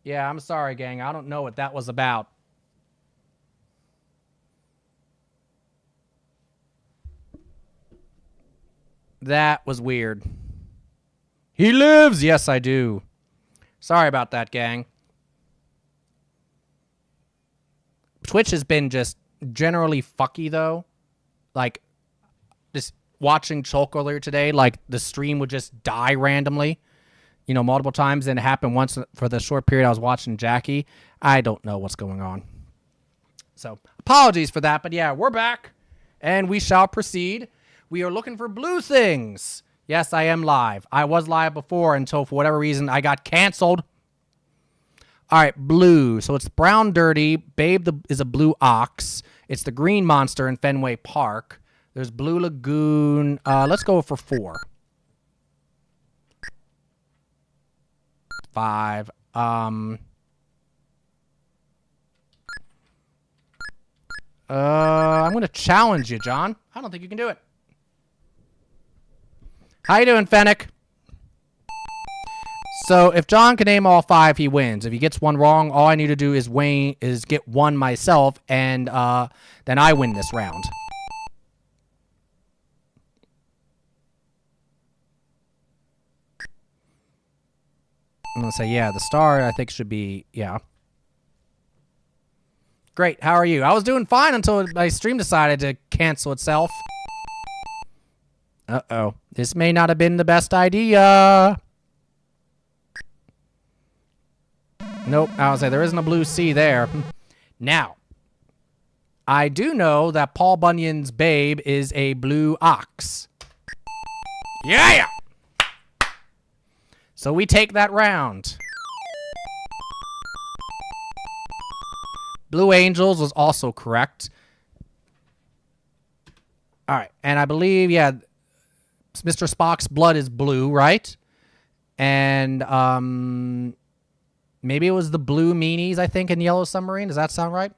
Yeah, I'm sorry, gang. I don't know what that was about. That was weird. He lives! Yes, I do. Sorry about that, gang. Twitch has been just generally fucky, though. Like, just watching Chulk earlier today, like, the stream would just die randomly, you know, multiple times. And it happened once for the short period I was watching Jackie. I don't know what's going on. So, apologies for that. But, yeah, we're back, and we shall proceed. We are looking for blue things. Yes, I am live. I was live before until, for whatever reason, I got canceled. All right, blue. So it's brown dirty. Babe is a blue ox. It's the green monster in Fenway Park. There's blue lagoon. Let's go for 4. 5. I'm going to challenge you, John. I don't think you can do it. How you doing, Fennec? So if John can name all 5, he wins. If he gets one wrong, all I need to do is get one myself, and then I win this round. I'm gonna say, yeah, the star I think should be, yeah. Great. How are you? I was doing fine until my stream decided to cancel itself. Uh-oh. This may not have been the best idea. Nope. I was like, there isn't a blue C there. Now, I do know that Paul Bunyan's babe is a blue ox. Yeah! So we take that round. Blue Angels was also correct. All right. And I believe, yeah, Mr. Spock's blood is blue, right? And maybe it was the blue meanies, I think, in Yellow Submarine. Does that sound right?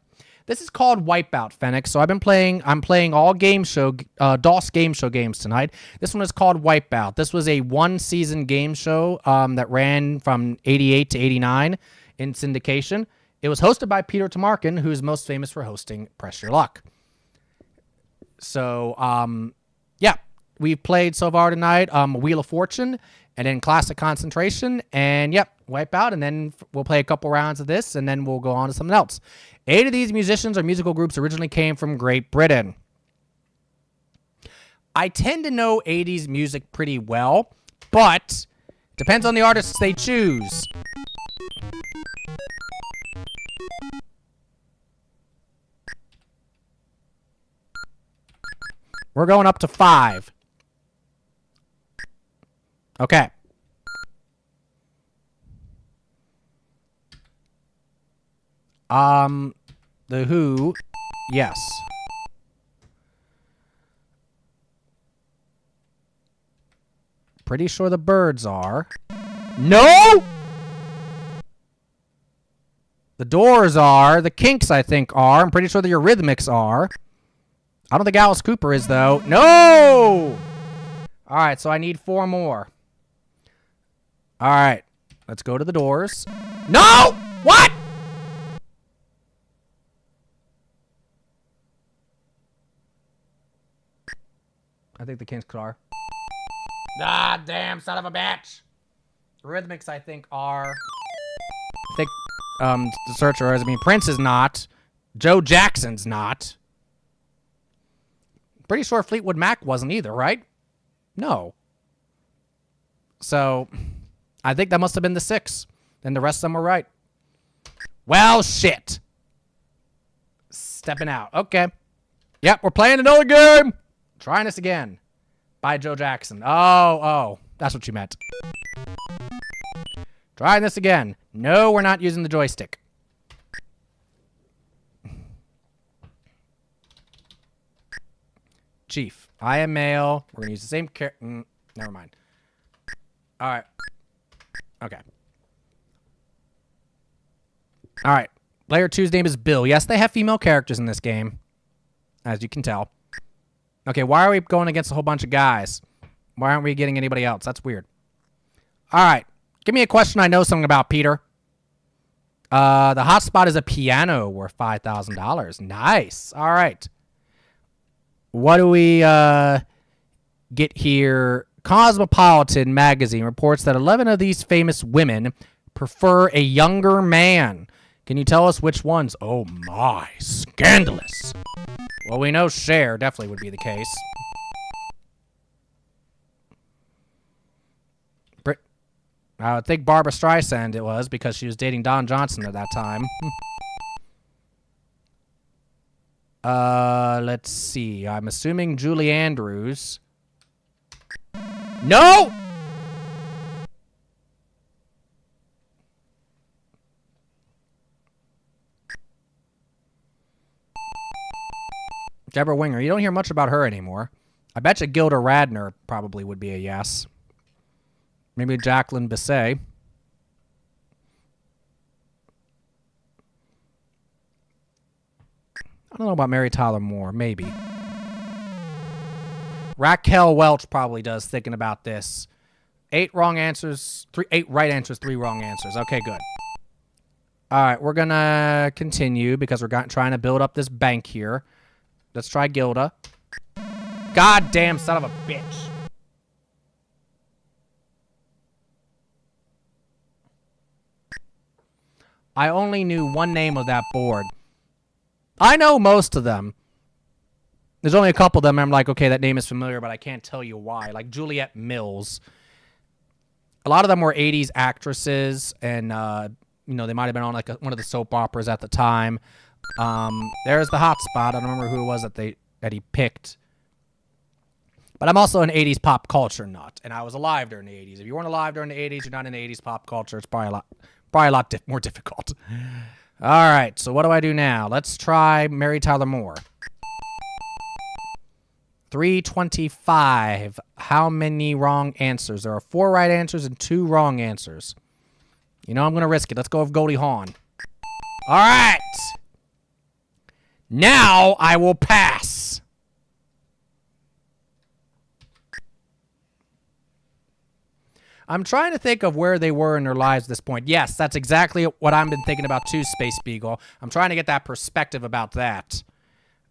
This is called Wipeout, Fennec. So I'm playing all game show, DOS game show games tonight. This one is called Wipeout. This was a 1-season game show that ran from 88 to 89 in syndication. It was hosted by Peter Tamarkin, who's most famous for hosting Press Your Luck. So, yeah. We've played so far tonight Wheel of Fortune and then Classic Concentration. And, yep, Wipeout. And then we'll play a couple rounds of this, and then we'll go on to something else. 8 of these musicians or musical groups originally came from Great Britain. I tend to know 80s music pretty well, but depends on the artists they choose. We're going up to 5. Okay. The Who, yes. Pretty sure the Birds are. No! The Doors are. The Kinks, I think, are. I'm pretty sure the Eurythmics are. I don't think Alice Cooper is, though. No! All right, so I need 4 more. All right, let's go to the Doors. No! What? I think the Kinks are. Ah, damn, son of a bitch. Rhythmics, I think, are. I think the searcher is. I mean, Prince is not. Joe Jackson's not. Pretty sure Fleetwood Mac wasn't either, right? No. So, I think that must have been the 6. Then the rest of them were right. Well, shit. Stepping out. Okay. Yep, we're playing another game. Trying this again. By Joe Jackson. Oh. That's what you meant. Trying this again. No, we're not using the joystick. Chief. I am male. We're going to use the same character. Never mind. All right. Okay. All right. Player 2's name is Bill. Yes, they have female characters in this game, as you can tell. Okay, why are we going against a whole bunch of guys? Why aren't we getting anybody else? That's weird. All right. Give me a question I know something about, Peter. The hotspot is a piano worth $5,000. Nice. All right. What do we get here? Cosmopolitan magazine reports that 11 of these famous women prefer a younger man. Can you tell us which ones? Oh my, scandalous. Well, we know Cher definitely would be the case. I would think Barbara Streisand it was because she was dating Don Johnson at that time. Let's see. I'm assuming Julie Andrews. No! Deborah Winger. You don't hear much about her anymore. I bet you Gilda Radner probably would be a yes. Maybe Jacqueline Bisset. I don't know about Mary Tyler Moore. Maybe. Raquel Welch probably does, thinking about this. 8 wrong answers. 8 right answers, 3 wrong answers. Okay, good. All right, we're going to continue because we're trying to build up this bank here. Let's try Gilda. Goddamn son of a bitch. I only knew one name of that board. I know most of them. There's only a couple of them I'm like, okay, that name is familiar, but I can't tell you why. Like Juliette Mills. A lot of them were 80s actresses, and, you know, they might have been on like one of the soap operas at the time. There's the hot spot. I don't remember who it was that he picked. But I'm also an 80s pop culture nut, and I was alive during the 80s. If you weren't alive during the 80s, you're not in the 80s pop culture. It's probably a lot more difficult. All right, so what do I do now? Let's try Mary Tyler Moore. 325. How many wrong answers? There are 4 right answers and 2 wrong answers. You know I'm going to risk it. Let's go with Goldie Hawn. All right. Now I will pass. I'm trying to think of where they were in their lives at this point. Yes, that's exactly what I've been thinking about too, Space Beagle. I'm trying to get that perspective about that.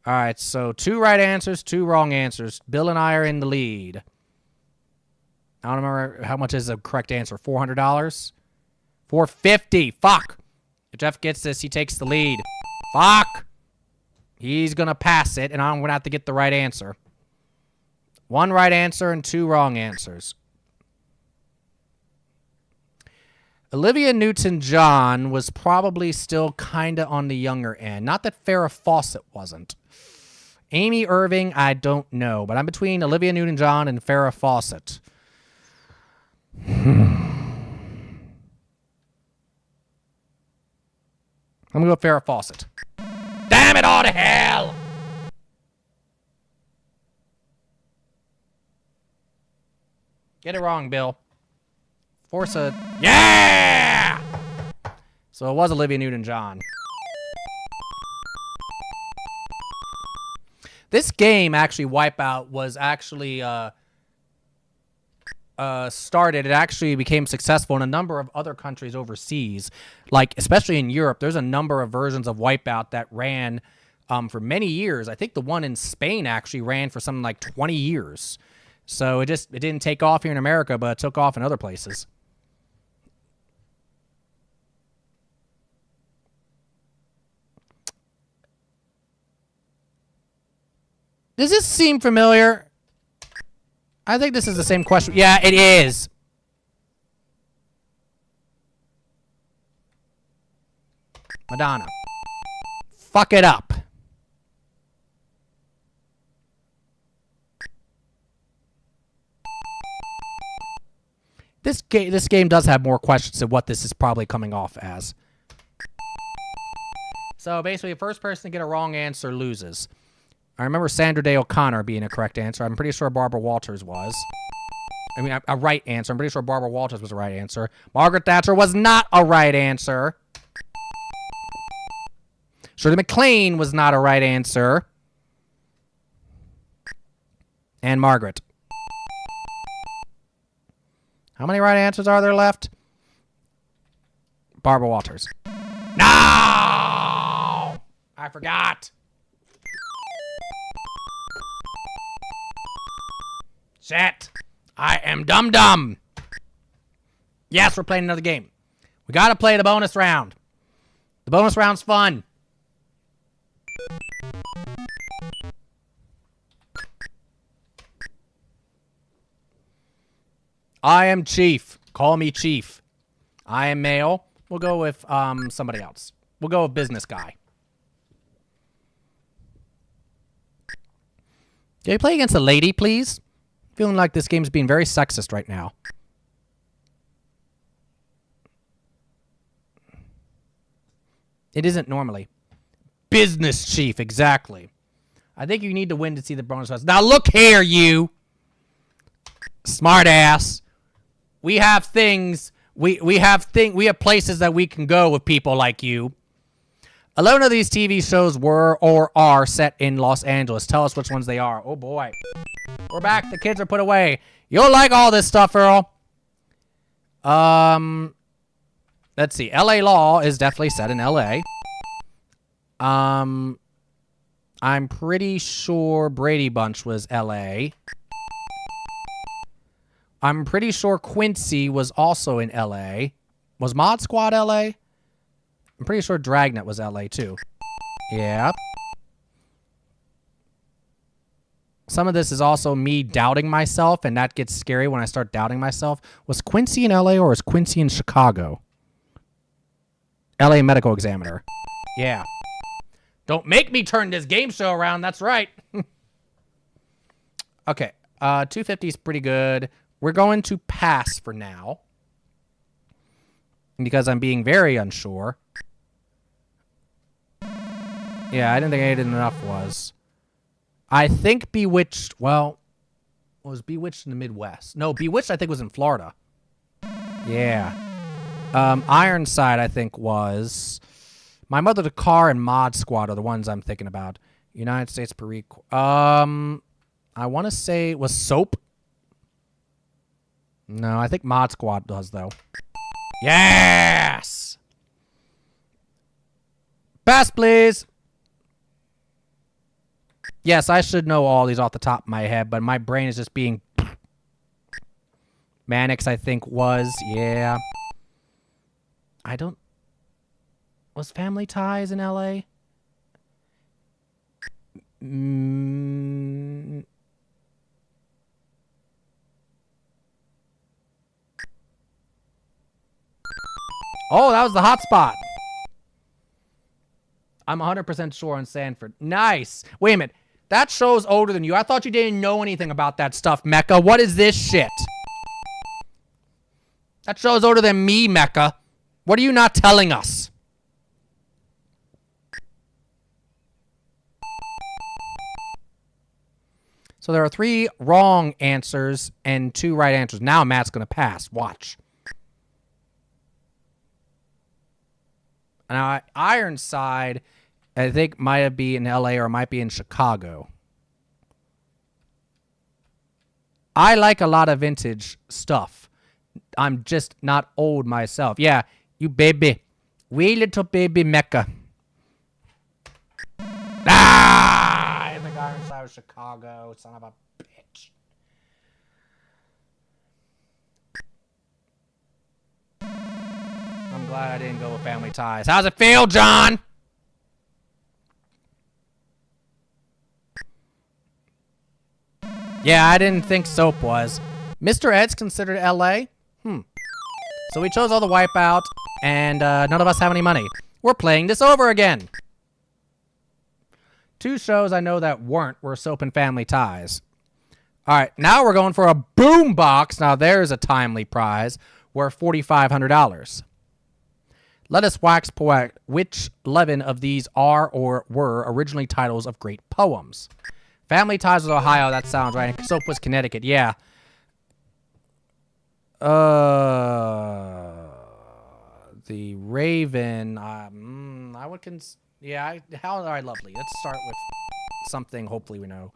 All right, so 2 right answers, 2 wrong answers. Bill and I are in the lead. I don't remember how much is the correct answer. $400? $450. Fuck. If Jeff gets this, he takes the lead. Fuck. He's going to pass it, and I'm going to have to get the right answer. 1 right answer and 2 wrong answers. Olivia Newton-John was probably still kind of on the younger end. Not that Farrah Fawcett wasn't. Amy Irving, I don't know. But I'm between Olivia Newton-John and Farrah Fawcett. I'm going to go with Farrah Fawcett. Damn it all to hell! Get it wrong, Bill. Force a... Yeah! So it was Olivia Newton-John. This game, actually, Wipeout, was actually started. It actually became successful in a number of other countries overseas. Like, especially in Europe, there's a number of versions of Wipeout that ran for many years. I think the one in Spain actually ran for something like 20 years. So it didn't take off here in America, but it took off in other places. Does this seem familiar? I think this is the same question. Yeah, it is. Madonna. Fuck it up. This game does have more questions than what this is probably coming off as. So basically, the first person to get a wrong answer loses. I remember Sandra Day O'Connor being a correct answer. I'm pretty sure Barbara Walters was. I mean, a right answer. I'm pretty sure Barbara Walters was a right answer. Margaret Thatcher was not a right answer. Shirley MacLaine was not a right answer. And Margaret. How many right answers are there left? Barbara Walters. I forgot. Shit. I am dumb. Yes, we're playing another game. We gotta play the bonus round. The bonus round's fun. I am Chief. Call me Chief. I am male. We'll go with somebody else. We'll go with business guy. Can you play against a lady, please? Feeling like this game's being very sexist right now. It isn't normally. Business chief, exactly. I think you need to win to see the bonus rounds. Now look here, you smart ass. We have things. We have places that we can go with people like you. A lot of these TV shows were or are set in Los Angeles. Tell us which ones they are. Oh boy. We're back. The kids are put away. You'll like all this stuff, Earl. Let's see. LA Law is definitely set in LA. I'm pretty sure Brady Bunch was LA. I'm pretty sure Quincy was also in LA. Was Mod Squad LA? I'm pretty sure Dragnet was LA too. Yeah. Some of this is also me doubting myself, and that gets scary when I start doubting myself. Was Quincy in LA or was Quincy in Chicago? LA Medical Examiner. Yeah. Don't make me turn this game show around. That's right. Okay. 250 is pretty good. We're going to pass for now, because I'm being very unsure. Yeah, I didn't think I did enough was. I think Bewitched, well, was Bewitched in the Midwest? No, Bewitched I think was in Florida. Yeah. Ironside I think was. My Mother the Car and Mod Squad are the ones I'm thinking about. United States Marine Corps. I want to say it was Soap. No, I think Mod Squad does, though. Yes! Pass, please! Yes, I should know all these off the top of my head, but my brain is just being... Mannix, I think, was. Yeah. I don't... Was Family Ties in L.A.? Oh, that was the hot spot. I'm 100% sure on Sanford. Nice. Wait a minute. That show's older than you. I thought you didn't know anything about that stuff, Mecca. What is this shit? That show's older than me, Mecca. What are you not telling us? So there are 3 wrong answers and 2 right answers. Now Matt's going to pass. Watch. Now, Ironside, I think, might be in L.A. or might be in Chicago. I like a lot of vintage stuff. I'm just not old myself. Yeah, you baby. Wee little baby Mecca. Ah! I think Ironside was Chicago. Son of a bitch. I'm glad I didn't go with Family Ties. How's it feel, John? Yeah, I didn't think Soap was. Mr. Ed's considered L.A.? So we chose all the Wipeout, and none of us have any money. We're playing this over again. 2 shows I know that were Soap and Family Ties. All right, now we're going for a boom box. Now there's a timely prize worth $4,500. Let us wax poetic. Which 11 of these are or were originally titles of great poems? Family Ties was Ohio. That sounds right. Soap was Connecticut. Yeah. The Raven. I would yeah. How all right, lovely. Let's start with something. Hopefully we know.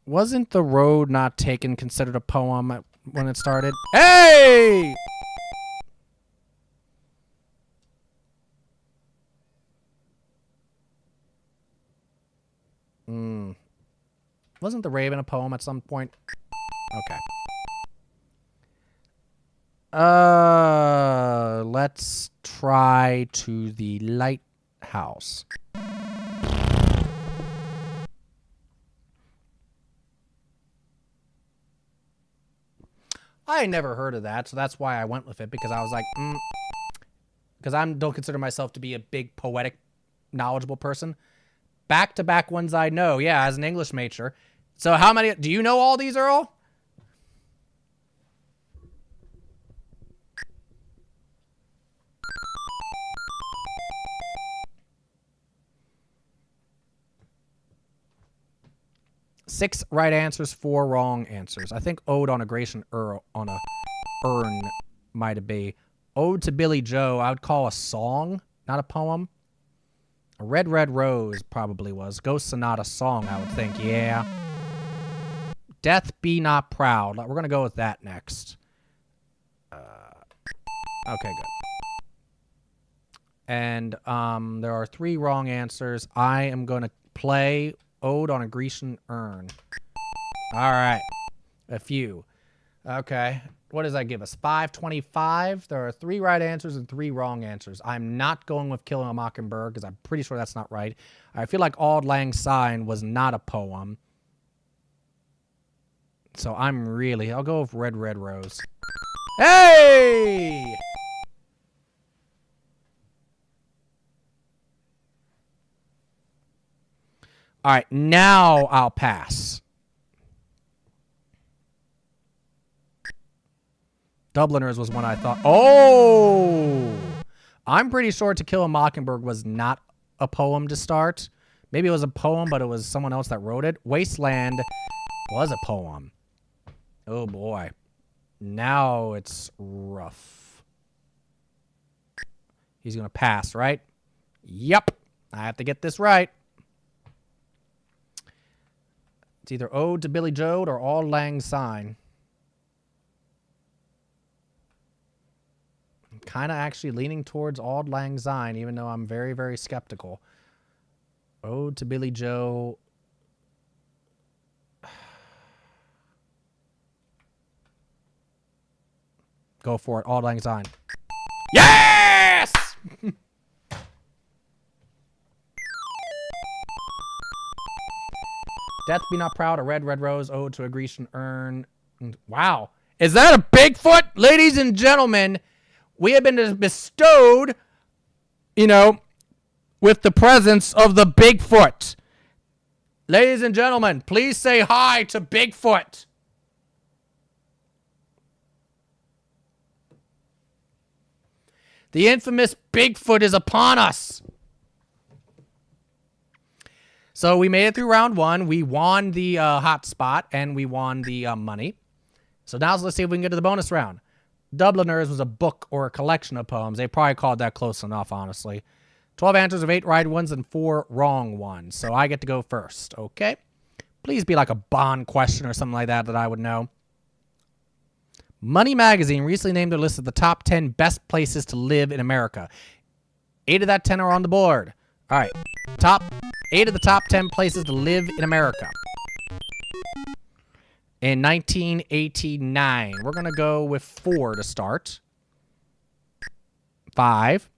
Wasn't The Road Not Taken considered a poem when it started? Hey! Wasn't The Raven a poem at some point? Okay. Let's try To the Lighthouse. I never heard of that, so that's why I went with it, because I was like, because I don't consider myself to be a big poetic, knowledgeable person. Back-to-back ones I know, yeah, as an English major. So how many, do you know all these, Earl? Six right answers, 4 wrong answers. I think Ode on a Grecian on a urn might have been. Ode to Billy Joe, I would call a song, not a poem. A Red, Red Rose probably was. Ghost Sonata song, I would think, yeah. Death Be Not Proud. We're going to go with that next. Okay, good. And there are 3 wrong answers. I am going to play Ode on a Grecian Urn. All right. A few. Okay. What does that give us? 525. There are 3 right answers and 3 wrong answers. I'm not going with Killing a Mockingbird because I'm pretty sure that's not right. I feel like Auld Lang Syne was not a poem. So I'll go with Red, Red Rose. Hey! All right, now I'll pass. Dubliners was one I thought. Oh! I'm pretty sure To Kill a Mockingbird was not a poem to start. Maybe it was a poem, but it was someone else that wrote it. Wasteland was a poem. Oh, boy. Now it's rough. He's going to pass, right? Yep. I have to get this right. It's either Ode to Billy Joe or Auld Lang Syne. I'm kind of actually leaning towards Auld Lang Syne, even though I'm very, very skeptical. Ode to Billy Joe. Go for it. Auld Lang Syne. Yes! Death Be Not Proud, A Red, Red Rose, Ode to a Grecian Urn. Wow. Is that a Bigfoot? Ladies and gentlemen, we have been bestowed, with the presence of the Bigfoot. Ladies and gentlemen, please say hi to Bigfoot. The infamous Bigfoot is upon us. So we made it through round 1. We won the hot spot, and we won the money. So now let's see if we can get to the bonus round. Dubliners was a book or a collection of poems. They probably called that close enough, honestly. 12 answers of 8 right ones and 4 wrong ones. So I get to go first, okay? Please be like a Bond question or something like that I would know. Money Magazine recently named their list of the top 10 best places to live in America. 8 of that 10 are on the board. All right. 8 of the top 10 places to live in America. In 1989. We're going to go with 4 to start. 5.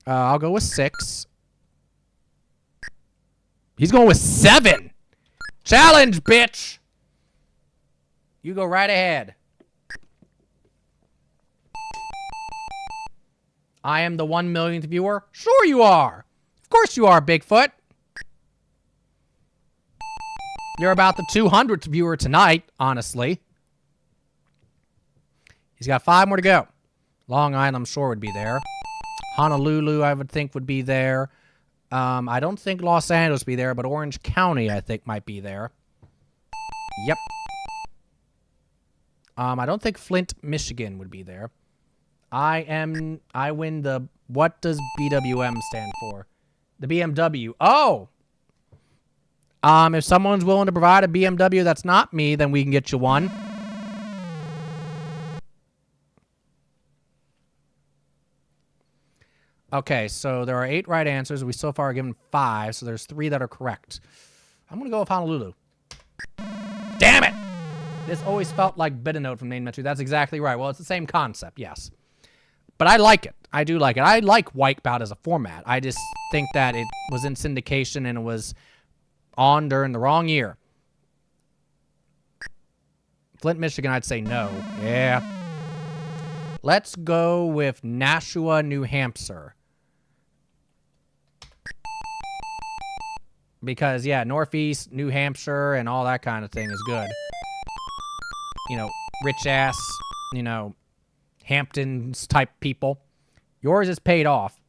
I'll go with 6. He's going with 7. Challenge, bitch. You go right ahead. I am the 1 millionth viewer? Sure you are. Of course you are, Bigfoot. You're about the 200th viewer tonight, honestly. He's got 5 more to go. Long Island, I'm sure, would be there. Honolulu, I would think, would be there. I don't think Los Angeles would be there, but Orange County, I think, might be there. Yep. I don't think Flint, Michigan would be there. I win the, what does BWM stand for? The BMW. Oh! If someone's willing to provide a BMW that's not me, then we can get you one. Okay, so there are 8 right answers. We so far are given 5, so there's 3 that are correct. I'm going to go with Honolulu. This always felt like Bidenote from Main Metro. That's exactly right. Well, it's the same concept, yes. But I like it. I do like it. I like Wipeout as a format. I just think that it was in syndication and it was on during the wrong year. Flint, Michigan, I'd say no. Yeah. Let's go with Nashua, New Hampshire. Because, yeah, Northeast, New Hampshire, and all that kind of thing is good. You know, rich ass, you know, Hamptons type people. Yours is paid off.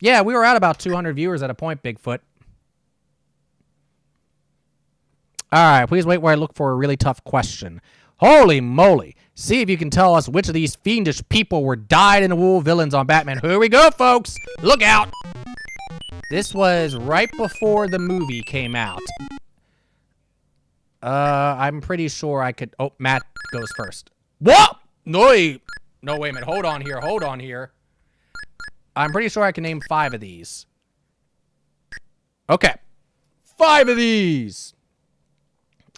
Yeah, we were at about 200 viewers at a point, Bigfoot. All right, please wait while I look for a really tough question. Holy moly. See if you can tell us which of these fiendish people were dyed-in-the-wool villains on Batman. Here we go, folks. Look out. This was right before the movie came out. I'm pretty sure I could... Oh, Matt goes first. What? No, wait a minute. Hold on here. I'm pretty sure I can name 5 of these. Okay. 5 of these.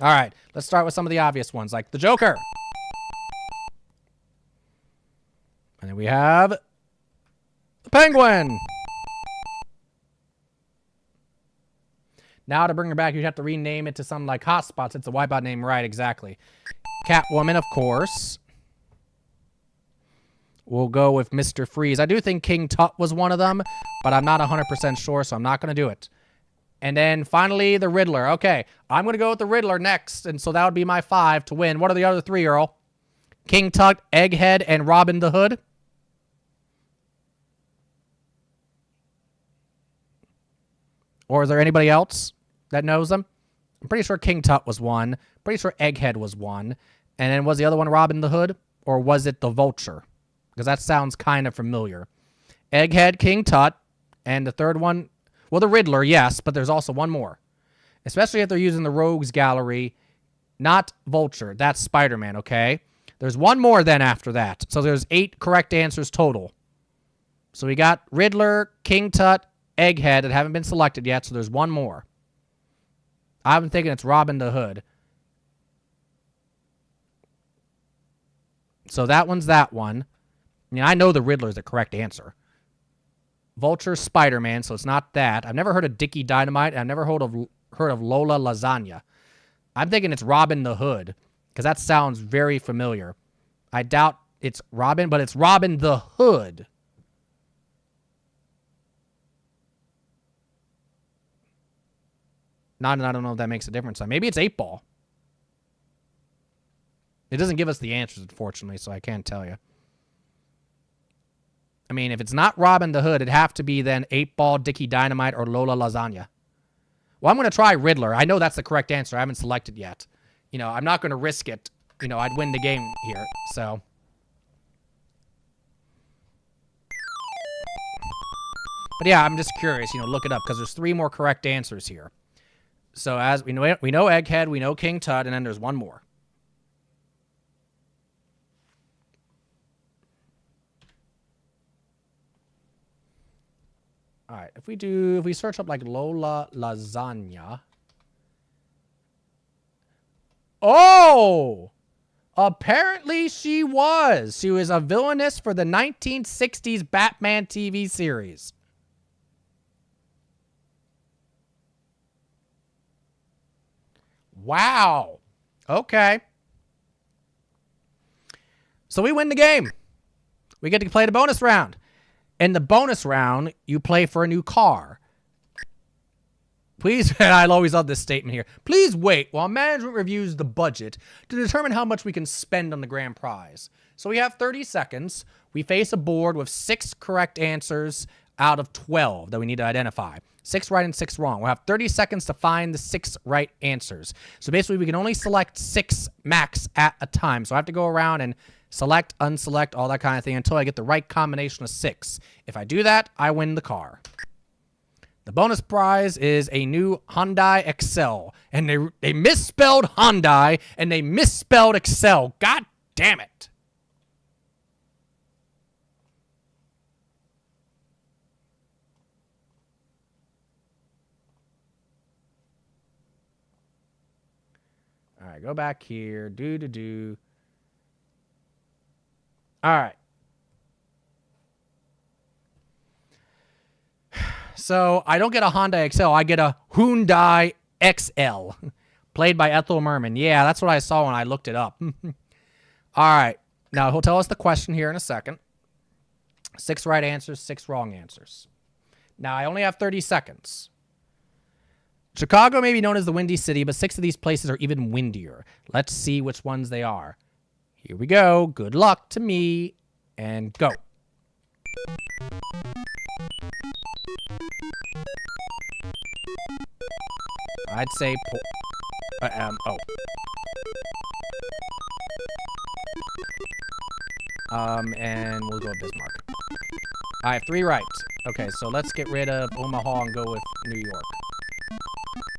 All right. Let's start with some of the obvious ones, like the Joker. And then we have the Penguin. Now to bring her back, you'd have to rename it to something like Hotspots. It's a Wipeout name, right? Exactly. Catwoman, of course. We'll go with Mr. Freeze. I do think King Tut was one of them, but I'm not 100% sure, so I'm not going to do it. And then finally, the Riddler. Okay, I'm going to go with the Riddler next, and so that would be my 5 to win. What are the other 3, Earl? King Tut, Egghead, and Robin the Hood? Or is there anybody else that knows them? I'm pretty sure King Tut was one. Pretty sure Egghead was one. And then was the other one Robin the Hood? Or was it the Vulture? Because that sounds kind of familiar. Egghead, King Tut, and the third one, well, the Riddler, yes, but there's also one more. Especially if they're using the Rogues Gallery, not Vulture. That's Spider-Man, okay? There's one more then after that. So there's 8 correct answers total. So we got Riddler, King Tut, Egghead that haven't been selected yet, so there's one more. I'm thinking it's Robin the Hood. So that one's that one. I mean, I know the Riddler's the correct answer. Vulture, Spider-Man, so it's not that. I've never heard of Dickie Dynamite, and I've never heard of Lola Lasagna. I'm thinking it's Robin the Hood, because that sounds very familiar. I doubt it's Robin, but it's Robin the Hood. I don't know if that makes a difference. Maybe it's 8 Ball. It doesn't give us the answers, unfortunately, so I can't tell you. I mean, if it's not Robin the Hood, it'd have to be then 8 Ball, Dickie Dynamite, or Lola Lasagna. Well, I'm going to try Riddler. I know that's the correct answer. I haven't selected yet. You know, I'm not going to risk it. You know, I'd win the game here, so. But yeah, I'm just curious. You know, look it up, because there's 3 more correct answers here. So as we know Egghead, we know King Tut, and then there's one more. All right, if we search up like Lola Lasagna. Oh! Apparently she was. She was a villainess for the 1960s Batman TV series. Wow. Okay. So we win the game. We get to play the bonus round. In the bonus round, you play for a new car. Please, and I always love this statement here. Please wait while management reviews the budget to determine how much we can spend on the grand prize. So we have 30 seconds. We face a board with 6 correct answers out of 12 that we need to identify. 6 right and 6 wrong. We'll have 30 seconds to find the 6 right answers. So basically, we can only select 6 max at a time. So I have to go around and select, unselect, all that kind of thing until I get the right combination of 6. If I do that, I win the car. The bonus prize is a new Hyundai Excel. And they misspelled Hyundai and they misspelled Excel. God damn it. All right, go back here. Do. All right. So I don't get a Honda XL. I get a Hyundai XL, played by Ethel Merman. Yeah, that's what I saw when I looked it up. All right. Now, he'll tell us the question here in a second. 6 right answers, 6 wrong answers. Now, I only have 30 seconds. Chicago may be known as the Windy City, but 6 of these places are even windier. Let's see which ones they are. Here we go. Good luck to me. And go. I'd say... and we'll go with Bismarck. I have 3 right. Okay, so let's get rid of Omaha and go with New York.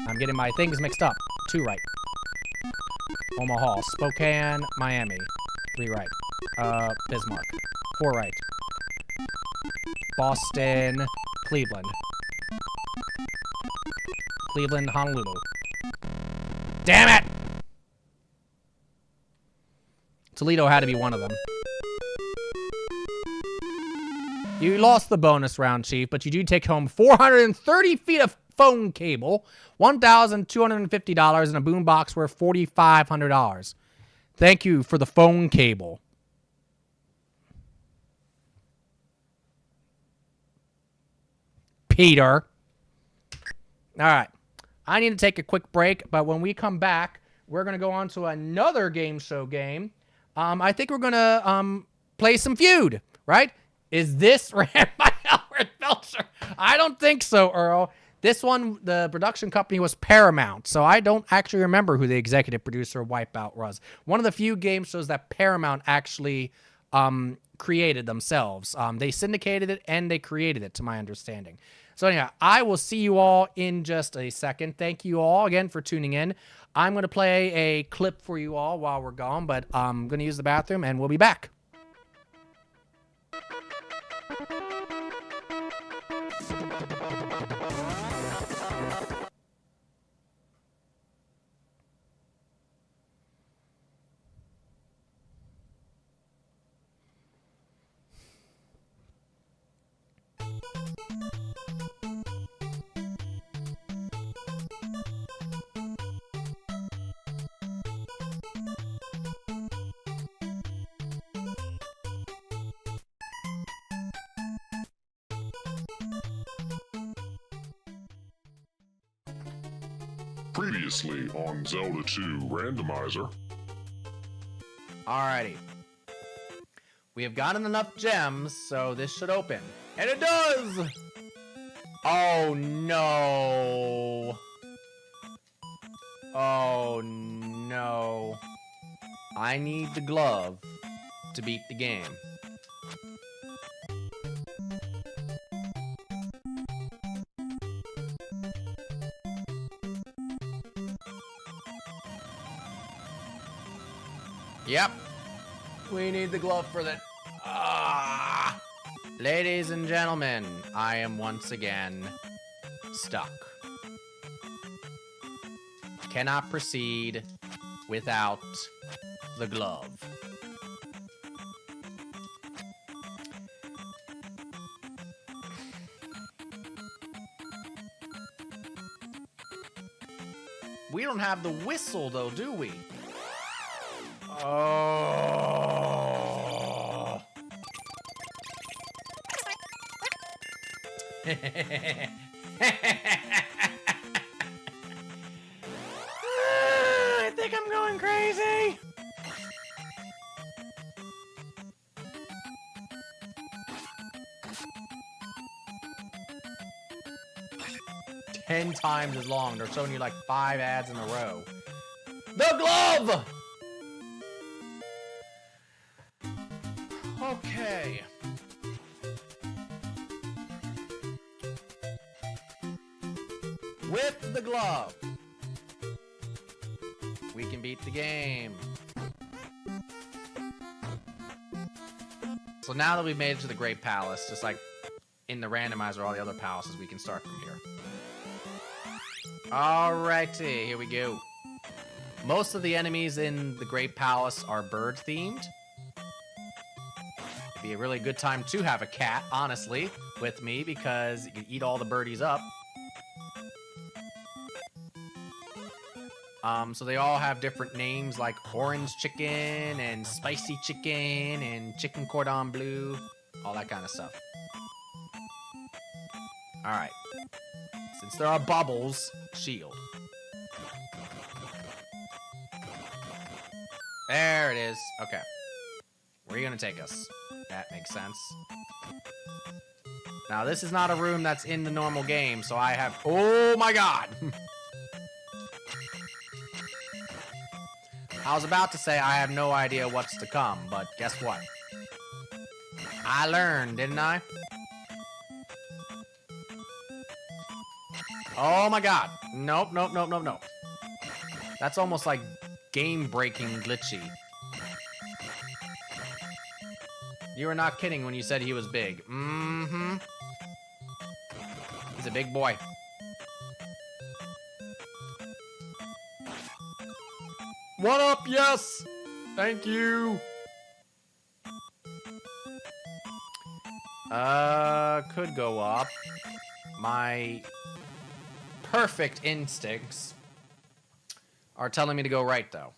I'm getting my things mixed up. 2 right. Omaha, Spokane, Miami. 3 right. Bismarck. 4 right. Boston, Cleveland. Cleveland, Honolulu. Damn it! Toledo had to be one of them. You lost the bonus round, Chief, but you do take home 430 feet of phone cable, $1,250, and a boombox worth $4,500. Thank you for the phone cable. Peter. All right. I need to take a quick break, but when we come back, we're going to go on to another game show game. I think we're going to play some Feud, right? Is this ran by Albert Belcher? I don't think so, Earl. This one, the production company was Paramount, so I don't actually remember who the executive producer of Wipeout was. One of the few game shows that Paramount actually created themselves. They syndicated it and they created it, to my understanding. So anyhow, I will see you all in just a second. Thank you all again for tuning in. I'm going to play a clip for you all while we're gone, but I'm going to use the bathroom and we'll be back. Previously on Zelda 2 Randomizer. Alrighty. We have gotten enough gems, so this should open. And it does! Oh no. Oh no. I need the glove to beat the game. Yep. We need the glove for that. Ladies and gentlemen, I am once again stuck. Cannot proceed without the glove. We don't have the whistle though, do we? Oh. I think I'm going crazy. Ten times as long. They're showing you like 5 ads in a row. The glove! Okay. With the glove, we can beat the game. So now that we've made it to the Great Palace, just like in the randomizer, all the other palaces, we can start from here. Alrighty, here we go. Most of the enemies in the Great Palace are bird themed. It'd be a really good time to have a cat, honestly, with me because you can eat all the birdies up. So they all have different names like orange chicken and spicy chicken and chicken cordon bleu, all that kind of stuff. All right. Since there are bubbles, shield. There it is. Okay. Where are you going to take us? That makes sense. Now, this is not a room that's in the normal game, so I have... Oh, my God! I was about to say I have no idea what's to come, but guess what? I learned, didn't I? Oh my god. Nope, nope, nope, nope, nope. That's almost like game-breaking glitchy. You were not kidding when you said he was big. Mm-hmm. He's a big boy. What up? Yes! Thank you! Could go up. My perfect instincts are telling me to go right, though.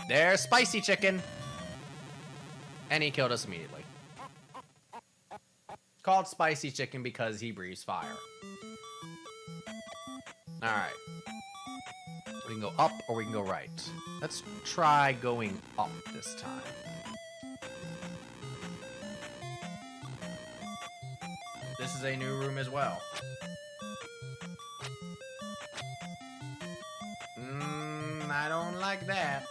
There's spicy chicken! And he killed us immediately. Called spicy chicken because he breathes fire. Alright. We can go up or we can go right. Let's try going up this time. This is a new room as well. I don't like that.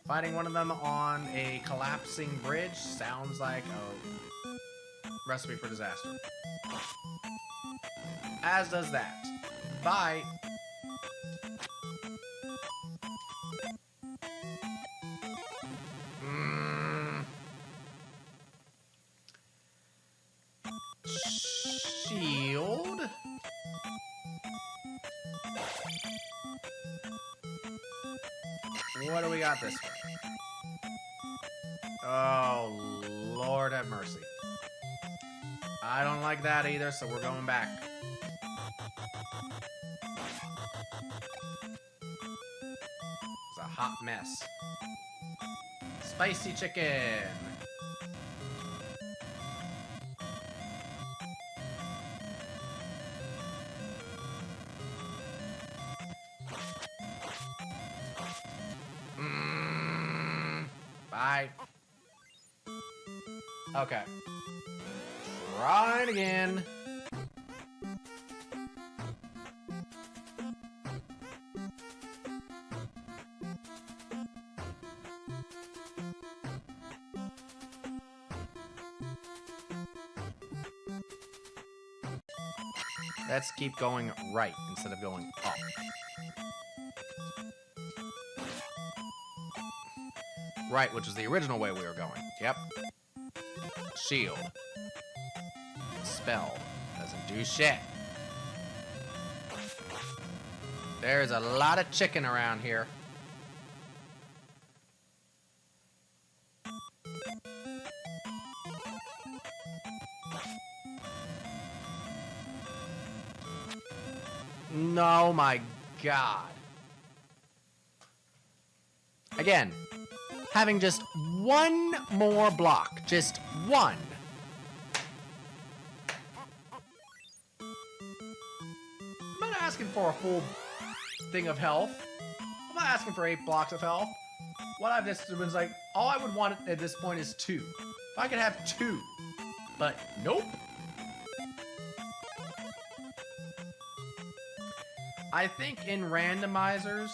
Fighting one of them on a collapsing bridge sounds like a recipe for disaster. As does that. Bye. Shield. What do we got this way? Oh, Lord have mercy. I don't like that either, so we're going back. It's a hot mess. Spicy chicken. Bye. Okay. Try it again. Let's keep going right instead of going up. Right, which is the original way we were going. Yep. Shield. Spell. Doesn't do shit. There's a lot of chicken around here. No, my God. Again, having just one more block. Just one. I'm not asking for a full thing of health. I'm not asking for 8 blocks of health. What I've just been like, all I would want at this point is 2. If I could have 2. But nope. I think in randomizers,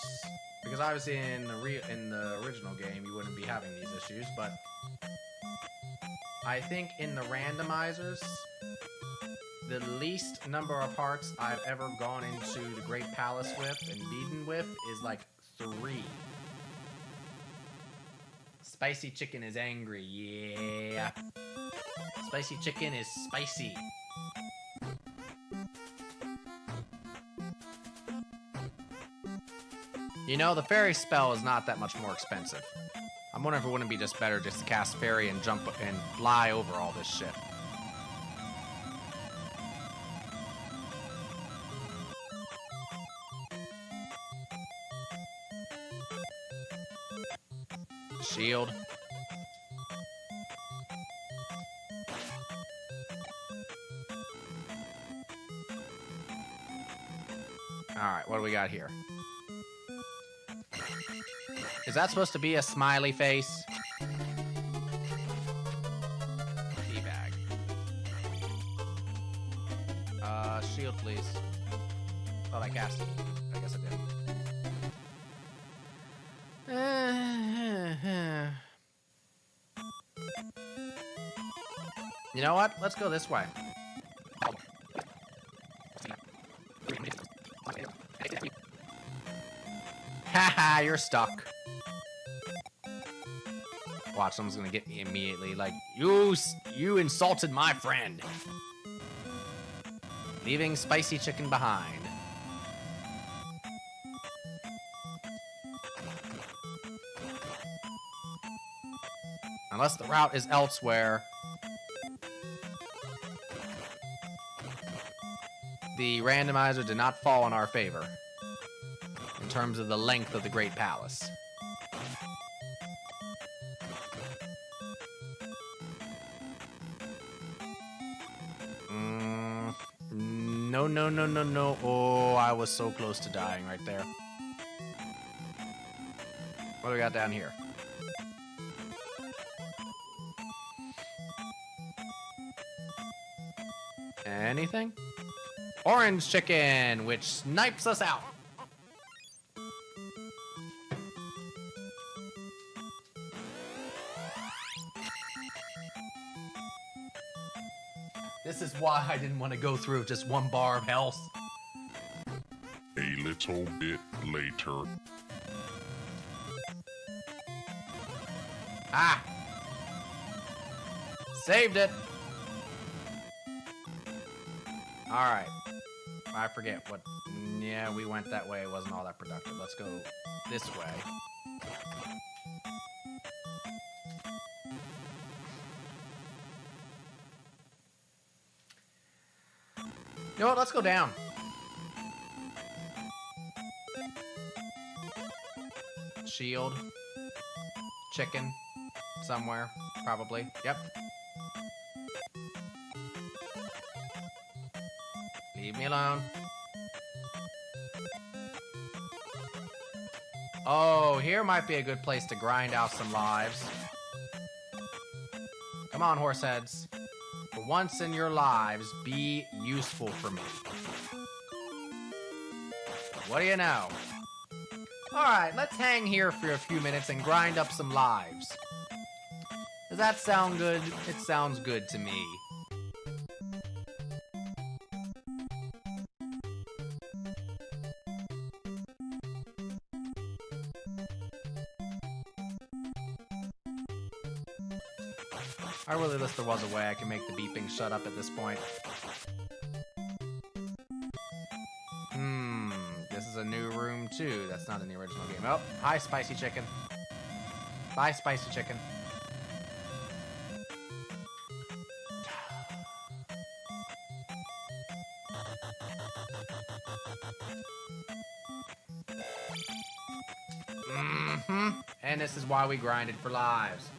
because obviously in the original game you wouldn't be having these issues, but I think in the randomizers, the least number of parts I've ever gone into the Great Palace with and beaten with is like 3. Spicy chicken is angry, yeah. Spicy chicken is spicy. You know, the fairy spell is not that much more expensive. I'm wondering if it wouldn't be just better just to cast fairy and jump and fly over all this shit. Shield. Alright, what do we got here? Is that supposed to be a smiley face? Teabag. Shield, please. Thought I cast it. I guess I did. You know what? Let's go this way. Haha, you're stuck. Watch, someone's gonna get me immediately. Like, you insulted my friend. Leaving spicy chicken behind. Unless the route is elsewhere. The randomizer did not fall in our favor. In terms of the length of the Great Palace. No, no, no, no, no. Oh, I was so close to dying right there. What do we got down here? Anything? Orange chicken, which snipes us out. This is why I didn't want to go through just one bar of health. A little bit later. Ah! Saved it! Alright. I forget what... Yeah, we went that way. It wasn't all that productive. Let's go this way. You know what? Let's go down. Shield. Chicken. Somewhere. Probably. Yep. Leave me alone. Oh, here might be a good place to grind out some lives. Come on, horse heads. For once in your lives, be useful for me. What do you know? Alright, let's hang here for a few minutes and grind up some lives. Does that sound good? It sounds good to me. I really wish there was a way I can make the beeping shut up at this point. This is a new room too. That's not in the original game. Oh, hi, spicy chicken. Bye, spicy chicken. And this is why we grinded for lives.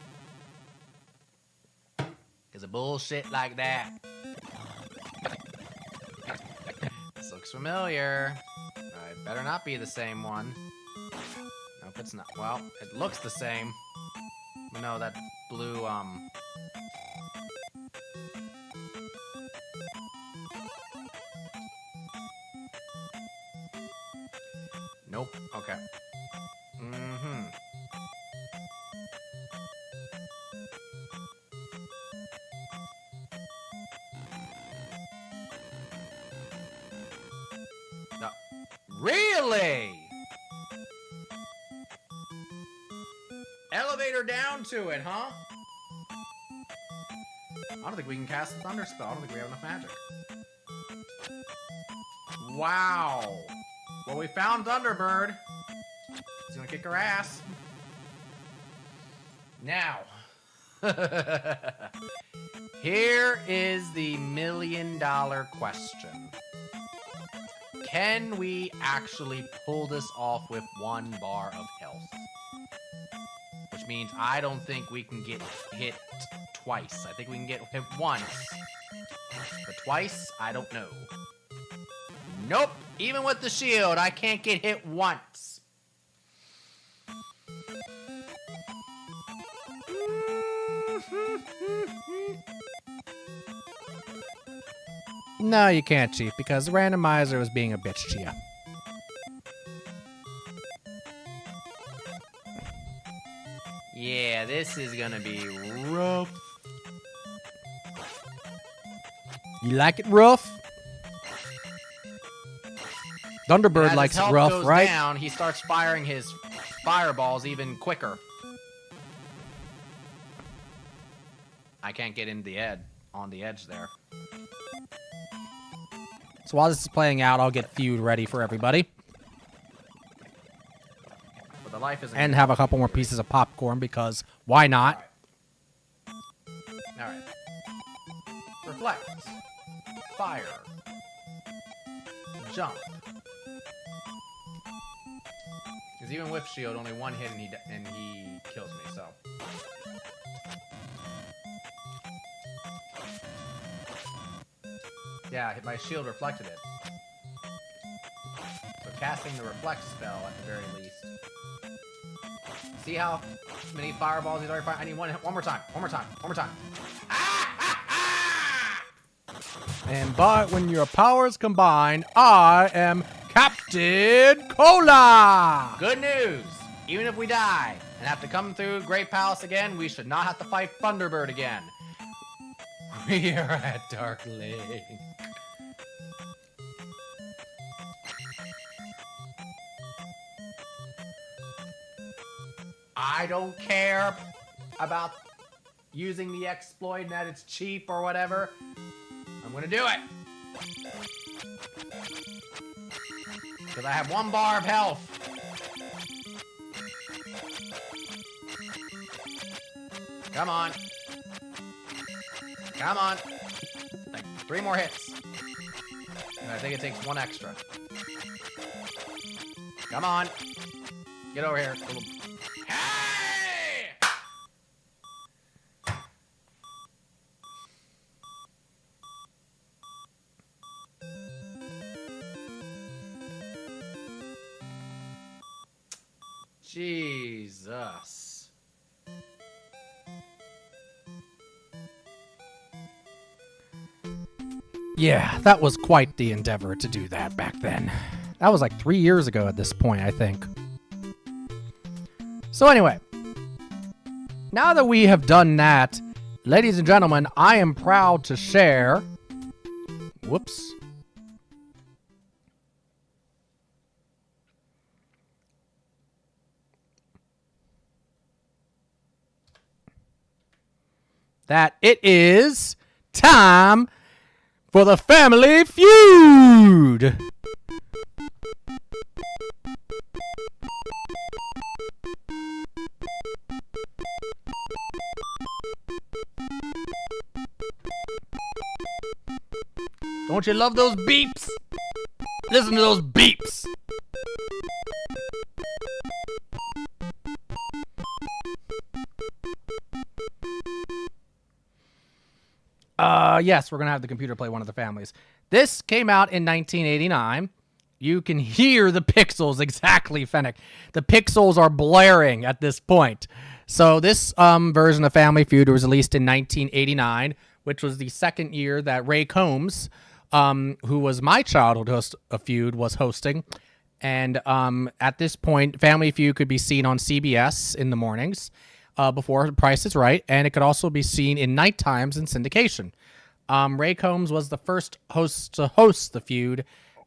Because of bullshit like that. This looks familiar. It better not be the same one. Nope, it's not. Well, it looks the same. No, that blue, Nope. Okay. No. Really? Elevator down to it, huh? I don't think we can cast the thunder spell. I don't think we have enough magic. Wow. Well, we found Thunderbird. He's gonna kick her ass. Now, here is the $1 million question. Can we actually pull this off with 1 bar of health? Which means I don't think we can get hit twice. I think we can get hit once. But twice, I don't know. Nope. Even with the shield, I can't get hit once. No, you can't, Chief, because the randomizer was being a bitch to you. Yeah, this is gonna be rough. You like it rough? Thunderbird likes it rough, goes right? Down, he starts firing his fireballs even quicker. I can't get into the on the edge there. So while this is playing out, I'll get feud ready for everybody. But the life isn't and have a couple more pieces of popcorn because why not? All right. Reflect. Fire. Jump. Because even with shield, only 1 hit and he kills me, so. Yeah, my shield reflected it. So casting the reflect spell at the very least. See how many fireballs he's already fired? I need one more time. One more time. One more time. And but when your powers combine, I am Captain Cola! Good news! Even if we die and have to come through Great Palace again, we should not have to fight Thunderbird again. We are at Dark Lake. I don't care about using the exploit and that it's cheap or whatever. I'm gonna do it. Because I have 1 bar of health. Come on. Come on. Like 3 more hits. And I think it takes 1 extra. Come on. Get over here. Hey! Jesus. Yeah, that was quite the endeavor to do that back then. That was like 3 years ago at this point, I think. So anyway, now that we have done that, ladies and gentlemen, I am proud to share... Whoops. That it is time for the Family Feud! Don't you love those beeps? Listen to those beeps! Yes, we're gonna have the computer play one of the families. This came out in 1989. You can hear the pixels exactly, Fennec. The pixels are blaring at this point. So this version of Family Feud was released in 1989, which was the second year that Ray Combs, who was my childhood host of Feud, was hosting. And at this point, Family Feud could be seen on CBS in the mornings before Price is Right, and it could also be seen in night times in syndication. Ray Combs was the first host to host the Feud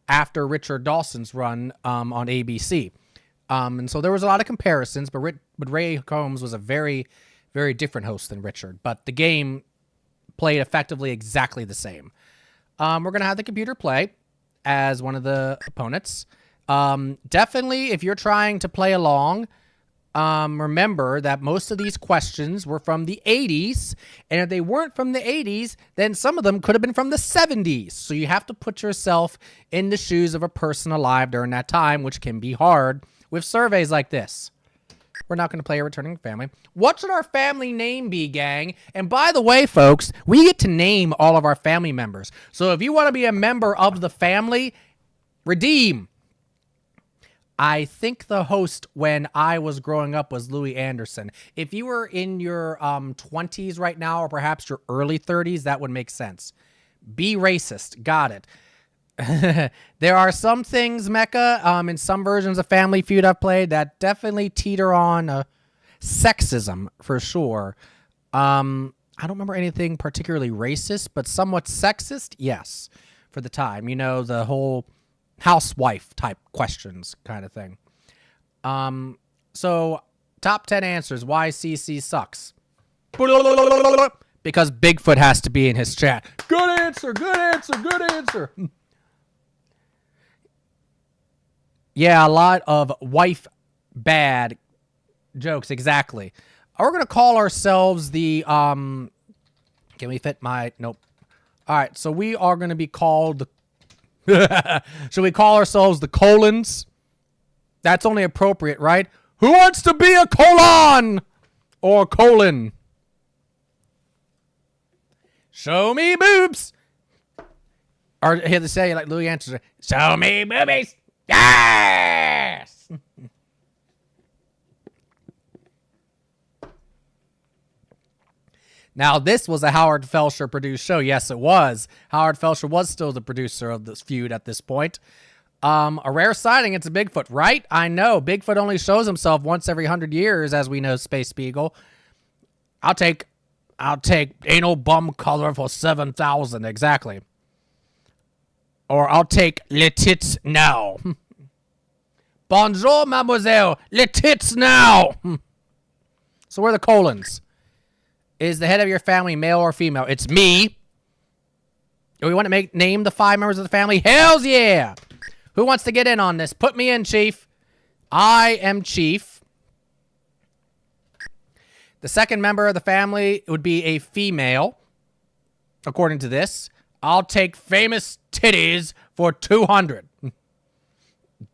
after Richard Dawson's run on ABC. And so there was a lot of comparisons, but Ray Combs was a very, very different host than Richard. But the game played effectively exactly the same. We're going to have the computer play as one of the opponents. Definitely, if you're trying to play along, remember that most of these questions were from the 80s, and if they weren't from the 80s, then some of them could have been from the 70s. So you have to put yourself in the shoes of a person alive during that time, which can be hard with surveys like this. We're not going to play a returning family. What should our family name be, gang? And by the way, folks, we get to name all of our family members. So if you want to be a member of the family, redeem. I think the host when I was growing up was Louis Anderson. If you were in your 20s right now, or perhaps your early 30s, that would make sense. Be racist. Got it. There are some things, Mecca, in some versions of Family Feud I've played that definitely teeter on sexism, for sure. I don't remember anything particularly racist, but somewhat sexist, yes, for the time. You know, the whole housewife type questions kind of thing. So, top 10 answers why CC sucks. Because Bigfoot has to be in his chat. Good answer, good answer, good answer. Yeah, a lot of wife bad jokes, exactly. We're going to call ourselves the, can we fit my, nope. All right, so we are going to be called the, should we call ourselves the colons? That's only appropriate, right? Who wants to be a colon or colon? Show me boobs. Or hear the say like Louis answers, show me boobies. Yes! Now, this was a Howard Felsher produced show. Yes, it was. Howard Felsher was still the producer of this feud at this point. A rare sighting, it's a Bigfoot, right? I know. Bigfoot only shows himself once every 100 years, as we know, Space Beagle. I'll take anal bum color for 7,000, exactly. Or I'll take le tits now. Bonjour, mademoiselle. Le tits now. So we're the colons. Is the head of your family male or female? It's me. Do we want to name the 5 members of the family? Hells yeah. Who wants to get in on this? Put me in, Chief. I am Chief. The second member of the family would be a female, according to this. I'll take famous titties for 200.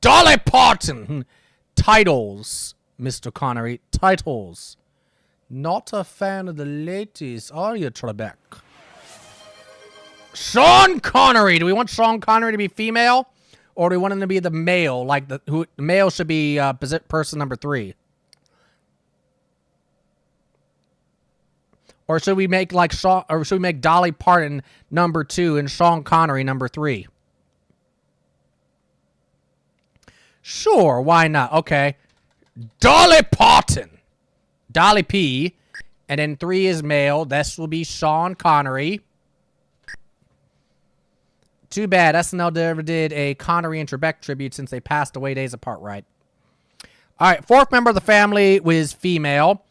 Dolly Parton. Titles, Mr. Connery. Titles. Not a fan of the ladies, are you, Trebek? Sean Connery. Do we want Sean Connery to be female? Or do we want him to be the male? Like the male should be person number 3. Or should we make like Sean, or should we make Dolly Parton number 2 and Sean Connery number 3? Sure, why not? Okay. Dolly Parton. Dolly P. And then 3 is male. This will be Sean Connery. Too bad SNL never did a Connery and Trebek tribute since they passed away days apart, right? All right, 4th member of the family was female.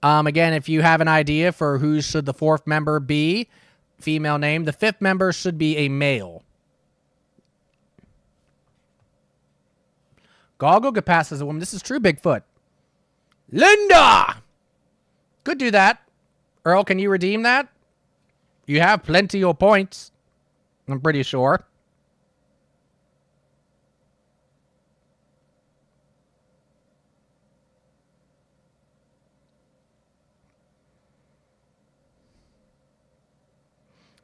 Again, if you have an idea for who should the 4th member be, female name. The 5th member should be a male. Goggle could pass as a woman. This is true, Bigfoot. Linda! Could do that. Earl, can you redeem that? You have plenty of points. I'm pretty sure.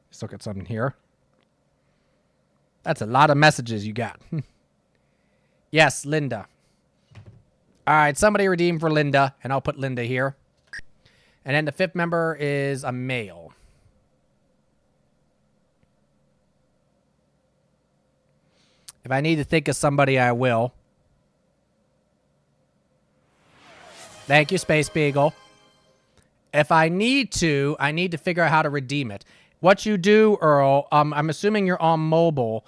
Let's look at something here. That's a lot of messages you got. Yes, Linda. All right, somebody redeem for Linda, and I'll put Linda here. And then the 5th member is a male. If I need to think of somebody, I will. Thank you, Space Beagle. If I need to figure out how to redeem it. What you do, Earl, I'm assuming you're on mobile,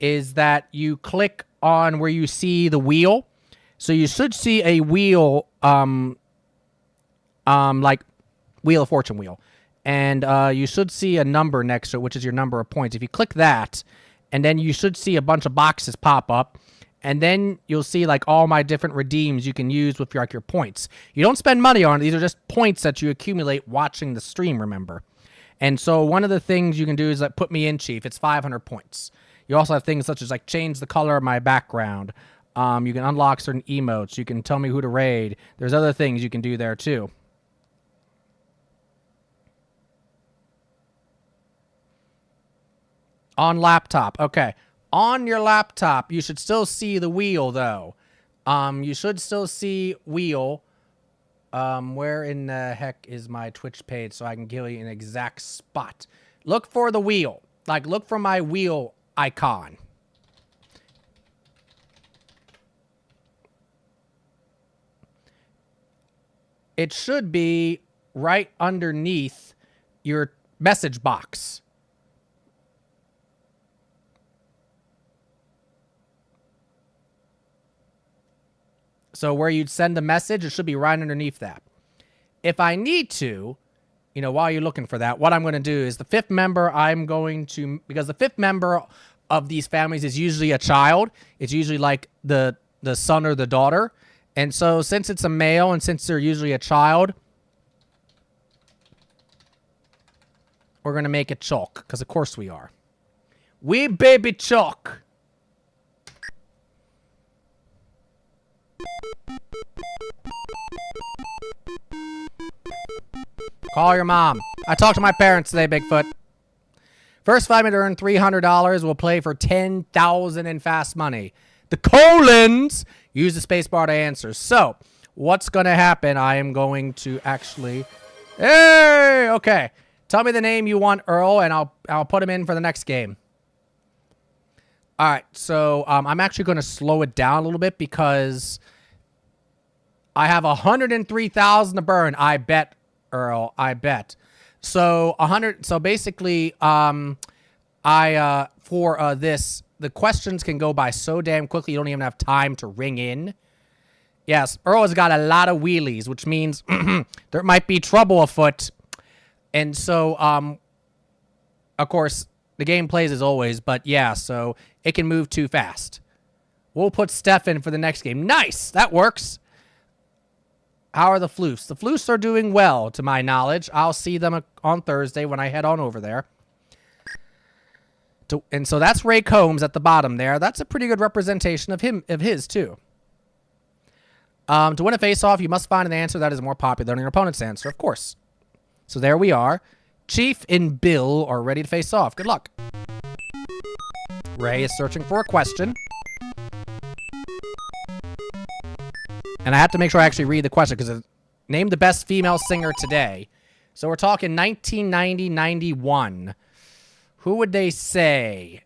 is that you click on where you see the wheel. So you should see a wheel, like Wheel of Fortune wheel. And you should see a number next to it, which is your number of points. If you click that, and then you should see a bunch of boxes pop up. And then you'll see like all my different redeems you can use with your points. You don't spend money on it. These are just points that you accumulate watching the stream, remember. And so one of the things you can do is like put me in chief. It's 500 points. You also have things such as like change the color of my background. You can unlock certain emotes. You can tell me who to raid. There's other things you can do there too. On laptop. Okay. On your laptop, you should still see the wheel, though. You should still see wheel. Where in the heck is my Twitch page so I can give you an exact spot? Look for the wheel. Like, look for my wheel icon. It should be right underneath your message box. So where you'd send a message, it should be right underneath that. If I need to, you know, while you're looking for that, what I'm going to do is the fifth member I'm going to, because the fifth member of these families is usually a child. It's usually like the son or the daughter. And so since it's a male and since they're usually a child, we're going to make it Chalk, because of course we are. We baby Chalk. Call your mom. I talked to my parents today, Bigfoot. First 5 minutes to earn $300 will play for $10,000 in fast money. The colons use the space bar to answer. So, what's going to happen? I am going to actually... Hey! Okay. Tell me the name you want, Earl, and I'll put him in for the next game. All right. So, I'm actually going to slow it down a little bit because I have 103,000 to burn. I bet, Earl. I bet. So 100. So basically, for this, the questions can go by so damn quickly. You don't even have time to ring in. Yes, Earl has got a lot of wheelies, which means there might be trouble afoot. And so, of course, the game plays as always. But yeah, so it can move too fast. We'll put Steph in for the next game. Nice, that works. How are the floofs? The floofs are doing well, to my knowledge. I'll see them on Thursday when I head on over there. And so that's Ray Combs at the bottom there. That's a pretty good representation of his too. To win a face-off, you must find an answer that is more popular than your opponent's answer, of course. So there we are. Chief and Bill are ready to face off. Good luck. Ray is searching for a question. And I have to make sure I actually read the question because name the best female singer today. So we're talking 1990-91. Who would they say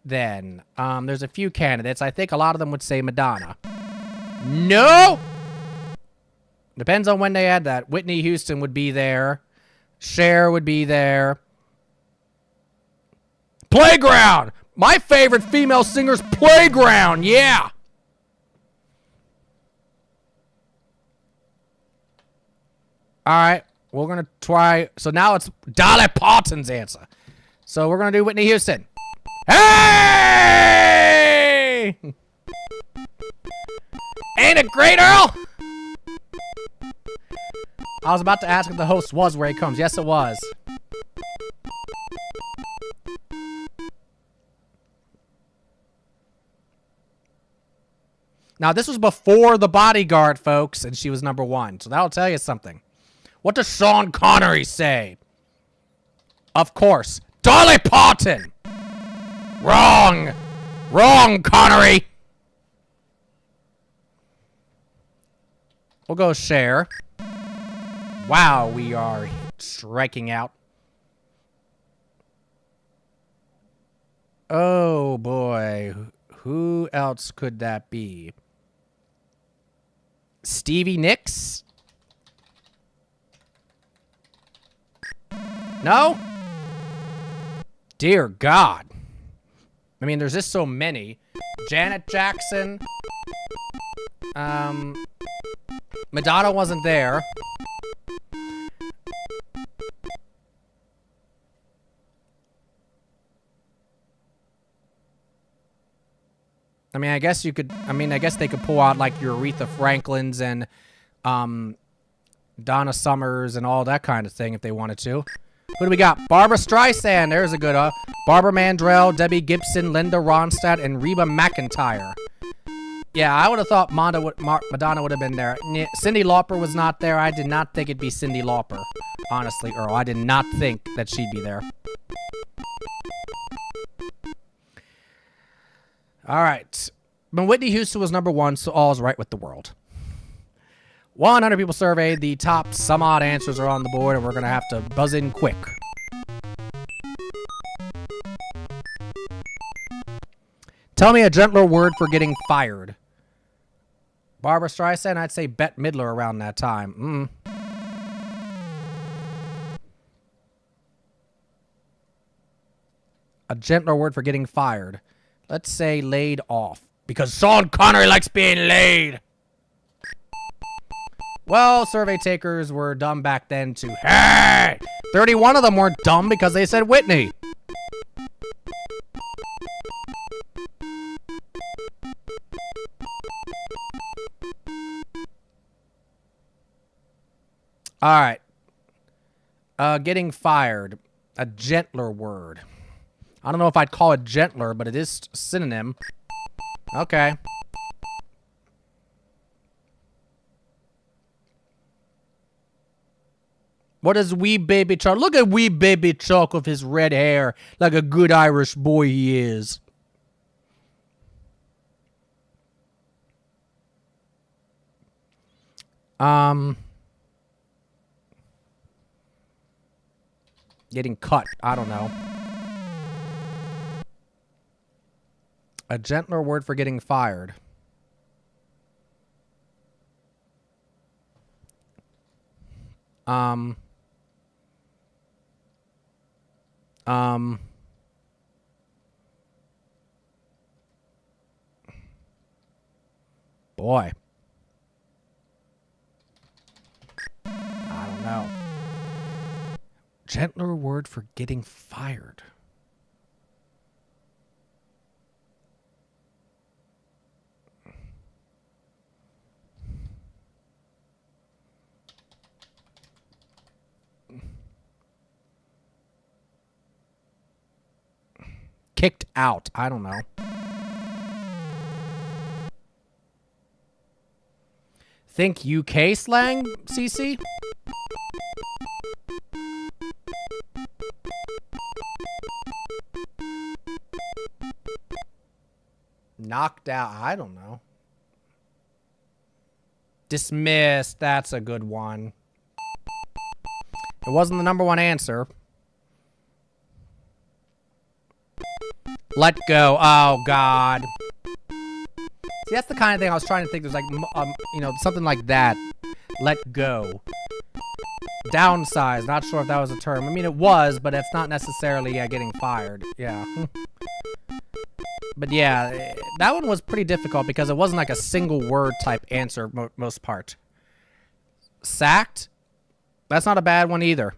then? There's a few candidates. I think a lot of them would say Madonna. No! Depends on when they add that. Whitney Houston would be there. Cher would be there. Playground! My favorite female singer's Playground. Yeah! All right, we're going to try. So now it's Dolly Parton's answer. So we're going to do Whitney Houston. Hey! Ain't it great, Earl? I was about to ask if the host was Ray Combs. Yes, it was. Now, this was before The Bodyguard, folks, and she was #1. So that'll tell you something. What does Sean Connery say? Of course. Dolly Parton! Wrong! Wrong, Connery! We'll go Cher. Wow, we are striking out. Oh, boy. Who else could that be? Stevie Nicks? No? Dear God. I mean, there's just so many. Janet Jackson. Madonna wasn't there. I mean, I guess you could. I mean, I guess they could pull out like your Aretha Franklins and Donna Summers and all that kind of thing if they wanted to. Who do we got? Barbara Streisand. There's a good Barbara Mandrell, Debbie Gibson, Linda Ronstadt, and Reba McEntire. Yeah, I would have thought Madonna would have been there. Cyndi Lauper was not there. I did not think it'd be Cyndi Lauper. Honestly, Earl, I did not think that she'd be there. All right. But Whitney Houston was number 1, so all's right with the world. 100 people surveyed. The top some odd answers are on the board, and we're going to have to buzz in quick. Tell me a gentler word for getting fired. Barbara Streisand, I'd say Bette Midler around that time. A gentler word for getting fired. Let's say laid off. Because Sean Connery likes being laid. Well, survey takers were dumb back then too. Hey! 31 of them weren't dumb because they said Whitney. All right. Getting fired. A gentler word. I don't know if I'd call it gentler, but it is a synonym. Okay. What is wee baby Chuck? Look at wee baby Chuck with his red hair, like a good Irish boy he is. Getting cut. I don't know. A gentler word for getting fired. Boy. I don't know. Gentler word for getting fired. Kicked out. I don't know. Think UK slang, CC? Knocked out. I don't know. Dismissed. That's a good one. It wasn't the number 1 answer. Let go. Oh, God. See, that's the kind of thing I was trying to think. There's like, you know, something like that. Let go. Downsize. Not sure if that was a term. I mean, it was, but it's not necessarily getting fired. Yeah. But yeah, that one was pretty difficult because it wasn't like a single word type answer most part. Sacked? That's not a bad one either.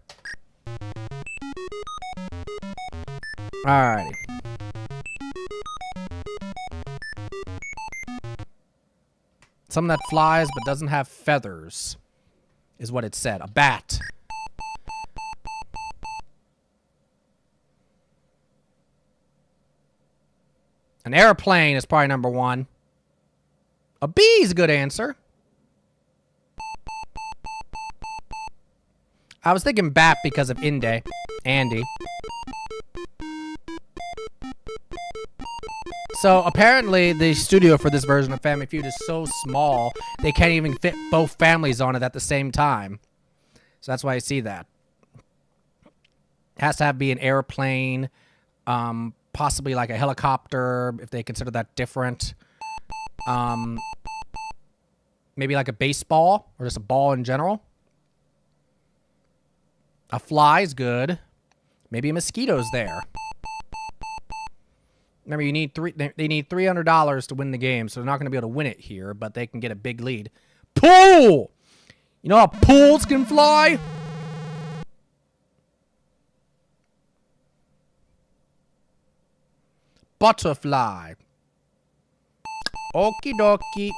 Alrighty. Something that flies but doesn't have feathers is what it said. A bat. An airplane is probably number 1. A bee is a good answer. I was thinking bat because of Andy. So apparently the studio for this version of Family Feud is so small they can't even fit both families on it at the same time. So that's why I see that. It has to be an airplane, possibly like a helicopter if they consider that different. Maybe like a baseball or just a ball in general. A fly's good. Maybe a mosquito's there. Remember, you need they need $300 to win the game, so they're not going to be able to win it here, but they can get a big lead. Pool! You know how pools can fly? Butterfly. Okie dokie.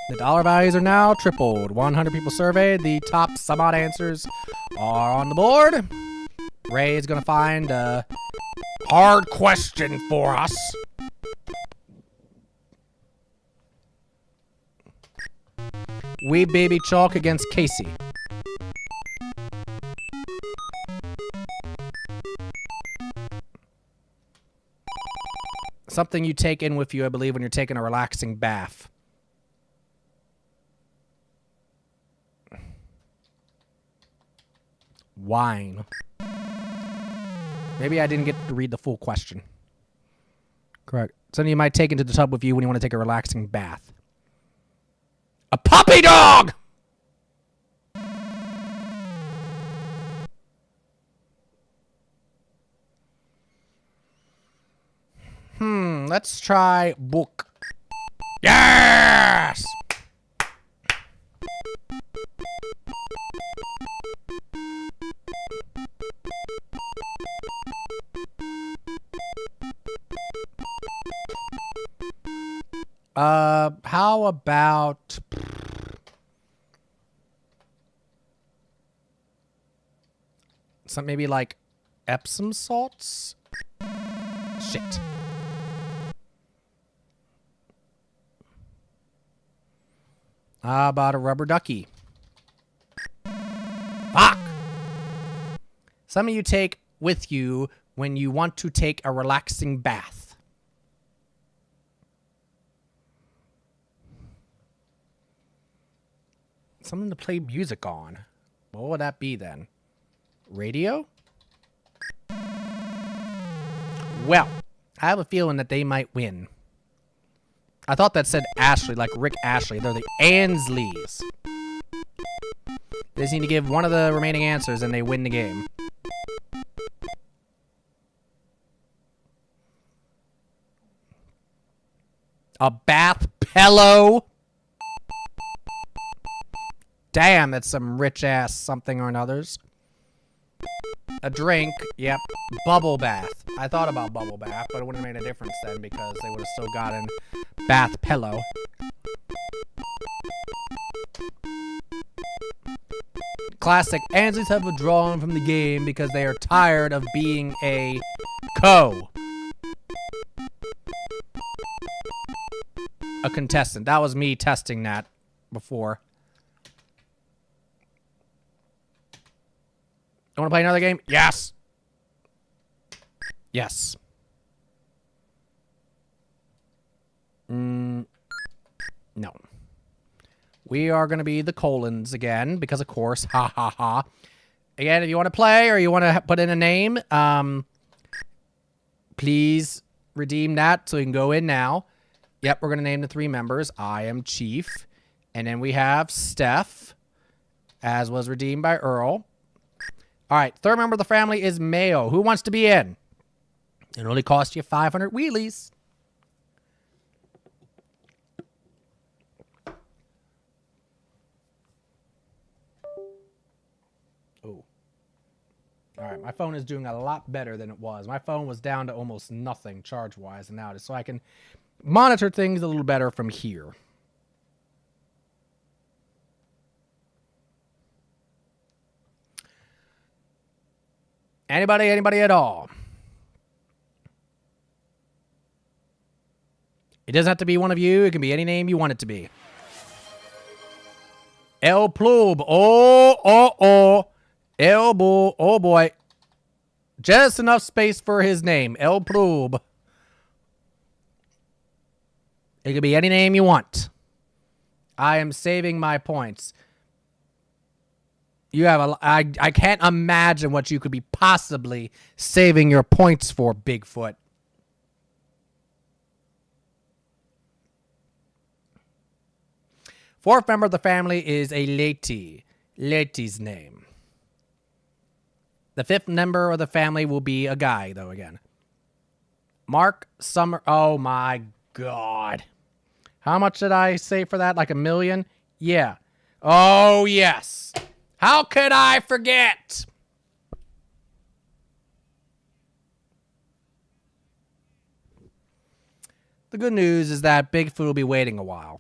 The dollar values are now tripled. 100 people surveyed. The top some odd answers are on the board. Ray is going to find a hard question for us. Wee Baby Chalk against Casey. Something you take in with you, I believe, when you're taking a relaxing bath. Wine. Maybe I didn't get to read the full question. Correct. Something you might take into the tub with you when you want to take a relaxing bath. A puppy dog! Let's try book. Yes! How about some maybe like Epsom salts? Shit. How about a rubber ducky? Fuck! Some of you take with you when you want to take a relaxing bath. Something to play music on. What would that be then? Radio? Well, I have a feeling that they might win. I thought that said Ashley, like Rick Ashley. They're the Ansleys. They just need to give one of the remaining answers and they win the game. A bath pillow? Damn, that's some rich ass something or another's. A drink, yep. Bubble bath. I thought about bubble bath, but it wouldn't have made a difference then because they would have still gotten bath pillow. Classic. Answers have withdrawn from the game because they are tired of being a contestant. That was me testing that before. You want to play another game? Yes. Yes. No. We are going to be the colons again, because of course, ha ha ha. Again, if you want to play or you want to put in a name, please redeem that so you can go in now. Yep, we're going to name the 3 members. I am Chief. And then we have Steph, as was redeemed by Earl. All right, 3rd member of the family is Mayo. Who wants to be in? It only costs you 500 wheelies. Oh. All right, my phone is doing a lot better than it was. My phone was down to almost nothing charge-wise, and now it is, so I can monitor things a little better from here. Anybody at all? It doesn't have to be one of you. It can be any name you want it to be. El Plube. Oh. El Bull. Oh, boy. Just enough space for his name. El Plube. It could be any name you want. I am saving my points. You have I can't imagine what you could be possibly saving your points for, Bigfoot. Fourth member of the family is a Leti. Leti's name. The 5th member of the family will be a guy, though, again. Mark Summer. Oh my God. How much did I say for that? Like $1 million? Yeah. Oh, yes. How could I forget? The good news is that Bigfoot will be waiting a while.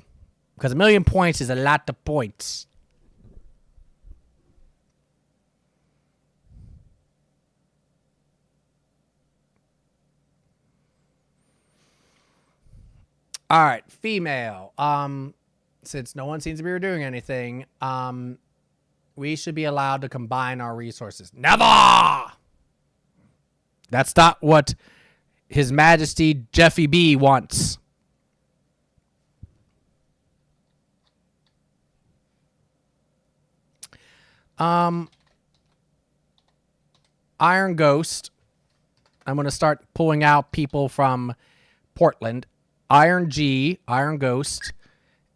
Because 1 million points is a lot of points. All right, female. Since no one seems to be doing anything, we should be allowed to combine our resources. Never! That's not what His Majesty Jeffy B wants. Iron Ghost. I'm going to start pulling out people from Portland. Iron G, Iron Ghost,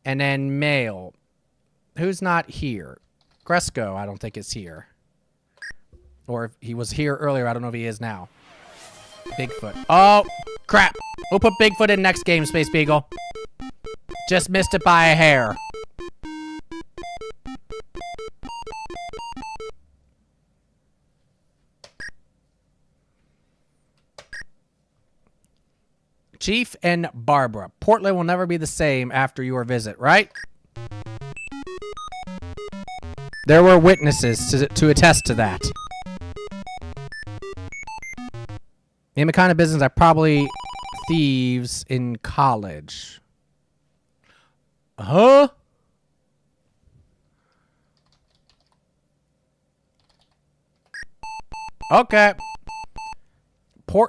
and then male. Who's not here? Gresco, I don't think is here. Or if he was here earlier, I don't know if he is now. Bigfoot. Oh, crap. We'll put Bigfoot in next game, Space Beagle. Just missed it by a hair. Chief and Barbara. Portland will never be the same after your visit, right? There were witnesses to attest to that. Name a kind of business that probably thieves in college. Huh? Okay.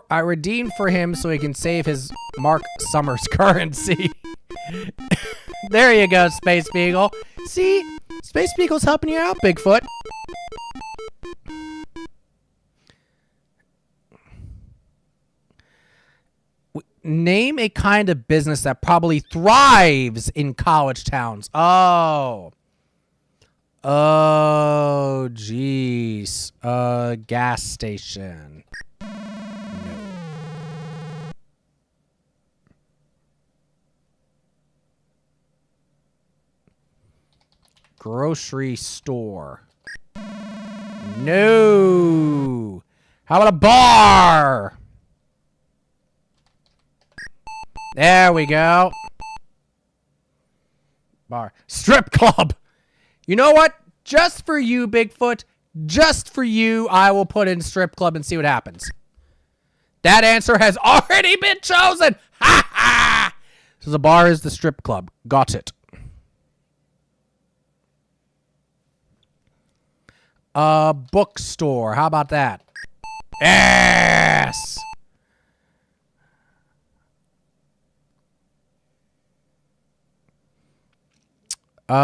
I redeemed for him so he can save his Mark Summers currency. There you go, Space Beagle. See? Space Beagle's helping you out, Bigfoot. Name a kind of business that probably thrives in college towns. Oh. Oh, jeez. Gas station. Grocery store. No. How about a bar? There we go. Bar. Strip club. You know what? Just for you, Bigfoot. Just for you, I will put in strip club and see what happens. That answer has already been chosen. Ha ha. So the bar is the strip club. Got it. Bookstore. How about that? Yes! Boy,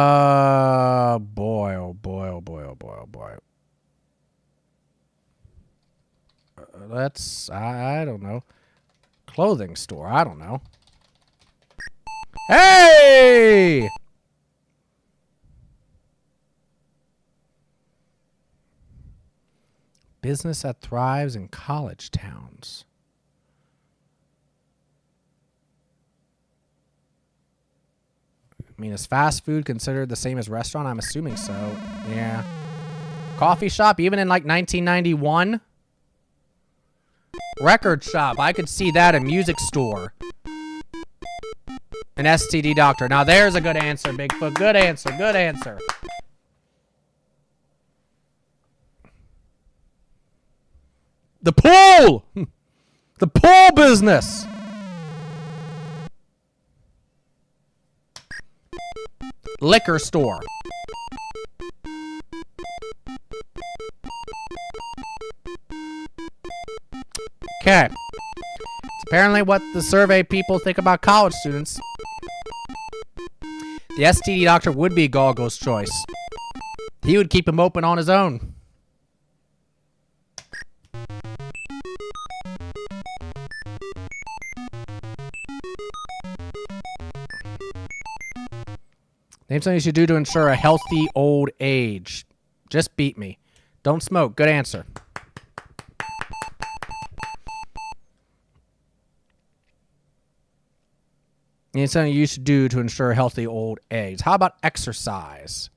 oh boy, oh boy, oh boy, oh boy. I don't know. Clothing store. I don't know. Hey! Business that thrives in college towns. I mean, is fast food considered the same as restaurant? I'm assuming so. Yeah. Coffee shop, even in like 1991? Record shop, I could see that. A music store. An STD doctor. Now there's a good answer, Bigfoot. Good answer, good answer. The pool! The pool business! Liquor store. Okay. It's apparently what the survey people think about college students. The STD doctor would be Golgo's choice. He would keep him open on his own. Name something you should do to ensure a healthy old age. Just beat me. Don't smoke. Good answer. It's something you should do to ensure healthy old age. How about exercise?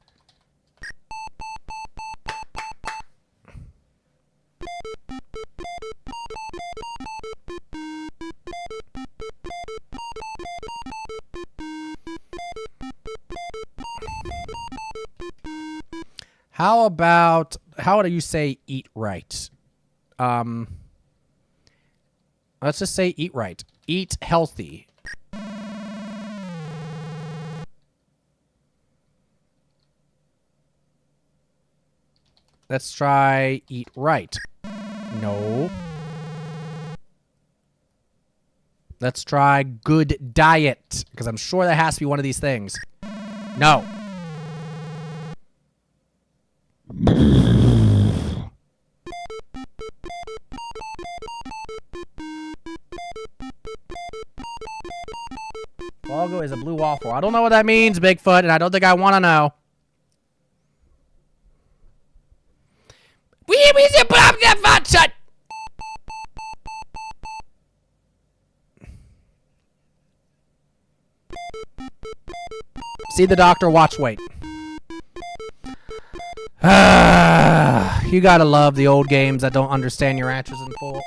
How do you say eat right? Let's just say eat right. Eat healthy. Let's try eat right. No. Let's try good diet, because I'm sure that has to be one of these things. No. Logo is a blue waffle. I don't know what that means, Bigfoot, and I don't think I want to know. See the doctor, watch, wait. You gotta love the old games that don't understand your answers in full.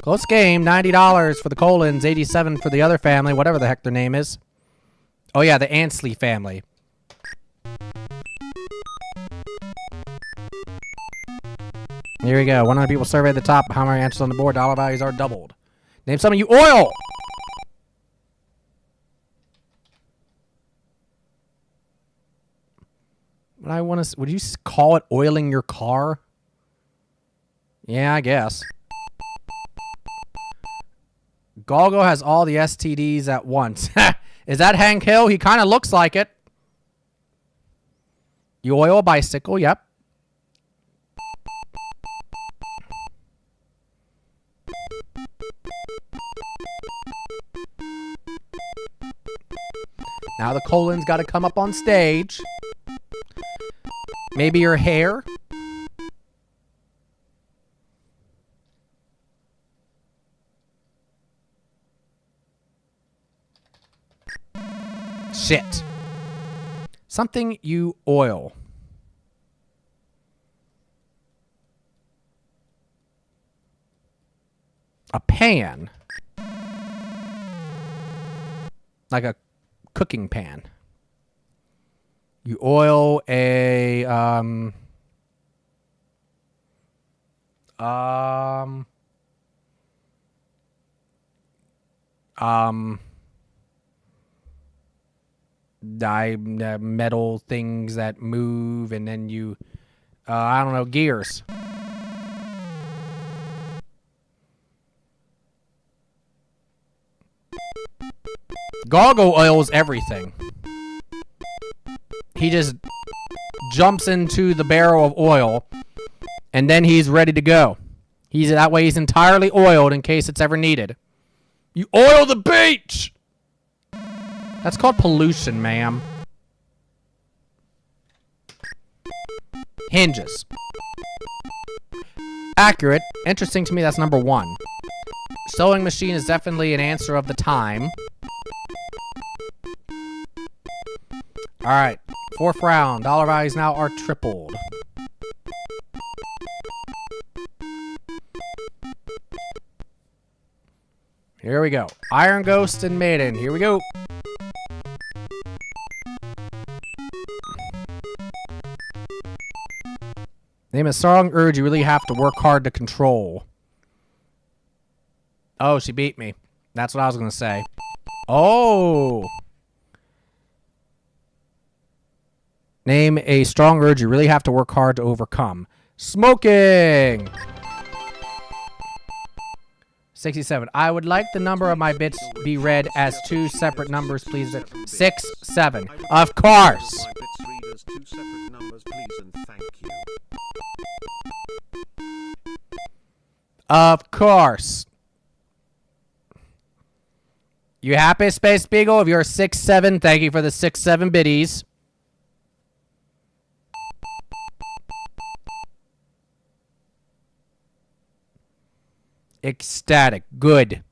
Close game, $90 for the Colons, $87 for the other family, whatever the heck their name is. Oh yeah, the Ansley family. Here we go. 100 people surveyed at the top. How many answers on the board? Dollar values are doubled. Name some of you oil. Would you call it oiling your car? Yeah, I guess. Golgo has all the STDs at once. Is that Hank Hill? He kind of looks like it. You oil a bicycle, yep. Now the Colons got to come up on stage. Maybe your hair. Shit. Something you oil. A pan. Like a cooking pan. You oil a metal things that move, and then you I don't know, gears. Gargo oils everything. He just jumps into the barrel of oil, and then he's ready to go. That way he's entirely oiled in case it's ever needed. You oil the beach! That's called pollution, ma'am. Hinges. Accurate. Interesting to me, that's number 1. Sewing machine is definitely an answer of the time. Alright. 4th round. Dollar values now are tripled. Here we go. Iron Ghost and Maiden. Here we go. Name a strong urge you really have to work hard to control. Oh, she beat me. That's what I was going to say. Oh. Name a strong urge you really have to work hard to overcome. Smoking. 67. I would like the number of my bits be read as 2 separate numbers, please. 6, 7. Of course. Of course. You happy, Space Beagle? If you're 6, 7, thank you for the 6, 7 biddies. Ecstatic. Good.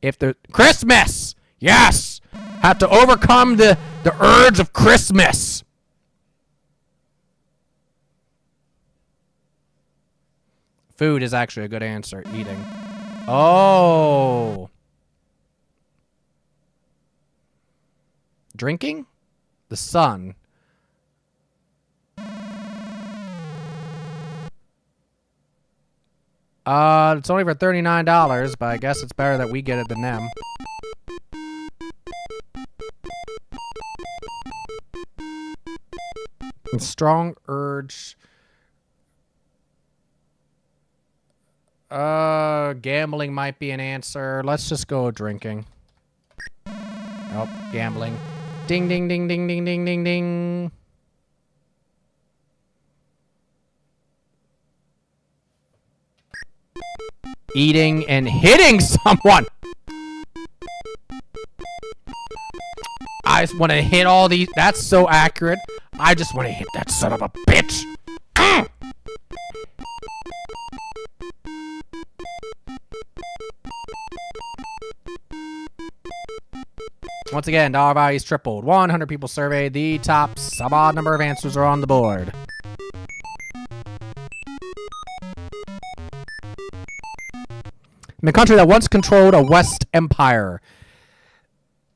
If the Christmas. Yes. Have to overcome the urge of Christmas. Food is actually a good answer. Eating. Oh. Drinking? The sun. It's only for $39, but I guess it's better that we get it than them. And strong urge. Gambling might be an answer. Let's just go drinking. Nope, gambling. Ding, ding, ding, ding, ding, ding, ding, ding. Eating and hitting someone. I just want to hit all these. That's so accurate. I just want to hit that son of a bitch. Once again, dollar values tripled. 100 people surveyed. The top some odd number of answers are on the board. The country that once controlled a West Empire.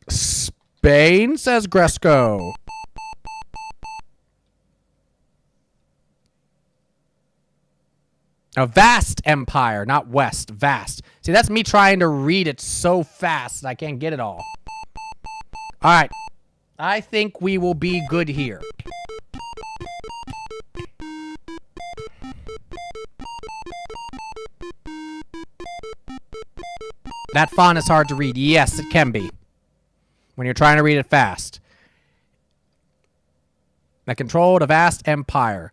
Spain, says Gresco. A vast empire, not West. Vast. See, that's me trying to read it so fast that I can't get it all. All right. I think we will be good here. That font is hard to read. Yes, it can be. When you're trying to read it fast. That controlled a vast empire.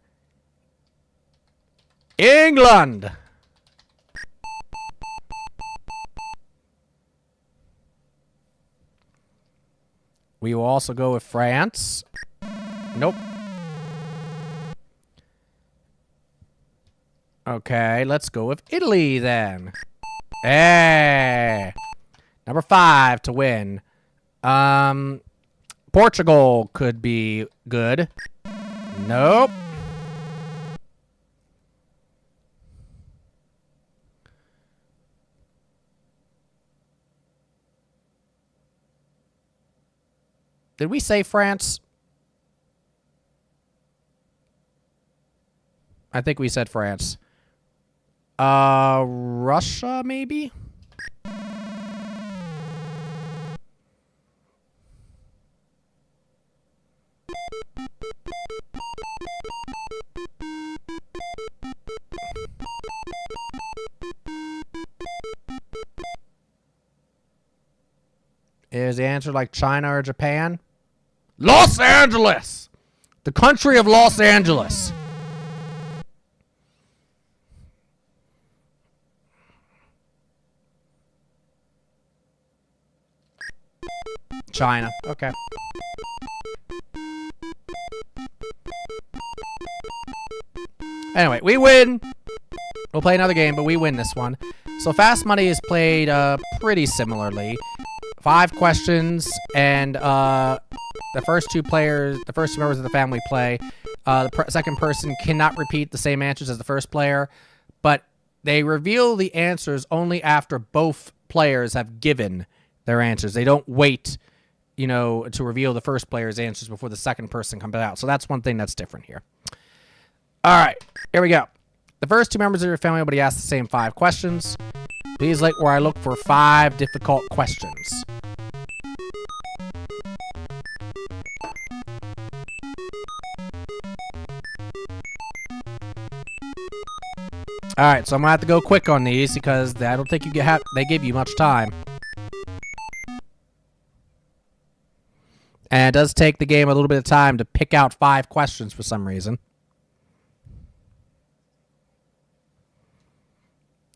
England! We will also go with France. Nope. Okay, let's go with Italy then. Hey! Number 5 to win. Portugal could be good. Nope. Did we say France? I think we said France. Russia, maybe? Is the answer like China or Japan? Los Angeles! The country of Los Angeles. China. Okay. Anyway, we win. We'll play another game, but we win this one. So Fast Money is played pretty similarly. 5 questions, and the first two members of the family play. The second person cannot repeat the same answers as the first player, but they reveal the answers only after both players have given their answers. They don't wait, to reveal the first player's answers before the second person comes out. So that's one thing that's different here. All right, here we go. The first two members of your family will be asked the same 5 questions. Please look where I look for 5 difficult questions. All right, so I'm gonna have to go quick on these because I don't think they give you much time. And it does take the game a little bit of time to pick out 5 questions for some reason.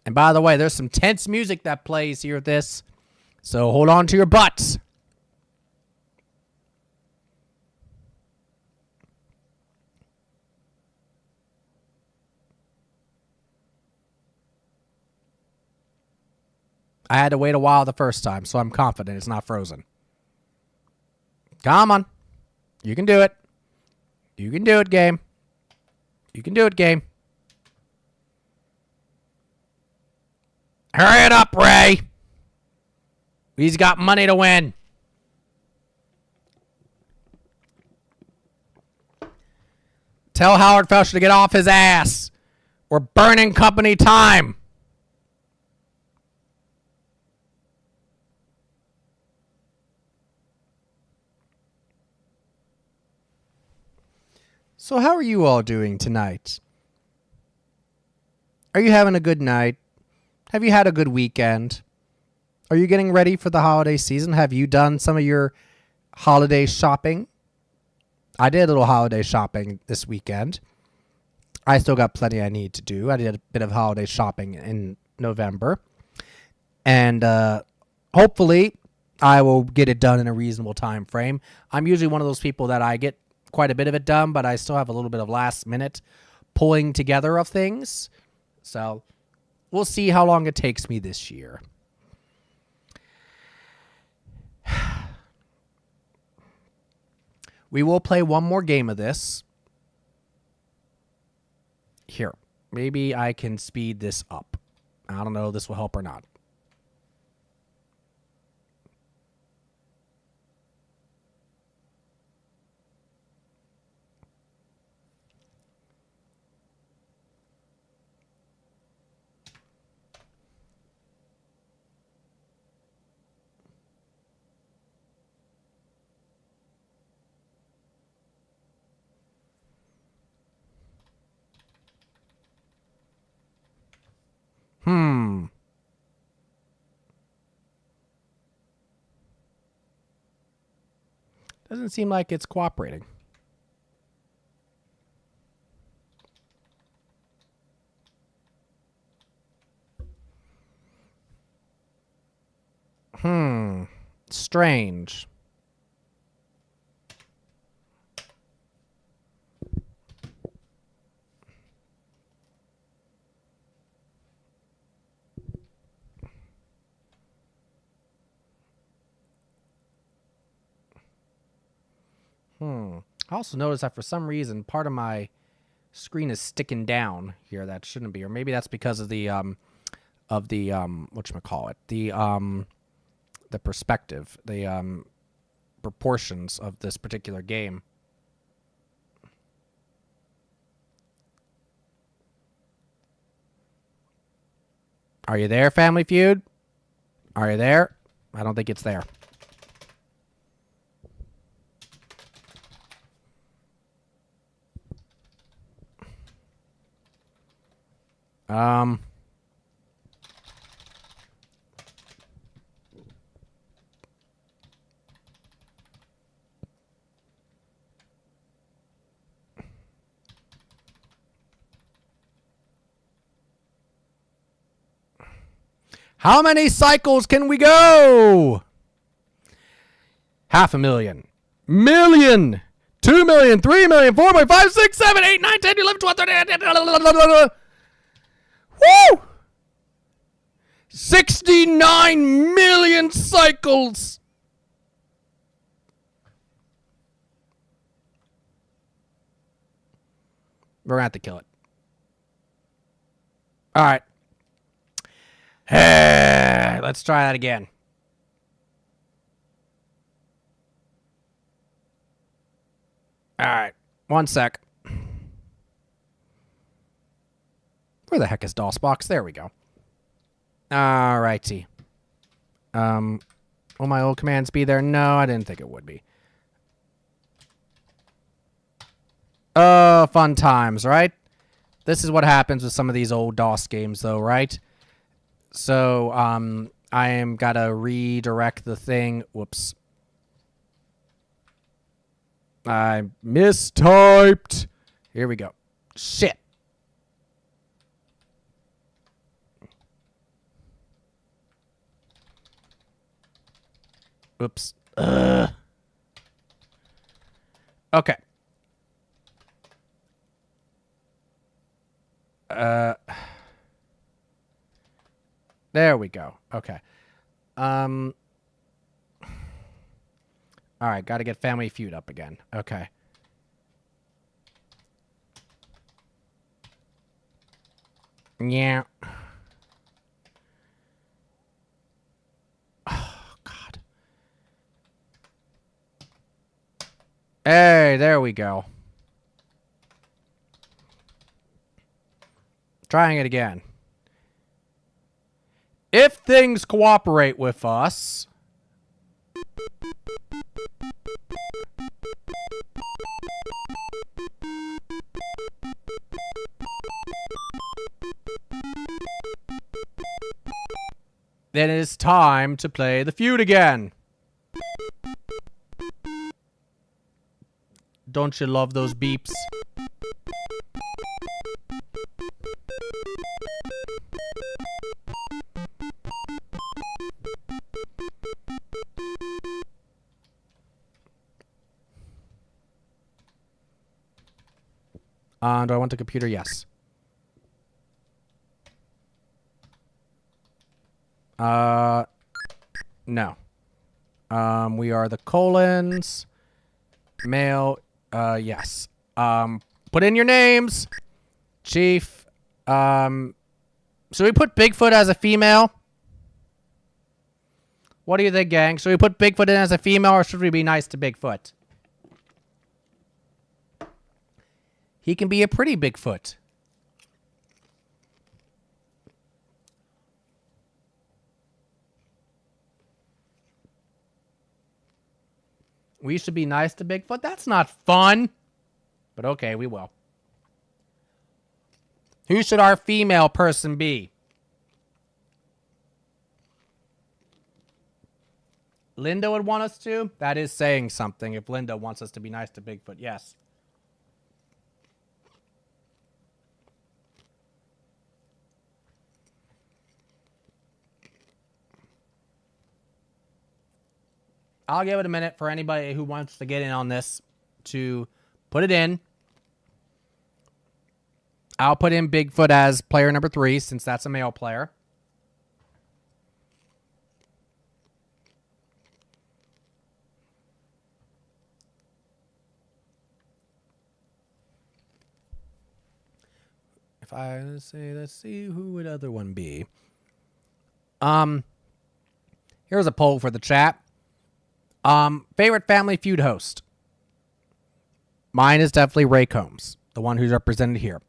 And by the way, there's some tense music that plays here with this. So hold on to your butts. I had to wait a while the first time, so I'm confident it's not frozen. Come on. You can do it. You can do it, game. You can do it, game. Hurry it up, Ray. He's got money to win. Tell Howard Felcher to get off his ass. We're burning company time. So how are you all doing tonight? Are you having a good night? Have you had a good weekend? Are you getting ready for the holiday season? Have you done some of your holiday shopping? I did a little holiday shopping this weekend. I still got plenty I need to do. I did a bit of holiday shopping in November. And hopefully I will get it done in a reasonable time frame. I'm usually one of those people that I get quite a bit of it done, but I still have a little bit of last minute pulling together of things. So we'll see how long it takes me this year. We will play one more game of this. Here, maybe I can speed this up. I don't know if this will help or not. Doesn't seem like it's cooperating. Strange. I also noticed that for some reason part of my screen is sticking down here. That shouldn't be, or maybe that's because of the whatchamacallit, the perspective, the proportions of this particular game. Are you there, Family Feud? Are you there? I don't think it's there. How many cycles can we go? 500,000. Million. 2 million. 3 million. 4 million. 5, 6, 7, 8, 9, 10, 11, 12, 13. Woo! 69 million cycles. We're going to have to kill it. All right. Hey, let's try that again. All right. 1 sec. Where the heck is DOSbox? There we go. All righty. Will my old commands be there? No, I didn't think it would be. Fun times, right? This is what happens with some of these old DOS games, though, right? So, I am gotta redirect the thing. Whoops. I mistyped. Here we go. Shit. Oops. Okay. There we go. Okay. All right, got to get Family Feud up again. Okay. Yeah. Oh, God. Hey, there we go. Trying it again. If things cooperate with us... then it is time to play the feud again. Don't you love those beeps? Do I want the computer? Yes. No. We are the colons. Male. Yes. Put in your names. Chief. Should we put Bigfoot as a female? What do you think, gang? Should we put Bigfoot in as a female, or should we be nice to Bigfoot? He can be a pretty Bigfoot. We should be nice to Bigfoot? That's not fun. But okay, we will. Who should our female person be? Linda would want us to? That is saying something if Linda wants us to be nice to Bigfoot. Yes. I'll give it a minute for anybody who wants to get in on this to put it in. I'll put in Bigfoot as player number 3 since that's a male player. If I say, let's see, who would other one be? Here's a poll for the chat. Favorite Family Feud host? Mine is definitely Ray Combs, the one who's represented here,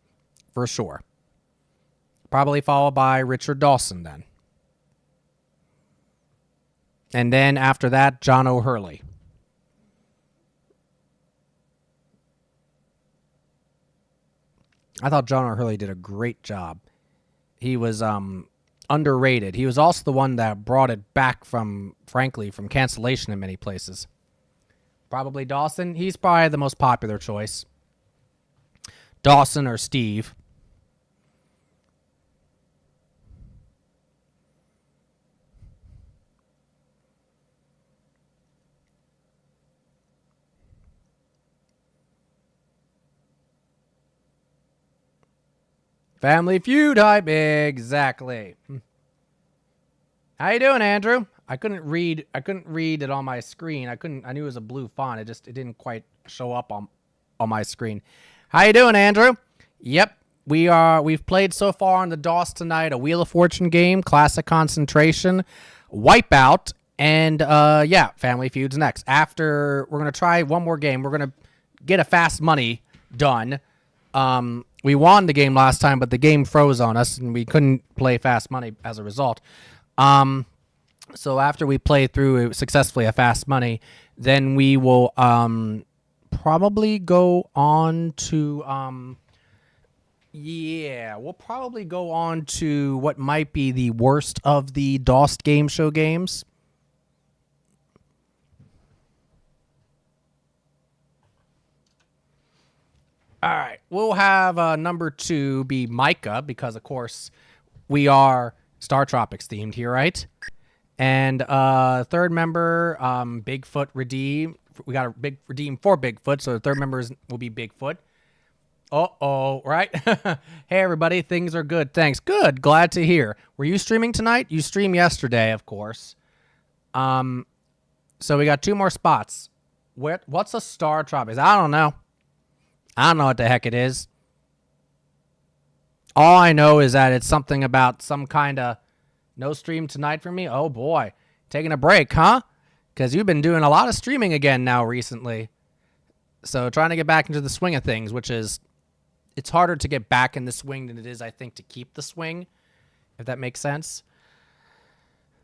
for sure. Probably followed by Richard Dawson then. And then after that, John O'Hurley. I thought John O'Hurley did a great job. He was underrated. He was also the one that brought it back from cancellation in many places. Probably Dawson. He's probably the most popular choice. Dawson or Steve. Family Feud hype, exactly. How you doing, Andrew? I couldn't read it on my screen. I knew it was a blue font. It didn't quite show up on my screen. How you doing, Andrew? Yep, we've played so far on the DOS tonight a Wheel of Fortune game, Classic Concentration, Wipeout, and yeah, Family Feud's next. After we're gonna try one more game. We're gonna get a fast money done. We won the game last time, but the game froze on us, and we couldn't play fast money as a result. So after we play through successfully a fast money, then we will probably go on to we'll probably go on to what might be the worst of the DOS game show games. All right, we'll have number 2 be Micah because, of course, we are Star Tropics themed here, right? And third member, Bigfoot Redeem. We got a big redeem for Bigfoot, so the third member will be Bigfoot. Uh-oh, right? Hey, everybody. Things are good. Thanks. Good. Glad to hear. Were you streaming tonight? You streamed yesterday, of course. So we got 2 more spots. What's a Star Tropics? I don't know. I don't know what the heck it is. All I know is that it's something about some kind of no stream tonight for me. Oh, boy. Taking a break, huh? Because you've been doing a lot of streaming again now recently. So trying to get back into the swing of things, which is... It's harder to get back in the swing than it is, I think, to keep the swing, if that makes sense.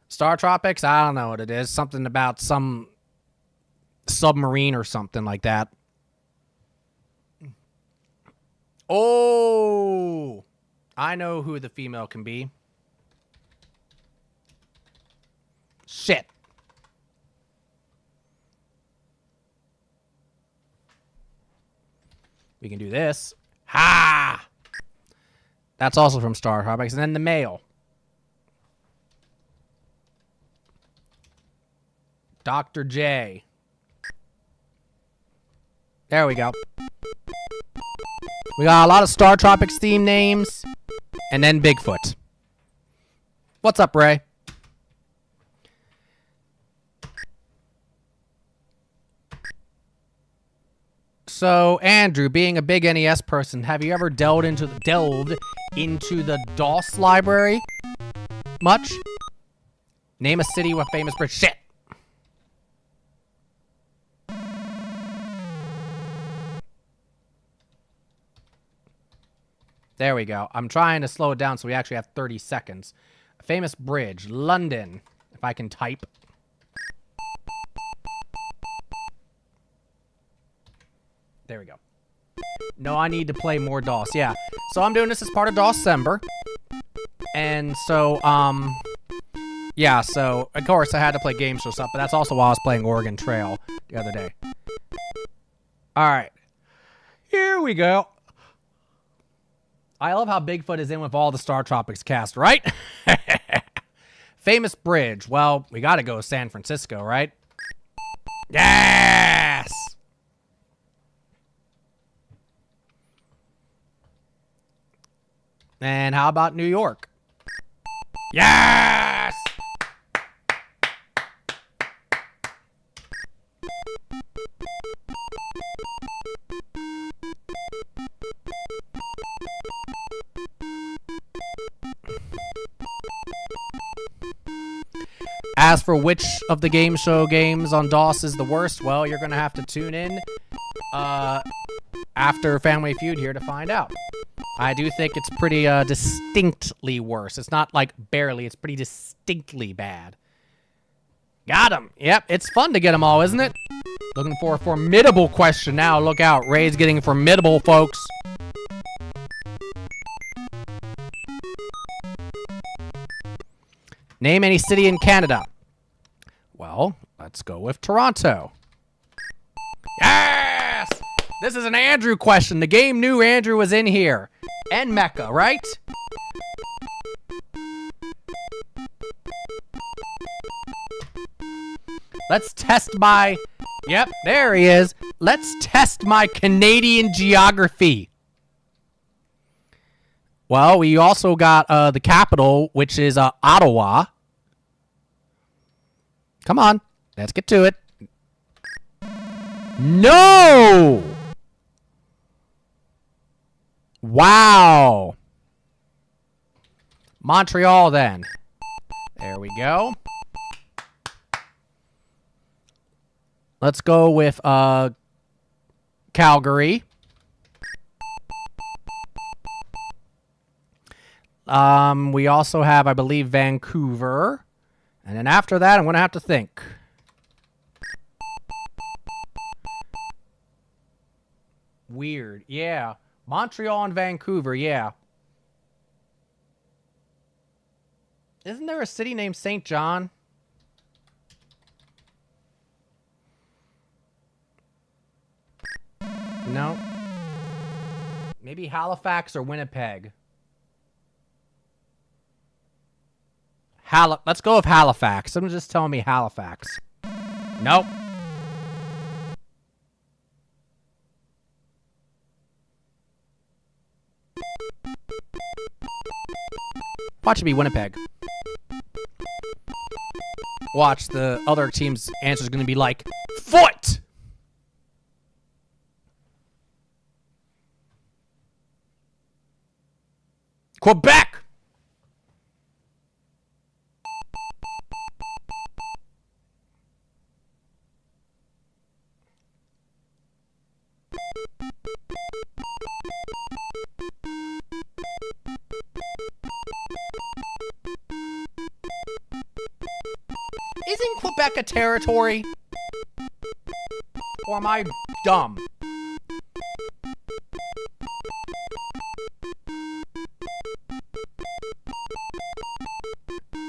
Star Tropics, I don't know what it is. Something about some submarine or something like that. Oh, I know who the female can be. Shit. We can do this. Ha! That's also from Star Tropics. And then the male. Dr. J. There we go. We got a lot of Star Tropics theme names. And then Bigfoot. What's up, Ray? So, Andrew, being a big NES person, have you ever delved into the DOS library much? Name a city with famous bridge. Shit. There we go. I'm trying to slow it down so we actually have 30 seconds. A famous bridge. London. If I can type. There we go. No, I need to play more DOS. Yeah. So I'm doing this as part of DOSember. And so, yeah, so, of course, I had to play game show stuff, but that's also while I was playing Oregon Trail the other day. Alright. Here we go. I love how Bigfoot is in with all the Star Tropics cast, right? Famous bridge. Well, we gotta go San Francisco, right? Yes! And how about New York? Yes! As for which of the game show games on DOS is the worst, well, you're going to have to tune in after Family Feud here to find out. I do think it's pretty distinctly worse. It's not like barely. It's pretty distinctly bad. Got him. Yep, it's fun to get them all, isn't it? Looking for a formidable question now. Look out. Ray's getting formidable, folks. Name any city in Canada. Well, let's go with Toronto. Yes! This is an Andrew question. The game knew Andrew was in here. And Mecca, right? Let's test my... Yep, there he is. Let's test my Canadian geography. Well, we also got the capital, which is Ottawa. Come on. Let's get to it. No! Wow. Montreal, then. There we go. Let's go with Calgary. We also have, I believe, Vancouver. And then after that, I'm going to have to think. Weird. Yeah. Montreal and Vancouver, yeah. Isn't there a city named St. John? No. Maybe Halifax or Winnipeg. Let's go with Halifax. Someone's just telling me Halifax. Nope. Watch it be Winnipeg. Watch, the other team's answer is going to be like, foot! Quebec! Isn't Quebec a territory? Or am I dumb?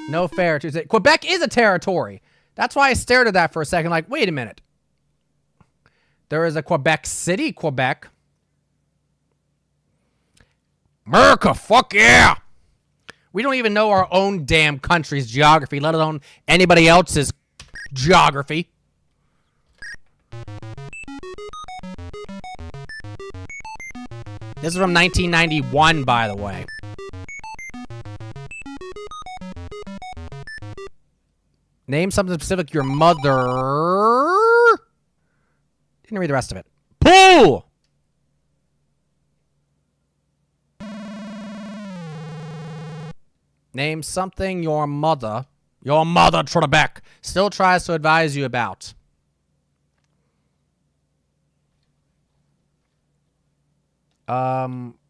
No fair Tuesday. Quebec is a territory. That's why I stared at that for a second like, wait a minute. There is a Quebec City, Quebec. America, fuck yeah! We don't even know our own damn country's geography, let alone anybody else's geography. This is from 1991, by the way. Name something specific your mother... Didn't read the rest of it. Pool! Name something your mother Trebek, still tries to advise you about.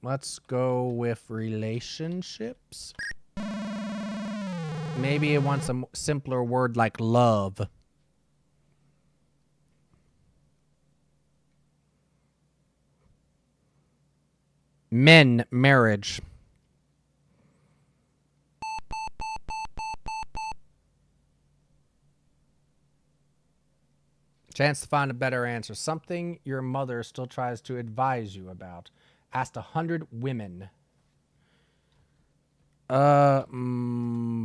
Let's go with relationships. Maybe it wants a simpler word like love. Men, marriage. Chance to find a better answer. Something your mother still tries to advise you about. Asked 100 women.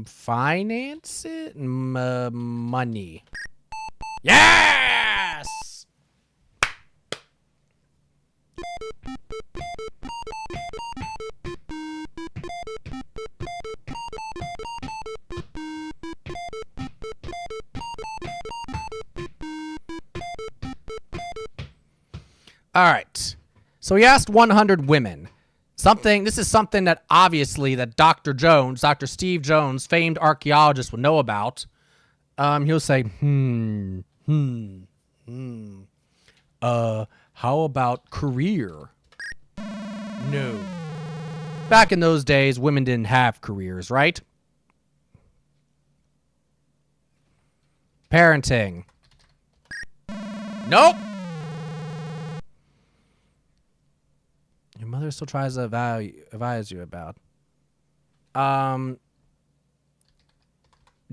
Finance it? Money. Yes! All right. So he asked 100 women. This is something that obviously that Dr. Steve Jones, famed archaeologist, would know about. He'll say, how about career? No. Back in those days, women didn't have careers, right? Parenting. Nope. Your mother still tries to advise you about.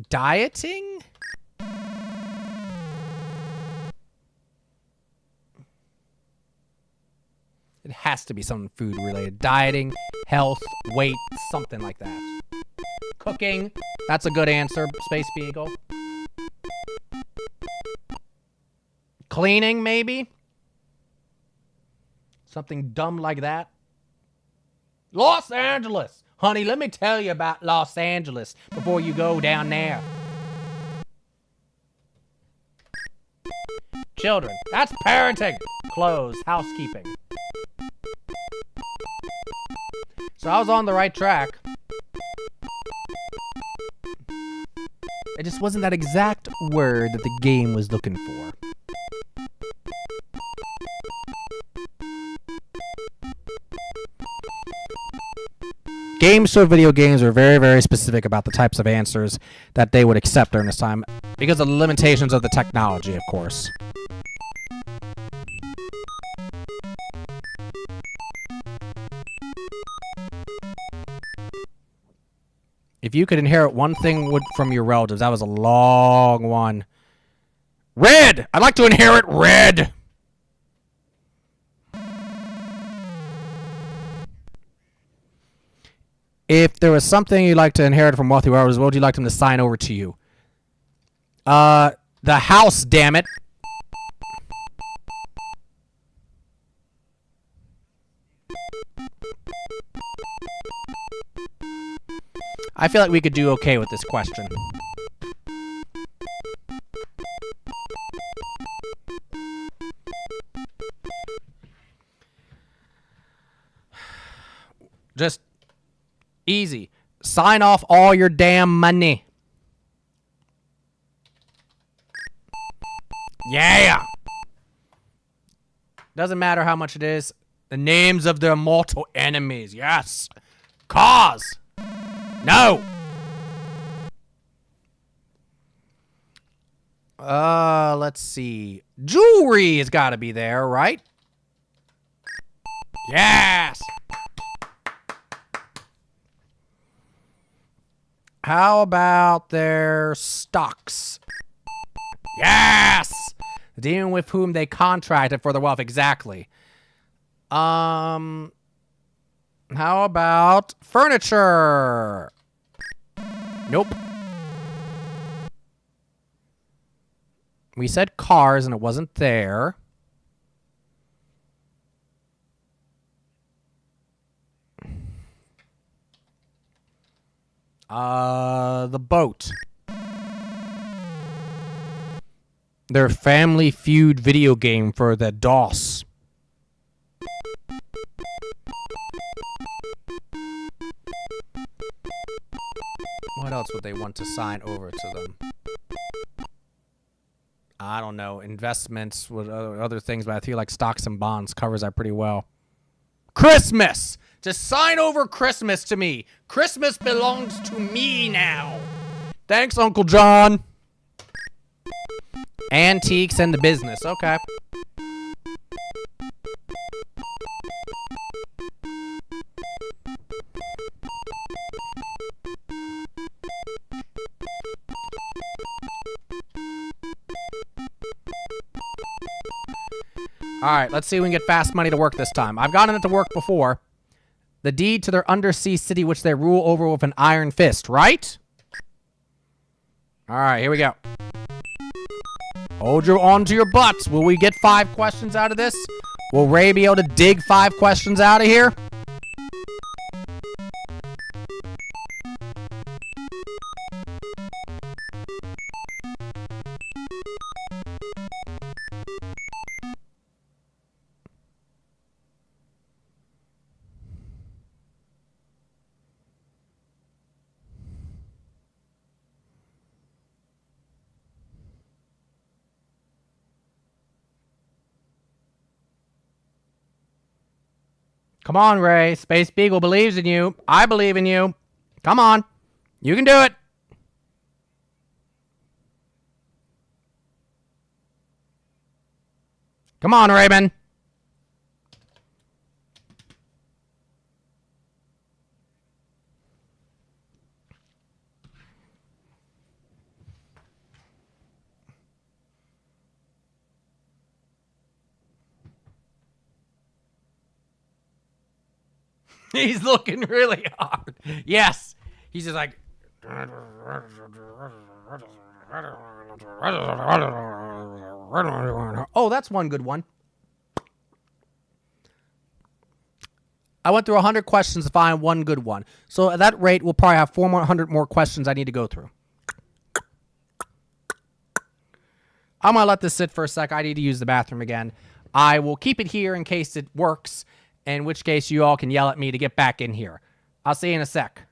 Dieting? It has to be something food related. Dieting, health, weight, something like that. Cooking. That's a good answer, Space Beagle. Cleaning, maybe? Something dumb like that. Los Angeles. Honey, let me tell you about Los Angeles before you go down there. Children. That's parenting. Clothes. Housekeeping. So I was on the right track. It just wasn't that exact word that the game was looking for. Game show video games are very, very specific about the types of answers that they would accept during this time because of the limitations of the technology, of course. If you could inherit one thing from your relatives, that was a long one. Red! I'd like to inherit red! If there was something you'd like to inherit from wealthy relatives, what would you like them to sign over to you? The house, damn it. I feel like we could do okay with this question. Just easy. Sign off all your damn money. Yeah. Doesn't matter how much it is. The names of their mortal enemies. Yes. Cause. No. Let's see. Jewelry has got to be there, right? Yes. How about their stocks? Yes. Dealing with whom they contracted for the wealth. Exactly. How about furniture? Nope. We said cars and it wasn't there. The boat. Their Family Feud video game for the DOS. What else would they want to sign over to them? I don't know. Investments with other things, but I feel like stocks and bonds covers that pretty well. Christmas! Just sign over Christmas to me. Christmas belongs to me now. Thanks, Uncle John. Antiques and the business. Okay. All right, let's see if we can get fast money to work this time. I've gotten it to work before. The deed to their undersea city, which they rule over with an iron fist, right? All right, here we go. Hold your on to your butts. Will we get 5 questions out of this? Will Ray be able to dig 5 questions out of here? Come on, Ray. Space Beagle believes in you. I believe in you. Come on. You can do it. Come on, Raymond. He's looking really hard. Yes. He's just like... Oh, that's one good one. I went through 100 questions to find one good one. So at that rate, we'll probably have 400 more questions I need to go through. I'm going to let this sit for a sec. I need to use the bathroom again. I will keep it here in case it works, in which case you all can yell at me to get back in here. I'll see you in a sec.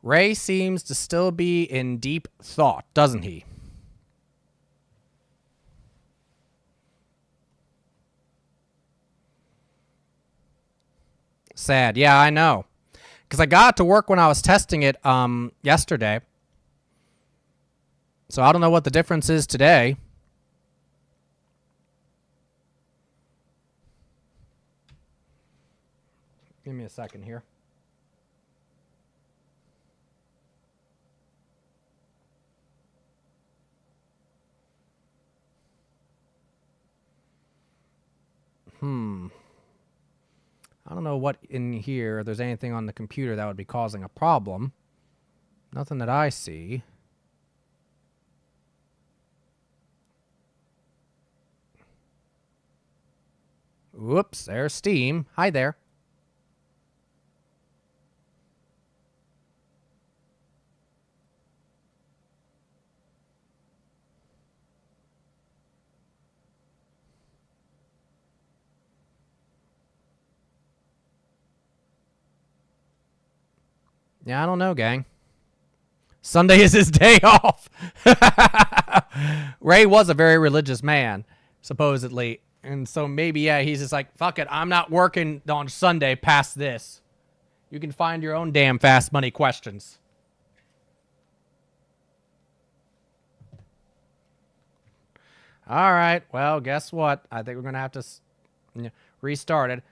Ray seems to still be in deep thought, doesn't he? Sad. Yeah, I know. Because I got to work when I was testing it yesterday. So I don't know what the difference is today. Give me a second here. I don't know what in here, if there's anything on the computer that would be causing a problem. Nothing that I see. Whoops, there's Steam. Hi there. Yeah, I don't know, gang. Sunday is his day off. Ray was a very religious man, supposedly. And so maybe, yeah, he's just like, fuck it, I'm not working on Sunday past this. You can find your own damn fast money questions. All right, well, guess what? I think we're going to have to restart it.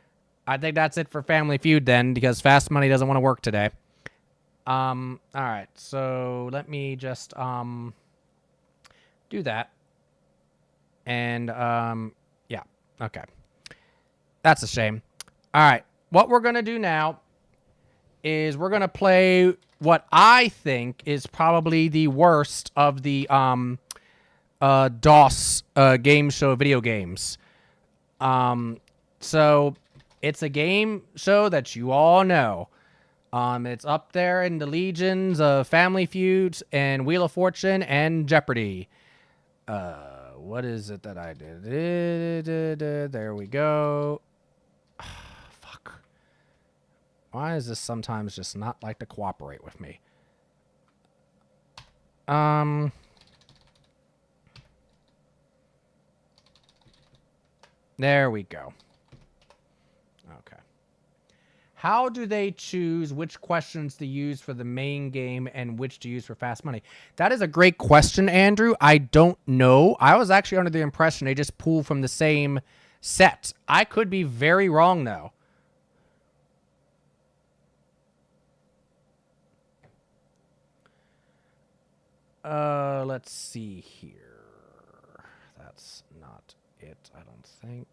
I think that's it for Family Feud then, because Fast Money doesn't want to work today. All right, so let me just do that. And yeah, okay. That's a shame. All right, what we're going to do now is we're going to play what I think is probably the worst of the DOS game show video games. So it's a game show that you all know. It's up there in the legions of Family Feuds and Wheel of Fortune and Jeopardy. What is it that I did? There we go. Fuck. Why is this sometimes just not like to cooperate with me? There we go. Okay. How do they choose which questions to use for the main game and which to use for Fast Money? That is a great question, Andrew. I don't know. I was actually under the impression they just pull from the same set. I could be very wrong, though. Let's see here. That's not it, I don't think.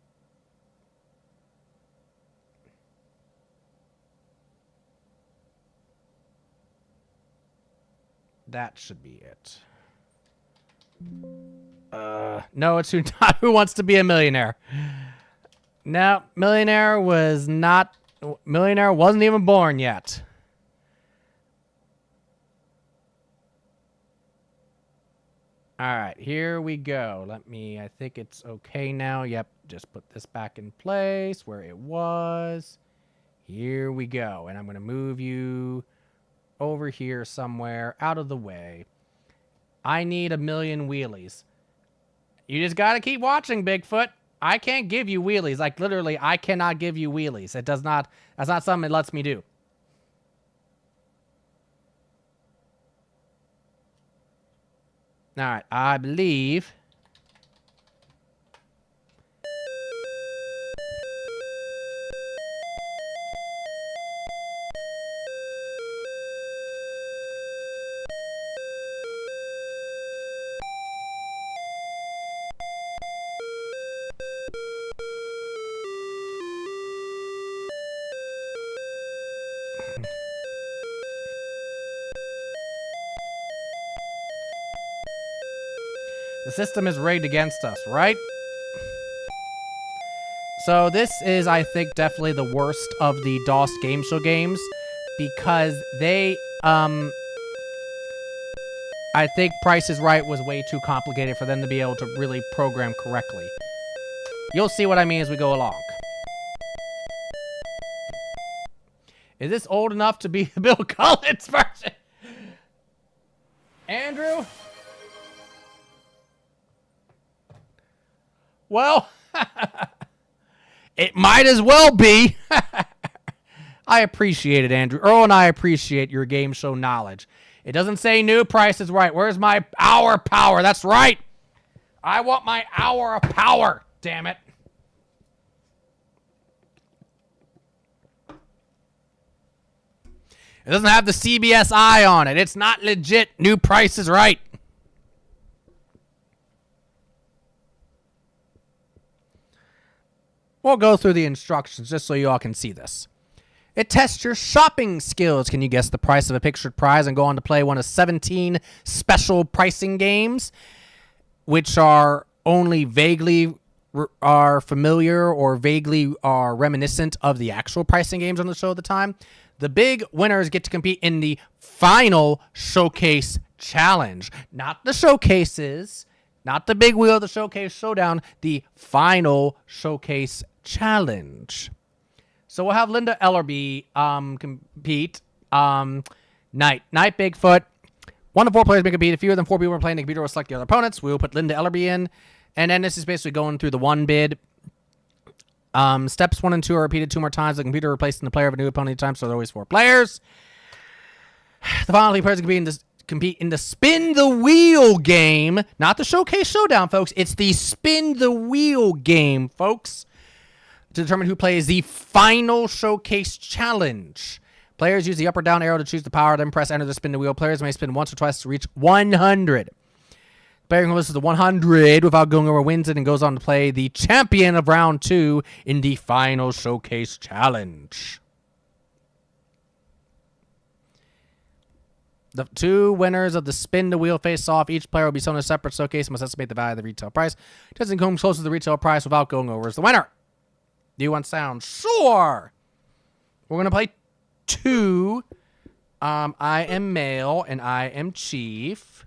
That should be it. No, it's not Who Wants to Be a Millionaire. No, Millionaire wasn't even born yet. All right, here we go. I think it's okay now. Yep, just put this back in place where it was. Here we go. And I'm going to move you over here somewhere out of the way. I need 1,000,000 wheelies. You just got to keep watching, Bigfoot. I can't give you wheelies. Like, literally, I cannot give you wheelies. That's not something it lets me do. All right, I believe. The system is rigged against us, right? So this is, I think, definitely the worst of the DOS game show games because they, I think Price is Right was way too complicated for them to be able to really program correctly. You'll see what I mean as we go along. Is this old enough to be Bill Collins version? Andrew? Well, it might as well be. I appreciate it, Andrew. Earl and I appreciate your game show knowledge. It doesn't say new Price is Right. Where's my hour power? That's right. I want my hour of power. Damn it. It doesn't have the CBS eye on it. It's not legit. New Price is Right. We'll go through the instructions just so you all can see this. It tests your shopping skills. Can you guess the price of a pictured prize and go on to play one of 17 special pricing games, which are only vaguely are familiar or vaguely are reminiscent of the actual pricing games on the show at the time. The big winners get to compete in the final showcase challenge. Not the showcases, not the big wheel of the showcase showdown, the final showcase challenge. So we'll have Linda Ellerby compete. Night Bigfoot. 1 to 4 players may compete. If fewer than 4 people are playing, the computer will select the other opponents. We will put Linda Ellerby in. And then this is basically going through the one bid. Steps 1 and 2 are repeated 2 more times. The computer replacing the player of a new opponent each time, so there are always 4 players. The final 3 players compete in the spin the wheel game. Not the showcase showdown, folks. It's the spin the wheel game, folks, to determine who plays the final showcase challenge. Players use the up or down arrow to choose the power, then press enter to spin the wheel. Players may spin once or twice to reach 100. Player who loses to 100 without going over wins it and goes on to play the champion of round 2 in the final showcase challenge. The 2 winners of the spin the wheel face off. Each player will be shown a separate showcase and must estimate the value of the retail price. Doesn't come close to the retail price without going over is the winner. Do you want sound? Sure. We're going to play 2. I am male and I am chief.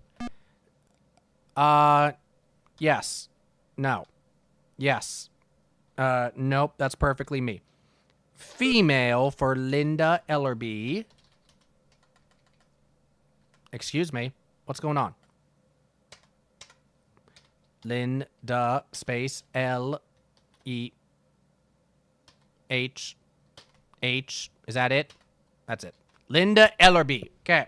Yes. No. Yes. Nope. That's perfectly me. Female for Linda Ellerby. Excuse me. What's going on? Linda space L-E-H. H. Is that it? That's it. Linda Ellerby. Okay.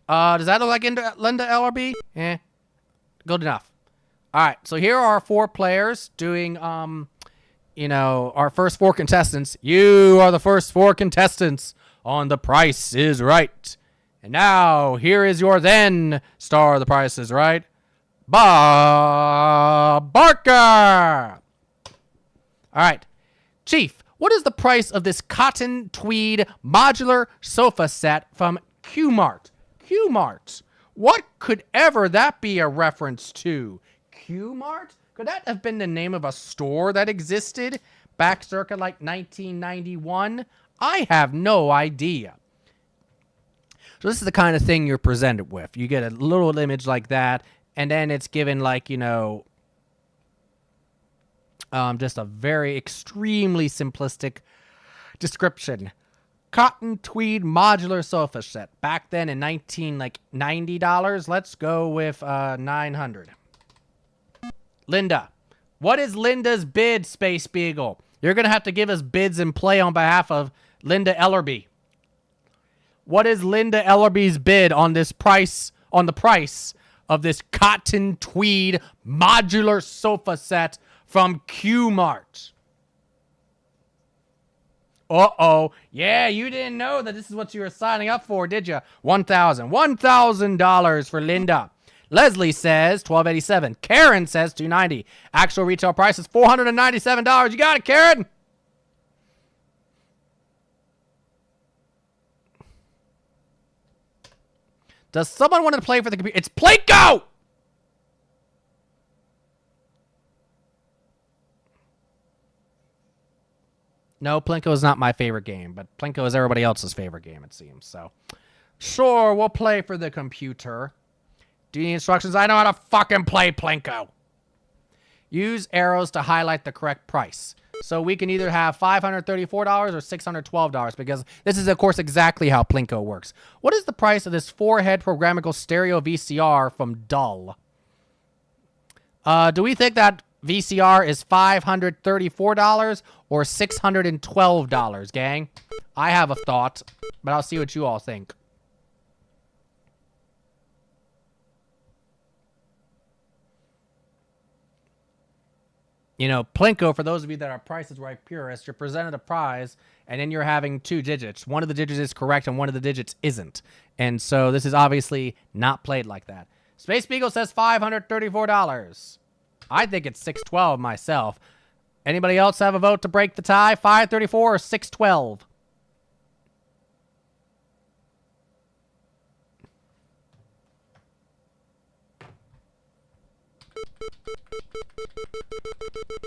Does that look like Linda Ellerby? Good enough. All right. So here are our 4 players doing, our first 4 contestants. You are the first 4 contestants on The Price is Right. And now, here is your then star of The Price is Right, Bob Barker. All right. Chief, what is the price of this cotton tweed modular sofa set from Q-Mart? Q-Mart. What could ever that be a reference to? Q-Mart? Could that have been the name of a store that existed back circa like 1991? I have no idea. So this is the kind of thing you're presented with. You get a little image like that, and then it's given like, just a very extremely simplistic description. Cotton tweed modular sofa set. Back then in $90. Let's go with $900. Linda. What is Linda's bid, Space Beagle? You're going to have to give us bids and play on behalf of Linda Ellerby. What is Linda Ellerby's bid on this price, on the price of this cotton tweed modular sofa set from Q-Mart? Uh-oh. Yeah, you didn't know that this is what you were signing up for, did you? $1,000 for Linda. Leslie says $1,287. Karen says $290. Actual retail price is $497. You got it, Karen? Does someone want to play for the computer? It's Plinko! No, Plinko is not my favorite game, but Plinko is everybody else's favorite game, it seems. So, sure, we'll play for the computer. Do you need instructions? I know how to fucking play Plinko. Use arrows to highlight the correct price. So we can either have $534 or $612 because this is, of course, exactly how Plinko works. What is the price of this 4-head programmable stereo VCR from Dull? Do we think that VCR is $534 or $612, gang? I have a thought, but I'll see what you all think. You know, Plinko, for those of you that are Price is Right purists, you're presented a prize, and then you're having 2 digits. One of the digits is correct, and one of the digits isn't. And so this is obviously not played like that. Space Beagle says $534. I think it's $612 myself. Anybody else have a vote to break the tie? $534 or $612?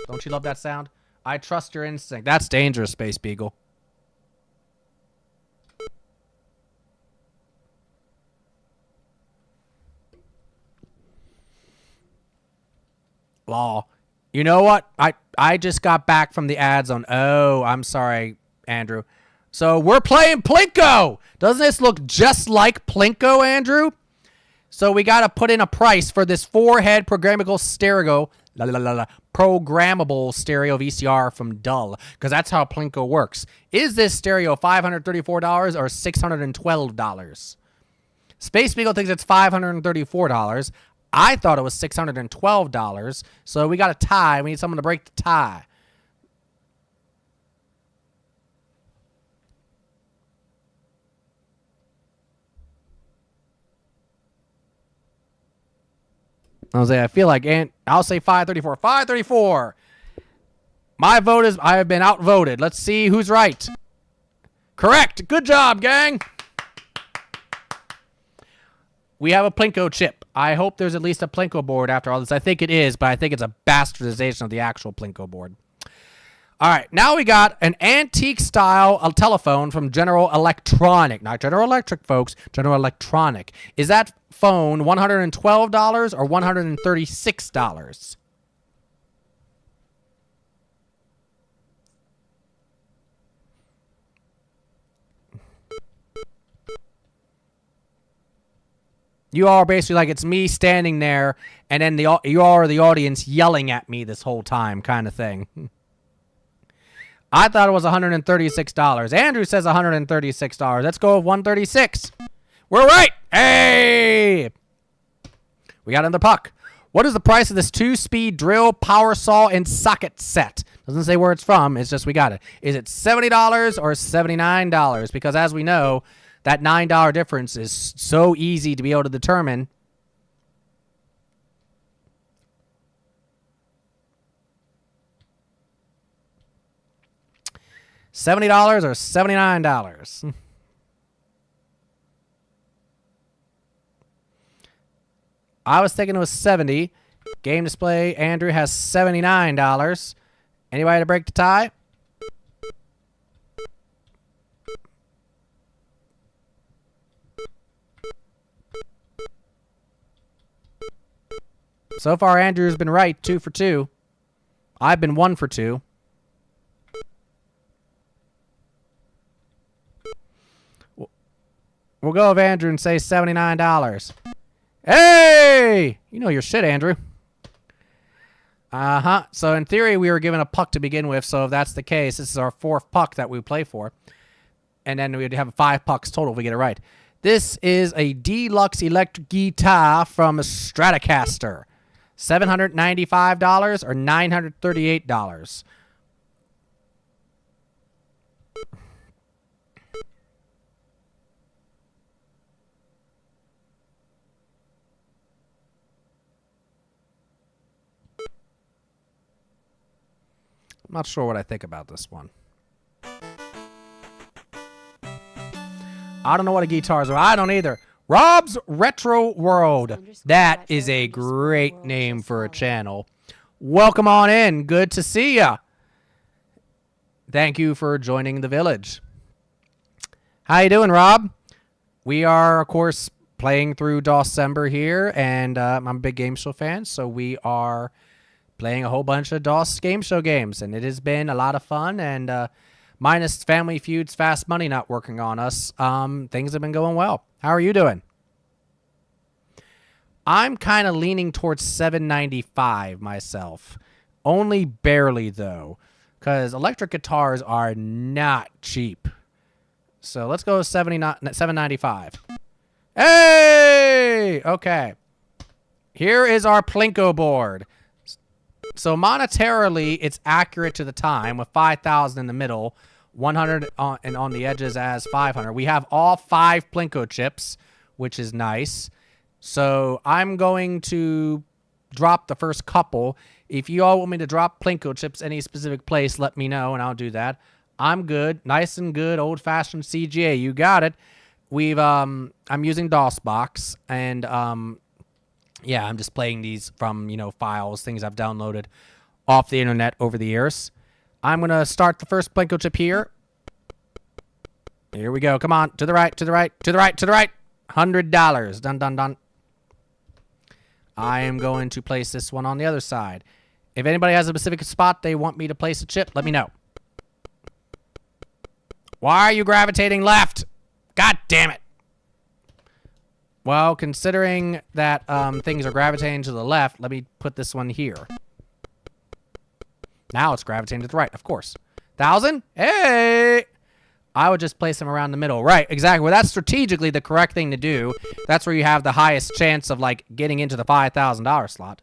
Don't you love that sound? I trust your instinct. That's dangerous, Space Beagle. Law. You know what? I just got back from the ad zone. Oh, I'm sorry, Andrew. So we're playing Plinko. Doesn't this look just like Plinko, Andrew? So we got to put in a price for this 4-head programmable stereo, programmable stereo VCR from Dull, because that's how Plinko works. Is this stereo $534 or $612? Space Beagle thinks it's $534. I thought it was $612. So we got a tie. We need someone to break the tie. I feel like, and I'll say 534. 534. My vote is, I have been outvoted. Let's see who's right. Correct. Good job, gang. We have a Plinko chip. I hope there's at least a Plinko board after all this. I think it is, but I think it's a bastardization of the actual Plinko board. All right, now we got an antique style telephone from General Electronic. Not General Electric, folks. General Electronic. Is that phone $112 or $136? You all are basically like, it's me standing there, and then you all are the audience yelling at me this whole time kind of thing. I thought it was $136. Andrew says $136. Let's go with $136. We're right. Hey! We got another puck. What is the price of this 2-speed drill, power saw, and socket set? Doesn't say where it's from. It's just we got it. Is it $70 or $79? Because as we know, that $9 difference is so easy to be able to determine. $70 or $79? I was thinking it was $70. Game display, Andrew has $79. Anybody to break the tie? So far, Andrew's been right, 2 for 2. I've been 1 for 2. We'll go with Andrew and say $79. Hey! You know your shit, Andrew. Uh-huh. So in theory, we were given a puck to begin with, so if that's the case, this is our 4th puck that we play for. And then we'd have 5 pucks total if we get it right. This is a deluxe electric guitar from Stratocaster. $795 or $938? I'm not sure what I think about this one. I don't know what a guitar is. I don't either. Rob's Retro World. That is a great name for a channel. Welcome on in. Good to see ya. Thank you for joining the village. How you doing, Rob? We are, of course, playing through DOSember here, and I'm a big game show fan, so we are playing a whole bunch of DOS game show games, and it has been a lot of fun. And minus Family Feud's Fast Money not working on us, things have been going well. How are you doing? I'm kind of leaning towards $7.95 myself. Only barely, though, because electric guitars are not cheap. So let's go $7.95. Hey! Okay. Here is our Plinko board. So monetarily, it's accurate to the time with 5,000 in the middle, 100 and on the edges as 500. We have all 5 Plinko chips, which is nice. So I'm going to drop the first couple. If you all want me to drop Plinko chips any specific place, let me know, and I'll do that. I'm good. Nice and good, old-fashioned CGA. You got it. I'm using DOSbox, and yeah, I'm just playing these from, files, things I've downloaded off the internet over the years. I'm going to start the first Plinko chip here. Here we go. Come on. To the right, to the right, to the right, to the right. $100. Dun, dun, dun. I am going to place this one on the other side. If anybody has a specific spot they want me to place a chip, let me know. Why are you gravitating left? God damn it. Well, considering that things are gravitating to the left, let me put this one here. Now it's gravitating to the right, of course. 1,000? Hey! I would just place them around the middle. Right, exactly. Well, that's strategically the correct thing to do. That's where you have the highest chance of, getting into the $5,000 slot.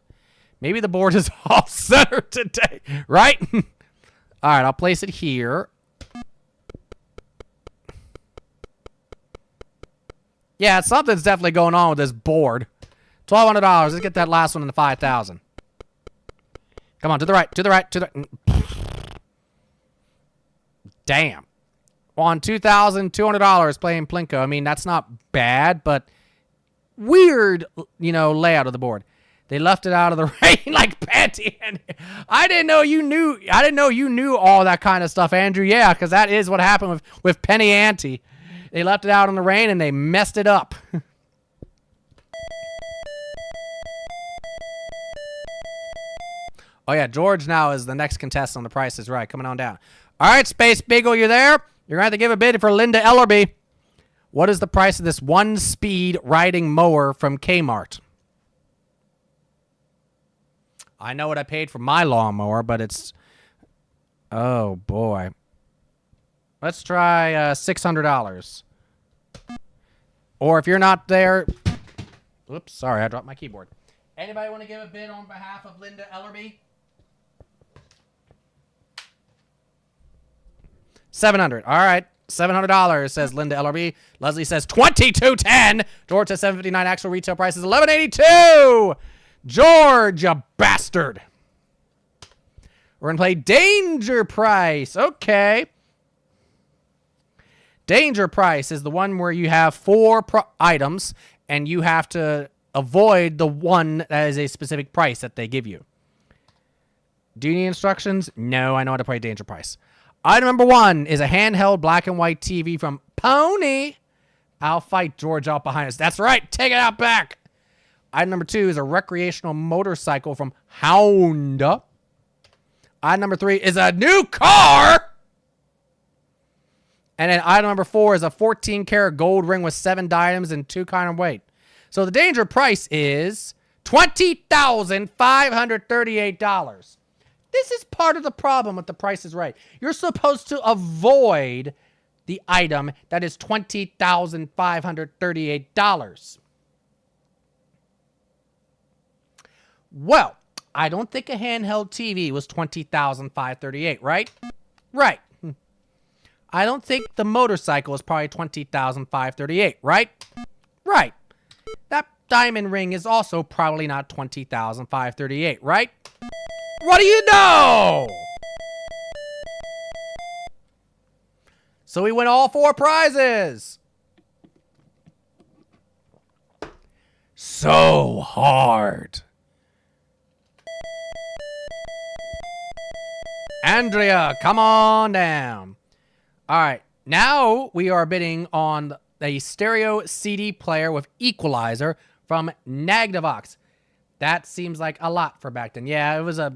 Maybe the board is off center today, right? All right, I'll place it here. Yeah, something's definitely going on with this board. $1,200. Let's get that last one in the 5,000. Come on, to the right, to the right, to the... Damn. On $2,200 playing Plinko. I mean, that's not bad, but weird, layout of the board. They left it out of the rain like Patty. I didn't know you knew all that kind of stuff, Andrew. Yeah, because that is what happened with Penny Ante. They left it out in the rain and they messed it up. Oh yeah, George now is the next contestant on The Price is Right. Coming on down. All right, Space Beagle, you there? You're going to have to give a bid for Linda Ellerby. What is the price of this one-speed riding mower from Kmart? I know what I paid for my lawnmower, but it's... Oh, boy. Let's try $600. Or if you're not there... Oops, sorry, I dropped my keyboard. Anybody want to give a bid on behalf of Linda Ellerby? $700. All right. $700 says Linda Ellerby. Leslie says $22.10. George says $7.59. Actual retail price is $11.82. George, you bastard. We're going to play Danger Price. Okay. Danger Price is the one where you have 4 items and you have to avoid the one that is a specific price that they give you. Do you need instructions? No, I know how to play Danger Price. Item number 1 is a handheld black and white TV from Pony. I'll fight George out behind us. That's right. Take it out back. Item number 2 is a recreational motorcycle from Honda. Item number 3 is a new car. And then item number 4 is a 14-karat gold ring with 7 diamonds and 2 kind of weight. So the danger price is $20,538. This is part of the problem with The Price is Right. You're supposed to avoid the item that is $20,538. Well, I don't think a handheld TV was $20,538, right? Right. I don't think the motorcycle is probably $20,538, right? Right. That diamond ring is also probably not $20,538, right? What do you know? So we win all 4 prizes. So hard. Andrea, come on down. All right. Now we are bidding on a stereo CD player with equalizer from Magnavox. That seems like a lot for back then. Yeah, it was a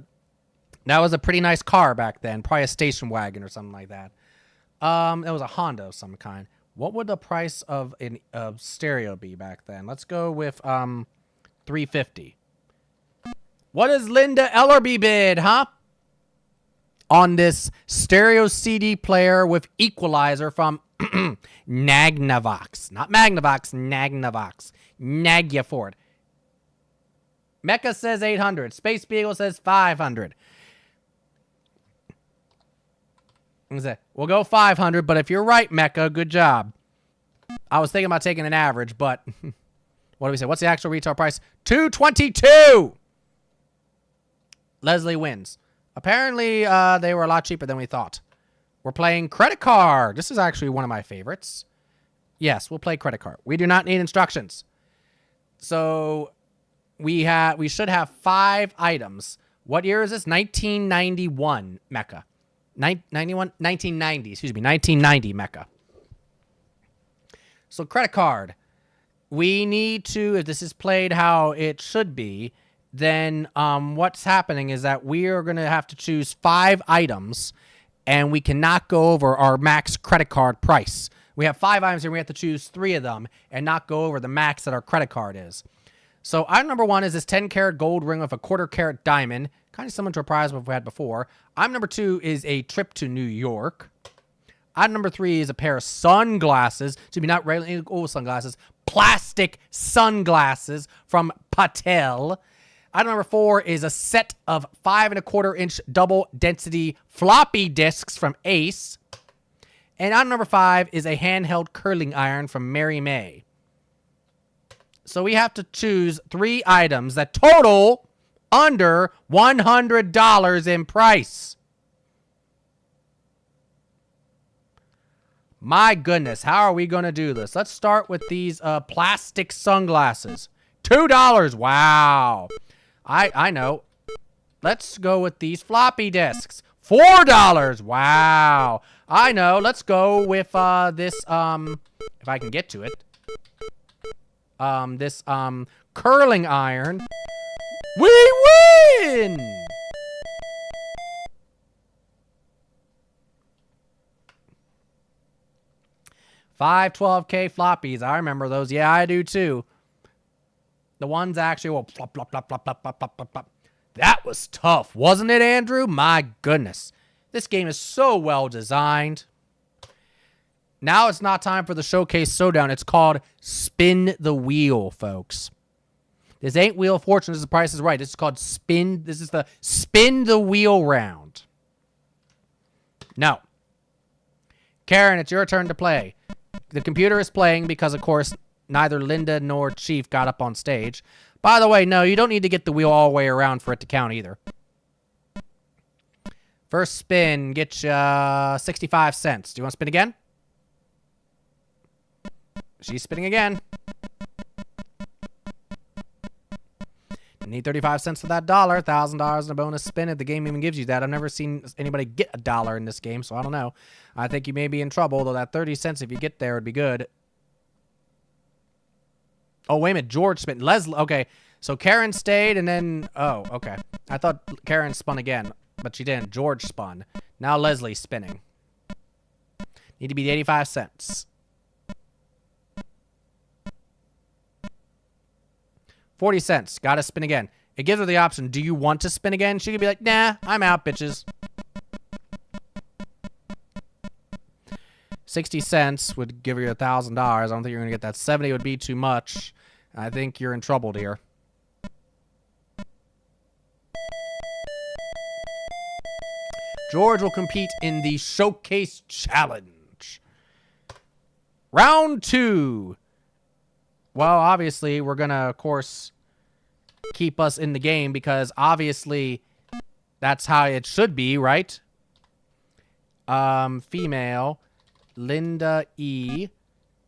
That was a pretty nice car back then. Probably a station wagon or something like that. It was a Honda of some kind. What would the price of a stereo be back then? Let's go with $350. What does Linda Ellerby bid, huh? On this stereo CD player with equalizer from Magnavox. Not Magnavox, Magnavox. Nagyaford. Mecha says 800. Space Beagle says 500. We'll go 500, but if you're right, Mecha, good job. I was thinking about taking an average, but what do we say? What's the actual retail price? $222. Leslie wins. Apparently, they were a lot cheaper than we thought. We're playing credit card. This is actually one of my favorites. Yes, we'll play credit card. We do not need instructions. So we should have 5 items. What year is this? 1991 Mecha. 1990, excuse me, 1990 Mecha. So credit card. We need to, if this is played how it should be, then what's happening is that we are going to have to choose 5 items, and we cannot go over our max credit card price. We have 5 items, and we have to choose 3 of them and not go over the max that our credit card is. So item number 1 is this 10-karat gold ring with a quarter-carat diamond. Kind of similar to a prize we've had before. Item number 2 is a trip to New York. Item number 3 is a pair of sunglasses. To be not regular old sunglasses. Plastic sunglasses from Patel. Item number 4 is a set of 5 1/4-inch double-density floppy disks from Ace. And item number 5 is a handheld curling iron from Mary May. So we have to choose 3 items that total under $100 in price. My goodness, how are we going to do this? Let's start with these plastic sunglasses. $2. Wow. I know. Let's go with these floppy disks. $4. Wow. I know. Let's go with this, if I can get to it. This curling iron. We win! $5 12K floppies. I remember those. Yeah, I do too. The ones actually will plop, plop, plop, plop, plop, plop, plop, plop, plop. That was tough, wasn't it, Andrew? My goodness. This game is so well designed. Now it's not time for the Showcase Showdown. It's called Spin the Wheel, folks. This ain't Wheel of Fortune. This is The Price is Right. This is called Spin. This is the Spin the Wheel round. No. Karen, it's your turn to play. The computer is playing because, of course, neither Linda nor Chief got up on stage. By the way, no, you don't need to get the wheel all the way around for it to count either. First spin, get you 65 cents. Do you want to spin again? She's spinning again. You need 35 cents for that dollar. $1,000 in a bonus spin if the game even gives you that. I've never seen anybody get $1 in this game, so I don't know. I think you may be in trouble, though that 30 cents, if you get there, would be good. Oh, wait a minute. George spin. Leslie. Okay. So Karen stayed and then... Oh, okay. I thought Karen spun again, but she didn't. George spun. Now Leslie's spinning. Need to be 85 cents. 40 cents. Gotta spin again. It gives her the option. Do you want to spin again? She could be like, nah, I'm out, bitches. 60 cents would give you $1,000. I don't think you're going to get that. 70 would be too much. I think you're in trouble, dear. George will compete in the Showcase Challenge. Round 2. Well, obviously, we're going to, of course, keep us in the game because, obviously, that's how it should be, right? Female, Linda E.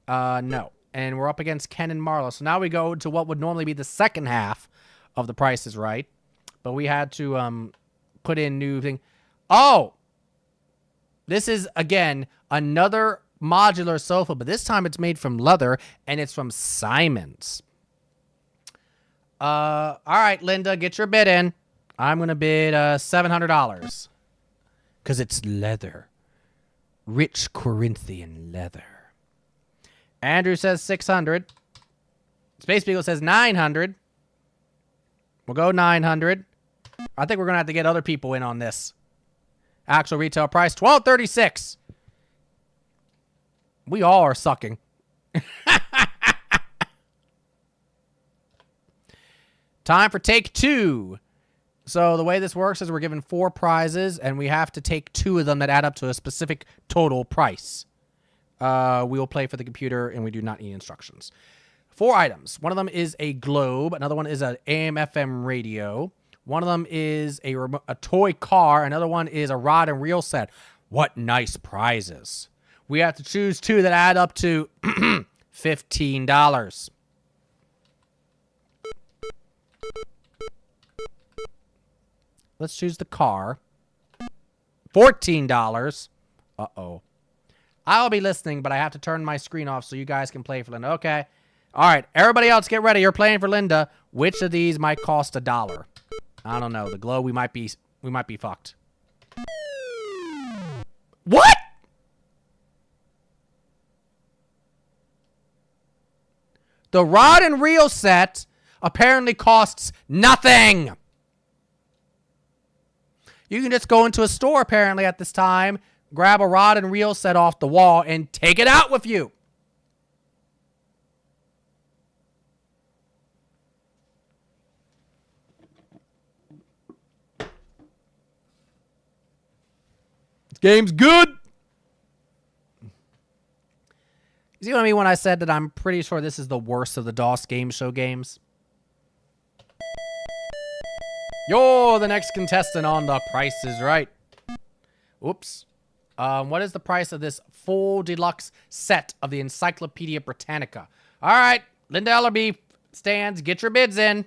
No. And we're up against Ken and Marlo. So now we go to what would normally be the second half of The Price is Right. But we had to put in new thing. Oh! This is, again, another modular sofa, but this time it's made from leather, and it's from Simon's. All right, Linda, get your bid in. I'm going to bid $700. Because it's leather. Rich Corinthian leather. Andrew says 600. Space Beagle says 900. We'll go 900. I think we're going to have to get other people in on this. Actual retail price, $12.36. We all are sucking. Time for take two. So the way this works is we're given 4 prizes, and we have to take 2 of them that add up to a specific total price. We will play for the computer, and we do not need instructions. 4 items. One of them is a globe. Another one is an AM/FM radio. One of them is a toy car. Another one is a rod and reel set. What nice prizes. We have to choose 2 that add up to $15. Let's choose the car. $14. Uh-oh. I'll be listening, but I have to turn my screen off so you guys can play for Linda. Okay. All right. Everybody else get ready. You're playing for Linda. Which of these might cost $1? I don't know. The glow, we might be fucked. What? The rod and reel set apparently costs nothing. You can just go into a store apparently at this time, grab a rod and reel set off the wall, and take it out with you. This game's good. You see what I mean when I said that I'm pretty sure this is the worst of the DOS game show games? You're the next contestant on The Price is Right. Oops. What is the price of this full deluxe set of the Encyclopedia Britannica? All right, Linda Ellerby stands. Get your bids in.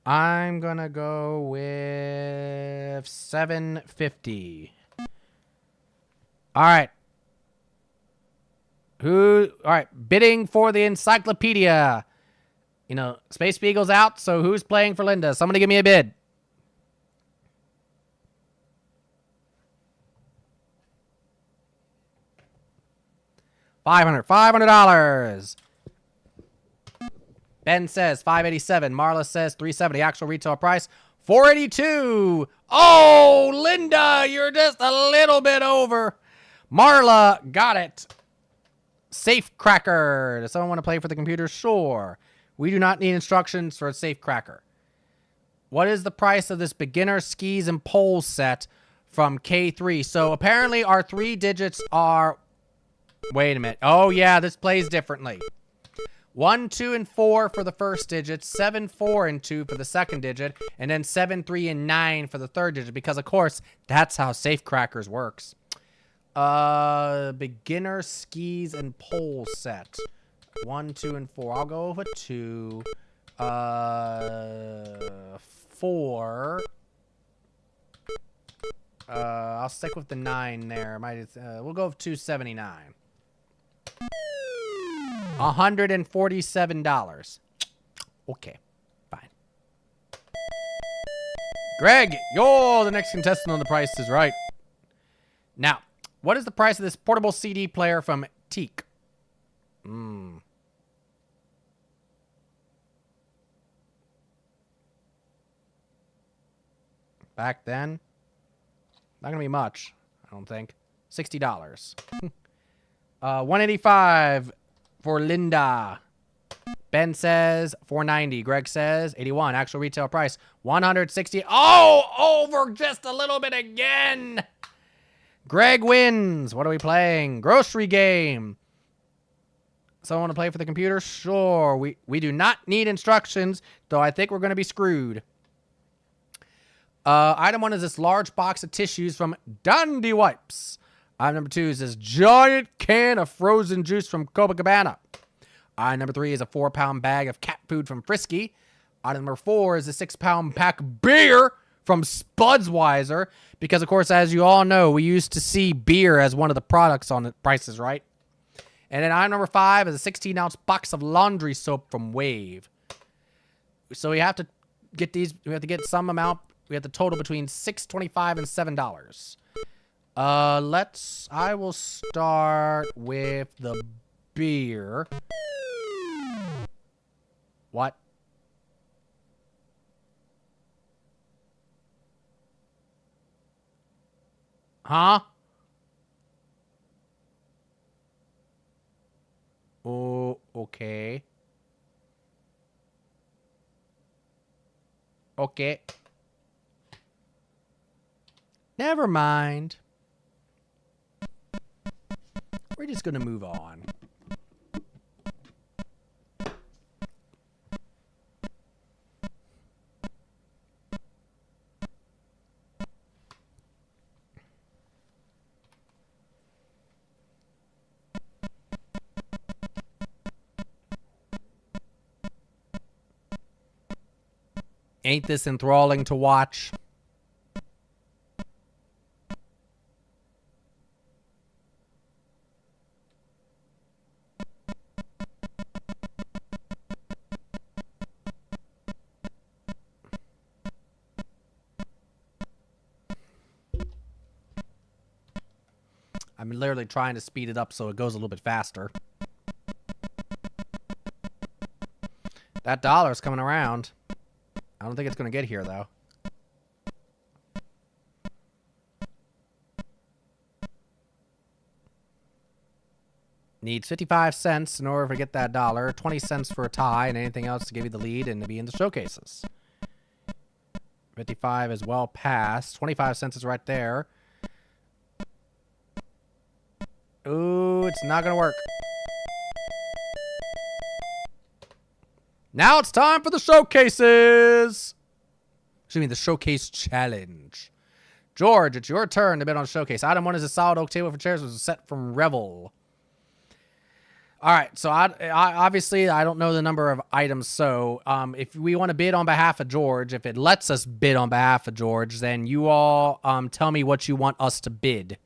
I'm going to go with $750. All right. All right, bidding for the encyclopedia. You know, Space Beagle's out, so who's playing for Linda? Somebody give me a bid. $500. Ben says $587. Marla says $370. Actual retail price $482. Oh, Linda, you're just a little bit over. Marla got it. Safe cracker. Does someone want to play for the computer? Sure. We do not need instructions for a safe cracker. What is the price of this beginner skis and poles set from K3? So apparently our 3 digits are... Wait a minute. Oh, yeah, this plays differently. 1, 2, and 4 for the first digit, 7, 4, and 2 for the second digit, and then 7, 3, and 9 for the third digit, because, of course, that's how safe crackers works. Beginner skis and pole set. 1, 2, and 4. I'll go with 2. 4. I'll stick with the 9 there. We'll go with 279. $147. Okay, fine. Greg, you're the next contestant on The Price is Right. Now, what is the price of this portable CD player from Teak? Back then, not gonna be much, I don't think. $60. $185 for Linda. Ben says $490. Greg says $81. Actual retail price $160. Oh, over just a little bit again. Greg wins. What are we playing? Grocery game. Someone want to play for the computer? Sure. We do not need instructions, though I think we're going to be screwed. Item 1 is this large box of tissues from Dundee Wipes. Item number 2 is this giant can of frozen juice from Copacabana. Item number 3 is a 4-pound bag of cat food from Frisky. Item number 4 is a 6-pound pack of beer from Spudsweiser. Because, of course, as you all know, we used to see beer as one of the products on The Price is Right. And then item number 5 is a 16-ounce box of laundry soap from Wave. So we have to get these. We have to get some amount We have the total between $6.25 and $7. I will start with the beer. What? Huh? Oh, okay. Okay. Never mind. We're just gonna move on. Ain't this enthralling to watch? I'm literally trying to speed it up so it goes a little bit faster. That dollar's coming around. I don't think it's going to get here, though. Needs 55 cents in order to get that dollar, 20 cents for a tie, and anything else to give you the lead and to be in the showcases. 55 is well past. 25 cents is right there. Ooh, it's not going to work. Now it's time for the showcases. Excuse me, the showcase challenge. George, it's your turn to bid on showcase. Item 1 is a solid oak table for chairs with a set from Revel. All right, so I obviously I don't know the number of items. So if we want to bid on behalf of George, if it lets us bid on behalf of George, then you all tell me what you want us to bid.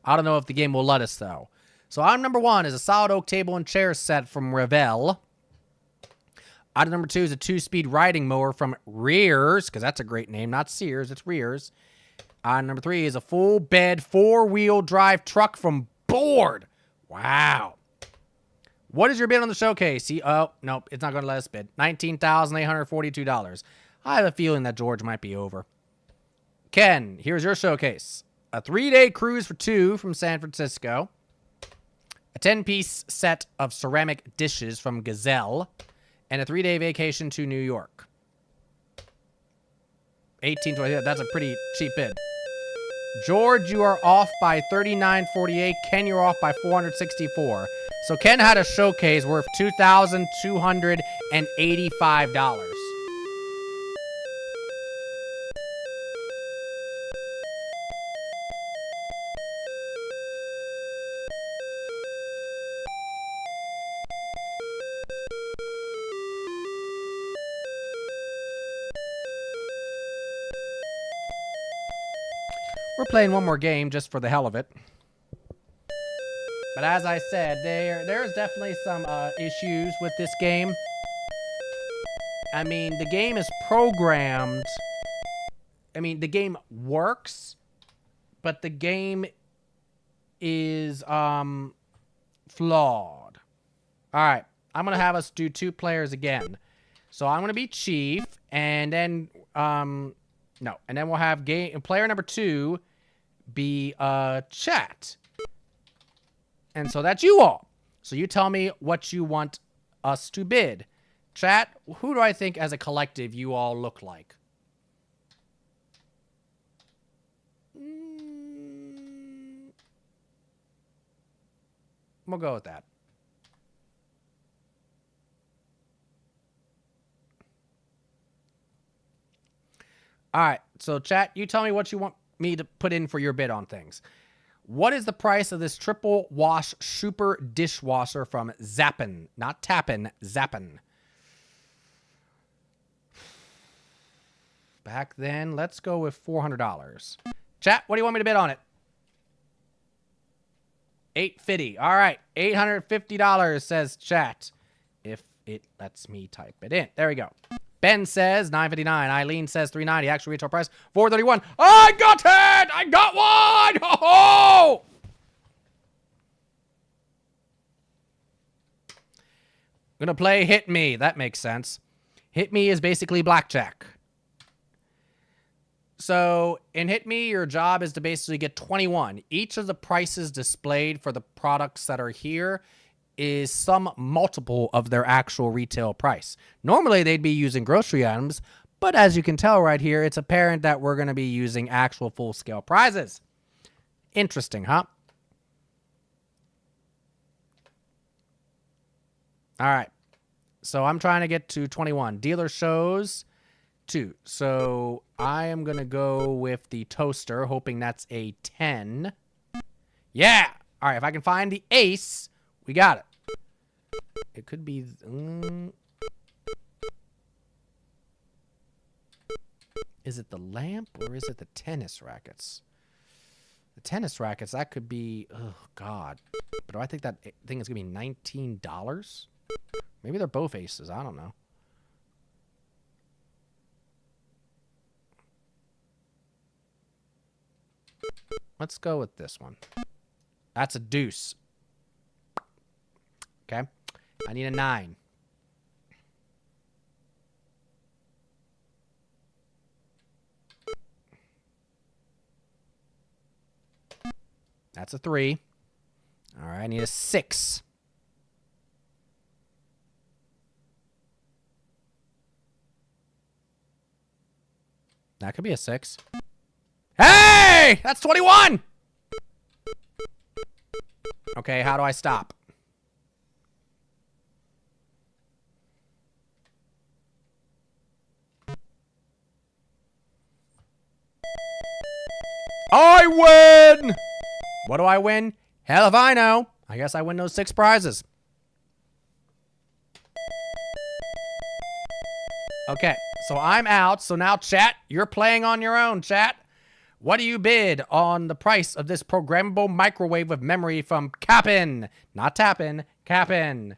I don't know if the game will let us, though. So item number 1 is a solid oak table and chair set from Revel. Item number 2 is a 2-speed riding mower from Rears, because that's a great name, not Sears, it's Rears. Item number 3 is a full bed 4-wheel drive truck from Board. Wow. What is your bid on the showcase? Oh, nope, it's not going to let us bid. $19,842. I have a feeling that George might be over. Ken, here's your showcase. A 3-day cruise for 2 from San Francisco. A 10-piece set of ceramic dishes from Gazelle. And a 3-day vacation to New York. $18.20. That's a pretty cheap bid. George, you are off by $39.48. Ken, you're off by $464. So Ken had a showcase worth $2,285. We're playing one more game just for the hell of it. But as I said, there's definitely some issues with this game. I mean, the game is programmed. I mean, the game works, but the game is flawed. All right, I'm gonna have us do 2 players again. So I'm gonna be Chief, and then and then we'll have player number 2 be Chat. And so that's you all. So you tell me what you want us to bid. Chat, who do I think as a collective you all look like? We'll go with that. All right. So chat, you tell me what you want me to put in for your bid on things. What is the price of this triple wash super dishwasher from Zappin? Not Tappin, Zappin. Back then, let's go with $400. Chat, what do you want me to bid on it? $850. All right, $850 says chat. If it lets me type it in. There we go. Ben says $9.59. Eileen says $3.90. Actual retail price $4.31. I got it! I got one! Ho ho! I'm gonna play Hit Me. That makes sense. Hit Me is basically blackjack. So in Hit Me, your job is to basically get 21. Each of the prices displayed for the products that are here is some multiple of their actual retail price. Normally, they'd be using grocery items, but as you can tell right here, it's apparent that we're going to be using actual full-scale prizes. Interesting, huh? All right. So I'm trying to get to 21. Dealer shows 2. So I am going to go with the toaster, hoping that's a 10. Yeah. All right. If I can find the ace, we got it. It could be... Is it the lamp or is it the tennis rackets? The tennis rackets, that could be... Oh, God. But do I think that thing is going to be $19? Maybe they're both aces. I don't know. Let's go with this one. That's a deuce. Okay. I need a 9. That's a 3. All right. I need a 6. That could be a 6. Hey! That's 21! Okay, how do I stop? I win! What do I win? Hell if I know. I guess I win those 6 prizes. Okay, so I'm out. So now, chat, you're playing on your own, chat. What do you bid on the price of this programmable microwave with memory from Cap'n? Not Tappin', Cap'n.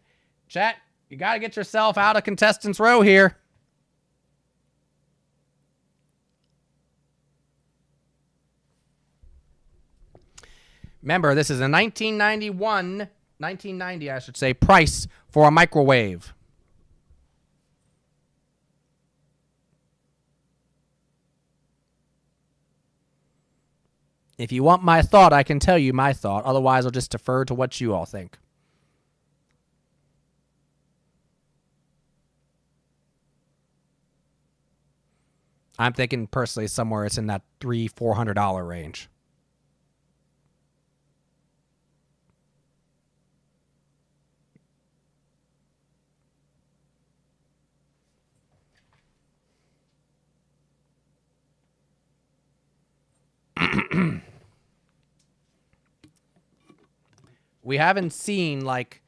Chat, you got to get yourself out of contestants row here. Remember, this is a 1990, I should say, price for a microwave. If you want my thought, I can tell you my thought. Otherwise, I'll just defer to what you all think. I'm thinking personally somewhere it's in that $300-400 range. We haven't seen like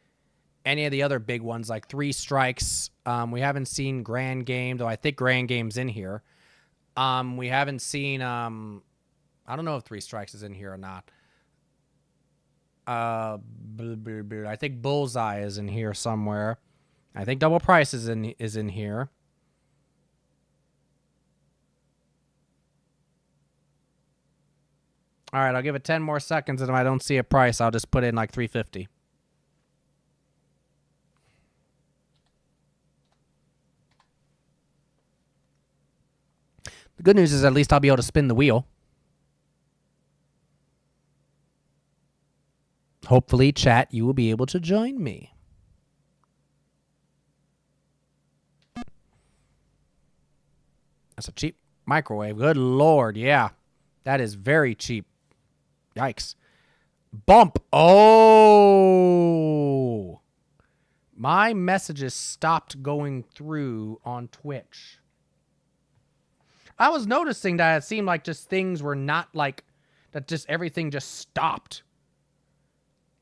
any of the other big ones like 3 Strikes. We haven't seen Grand Game, though I think Grand Game's in here. We haven't seen I don't know if 3 Strikes is in here or not. I think Bullseye is in here somewhere. I think Double Price is in here. All right, I'll give it 10 more seconds, and if I don't see a price, I'll just put in like $3.50. The good news is at least I'll be able to spin the wheel. Hopefully, chat, you will be able to join me. That's a cheap microwave. Good Lord, yeah. That is very cheap. Yikes. Bump. Oh. My messages stopped going through on Twitch. I was noticing that it seemed like just things were not like, that just everything just stopped.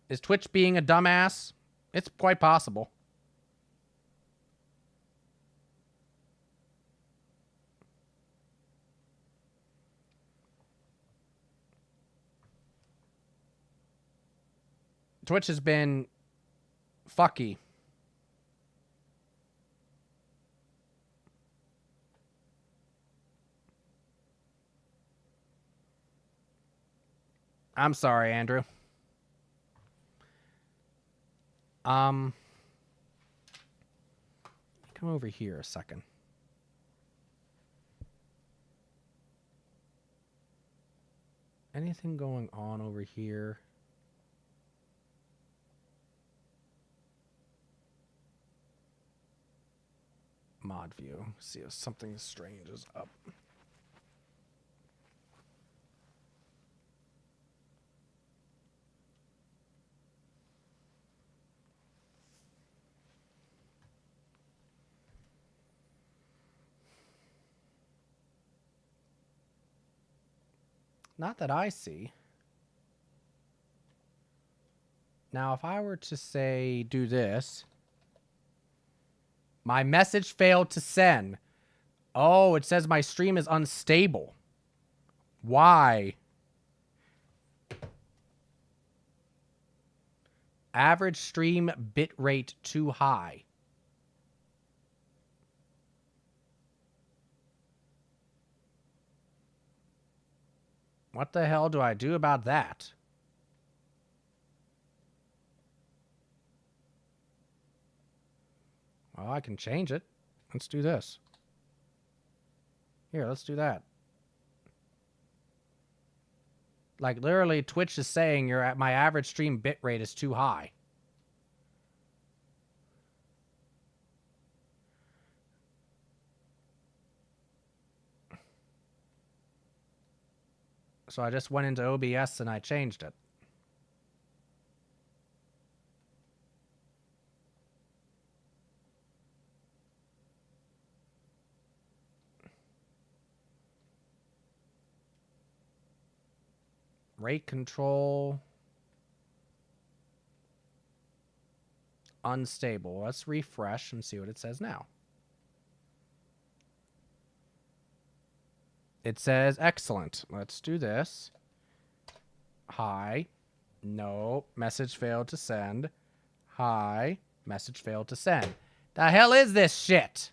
Is Twitch being a dumbass? It's quite possible. Twitch has been fucky. I'm sorry, Andrew. Come over here a second. Anything going on over here? Mod view. See if something strange is up. Not that I see. Now, if I were to say, do this. My message failed to send. Oh, it says my stream is unstable. Why? Average stream bitrate too high. What the hell do I do about that? Well, I can change it. Let's do this. Here, let's do that. Like, literally, Twitch is saying you're at my average stream bitrate is too high. So I just went into OBS and I changed it. Rate control. Unstable. Let's refresh and see what it says now. It says excellent. Let's do this. Hi. No. Message failed to send. Hi. Message failed to send. The hell is this shit?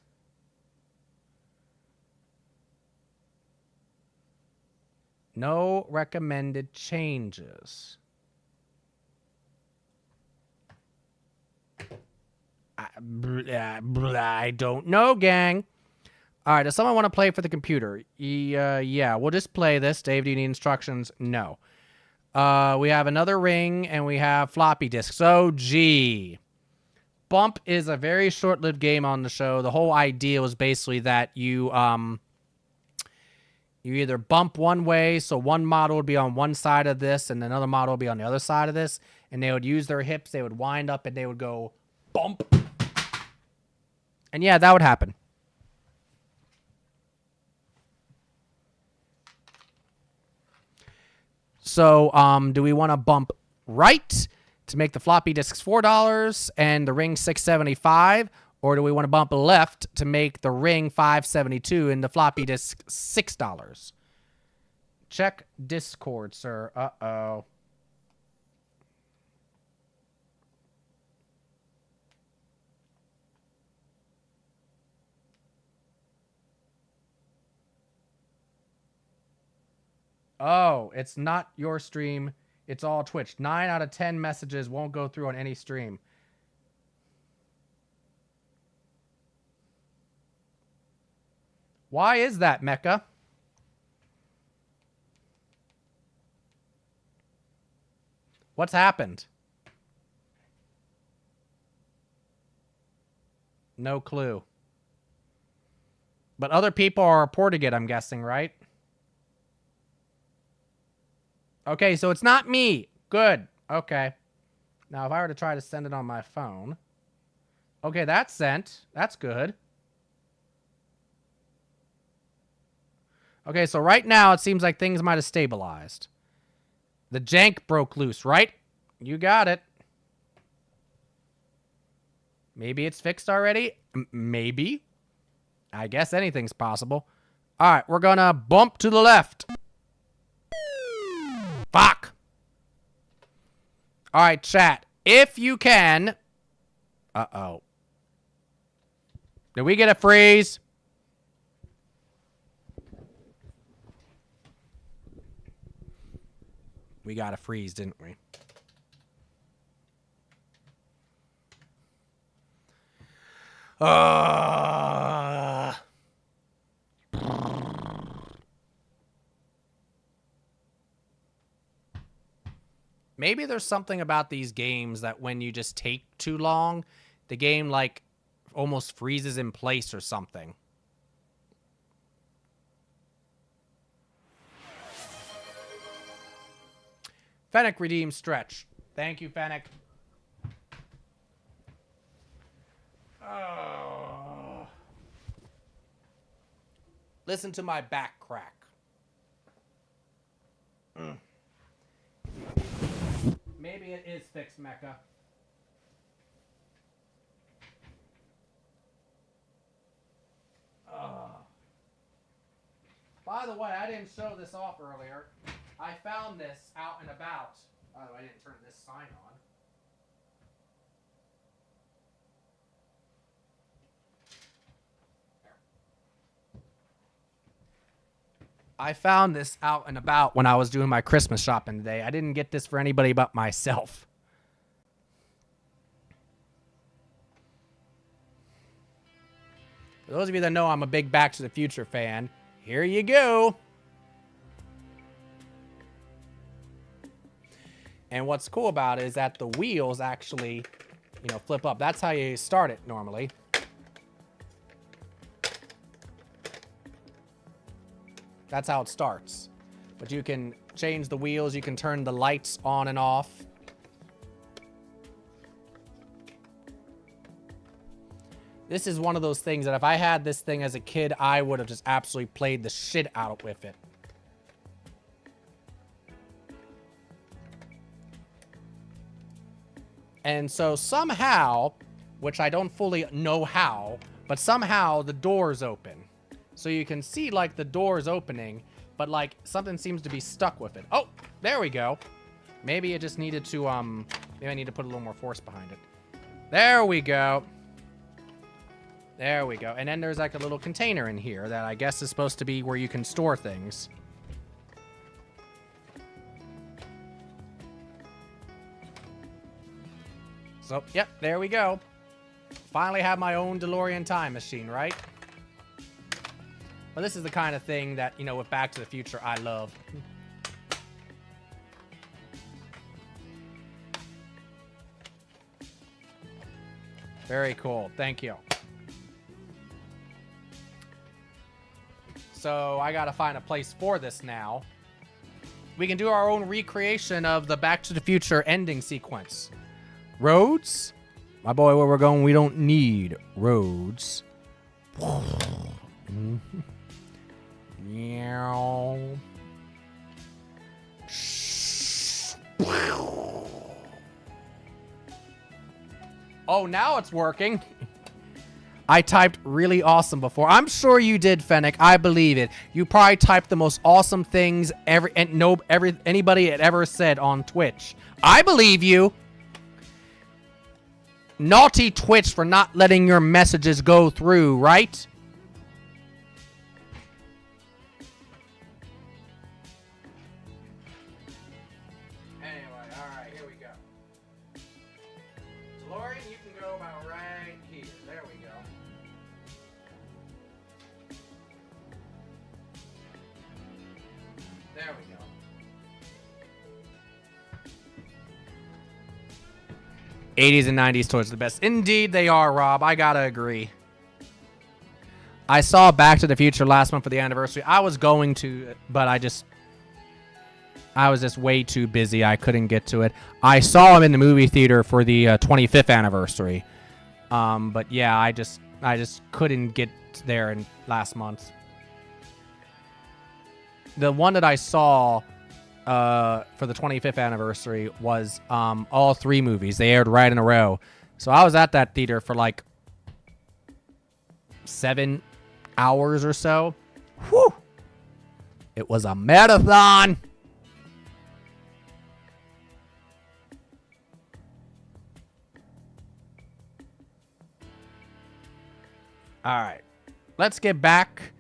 No recommended changes. I don't know, gang. All right, does someone want to play for the computer? Yeah, we'll just play this. Dave, do you need instructions? No. We have another ring, and we have floppy disks. Oh, gee. Bump is a very short-lived game on the show. The whole idea was basically that you either bump one way, so one model would be on one side of this, and another model would be on the other side of this, and they would use their hips, they would wind up, and they would go bump. And yeah, that would happen. So, do we want to bump right to make the floppy disks $4 and the ring $6.75, or do we want to bump left to make the ring $5.72 and the floppy disk $6? Check Discord, sir. Uh-oh. Oh, it's not your stream. It's all Twitch. 9 out of 10 messages won't go through on any stream. Why is that, Mecca? What's happened? No clue. But other people are reporting it, I'm guessing, right? Okay, so it's not me. Good. Okay. Now, if I were to try to send it on my phone. Okay, that's sent. That's good. Okay, so right now, it seems like things might have stabilized. The jank broke loose, right? You got it. Maybe it's fixed already? Maybe. I guess anything's possible. All right, we're gonna bump to the left. Fuck. All right, chat. If you can. Uh-oh. Did we get a freeze? We got a freeze, didn't we? Maybe there's something about these games that when you just take too long, the game like almost freezes in place or something. Fennec redeemed stretch. Thank you, Fennec. Listen to my back crack. Maybe it is fixed, Mecca. By the way, I didn't show this off earlier. I found this out and about. By the way, I didn't turn this sign on. I found this out and about when I was doing my Christmas shopping today. I didn't get this for anybody but myself. For those of you that know I'm a big Back to the Future fan, here you go. And what's cool about it is that the wheels actually, flip up. That's how you start it normally. That's how it starts. But you can change the wheels. You can turn the lights on and off. This is one of those things that if I had this thing as a kid, I would have just absolutely played the shit out with it. And so somehow, which I don't fully know how, but somehow the doors open. So you can see, like, the doors opening, but, like, something seems to be stuck with it. Oh, there we go. Maybe it just needed to, maybe I need to put a little more force behind it. There we go. There we go. And then there's, like, a little container in here that I guess is supposed to be where you can store things. So, yep, there we go. Finally have my own DeLorean time machine, right? But this is the kind of thing that, with Back to the Future, I love. Very cool. Thank you. So I gotta find a place for this now. We can do our own recreation of the Back to the Future ending sequence. Roads? My boy, where we're going, we don't need roads. Meow. Oh, now it's working. I typed really awesome before. I'm sure you did, Fennec. I believe it. You probably typed the most awesome things anybody had ever said on Twitch. I believe you. Naughty Twitch for not letting your messages go through, right? Anyway, alright, here we go. DeLorean, you can go about right here. There we go. There we go. '80s and '90s toys are the best. Indeed, they are, Rob. I gotta agree. I saw Back to the Future last month for the anniversary. I was going to, but I was just way too busy. I couldn't get to it. I saw him in the movie theater for the 25th anniversary. But yeah, I just couldn't get there last month. The one that I saw for the 25th anniversary was all three movies. They aired right in a row. So I was at that theater for like 7 hours or so. Whew! It was a marathon. All right. Let's get back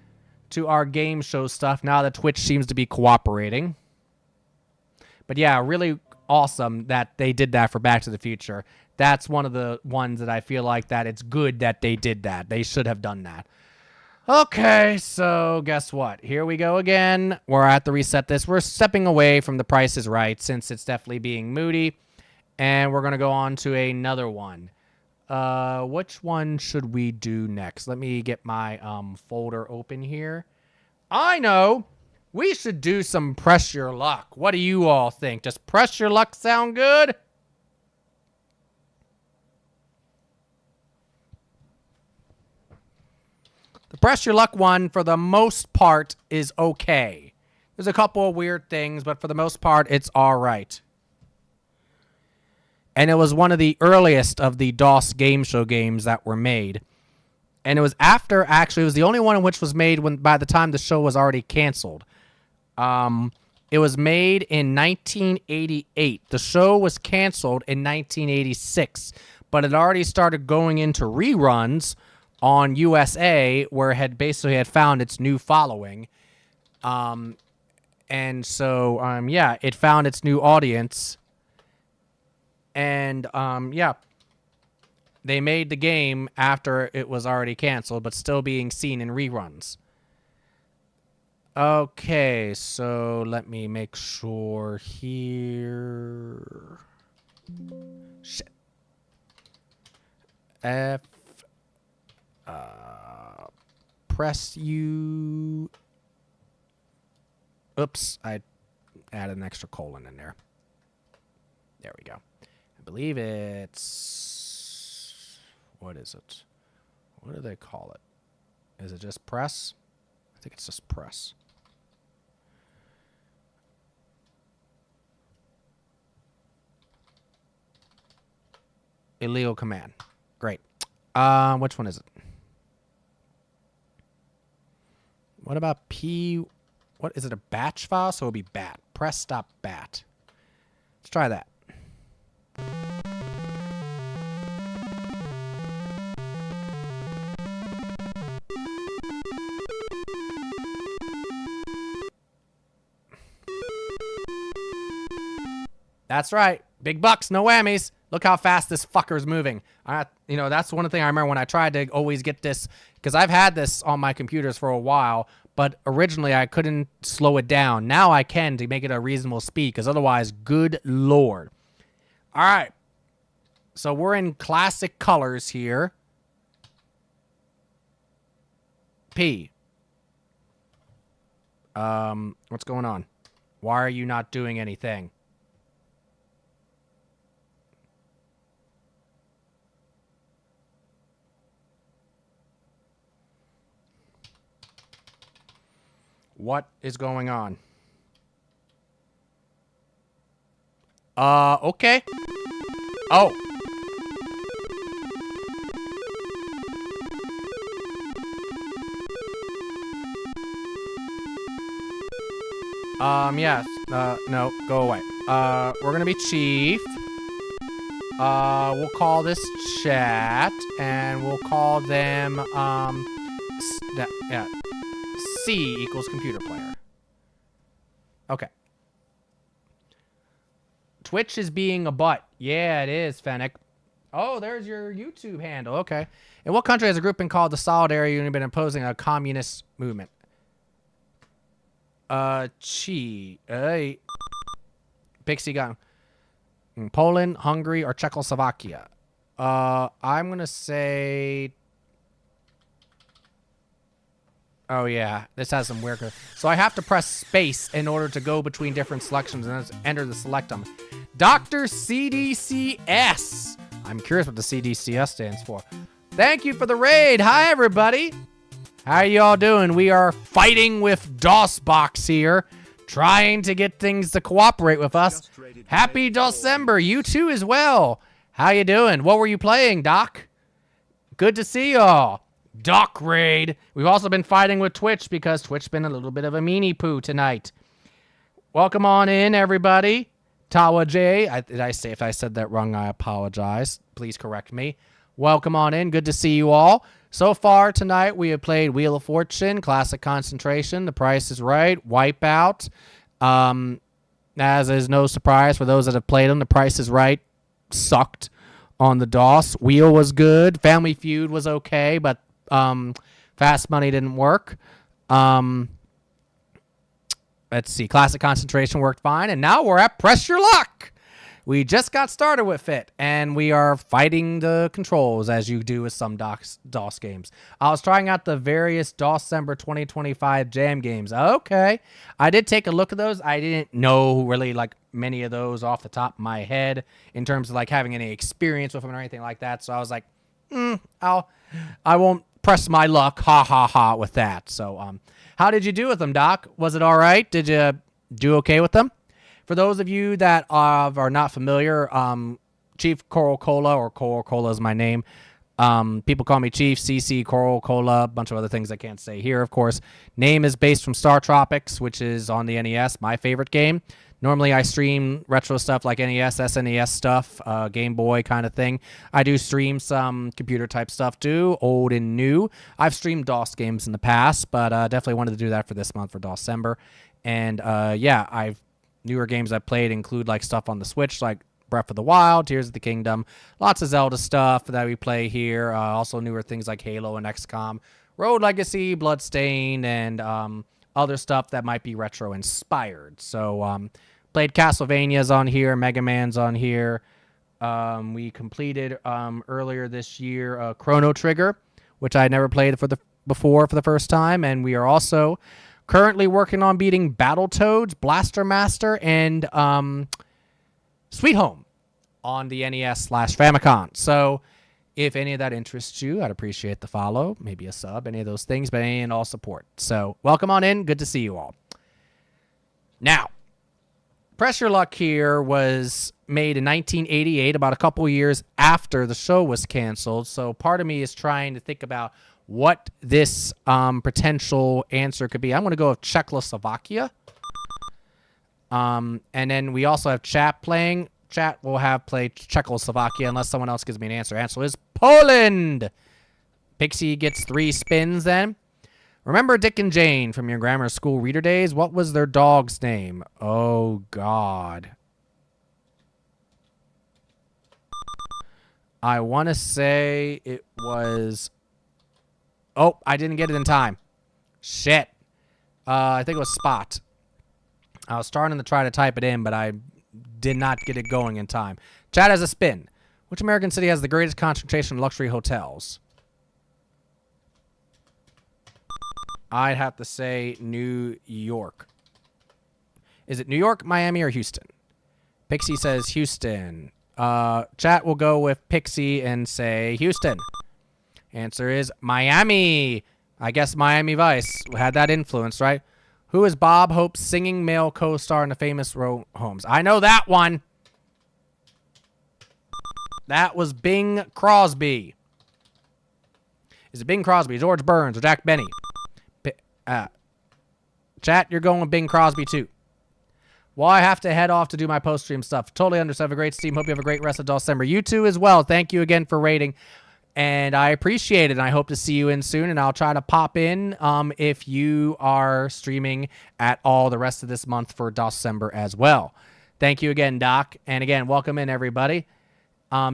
to our game show stuff now that Twitch seems to be cooperating. But yeah, really awesome that they did that for Back to the Future. That's one of the ones that I feel like that it's good that they did that. They should have done that. Okay, so guess what? Here we go again. We're at to reset this. We're stepping away from The Price is Right since it's definitely being moody. And we're going to go on to another one. Which one should we do next? Let me get my folder open here. I know. We should do some Press Your Luck. What do you all think? Does Press Your Luck sound good? The Press Your Luck one, for the most part, is okay. There's a couple of weird things, but for the most part, it's all right. And it was one of the earliest of the DOS game show games that were made. And it was after, actually, it was the only one in which was made when by the time the show was already canceled. It was made in 1988. The show was canceled in 1986, but it already started going into reruns on USA, where it had basically had found its new following. And so, yeah, it found its new audience. And, yeah, they made the game after it was already canceled, but still being seen in reruns. Okay, so let me make sure here. Shit. F. Press U. Oops, I added an extra colon in there. There we go. I believe it's... What is it? What do they call it? Is it just press? I think it's just press. Illegal command. Great. Which one is it? What about P? What is it? A batch file? So it'll be bat. Press stop bat. Let's try that. That's right. Big bucks, no whammies. Look how fast this fucker's moving. You know, that's one thing I remember when I tried to always get this, because I've had this on my computers for a while, but originally I couldn't slow it down. Now I can to make it a reasonable speed, because otherwise, good lord. All right. So we're in classic colors here. P. What's going on? Why are you not doing anything? What is going on? Okay. Oh. Yes. No, go away. We're gonna be chief. We'll call this chat, and we'll call them, yeah. C equals computer player. Okay. Twitch is being a butt. Yeah, it is, Fennec. Oh, there's your YouTube handle. Okay. In what country has a group been called the Solidarity Union been opposing a communist movement? Pixie gun. Poland, Hungary, or Czechoslovakia? I'm gonna say... Oh, yeah. This has some weird... So I have to press space in order to go between different selections and then enter the select them. Dr. CDCS. I'm curious what the CDCS stands for. Thank you for the raid. Hi, everybody. How are you all doing? We are fighting with DOSBox here, trying to get things to cooperate with us. Happy DOSember. You too as well. How you doing? What were you playing, Doc? Good to see y'all. Doc raid. We've also been fighting with Twitch because Twitch's been a little bit of a meanie poo tonight. Welcome on in, everybody. Tawa J. If I said that wrong, I apologize. Please correct me. Welcome on in. Good to see you all. So far tonight, we have played Wheel of Fortune, Classic Concentration, The Price is Right, Wipeout, as is no surprise for those that have played them. The Price is Right sucked on the DOS. Wheel was good. Family Feud was okay, but Fast Money didn't work. Let's see. Classic Concentration worked fine, and now we're at Press Your Luck. We just got started with it, and we are fighting the controls, as you do with some DOS games. I was trying out the various DOSember 2025 jam games. Okay. I did take a look at those. I didn't know really, like, many of those off the top of my head in terms of, like, having any experience with them or anything like that. So I was like, I won't press my luck, ha, ha, ha, with that. So, how did you do with them, Doc? Was it all right? Did you do okay with them? For those of you that are not familiar, Chief Coral Cola, or Coral Cola is my name. People call me Chief, CC, Coral Cola, a bunch of other things I can't say here, of course. Name is based from Star Tropics, which is on the NES, my favorite game. Normally, I stream retro stuff like NES, SNES stuff, Game Boy kind of thing. I do stream some computer-type stuff, too, old and new. I've streamed DOS games in the past, but definitely wanted to do that for this month for DOSember. And, yeah, newer games I played include, like, stuff on the Switch, like Breath of the Wild, Tears of the Kingdom, lots of Zelda stuff that we play here. Also newer things like Halo and XCOM, Road Legacy, Bloodstained, and other stuff that might be retro-inspired. So, played Castlevania's on here, Mega Man's on here. We completed earlier this year Chrono Trigger, which I had never played before for the first time, and we are also currently working on beating Battletoads, Blaster Master, and Sweet Home on the NES/Famicom. So if any of that interests you, I'd appreciate the follow, maybe a sub, any of those things, but any and all support. So welcome on in. Good to see you all. Now, Press Your Luck here was made in 1988, about a couple years after the show was canceled. So part of me is trying to think about what this potential answer could be. I'm going to go with Czechoslovakia. And then we also have chat playing. Chat will have played Czechoslovakia unless someone else gives me an answer. Answer is Poland. Pixie gets 3 spins then. Remember Dick and Jane from your grammar school reader days? What was their dog's name? Oh, God. I want to say it was... Oh, I didn't get it in time. Shit. I think it was Spot. I was starting to try to type it in, but I did not get it going in time. Chat has a spin. Which American city has the greatest concentration of luxury hotels? I'd have to say New York. Is it New York, Miami, or Houston? Pixie says Houston. Chat will go with Pixie and say Houston. Answer is Miami. I guess Miami Vice had that influence, right? Who is Bob Hope's singing male co-star in the famous Row Homes? I know that one. That was Bing Crosby. Is it Bing Crosby, George Burns, or Jack Benny? Chat, you're going with Bing Crosby, too. Well, I have to head off to do my post-stream stuff. Totally understand. Have a great stream. Hope you have a great rest of DOSember. You, too, as well. Thank you again for rating. And I appreciate it. And I hope to see you in soon. And I'll try to pop in if you are streaming at all the rest of this month for DOSember as well. Thank you again, Doc. And again, welcome in, everybody.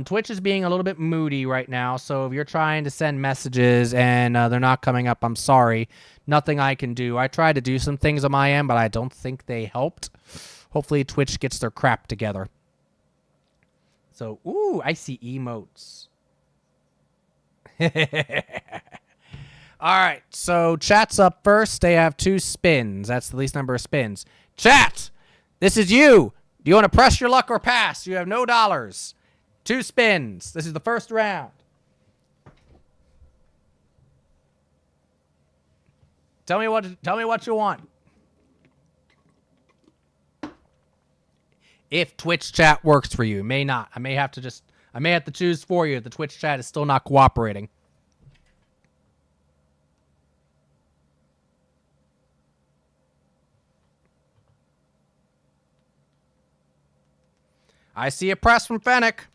Twitch is being a little bit moody right now. So if you're trying to send messages and they're not coming up, I'm sorry. Nothing I can do. I tried to do some things on my end, but I don't think they helped. Hopefully Twitch gets their crap together. So, ooh, I see emotes. All right, so chat's up first. They have 2 spins. That's the least number of spins. Chat, this is you. Do you want to press your luck or pass? You have no dollars. 2 spins. This is the first round. Tell me what you want. If Twitch chat works for you, it may not. I may have to choose for you if the Twitch chat is still not cooperating. I see a press from Fennec.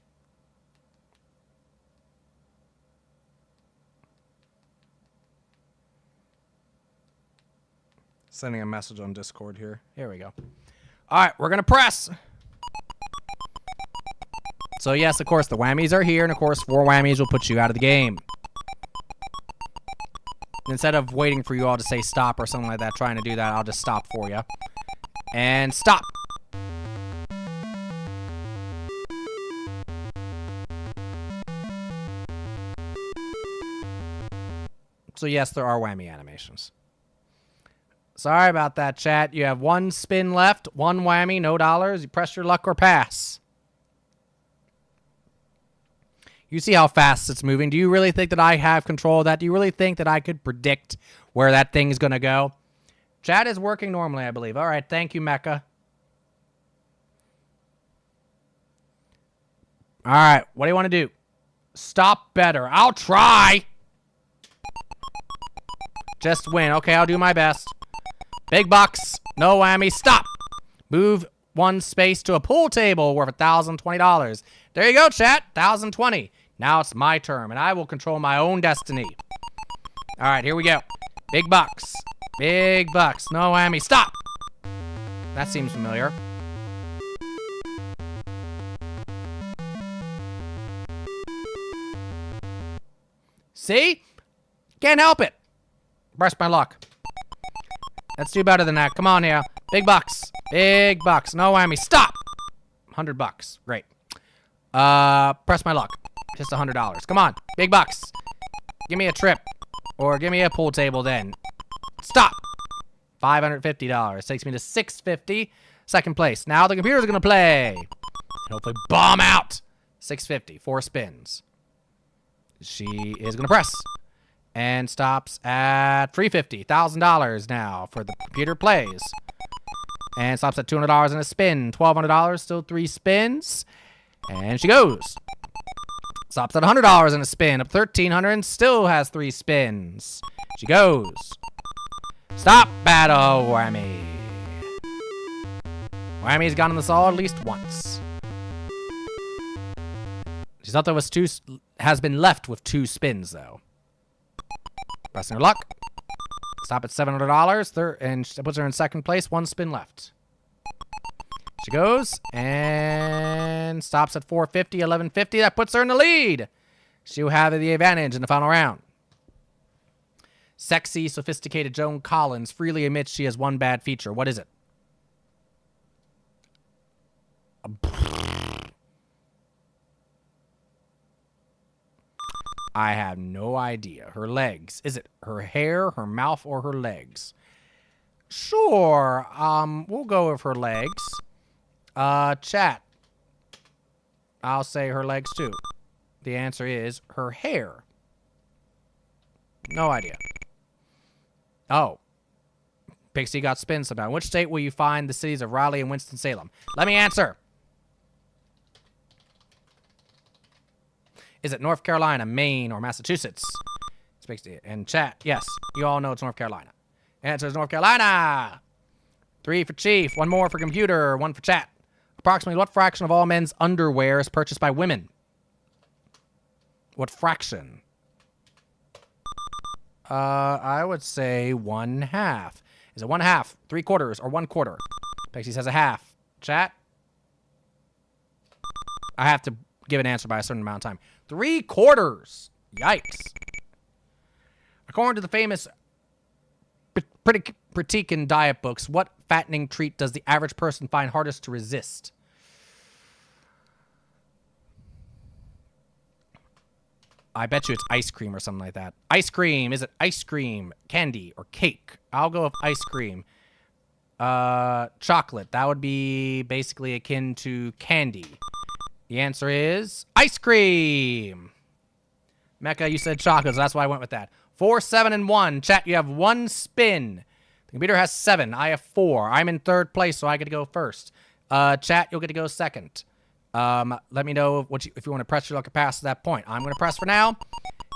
Sending a message on Discord here. Here we go. All right, we're going to press. So, yes, of course, the whammies are here. And, of course, 4 whammies will put you out of the game. Instead of waiting for you all to say stop or something like that, trying to do that, I'll just stop for you. And stop. So, yes, there are whammy animations. Sorry about that, chat. You have 1 spin left, 1 whammy, no dollars. You press your luck or pass. You see how fast it's moving. Do you really think that I have control of that? Do you really think that I could predict where that thing's going to go? Chat is working normally, I believe. All right, thank you, Mecca. All right, what do you want to do? Stop better. I'll try. Just win. Okay, I'll do my best. Big bucks. No whammy. Stop. Move 1 space to a pool table worth $1,020. There you go, chat. 1,020. Now it's my turn, and I will control my own destiny. All right, here we go. Big bucks. Big bucks. No whammy. Stop. That seems familiar. See? Can't help it. Press my luck. Let's do better than that. Come on here. Big bucks. Big bucks. No whammy. Stop. $100. Great. Press my luck. Just $100. Come on. Big bucks. Give me a trip. Or give me a pool table then. Stop. $550. Takes me to $650. Second place. Now the computer's going to play. And hopefully bomb out. $650. 4 spins. She is going to press. And stops at $350. $1,000 now for the computer plays. And stops at $200 in a spin. $1,200. Still 3 spins. And she goes. Stops at $100 in a spin. Up $1,300 and still has 3 spins. She goes. Stop. Battle whammy. Whammy's gotten this all at least once. She thought there was 2. Has been left with 2 spins though. Pressing her luck. Stop at $700. And that puts her in second place. 1 spin left. She goes and stops at $450, $1,150. That puts her in the lead. She will have the advantage in the final round. Sexy, sophisticated Joan Collins freely admits she has 1 bad feature. What is it? I have no idea. Her legs. Is it her hair, her mouth, or her legs? Sure. We'll go with her legs. Chat. I'll say her legs too. The answer is her hair. No idea. Oh. Pixie got spin somehow. In which state will you find the cities of Raleigh and Winston-Salem? Let me answer. Is it North Carolina, Maine, or Massachusetts? And chat, yes, you all know it's North Carolina. Answer is North Carolina. 3 for Chief, 1 more for computer, 1 for chat. Approximately what fraction of all men's underwear is purchased by women? What fraction? I would say 1/2. Is it 1/2, 3/4, or 1/4? Pixie says a half. Chat? I have to give an answer by a certain amount of time. 3/4. Yikes. According to the famous Pritikin diet books, what fattening treat does the average person find hardest to resist? I bet you it's ice cream or something like that. Ice cream. Is it ice cream, candy, or cake? I'll go with ice cream. Chocolate. That would be basically akin to candy. The answer is ice cream. Mecca, you said chocolate, so that's why I went with that. 4, 7, and 1. Chat, you have 1 spin. The computer has 7. I have 4. I'm in 3rd place, so I get to go first. Chat, you'll get to go second. Let me know if you want to press your luck past that point. I'm going to press for now.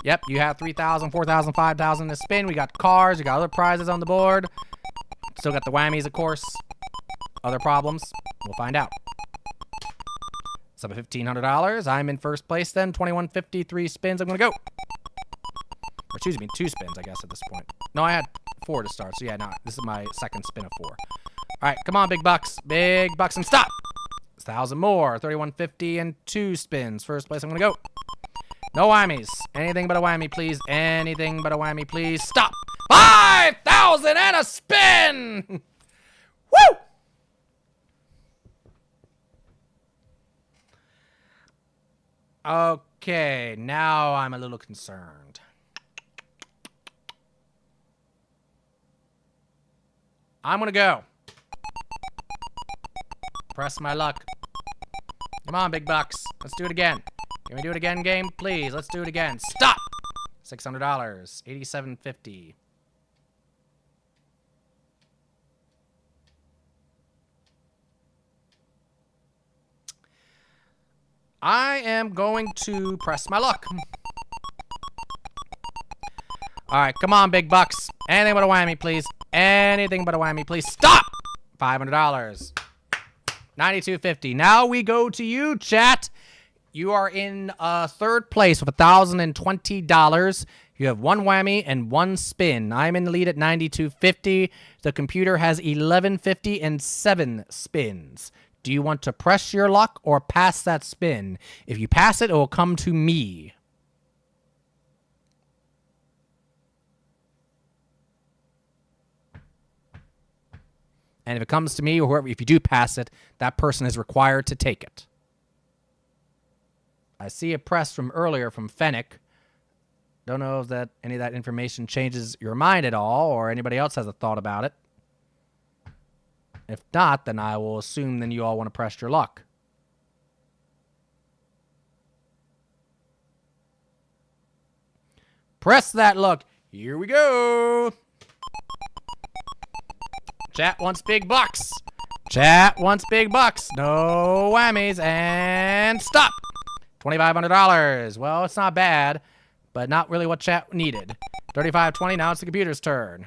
Yep, you have 3,000, 4,000, 5,000 to spin. We got cars. We got other prizes on the board. Still got the whammies, of course. Other problems. We'll find out. It's up at $1,500. I'm in first place then. 2,150, 3 spins. I'm going to go. Or excuse me, 2 spins, I guess, at this point. No, I had 4 to start. So, yeah, no, this is my second spin of 4. All right, come on, big bucks. Big bucks and stop. 1,000 more. 31.50 and 2 spins. First place, I'm going to go. No whammies. Anything but a whammy, please. Anything but a whammy, please. Stop. 5,000 and a spin. Woo! Okay, now I'm a little concerned. I'm going to go. Press my luck. Come on, big bucks. Let's do it again. Can we do it again, game? Please, let's do it again. Stop! $600. $87.50. I am going to press my luck. All right, come on, big bucks. Anything but a whammy, please. Anything but a whammy, please. Stop! $500. $92.50. Now we go to you, chat. You are in third place with $1,020. You have 1 whammy and 1 spin. I'm in the lead at $92.50. The computer has $11.50 and 7 spins. Do you want to press your luck or pass that spin? If you pass it, it will come to me. And if it comes to me or whoever, if you do pass it, that person is required to take it. I see a press from earlier from Fennec. Don't know if that any of that information changes your mind at all or anybody else has a thought about it. If not, then I will assume then you all want to press your luck. Press that luck. Here we go. Chat wants big bucks. Chat wants big bucks. No whammies. And stop. $2,500. Well, it's not bad, but not really what chat needed. $35.20. Now it's the computer's turn.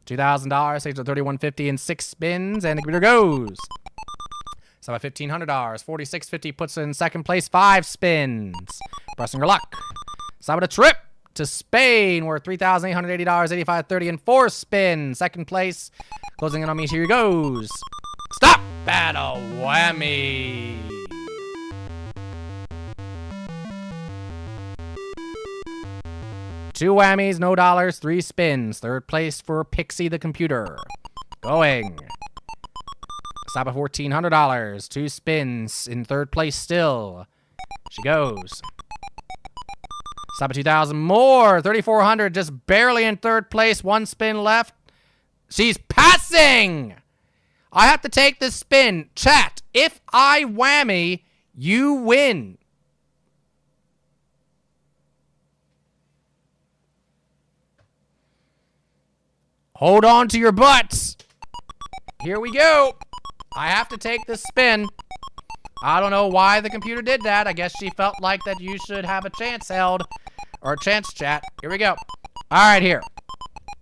$2,000. Takes to $31.50 and 6 spins, and the computer goes. So about $1,500. $46.50 puts it in second place. 5 spins. Pressing your luck. So about a trip to Spain worth $3,880, $85.30 and 4 spins. Second place. Closing in on me. Here he goes. Stop! Bad a whammy. Two whammies, no dollars, 3 spins. Third place for Pixie the computer. Going. Stop at $1,400. 2 spins. In third place still. She goes. Stop at 2,000 more. 3,400. Just barely in third place. 1 spin left. She's passing. I have to take this spin. Chat, if I whammy, you win. Hold on to your butts. Here we go. I have to take this spin. I don't know why the computer did that. I guess she felt like that you should have a chance held. Or a chance, chat. Here we go. All right, here.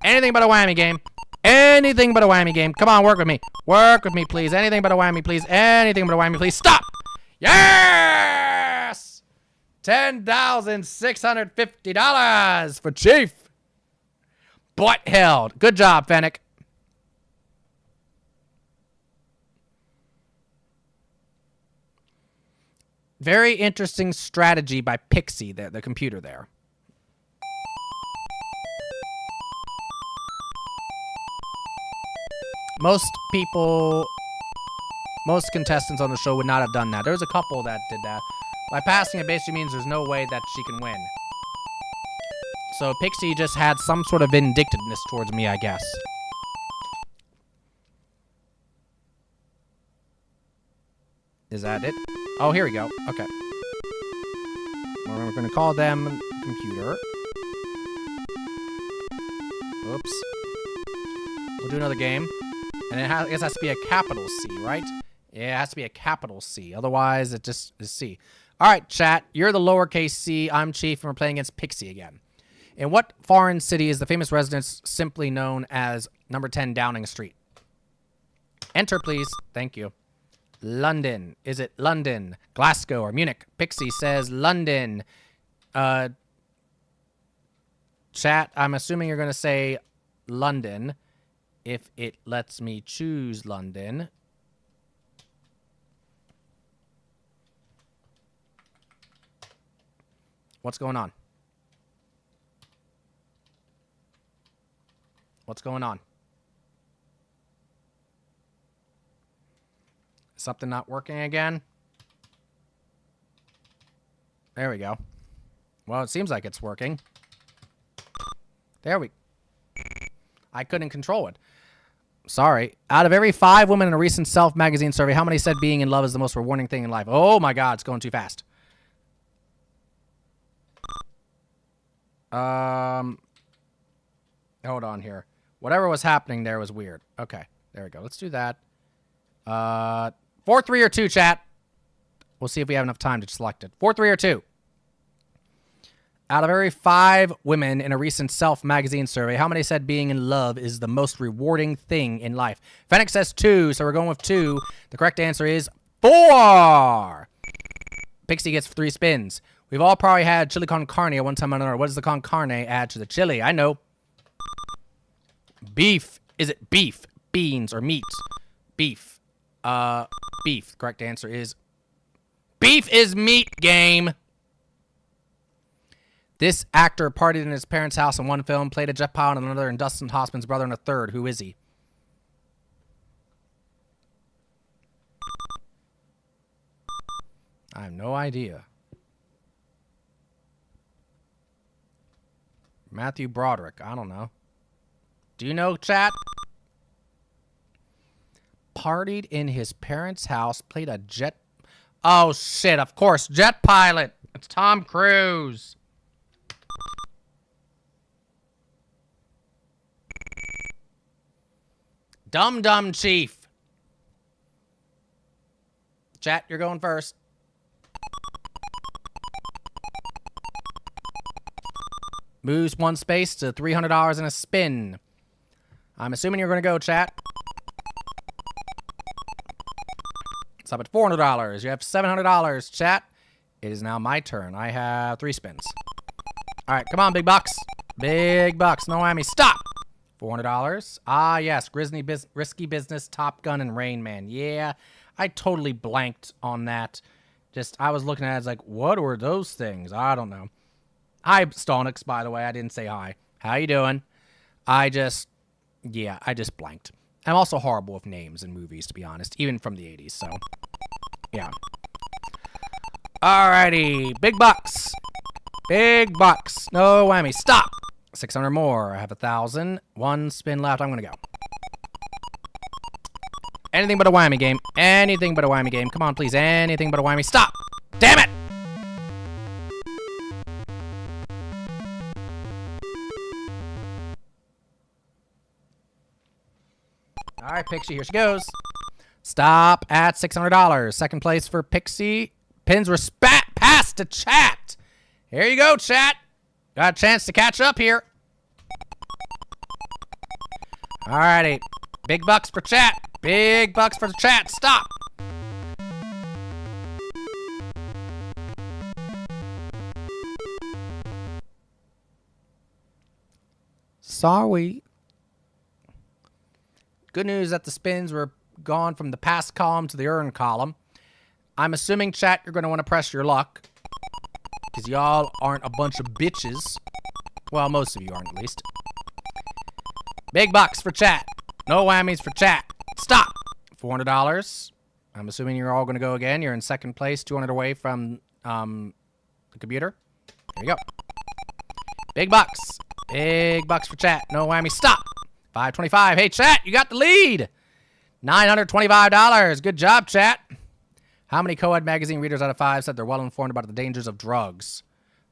Anything but a whammy game. Anything but a whammy game. Come on, work with me. Work with me, please. Anything but a whammy, please. Anything but a whammy, please. Stop. Yes! $10,650 for Chief. Butt held. Good job, Fennec. Very interesting strategy by Pixie, the computer there. Most people, most contestants on the show would not have done that. There's a couple that did that. By passing it basically means there's no way that she can win. So Pixie just had some sort of vindictiveness towards me, I guess. Is that it? Oh, here we go. Okay. Well, we're going to call them computer. Oops. We'll do another game. And it I guess it has to be a capital C, right? Yeah, it has to be a capital C. Otherwise, it just is C. All right, chat. You're the lowercase c. I'm Chief, and we're playing against Pixie again. In what foreign city is the famous residence simply known as number 10 Downing Street? Enter, please. Thank you. London. Is it London, Glasgow, or Munich? Pixie says London. Chat, I'm assuming you're going to say London. if it lets me choose London. What's going on? What's going on? Something not working again? There we go. Well, it seems like it's working. There we... I couldn't control it. Sorry. Out of every 5 women in a recent Self magazine survey, how many said being in love is the most rewarding thing in life? Oh my God, it's going too fast. Hold on here. Whatever was happening there was weird. Okay, there we go. Let's do that. 4, 3, or 2, chat. We'll see if we have enough time to select it. 4, 3, or 2. Out of every 5 women in a recent Self magazine survey, how many said being in love is the most rewarding thing in life? Fennec says 2, so we're going with 2. The correct answer is 4. Pixie gets 3 spins. We've all probably had chili con carne at one time or another. What does the con carne add to the chili? I know. Beef. Is it beef, beans, or meat? Beef. Beef. The correct answer is beef is meat, game. This actor partied in his parents' house in one film, played a jet pilot in another, and Dustin Hoffman's brother in a third. Who is he? I have no idea. Matthew Broderick. I don't know. Do you know, chat? Partied in his parents' house, played a jet... Oh, shit, of course. Jet pilot. It's Tom Cruise. Dum Chief. Chat, you're going first. Moves 1 space to $300 in a spin. I'm assuming you're going to go, chat. It's up at $400. You have $700, chat. It is now my turn. I have 3 spins. All right, come on, big bucks. Big bucks. No whammy. Stop. $400. Ah, yes. Risky Business, Top Gun, and Rain Man. Yeah, I totally blanked on that. I was looking at it, it's like, what were those things? I don't know. Hi, Stonix, by the way. I didn't say hi. How you doing? I just blanked. I'm also horrible with names in movies, to be honest, even from the 80s, so, yeah. Alrighty, big bucks. Big bucks. No whammy. Stop. 600 more. I have 1,000. 1 spin left. I'm going to go. Anything but a whammy game. Anything but a whammy game. Come on, please. Anything but a whammy. Stop. Damn it. All right, Pixie, here she goes. Stop at $600. Second place for Pixie. Pins were passed to chat. Here you go, chat. Got a chance to catch up here. All righty. Big bucks for chat. Big bucks for the chat. Stop. Sorry. Good news that the spins were gone from the pass column to the earn column. I'm assuming, chat, you're going to want to press your luck. Because y'all aren't a bunch of bitches. Well, most of you aren't, at least. Big bucks for chat. No whammies for chat. Stop. $400. I'm assuming you're all going to go again. You're in second place, 200 away from the computer. There you go. Big bucks. Big bucks for chat. No whammy. Stop. 525. Hey, chat, you got the lead. $925. Good job, chat. How many co-ed magazine readers out of 5 said they're well informed about the dangers of drugs?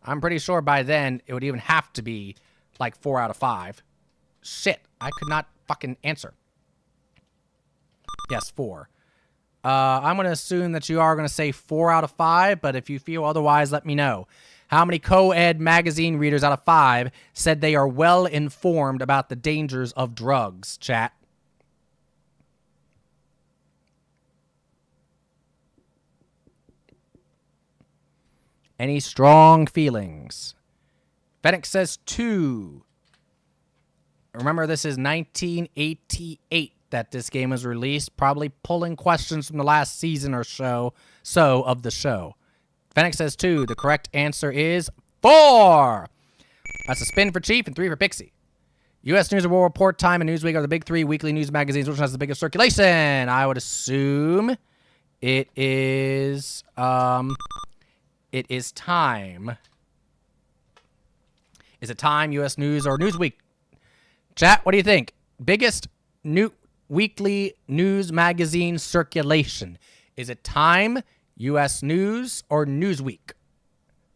I'm pretty sure by then it would even have to be like 4 out of 5. Shit, I could not fucking answer. Yes, 4. I'm going to assume that you are going to say 4 out of 5, but if you feel otherwise, let me know. How many co-ed magazine readers out of 5 said they are well informed about the dangers of drugs, chat? Any strong feelings? Fennec says 2. Remember, this is 1988 that this game was released, probably pulling questions from the last season or so of the show. Fennec says 2. The correct answer is 4. That's a spin for Chief and 3 for Pixie. U.S. News and World Report, Time, and Newsweek are the big 3 weekly news magazines. Which one has the biggest circulation? I would assume it is Time. Is it Time, U.S. News, or Newsweek? Chat, what do you think? Biggest weekly news magazine circulation. Is it Time, U.S. News, or Newsweek?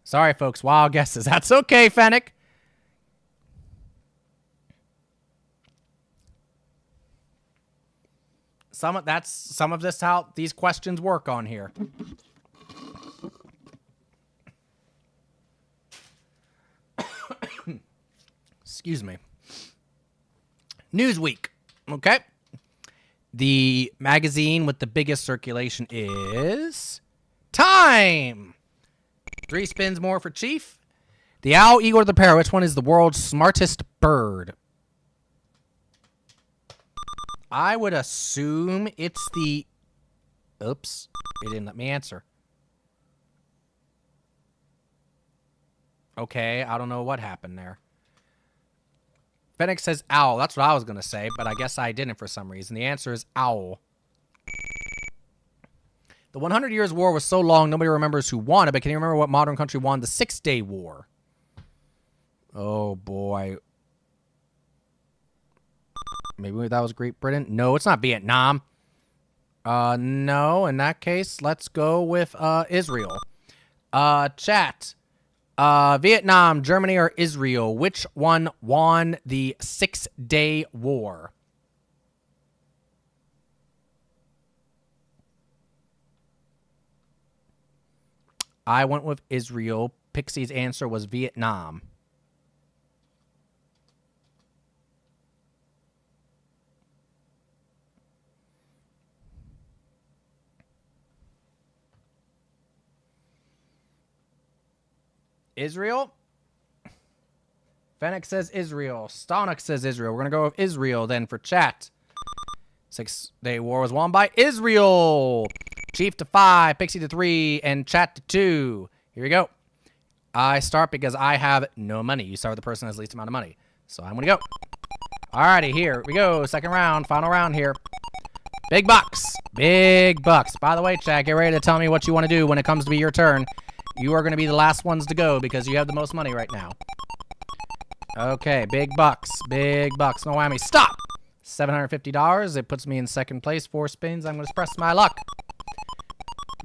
Sorry, folks. Wild guesses. That's okay, Fennec. Some of this how these questions work on here. Excuse me. Newsweek. Okay. The magazine with the biggest circulation is Time. 3 spins more for Chief. The owl, eagle, or the parrot. Which one is the world's smartest bird? I would assume it's the... Oops. It didn't let me answer. Okay, I don't know what happened there. Fennec says owl. That's what I was going to say, but I guess I didn't for some reason. The answer is owl. The 100 Years' War was so long, nobody remembers who won it, but can you remember what modern country won the 6-Day War? Oh, boy. Maybe that was Great Britain. No, it's not Vietnam. No, in that case, let's go with Israel. Chat. Vietnam, Germany, or Israel? Which one won the 6-Day War? I went with Israel. Pixie's answer was Vietnam. Israel? Fennec says Israel. Stonik says Israel. We're going to go with Israel then for chat. 6-Day War was won by Israel. Chief to 5, Pixie to 3, and chat to 2. Here we go. I start because I have no money. You start with the person who has the least amount of money. So I'm going to go. Alrighty, here we go. Second round, final round here. Big bucks. Big bucks. By the way, chat, get ready to tell me what you want to do when it comes to be your turn. You are going to be the last ones to go because you have the most money right now. Okay, big bucks. Big bucks. No whammy. Stop! $750. It puts me in second place. 4 spins. I'm going to press my luck.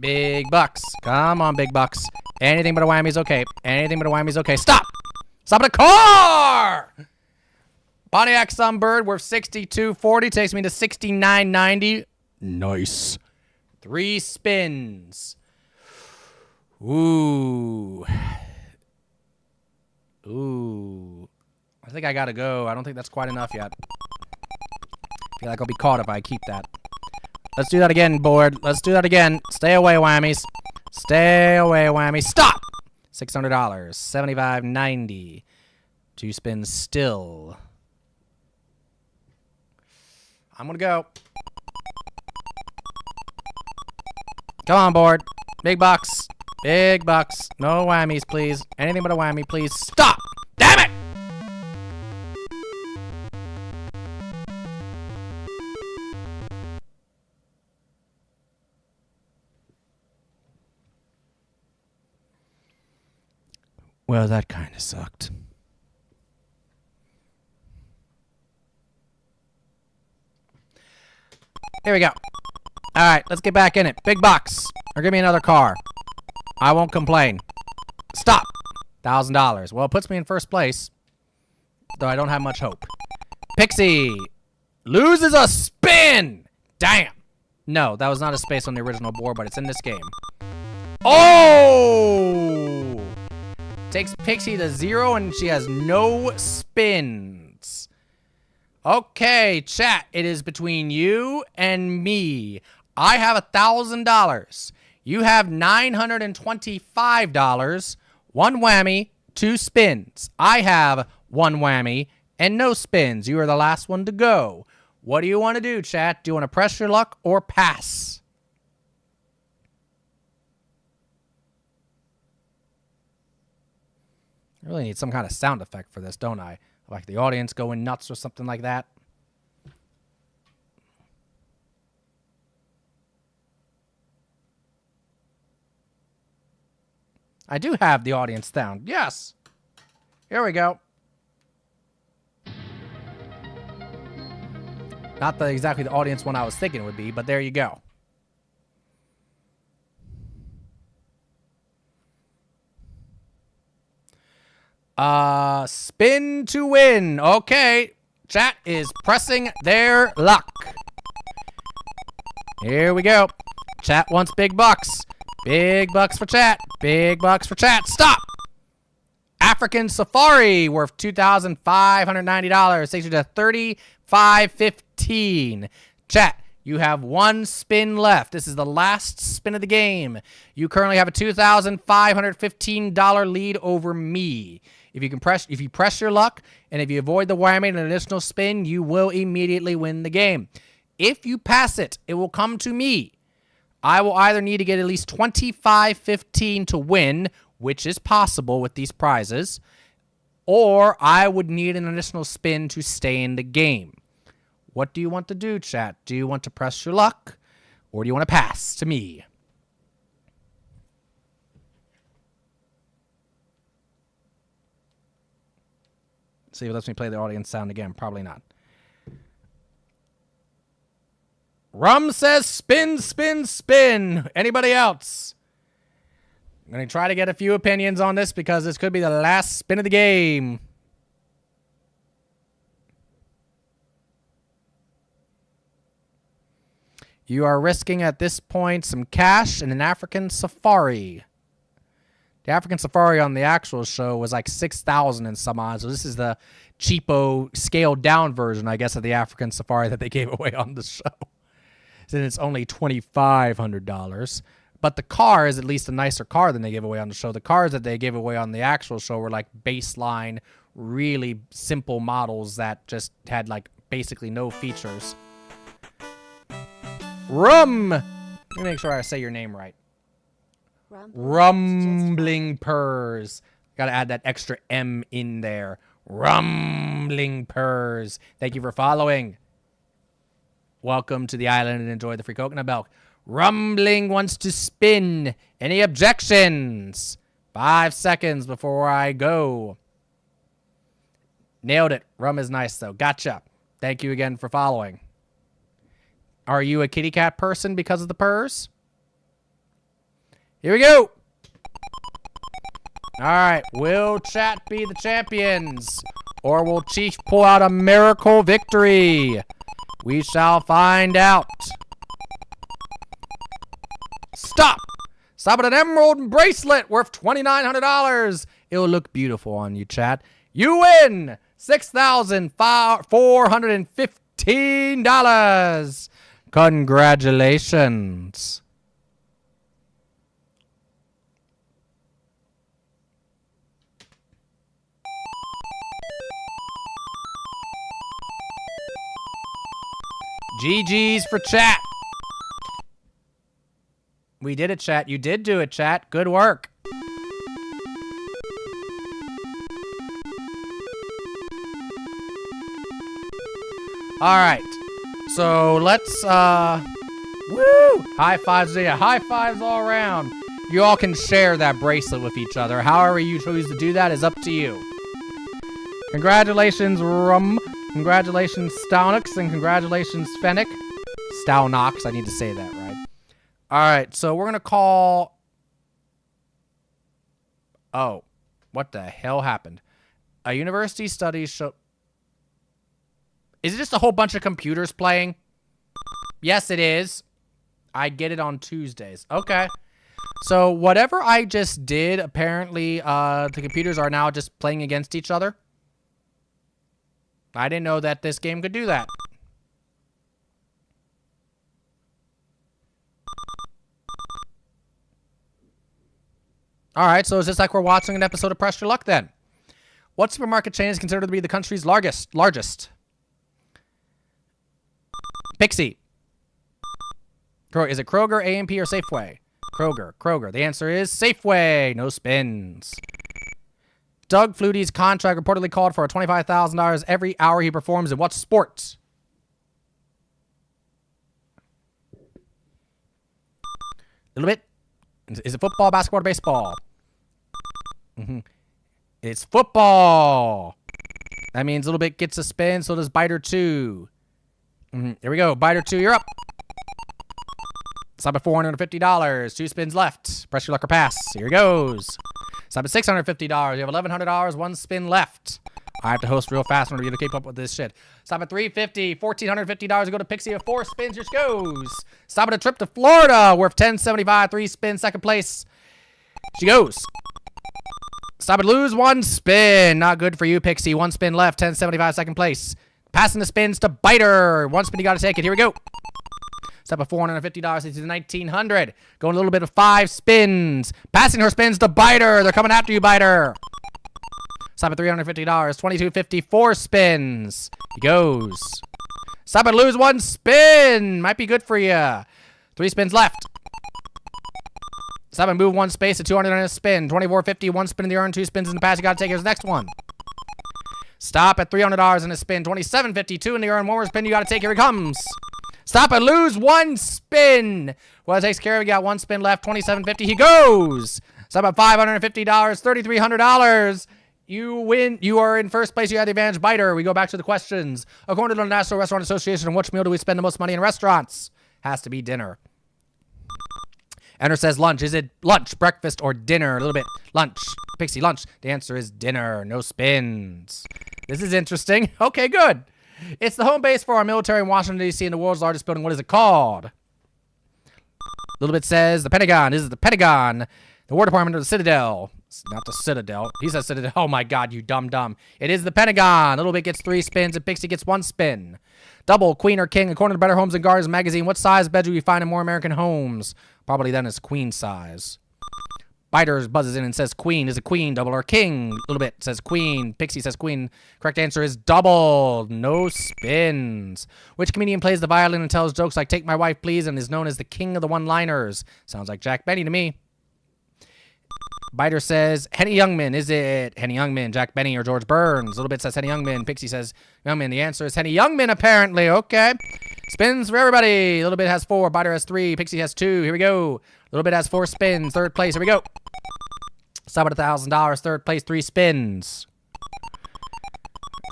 Big bucks. Come on, big bucks. Anything but a whammy is okay. Anything but a whammy is okay. Stop! Stop at a car! Pontiac Sunbird worth $62.40. Takes me to $69.90. Nice. 3 spins. Ooh. Ooh. I think I gotta go. I don't think that's quite enough yet. I feel like I'll be caught if I keep that. Let's do that again, board. Let's do that again. Stay away, whammies. Stay away, whammies. Stop! $600. $75.90. 2 spins still. I'm gonna go. Come on, board. Big bucks. Big bucks. No whammies, please. Anything but a whammy, please. Stop! Damn it! Well, that kind of sucked. Here we go. All right, let's get back in it. Big bucks. Or give me another car. I won't complain. Stop. $1,000. Well, it puts me in first place, though I don't have much hope. Pixie loses a spin. Damn. No, that was not a space on the original board, but it's in this game. Oh! Takes Pixie to 0, and she has no spins. Okay, chat. It is between you and me. I have $1,000. You have $925. 1 whammy, 2 spins. I have 1 whammy and no spins. You are the last one to go. What do you want to do, chat? Do you want to press your luck or pass? I really need some kind of sound effect for this, don't I? Like the audience going nuts or something like that. I do have the audience sound. Yes. Here we go. Not exactly the audience one I was thinking it would be, but there you go. Spin to win. Okay. Chat is pressing their luck. Here we go. Chat wants big bucks. Big bucks for chat. Big bucks for chat. Stop. African Safari worth $2,590. Takes you to $3,515. Chat, you have one spin left. This is the last spin of the game. You currently have a $2,515 lead over me. If you press your luck, and if you avoid the whammy and an additional spin, you will immediately win the game. If you pass it, it will come to me. I will either need to get at least $2,515 to win, which is possible with these prizes, or I would need an additional spin to stay in the game. What do you want to do, chat? Do you want to press your luck, or do you want to pass to me? See if it lets me play the audience sound again. Probably not. Rum says spin, spin, spin. Anybody else? I'm going to try to get a few opinions on this because this could be the last spin of the game. You are risking at this point some cash and an African Safari. The African Safari on the actual show was like 6,000 and some odd. So this is the cheapo scaled down version, I guess, of the African Safari that they gave away on the show. Then it's only $2,500. But the car is at least a nicer car than they gave away on the show. The cars that they gave away on the actual show were like baseline, really simple models that just had like basically no features. Rum! Let me make sure I say your name right. Rumbling Purrs. Gotta add that extra M in there. Rumbling Purrs. Thank you for following. Welcome to the island and enjoy the free coconut milk. Rumbling wants to spin. Any objections? 5 seconds before I go. Nailed it. Rum is nice, though. Gotcha. Thank you again for following. Are you a kitty cat person because of the purrs? Here we go. All right. Will chat be the champions? Or will Chief pull out a miracle victory? We shall find out. Stop! Stop at an emerald bracelet worth $2,900. It'll look beautiful on you, chat. You win $6,415. Congratulations. GG's for chat. We did it, chat. You did do it, chat. Good work. All right. So let's, woo! High fives. Yeah, high fives all around. You all can share that bracelet with each other. However you choose to do that is up to you. Congratulations, Rum. Congratulations, Stownix, and congratulations, Fennec. Stownox, I need to say that right. All right, so we're going to call... Oh, what the hell happened? A university studies show... Is it just a whole bunch of computers playing? Yes, it is. I get it on Tuesdays. Okay. So whatever I just did, apparently the computers are now just playing against each other. I didn't know that this game could do that. All right, so it's just like we're watching an episode of Press Your Luck then. What supermarket chain is considered to be the country's largest? Pixie. Is it Kroger, A&P, or Safeway? Kroger. The answer is Safeway. No spins. Doug Flutie's contract reportedly called for $25,000 every hour he performs in what sport? A little bit. Is it football, basketball, or baseball? It's football. That means a little bit gets a spin, so does Biter 2. Here we go. Biter 2, you're up. Stop at $450. 2 spins left. Press your luck or pass. Here he goes. Stop at $650. You have $1,100. 1 spin left. I have to host real fast in order to keep up with this shit. Stop at $350. $1,450 to go to Pixie with 4 spins. Just goes. Stop at a trip to Florida worth $10.75. 3 spins. Second place. She goes. Stop at lose 1 spin. Not good for you, Pixie. 1 spin left. $10.75. Second place. Passing the spins to Biter. 1 spin. You got to take it. Here we go. Stop at $450 into the $1,900. Going a little bit of 5 spins. Passing her spins to Biter. They're coming after you, Biter. Stop at $350. $2,250. 4 spins. He goes. Stop at lose 1 spin. Might be good for you. 3 spins left. Stop and move 1 space to 200 on a spin. $2,450. 1 spin in the earn. 2 spins in the pass. You got to take. Here's the next one. Stop at $300 in a spin. $2,750. 2 in the earn. 1 more spin. You got to take. Here he comes. Stop and lose 1 spin. Well, it takes care of it. We got 1 spin left. $2,750. He goes. Stop at $550. $3,300. You win. You are in first place. You have the advantage. Biter. We go back to the questions. According to the National Restaurant Association, on which meal do we spend the most money in restaurants? Has to be dinner. Enter says lunch. Is it lunch, breakfast, or dinner? A little bit. Lunch. Pixie, lunch. The answer is dinner. No spins. This is interesting. Okay, good. It's the home base for our military in Washington, D.C. in the world's largest building. What is it called? A little bit says the Pentagon. This is the Pentagon. The War Department of the Citadel. It's not the Citadel. He says Citadel. Oh, my God, you dumb. It is the Pentagon. A little bit gets 3 spins, and Pixie gets 1 spin. Double, queen or king. According to Better Homes and Gardens magazine, what size bed do you find in more American homes? Probably then it's queen size. Biter buzzes in and says queen. Is it queen, double, or king? A little bit says queen. Pixie says queen. Correct answer is double. No spins. Which comedian plays the violin and tells jokes like take my wife please and is known as the king of the one-liners? Sounds like Jack Benny to me. Biter says Henny Youngman. Is it Henny Youngman, Jack Benny, or George Burns? A little bit says Henny Youngman. Pixie says Youngman. The answer is Henny Youngman, apparently. Okay. Spins for everybody. A little bit has 4. Biter has 3. Pixie has 2. Here we go. A little bit has 4 spins. Third place. Here we go. Stop at $1,000. Third place. 3 spins.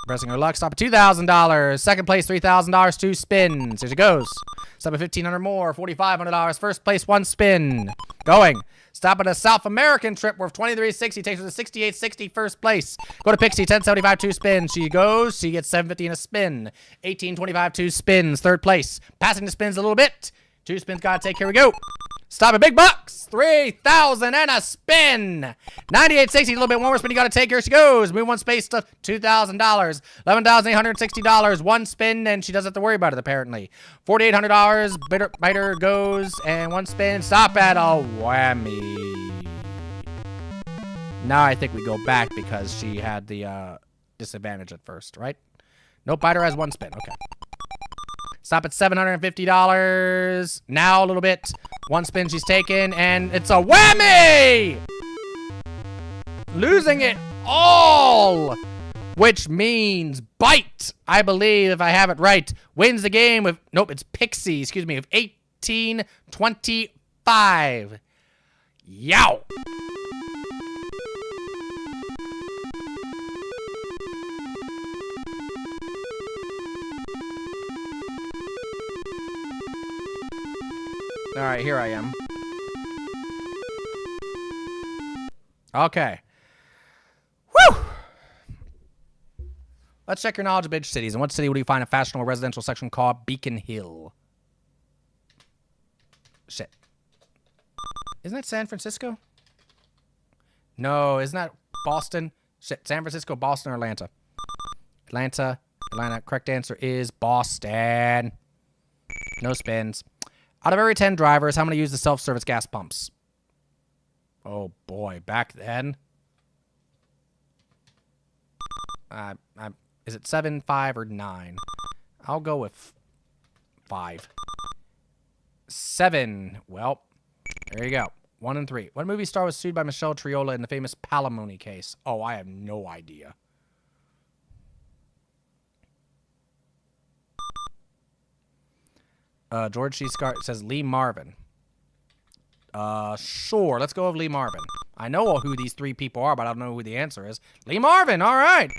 Pressing her luck. Stop at $2,000. Second place. $3,000. 2 spins. Here she goes. Stop at $1,500 more. $4,500. First place. 1 spin. Going. Stop at a South American trip worth $23.60. Takes her to $68.60. First place. Go to Pixie. $10.75. 2 spins. She goes. She gets $7.50 in a spin. $18.25. 2 spins. Third place. Passing the spins a little bit. 2 spins. Gotta take. Here we go. Stop at big bucks. $3,000 and a spin. $98.60. A little bit one more spin. You gotta take. Here she goes. Move 1 space to $2,000. $11,860. 1 spin, and she doesn't have to worry about it apparently. $4,800. Biter goes and 1 spin. Stop at a whammy. Now I think we go back because she had the disadvantage at first, right? Nope. Biter has 1 spin. Okay. Stop at $750. Now a little bit. 1 spin she's taken, and it's a whammy! Losing it all! Which means Bite, I believe, if I have it right, wins the game with, nope, it's Pixie, excuse me, with 1825. Yow! All right, here I am. Okay. Woo! Let's check your knowledge of big cities. In what city would you find a fashionable residential section called Beacon Hill? Shit. Isn't that San Francisco? No, isn't that Boston? Shit, San Francisco, Boston, or Atlanta? Atlanta. Correct answer is Boston. No spins. Out of every 10 drivers, how many use the self-service gas pumps? Oh, boy. Back then. Is it 7, 5, or 9? I'll go with 5. 7. Well, there you go. 1 and 3. What movie star was sued by Michelle Triola in the famous palimony case? Oh, I have no idea. George C. Scott says Lee Marvin. Sure. Let's go with Lee Marvin. I know who these 3 people are, but I don't know who the answer is. Lee Marvin. All right.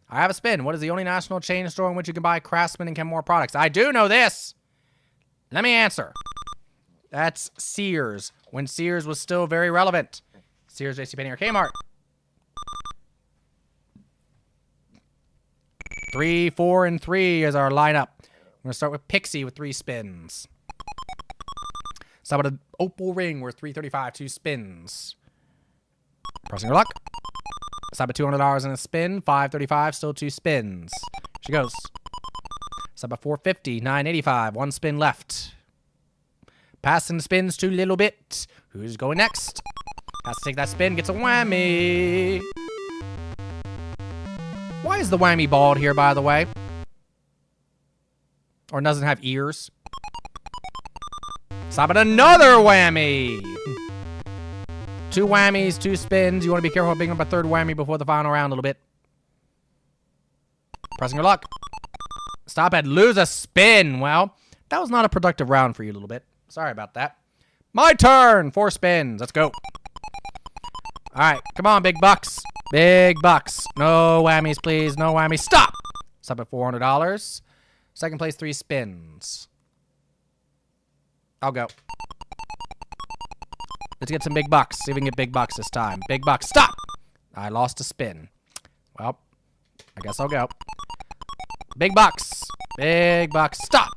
I have a spin. What is the only national chain store in which you can buy Craftsman and Kenmore products? I do know this. Let me answer. That's Sears. When Sears was still very relevant. Sears, JCPenney, or Kmart. 3, 4, and 3 is our lineup. I'm going to start with Pixie with 3 spins. So about an opal ring worth $335, 2 spins. Pressing your luck. Stop at $200 in a spin. $535, still 2 spins. She goes. Stop at $450, $985, 1 spin left. Passing spins too little bit. Who's going next? Has to take that spin, gets a whammy. Why is the whammy bald here, by the way? Or doesn't have ears? Stop at another whammy. 2 whammies, 2 spins. You want to be careful of picking up a 3rd whammy before the final round a little bit. Pressing your luck. Stop at lose a spin. Well, that was not a productive round for you a little bit. Sorry about that. My turn. 4 spins. Let's go. All right. Come on, big bucks. Big bucks. No whammies, please. No whammies. Stop. Stop at $400. Second place, 3 spins. I'll go. Let's get some big bucks. See if we can get big bucks this time. Big bucks. Stop. I lost a spin. Well, I guess I'll go. Big bucks. Big bucks. Stop.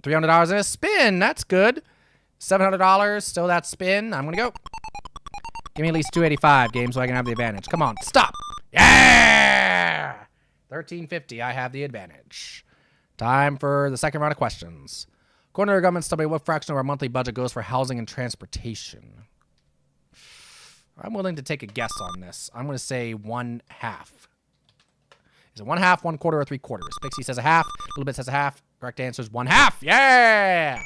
$300 in a spin. That's good. $700. Still that spin. I'm going to go. Give me at least $285 game so I can have the advantage. Come on. Stop. Yeah! $13.50. I have the advantage. Time for the second round of questions. According to our government study, what fraction of our monthly budget goes for housing and transportation? I'm willing to take a guess on this. I'm going to say 1/2. Is it 1/2, 1/4, or 3/4? Pixie says a half. Little Bit says a half. Correct answer is 1/2. Yeah!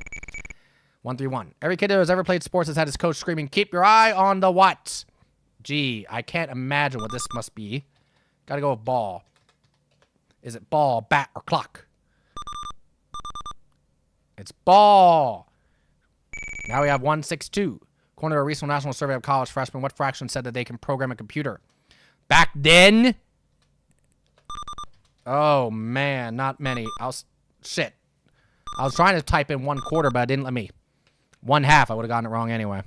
1-3-1. Every kid who has ever played sports has had his coach screaming, "Keep your eye on the what?" Gee, I can't imagine what this must be. Gotta go with ball. Is it ball, bat, or clock? It's ball. Now we have 162. According to a recent national survey of college freshmen, what fraction said that they can program a computer? Back then? Oh, man, not many. Shit. I was trying to type in 1/4, but it didn't let me. 1/2, I would have gotten it wrong anyway.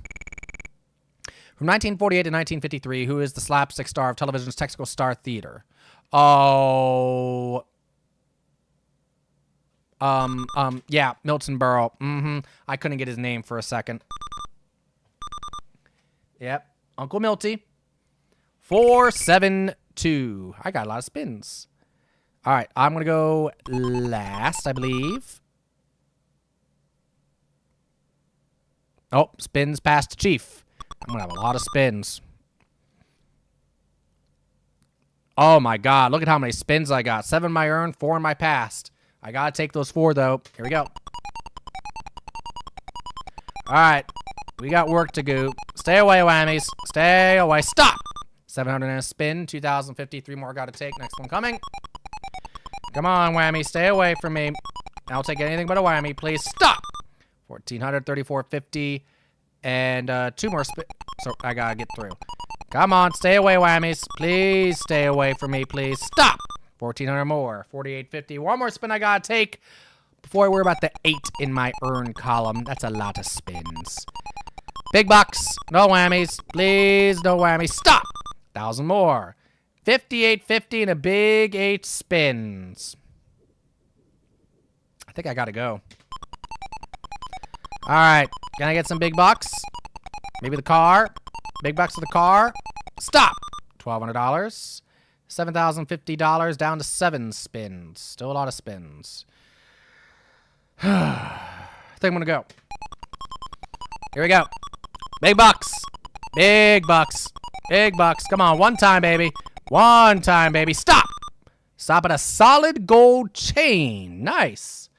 From 1948 to 1953, who is the slapstick star of television's Texaco Star Theater? Oh... yeah, Milton Berle. I couldn't get his name for a second. Yep, Uncle Milty. 472. I got a lot of spins. All right, I'm going to go last, I believe. Oh, spins past Chief. I'm going to have a lot of spins. Oh, my God. Look at how many spins I got. 7 in my earn, 4 in my past. I got to take those 4, though. Here we go. All right. We got work to do. Stay away, whammies. Stay away. Stop. 700 in a spin. 2,050. 3 more got to take. Next one coming. Come on, whammy. Stay away from me. I'll take anything but a whammy. Please stop. 1,400. 3,450. And 2 more spin. So I got to get through. Come on. Stay away, whammies. Please stay away from me. Please stop. 1,400 more. 4,850. 1 more spin I got to take before I worry about the 8 in my earn column. That's a lot of spins. Big bucks. No whammies. Please, no whammies. Stop. 1,000 more. 5,850 and a big 8 spins. I think I got to go. All right. Can I get some big bucks? Maybe the car. Big bucks for the car. Stop. $1,200. $7,050 down to 7 spins. Still a lot of spins. I think I'm going to go. Here we go. Big bucks. Big bucks. Big bucks. Come on. One time, baby. One time, baby. Stop. Stop at a solid gold chain. Nice.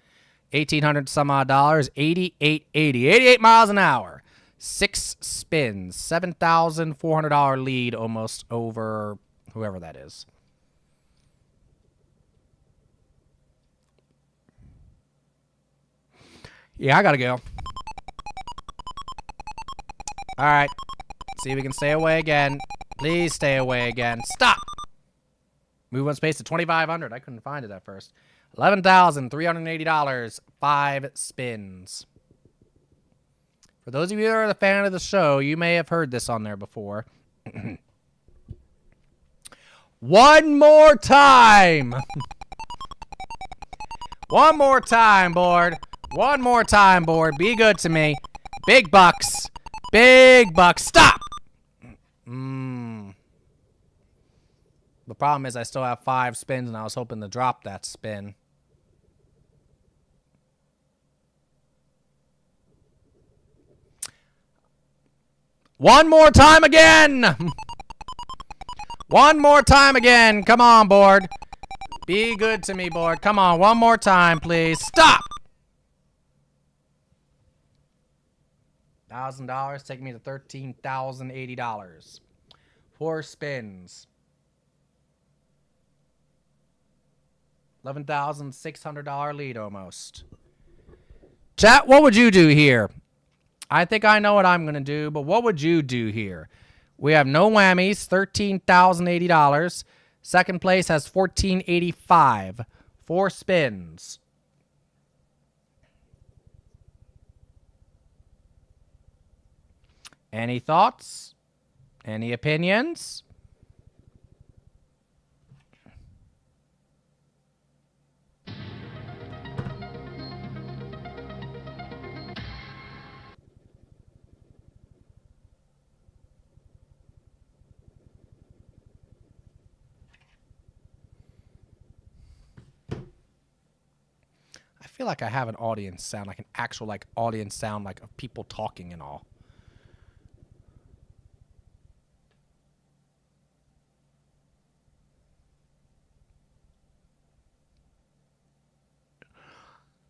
$1,800 some odd dollars. 88 miles an hour. 6 spins. $7,400 lead almost over whoever that is. Yeah, I gotta go. All right. See if we can stay away again. Please stay away again. Stop. Move one space to 2,500. I couldn't find it at first. $11,380. 5 spins. For those of you that are a fan of the show, you may have heard this on there before. One more time. One more time, board. One more time, board. Be good to me. Big bucks. Big bucks. Stop. The problem is I still have 5 spins, and I was hoping to drop that spin. One more time again. One more time again. Come on, board. Be good to me, board. Come on, one more time, please. Stop. $1,000, take me to $13,080. 4 spins. $11,600 lead almost. Chat, what would you do here? I think I know what I'm going to do, but what would you do here? We have no whammies, $13,080. Second place has $1,485. 4 spins. Any thoughts? Any opinions? I feel like I have an audience sound, like an actual like audience sound, like of people talking and all.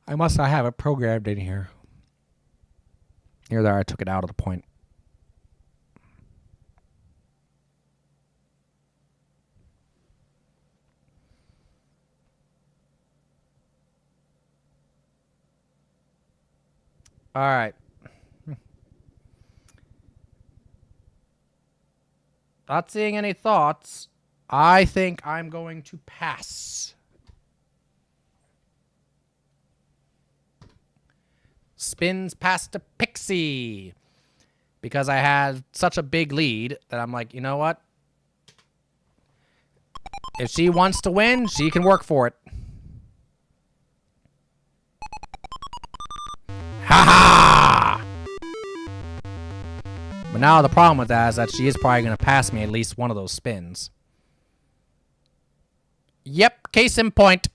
I have it programmed in here. Here, there, I took it out of the point. All right. Not seeing any thoughts. I think I'm going to pass. Spins past a Pixie. Because I had such a big lead that I'm like, you know what? If she wants to win, she can work for it. Ha ha! But now the problem with that is that she is probably going to pass me at least one of those spins. Yep, case in point.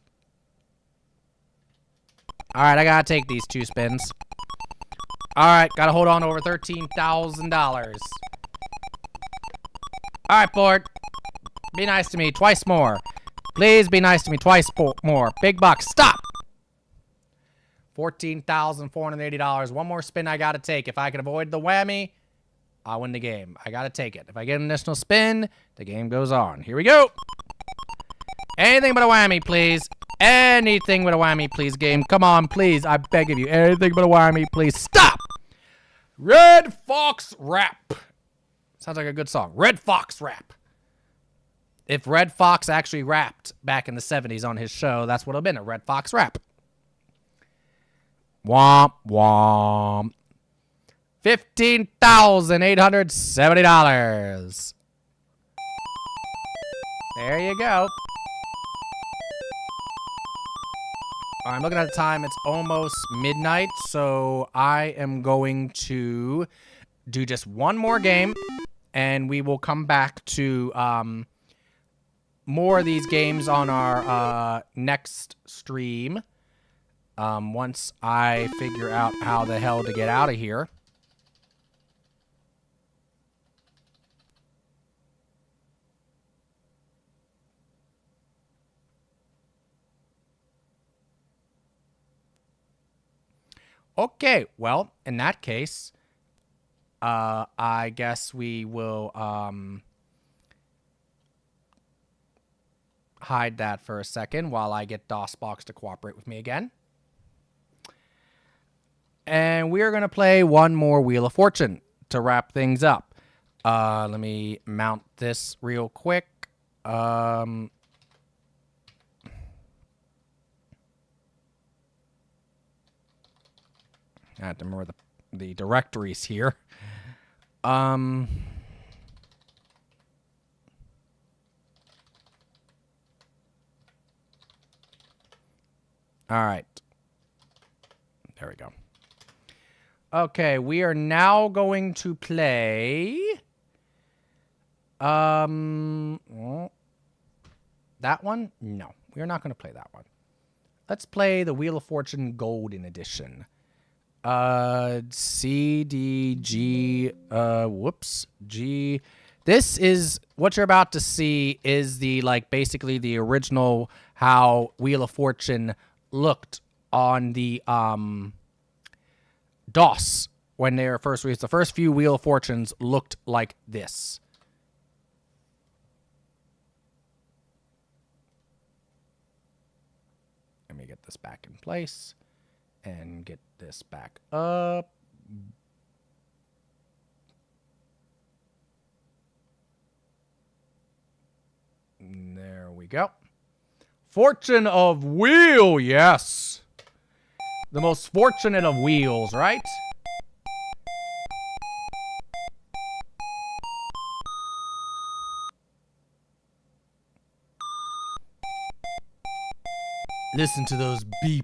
Alright, I gotta take these 2 spins. Alright, gotta hold on to over $13,000. Alright, board. Be nice to me twice more. Please be nice to me twice more. Big bucks. Stop! $14,480. One more spin I gotta take. If I can avoid the whammy, I'll win the game. I gotta take it. If I get an additional spin, the game goes on. Here we go. Anything but a whammy, please. Anything but a whammy, please, game. Come on, please. I beg of you. Anything but a whammy, please. Stop! Red Fox Rap. Sounds like a good song. Red Fox Rap. If Red Fox actually rapped back in the 70s on his show, that's what it would have been, a Red Fox Rap. Womp, womp. $15,870. There you go. I'm looking at the time. It's almost midnight, so I am going to do just one more game, and we will come back to more of these games on our next stream once I figure out how the hell to get out of here. Okay, well, in that case, I guess we will hide that for a second while I get DOSbox to cooperate with me again. And we are going to play one more Wheel of Fortune to wrap things up. Let me mount this real quick. I have to remember the directories here. All right. There we go. Okay, we are now going to play that one? No, we're not going to play that one. Let's play the Wheel of Fortune Golden Edition. C, D, G, whoops, G. This is, what you're about to see is the, like, basically the original how Wheel of Fortune looked on the, DOS when they were first released. The first few Wheel of Fortunes looked like this. Let me get this back in place and get this back up. There we go. Fortune of Wheel, yes. The most fortunate of wheels, right? Listen to those beeps.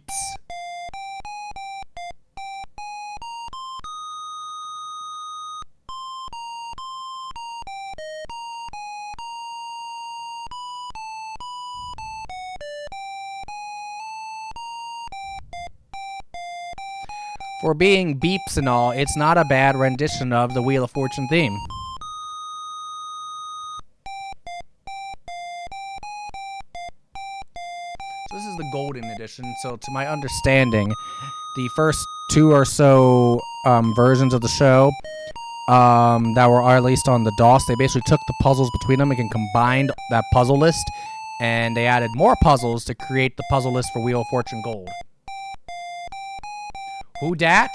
For being beeps and all, it's not a bad rendition of the Wheel of Fortune theme. So this is the Golden Edition. So to my understanding, the first two or so versions of the show that were released on the DOS, they basically took the puzzles between them and combined that puzzle list, and they added more puzzles to create the puzzle list for Wheel of Fortune Gold. Who dat?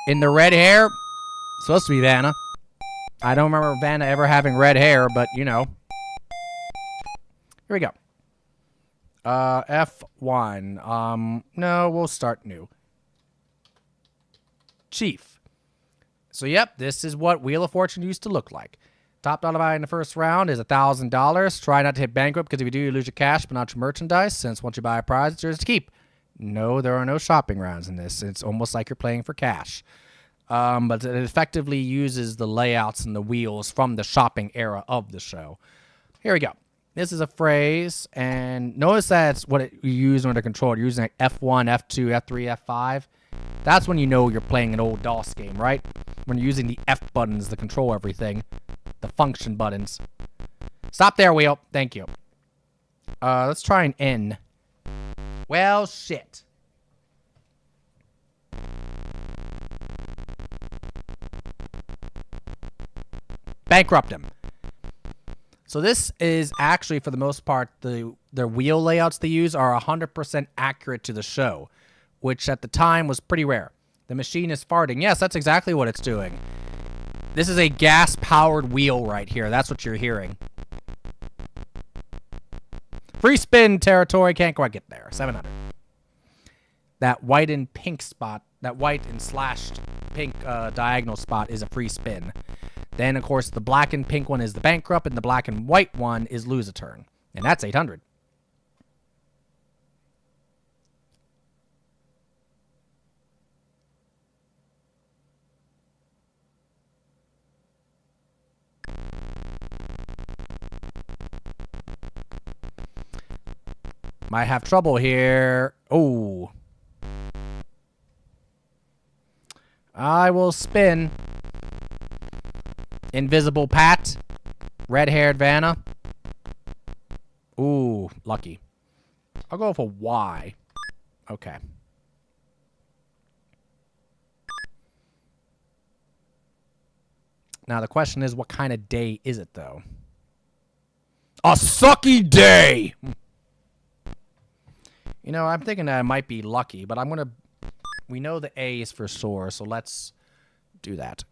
In the red hair? Supposed to be Vanna. I don't remember Vanna ever having red hair, but you know. Here we go. F1. No, we'll start new. Chief. So, yep, this is what Wheel of Fortune used to look like. Top dollar value in the first round is $1,000. Try not to hit bankrupt, because if you do, you lose your cash, but not your merchandise, since once you buy a prize, it's yours to keep. No, there are no shopping rounds in this. It's almost like you're playing for cash. But it effectively uses the layouts and the wheels from the shopping era of the show. Here we go. This is a phrase, and notice that's what you use under control. You're using like F1, F2, F3, F5. That's when you know you're playing an old DOS game, right? When you're using the F buttons to control everything. The function buttons. Stop there, wheel. Thank you. Let's try an N. Well, shit. Bankrupt him. So this is actually, for the most part, the wheel layouts they use are 100% accurate to the show, which at the time was pretty rare. The machine is farting. Yes, that's exactly what it's doing. This is a gas-powered wheel right here. That's what you're hearing. Free spin territory. Can't quite get there. 700. That white and pink spot, that white and slashed pink diagonal spot is a free spin. Then, of course, the black and pink one is the bankrupt, and the black and white one is lose a turn. And that's 800. Might have trouble here. Oh. I will spin. Invisible Pat. Red-haired Vanna. Ooh, lucky. I'll go for Y. Okay. Now, the question is, what kind of day is it, though? A sucky day! You know, I'm thinking that I might be lucky, but I'm going to... We know the A is for sore, so let's do that.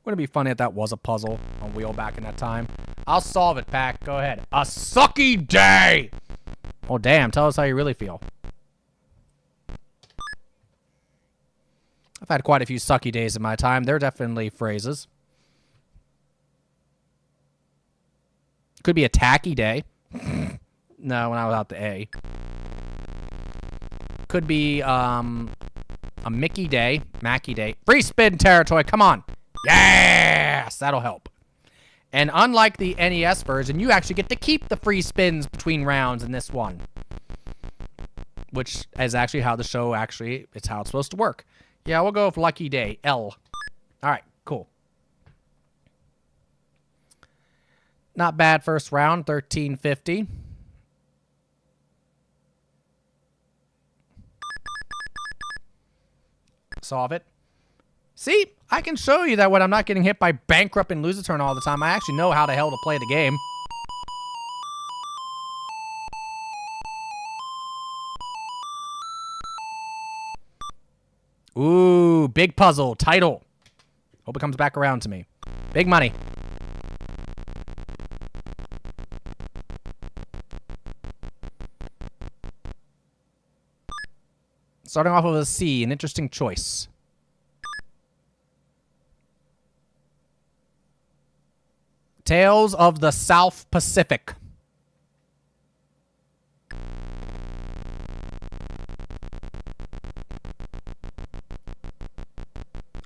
Wouldn't it be funny if that was a puzzle on wheel back in that time? I'll solve it, Pack. Go ahead. A sucky day! Oh, damn. Tell us how you really feel. I've had quite a few sucky days in my time. They're definitely phrases. Could be a tacky day. No, when I was out the A. Could be a Mickey day. Mackie day. Free spin territory. Come on. Yes! That'll help. And unlike the NES version, you actually get to keep the free spins between rounds in this one. Which is actually how the show actually, it's how it's supposed to work. Yeah, we'll go with Lucky Day. L. Alright, cool. Not bad first round, 1350. Solve it. See, I can show you that when I'm not getting hit by bankrupt and lose a turn all the time, I actually know how the hell to play the game. Ooh, big puzzle, title. Hope it comes back around to me. Big money. Starting off with a C, an interesting choice. Tales of the South Pacific.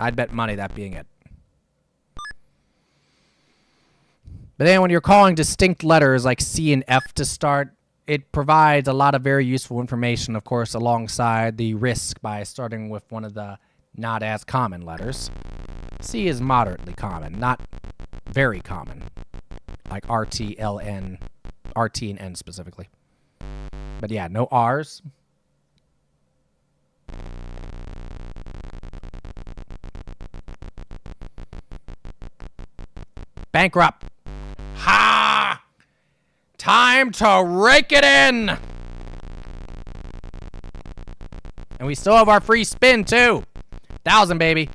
I'd bet money that being it. But then when you're calling distinct letters like C and F to start, it provides a lot of very useful information, of course, alongside the risk by starting with one of the not as common letters. C is moderately common, not very common, like RT, LN, RT and N specifically. But yeah, no R's. Bankrupt. Ha! Time to rake it in! And we still have our free spin, too. 1,000, baby.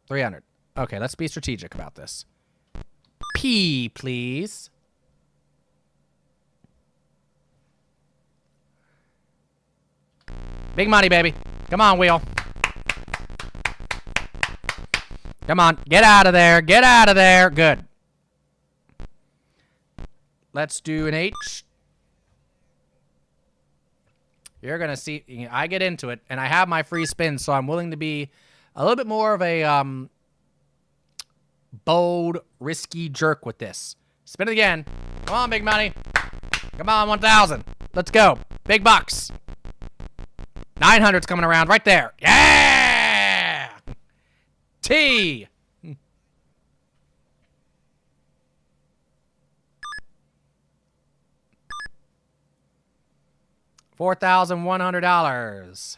300. Okay, let's be strategic about this. P, please. Big money, baby. Come on, wheel. Come on. Get out of there. Get out of there. Good. Let's do an H. You're going to see. I get into it, and I have my free spin, so I'm willing to be a little bit more of a bold, risky jerk with this. Spin it again. Come on, big money. Come on, 1,000. Let's go. Big bucks. 900's coming around right there. Yeah! T. $4,100.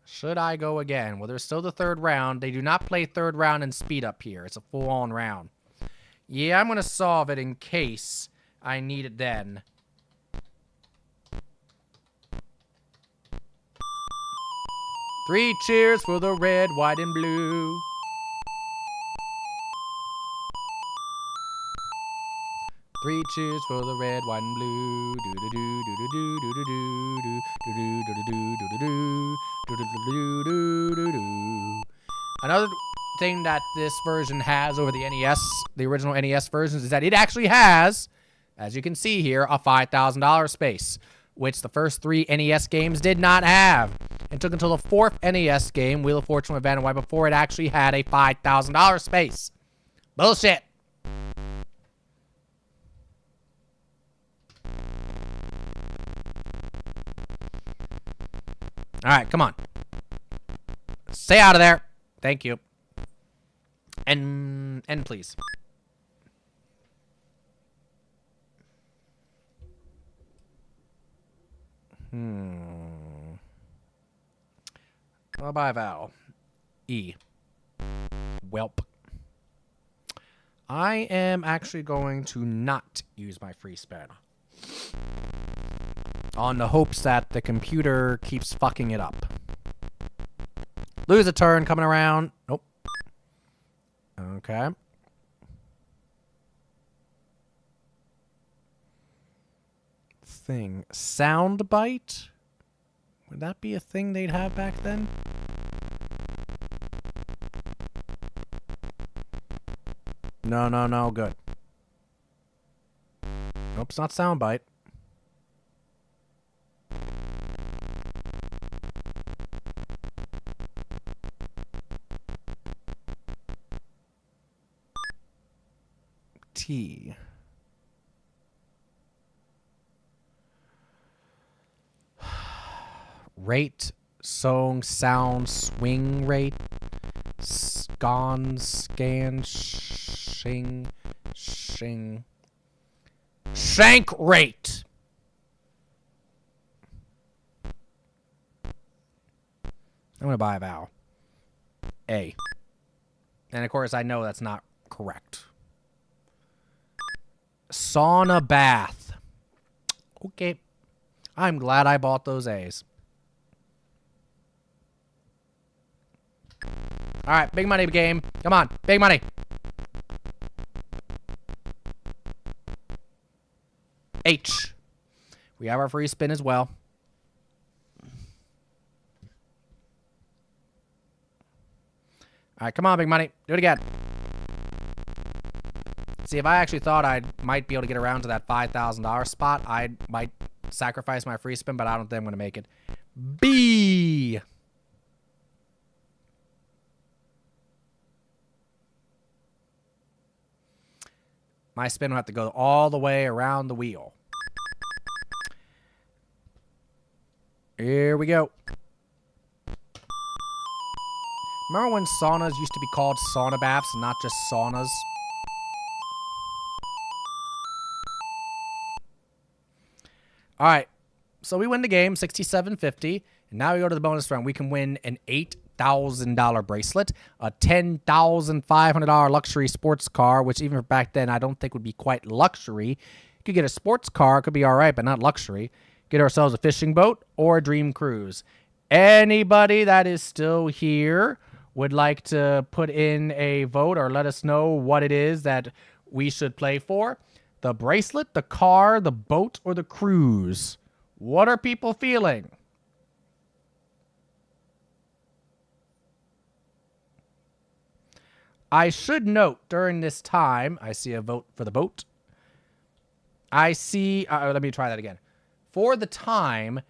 Should I go again? Well, there's still the third round. They do not play third round and speed up here. It's a full-on round. Yeah, I'm going to solve it in case I need it then. Three cheers for the red, white, and blue. Three cheers for the red, white, and blue. Do do do do do do do do do do do do do do do do do. Another thing that this version has over the NES, the original NES versions, is that it actually has, as you can see here, a $5,000 space, which the first three NES games did not have. It took until the fourth NES game, Wheel of Fortune with Vanna White, before it actually had a $5,000 space. Bullshit. All right, come on. Stay out of there. Thank you. And please. I'll buy a vowel. E. Welp. I am actually going to not use my free spin. On the hopes that the computer keeps fucking it up. Lose a turn coming around. Nope. Okay. Thing. Soundbite? Would that be a thing they'd have back then? No, good. Nope, it's not soundbite. T. Rate, song, sound, swing rate, scan, shing, shank rate. I'm going to buy a vowel. A. And of course, I know that's not correct. Sauna bath. Okay. I'm glad I bought those A's. All right, big money game. Come on, big money. H. We have our free spin as well. All right, come on, big money. Do it again. See, if I actually thought I might be able to get around to that $5,000 spot, I might sacrifice my free spin, but I don't think I'm going to make it. B. My spin will have to go all the way around the wheel. Here we go. Remember when saunas used to be called sauna baths and not just saunas? All right. So we win the game, $67.50. And now we go to the bonus round. We can win an $8,000 bracelet, a $10,500 luxury sports car, which even back then I don't think would be quite luxury. You could get a sports car. It could be all right, but not luxury. Get ourselves a fishing boat or a dream cruise. Anybody that is still here would like to put in a vote or let us know what it is that we should play for? The bracelet, the car, the boat, or the cruise? What are people feeling? I should note during this time, I see a vote for the boat. I see, let me try that again. For the time,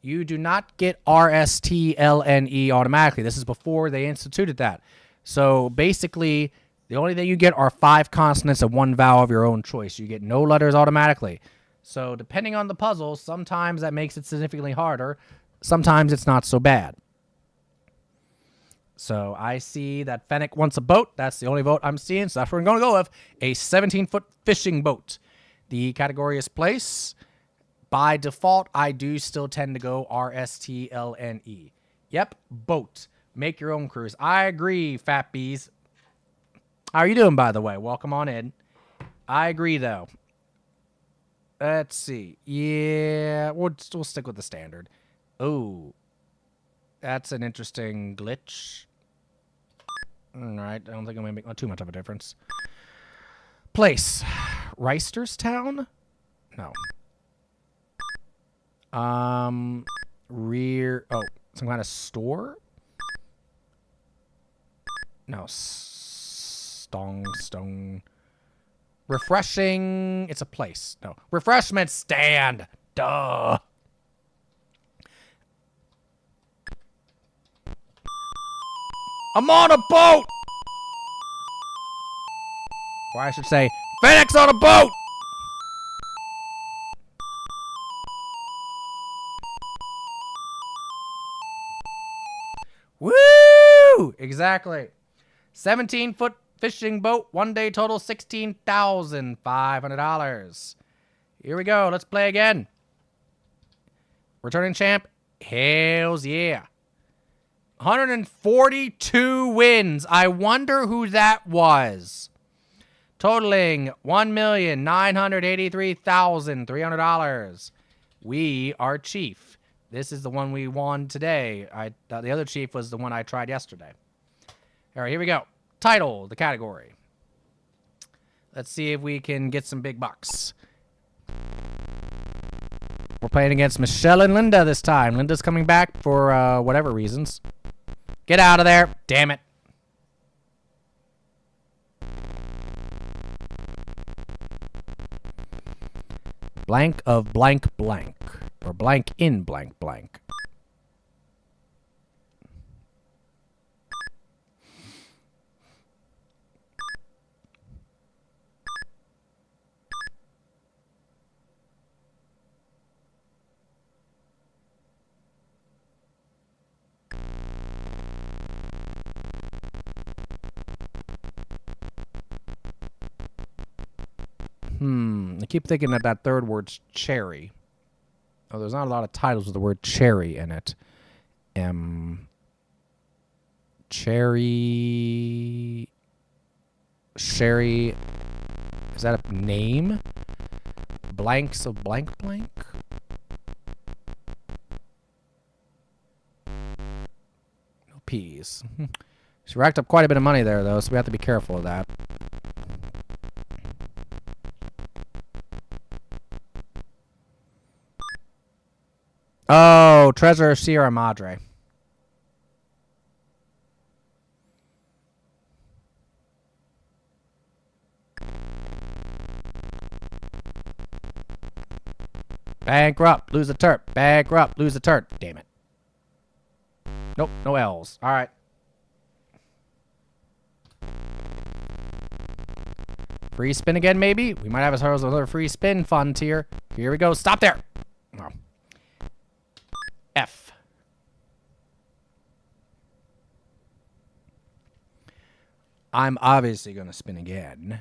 you do not get RSTLNE automatically. This is before they instituted that. So basically, the only thing you get are 5 consonants and 1 vowel of your own choice. You get no letters automatically. So depending on the puzzle, sometimes that makes it significantly harder. Sometimes it's not so bad. So I see that Fennec wants a boat. That's the only vote I'm seeing. So that's what we're going to go with. A 17-foot fishing boat. The category is place. By default, I do still tend to go RSTLNE. Yep, boat. Make your own cruise. I agree, Fat Bees. How are you doing, by the way? Welcome on in. I agree, though. Let's see. Yeah, we'll stick with the standard. Oh, that's an interesting glitch. All right, I don't think I'm going to make too much of a difference. Place. Reisterstown? No. Rear. Oh, some kind of store? No. Stone. Refreshing. It's a place. No. Refreshment stand. Duh. I'm on a boat! Or I should say, Fennec's on a boat! Woo! Exactly. 17-foot fishing boat, 1 day total $16,500. Here we go. Let's play again. Returning champ? Hells yeah. 142 wins. I wonder who that was. Totaling $1,983,300. We are Chief. This is the one we won today. The other Chief was the one I tried yesterday. All right, here we go. Title, the category. Let's see if we can get some big bucks. We're playing against Michelle and Linda this time. Linda's coming back for whatever reasons. Get out of there. Damn it. Blank of blank blank. Or blank in blank blank. I keep thinking that third word's cherry. Oh, there's not a lot of titles with the word cherry in it. Cherry. Sherry. Is that a name? Blanks of blank blank? No P's. She racked up quite a bit of money there, though, so we have to be careful of that. Oh, Treasure Sierra Madre. Bankrupt, lose a turp. Bankrupt, lose a turp. Damn it. Nope, no L's. All right. Free spin again, maybe? We might have ourselves another free spin fund here. Here we go. Stop there. Oh. F. I'm obviously going to spin again.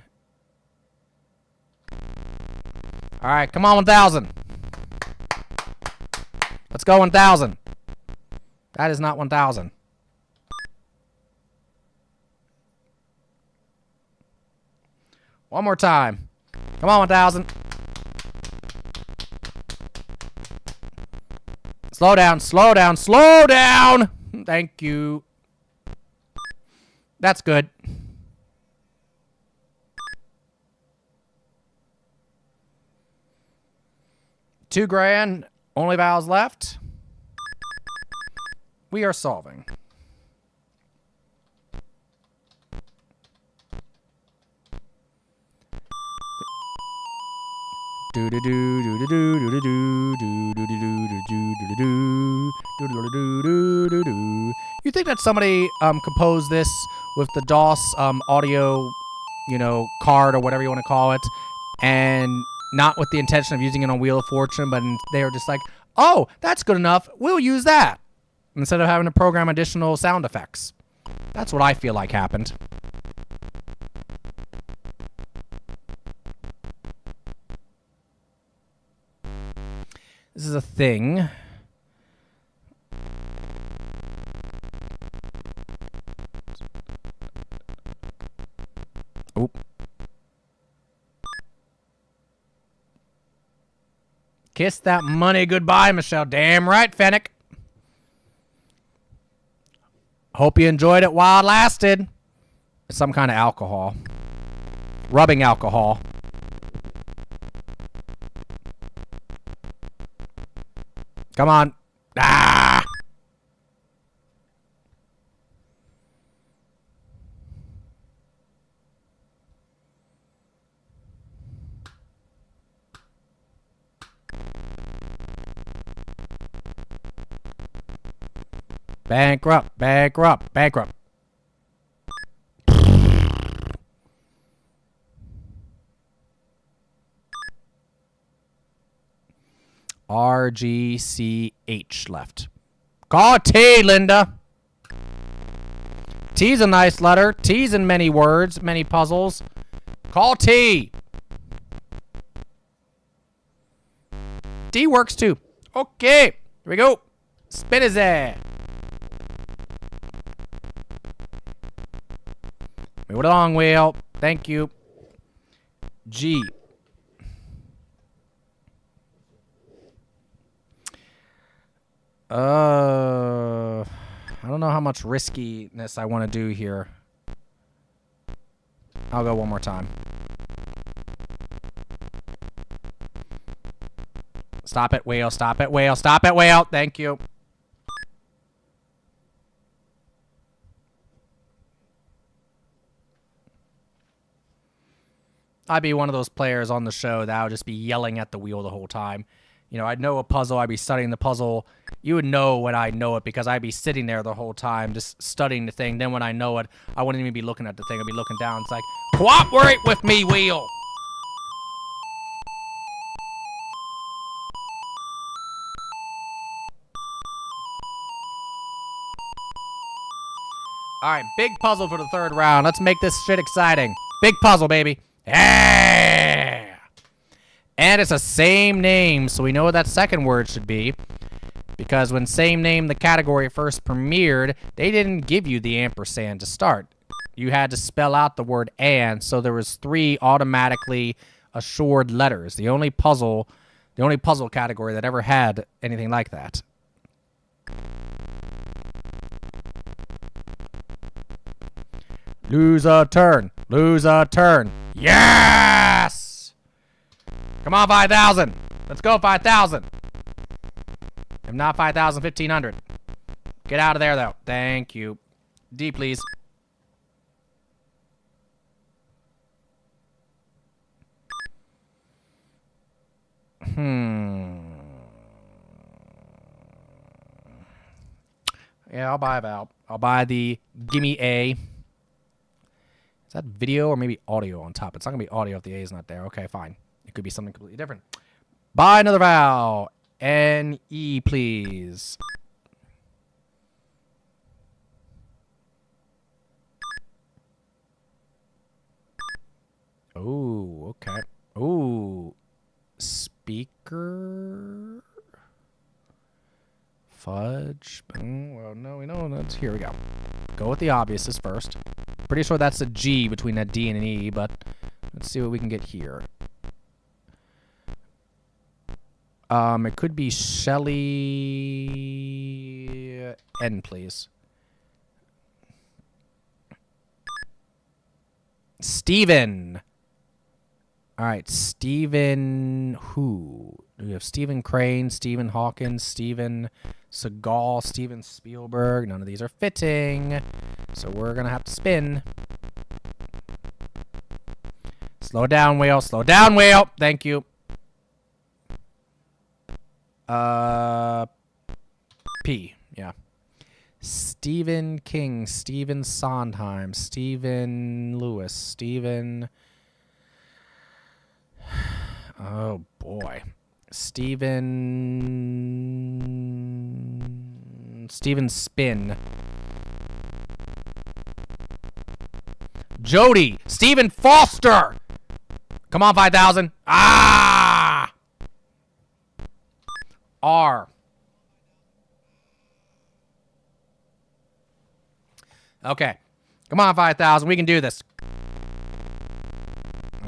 All right, come on, 1,000. Let's go, 1,000. That is not 1,000. One more time. Come on, 1,000. Slow down, slow down, slow down. Thank you. That's good. $2,000. Only vowels left. We are solving. You think that somebody composed this with the DOS audio, card or whatever you want to call it, and not with the intention of using it on Wheel of Fortune, but they were just like, oh, that's good enough. We'll use that. Instead of having to program additional sound effects. That's what I feel like happened. This is a thing. Oop. Kiss that money goodbye, Michelle. Damn right, Fennec. Hope you enjoyed it while it lasted. It's some kind of alcohol. Rubbing alcohol. Come on. Ah! Bankrupt, bankrupt, bankrupt. RGCH left. Call T, Linda. T's a nice letter. T's in many words, many puzzles. Call T. D works too. Okay. Here we go. Spin his ass. Move it along, wheel. Thank you. G. I don't know how much riskiness I want to do here. I'll go one more time. Stop it, whale. Stop it, whale. Stop it, whale. Thank you. I'd be one of those players on the show that would just be yelling at the wheel the whole time. You know, I'd know a puzzle. I'd be studying the puzzle. You would know when I know it because I'd be sitting there the whole time just studying the thing. Then when I know it, I wouldn't even be looking at the thing. I'd be looking down. It's like, cooperate with me, wheel. All right, big puzzle for the third round. Let's make this shit exciting. Big puzzle, baby. Yeah! And it's the same name, so we know what that second word should be. Because when same name the category first premiered, they didn't give you the ampersand to start. You had to spell out the word and, so there was 3 automatically assured letters. The only puzzle category that ever had anything like that. Lose a turn. Lose a turn. Yes! Come on, 5,000. Let's go, 5,000. If not 5,000, 1,500. Get out of there, though. Thank you. D, please. Yeah, I'll buy a valve. I'll buy the gimme A. Is that video or maybe audio on top? It's not going to be audio if the A is not there. Okay, fine. It could be something completely different. Buy another vowel. N-E, please. Oh, okay. Ooh. Speaker. Fudge. Well, no, we know that's. Here we go. Go with the obvious first. Pretty sure that's a G between a D and an E, but let's see what we can get here. It could be Shelly N, please. Steven. All right, Steven who? We have Stephen Crane, Stephen Hawkins, Stephen Seagal, Steven Spielberg. None of these are fitting, so we're gonna have to spin. Slow down, whale. Slow down, whale. Thank you. P. Yeah. Stephen King, Stephen Sondheim, Stephen Lewis, Stephen. Oh boy. Stephen Spin. Jody. Stephen Foster. Come on, 5,000. Ah! R. Okay. Come on, 5,000. We can do this.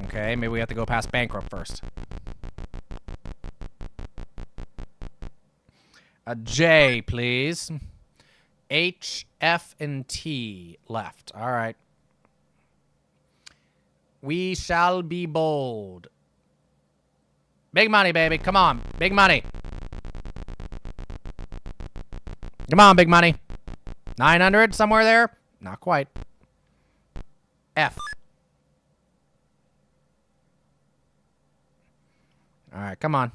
Okay, maybe we have to go past bankrupt first. A J, please. H, F, and T left. All right. We shall be bold. Big money, baby. Come on. Big money. Come on, big money. 900 somewhere there? Not quite. F. All right, come on.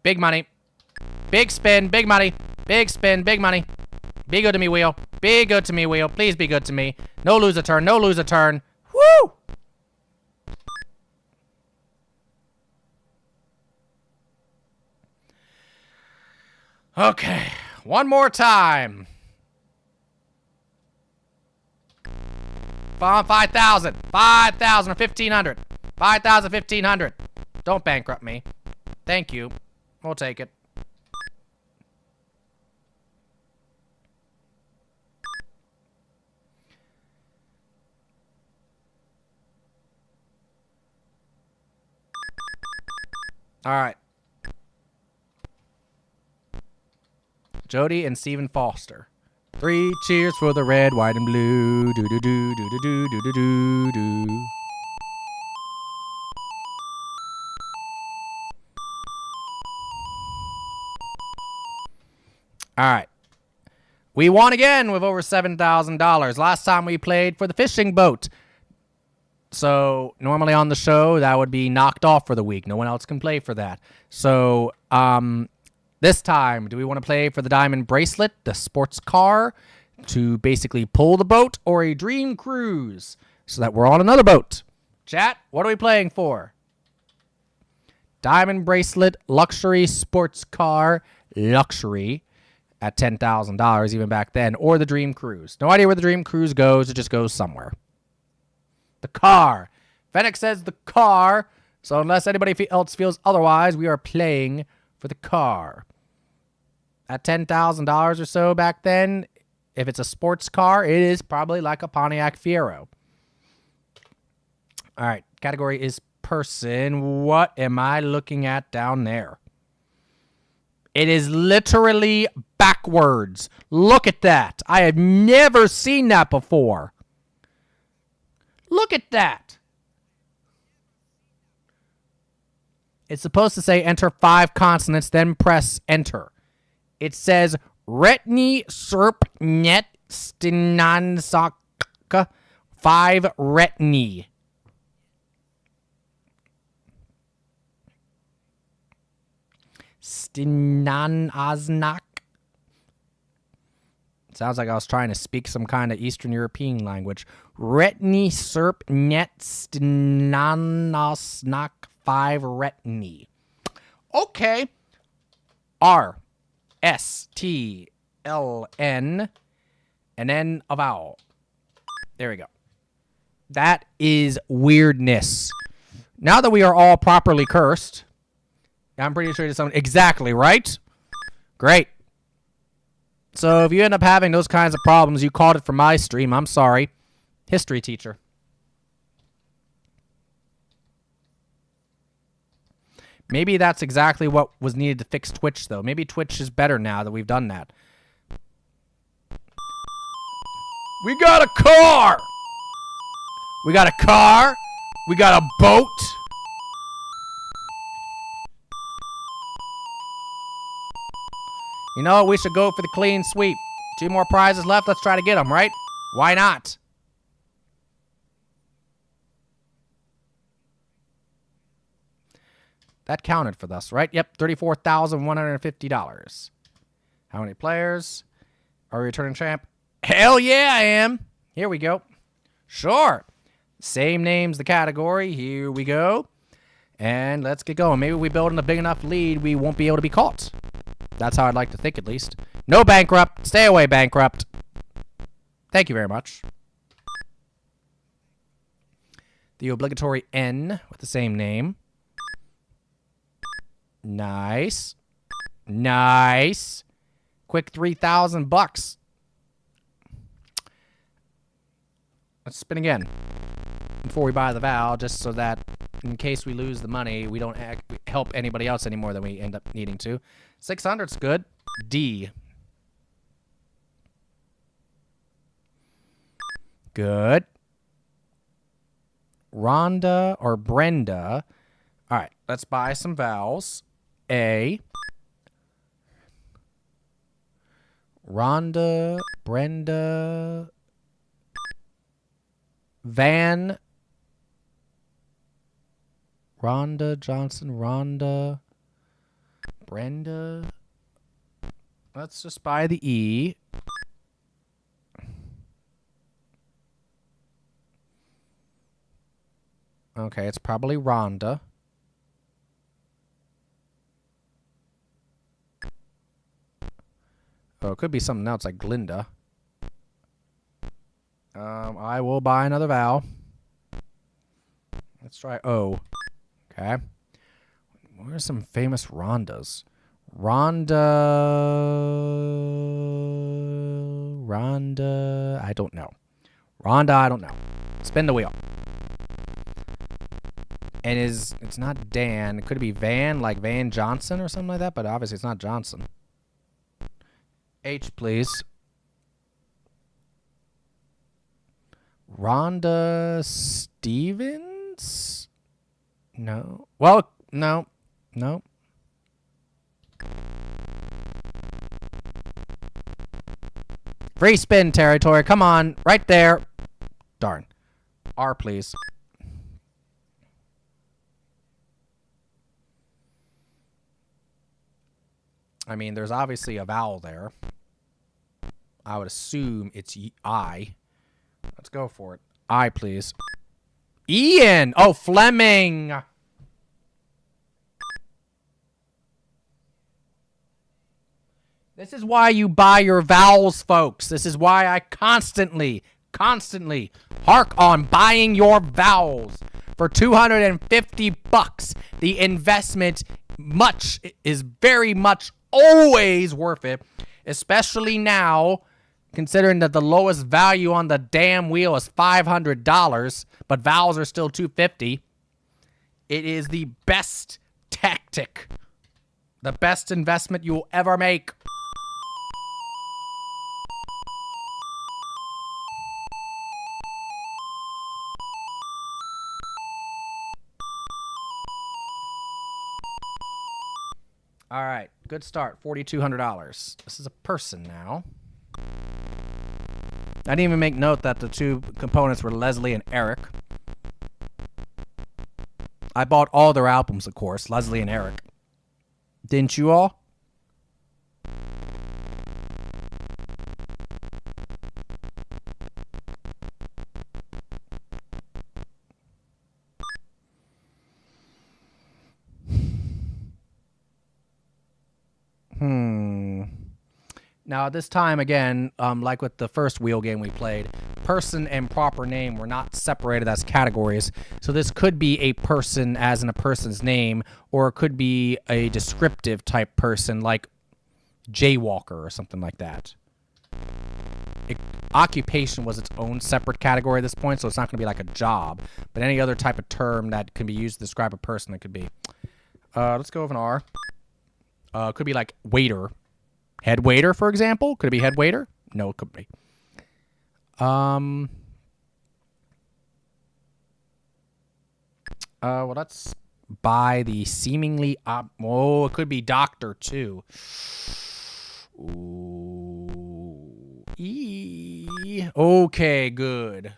Big money. Big spin, big money. Big spin, big money. Be good to me, wheel. Be good to me, wheel. Please be good to me. No lose a turn, no lose a turn. Woo! Okay, one more time. 5,000. 5,000 or 1,500. 5,000, 1,500. Don't bankrupt me. Thank you. We'll take it. All right. Jody and Stephen Foster. 3 cheers for the red, white, and blue. Do do do do do do do do do do. All right. We won again with over $7,000. Last time we played for the fishing boat. So normally on the show, that would be knocked off for the week. No one else can play for that. So this time, do we want to play for the diamond bracelet, the sports car, to basically pull the boat, or a dream cruise so that we're on another boat? Chat, what are we playing for? Diamond bracelet, luxury sports car, luxury at $10,000 even back then, or the dream cruise. No idea where the dream cruise goes. It just goes somewhere. The car. Fennec says the car. So unless anybody else feels otherwise, we are playing for the car. At $10,000 or so back then, if it's a sports car, it is probably like a Pontiac Fiero. All right. Category is person. What am I looking at down there? It is literally backwards. Look at that. I have never seen that before. Look at that. It's supposed to say enter 5 consonants, then press enter. It says retni serp net stinansaka 5 retni. Stinanaznak. Sounds like I was trying to speak some kind of Eastern European language. Retni serp net stinanosnak 5 retni. Okay. R S T L N and then a vowel. There we go. That is weirdness. Now that we are all properly cursed, I'm pretty sure it's something exactly right. Great. So if you end up having those kinds of problems, you caught it from my stream. I'm sorry. History teacher. Maybe that's exactly what was needed to fix Twitch, though. Maybe Twitch is better now that we've done that. We got a car! We got a car. We got a boat. You know what? We should go for the clean sweep. 2 more prizes left. Let's try to get them, right? Why not? That counted for us, right? Yep, $34,150. How many players? Are we returning champ? Hell yeah, I am. Here we go. Sure. Same name's the category. Here we go. And let's get going. Maybe we build in a big enough lead, we won't be able to be caught. That's how I'd like to think, at least. No bankrupt. Stay away, bankrupt. Thank you very much. The obligatory N with the same name. Nice. Nice. Quick $3,000. Let's spin again before we buy the vowel, just so that in case we lose the money, we don't help anybody else any more than we end up needing to. 600's good. D. Good. Rhonda or Brenda. All right, let's buy some vowels. A. Rhonda, Brenda, Van, Rhonda, Johnson, Rhonda, Brenda. Let's just buy the E. Okay, it's probably Rhonda. Oh, it could be something else like Glinda. I will buy another vowel. Let's try O. Okay. What are some famous Rhondas? Rhonda. I don't know. Rhonda, I don't know. Spin the wheel. And it's not Dan. Could it be Van, like Van Johnson or something like that? But obviously it's not Johnson. H, please. Rhonda Stevens? No. Well, no. No. Free spin territory. Come on. Right there. Darn. R, please. I mean, there's obviously a vowel there. I would assume it's I. Let's go for it. I, please. Ian! Oh, Fleming! This is why you buy your vowels, folks. This is why I constantly hark on buying your vowels. For $250, the investment is very much always worth it, especially now, considering that the lowest value on the damn wheel is $500, but vowels are still $250. It is the best tactic, the best investment you will ever make. All right, good start. $4,200. This is a person now. I didn't even make note that the two components were Leslie and Eric. I bought all their albums, of course, Leslie and Eric. Didn't you all? Now, this time, again, like with the first wheel game we played, person and proper name were not separated as categories. So this could be a person as in a person's name, or it could be a descriptive type person like jaywalker or something like that. Occupation was its own separate category at this point, so it's not going to be like a job, but any other type of term that can be used to describe a person, it could be. Let's go with an R. Could be like waiter. Head waiter, for example. Could it be head waiter? No, it could be. Well, let's buy the seemingly it could be doctor too. Ooh. Okay, good.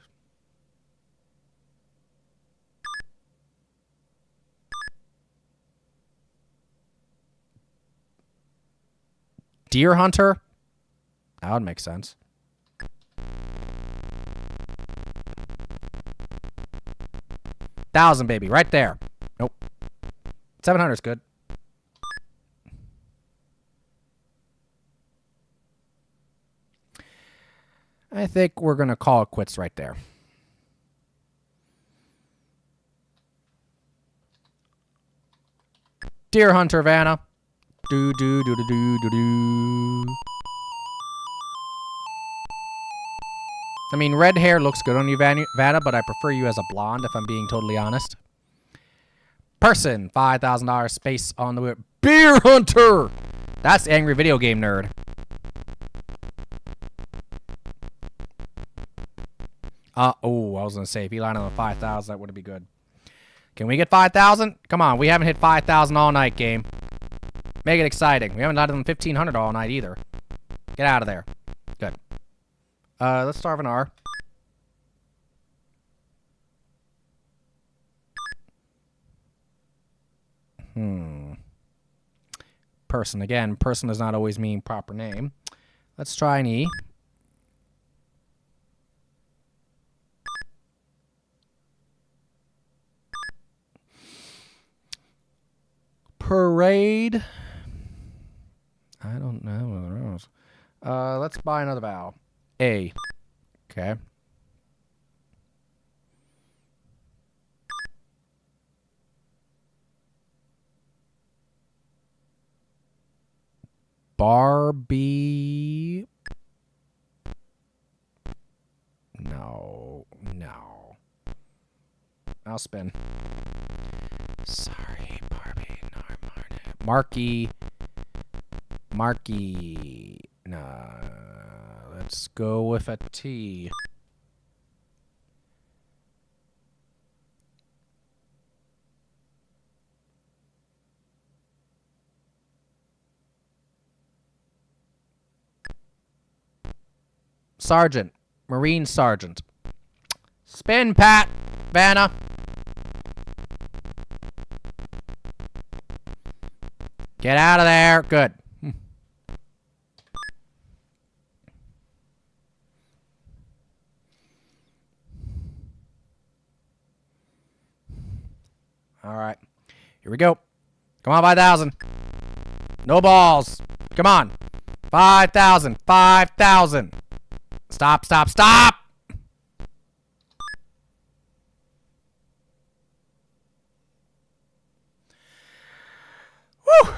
Deer hunter? That would make sense. $1,000, baby, right there. Nope. 700 is good. I think we're going to call it quits right there. Deer hunter, Vanna. Do do do do do do do. I mean, red hair looks good on you, Vanna, but I prefer you as a blonde, if I'm being totally honest. Person, $5,000 space on the whip. Beer hunter! That's angry video game nerd. I was going to say, if he landed on 5,000, that would be good. Can we get 5,000? Come on, we haven't hit 5,000 all night, game. Make it exciting. We haven't landed on 1,500 all night either. Get out of there. Good. Let's start with an R. Person. Again, person does not always mean proper name. Let's try an E. Parade. I don't know. Let's buy another vowel. A. Okay. Barbie. No. I'll spin. Sorry, Barbie. Marky. Nah. Let's go with a T. Sergeant. Marine Sergeant. Spin, Pat. Vanna. Get out of there. Good. All right. Here we go. Come on, 5,000. No balls. Come on. 5,000. 5,000. Stop, stop, stop. Woo.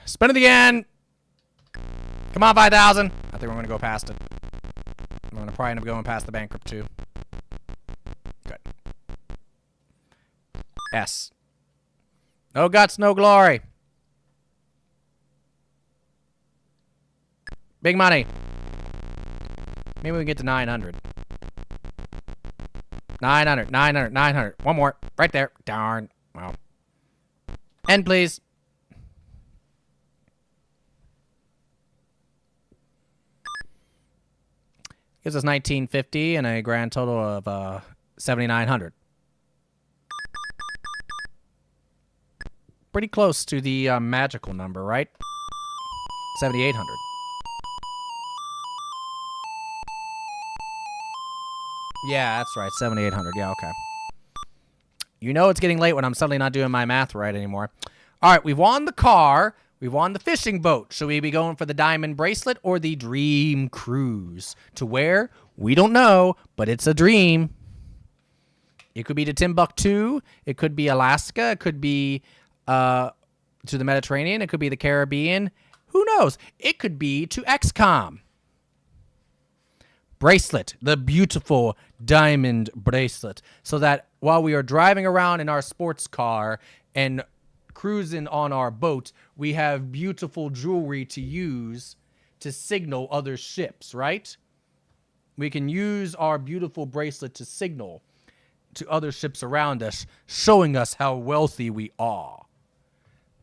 Spin it again. Come on, 5,000. I think we're going to go past it. I'm going to probably end up going past the bankrupt too. Good. S. No guts, no glory. Big money. Maybe we can get to 900. 900, 900, 900. One more. Right there. Darn. Well. End, please. Gives us 1950 and a grand total of 7,900. Pretty close to the magical number, right? 7,800. Yeah, that's right. 7,800. Yeah, okay. You know it's getting late when I'm suddenly not doing my math right anymore. All right, we've won the car. We've won the fishing boat. Should we be going for the diamond bracelet or the dream cruise? To where? We don't know, but it's a dream. It could be to Timbuktu. It could be Alaska. It could be to the Mediterranean. It could be the Caribbean. Who knows? It could be to XCOM. Bracelet, the beautiful diamond bracelet, so that while we are driving around in our sports car and cruising on our boat, we have beautiful jewelry to use to signal other ships, right? We can use our beautiful bracelet to signal to other ships around us, showing us how wealthy we are.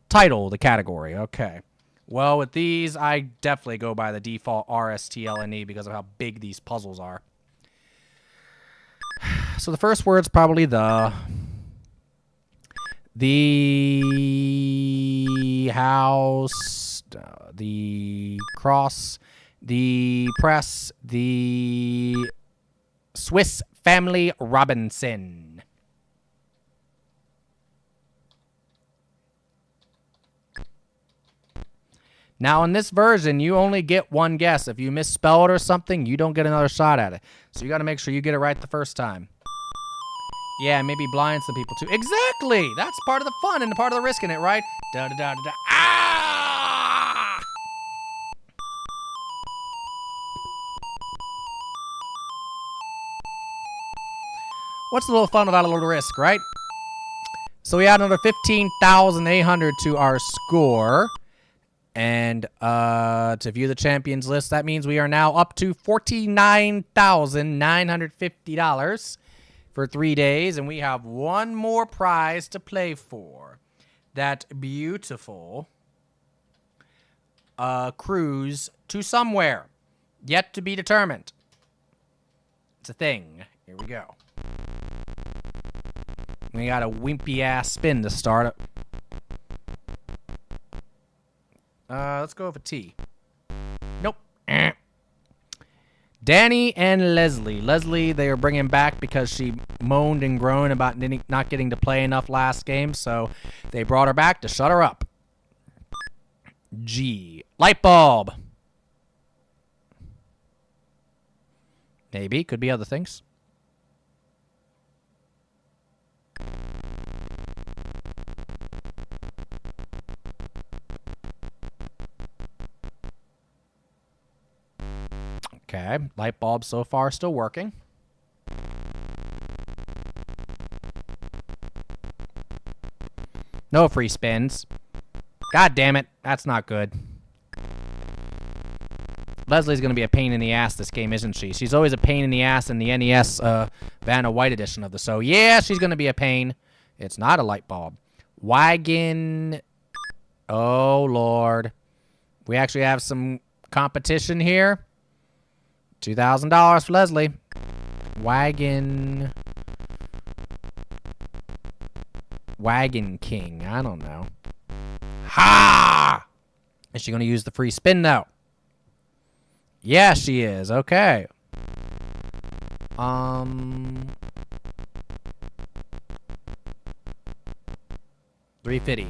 Title, the category, okay. Well, with these, I definitely go by the default RSTLNE because of how big these puzzles are. So the first word's probably the house, the cross, the press, the Swiss Family Robinson. Now, in this version, you only get one guess. If you misspell it or something, you don't get another shot at it. So you got to make sure you get it right the first time. Yeah, maybe blind some people too. Exactly! That's part of the fun and part of the risk in it, right? Da-da-da-da-da. Ah! What's a little fun without a little risk, right? So we add another 15,800 to our score. And to view the champions list, that means we are now up to $49,950 for 3 days. And we have one more prize to play for. That beautiful cruise to somewhere. Yet to be determined. It's a thing. Here we go. We got a wimpy-ass spin to start it. Let's go with a T. Nope. Danny and Leslie. Leslie, they are bringing back because she moaned and groaned about not getting to play enough last game, so they brought her back to shut her up. G. Light bulb. Maybe. Could be other things. Okay, light bulb so far still working. No free spins. God damn it. That's not good. Leslie's going to be a pain in the ass this game, isn't she? She's always a pain in the ass in the NES Vanna White edition of the show. Yeah, she's going to be a pain. It's not a light bulb. Wagon. Oh, Lord. We actually have some competition here. $2,000 for Leslie. Wagon. Wagon King. I don't know. Ha! Is she going to use the free spin, though? Yeah, she is. Okay. 350.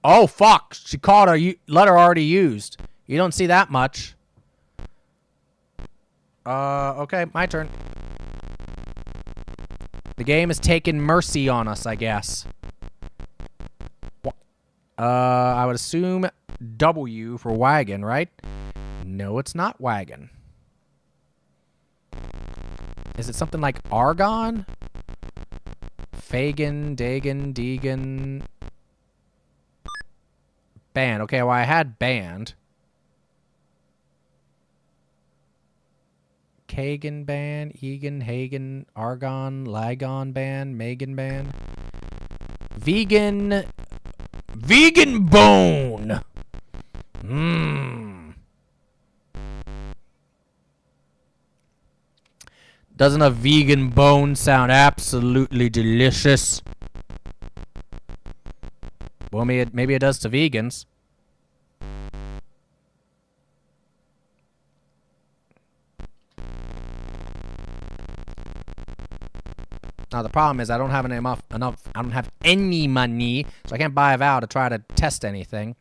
Oh, fuck. She called her letter already used. You don't see that much. Okay, my turn. The game has taken mercy on us, I guess. I would assume W for wagon, right? No, it's not wagon. Is it something like argon? Fagin, Dagan, Deegan. Band. Okay, well, I had band. Kagan band, Egan, Hagen, Argon, Lagon band, Megan band. Vegan bone. Doesn't a vegan bone sound absolutely delicious? Well, maybe it does to vegans. Now the problem is I don't have enough. I don't have any money, so I can't buy a vow to try to test anything.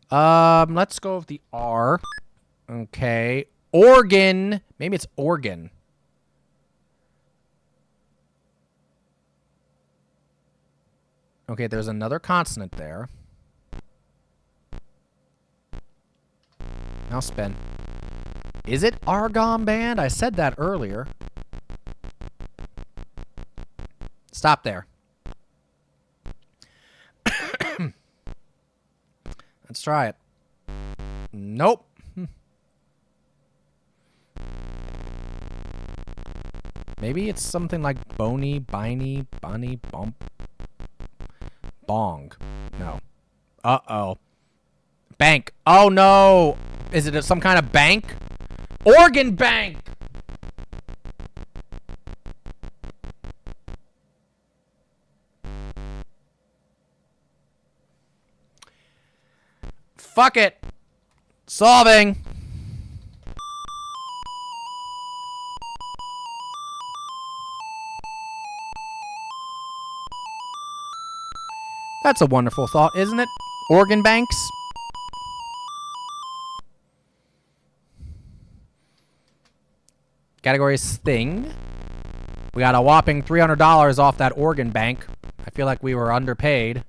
Let's go with the R. Okay, organ. Maybe it's organ. Okay, there's another consonant there. Now spin. Is it argon band? I said that earlier. Stop there. Let's try it. Nope. Maybe it's something like bony, biney, bunny, bump. Bong. No. Uh-oh. Bank. Oh, no. Is it some kind of bank? Organ bank. Fuck it. Solving. That's a wonderful thought, isn't it? Organ banks. Category is thing. We got a whopping $300 off that organ bank. I feel like we were underpaid.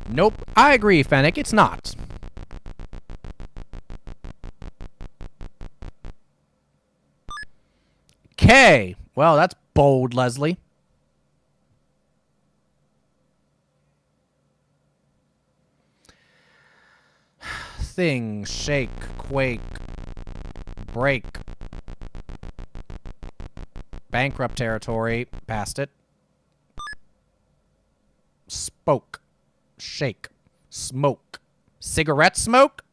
Nope. I agree, Fennec. It's not. K. Well, that's bold, Leslie. Thing, shake, quake, break. Bankrupt territory. Passed it. Spoke. Shake. Smoke. Cigarette smoke?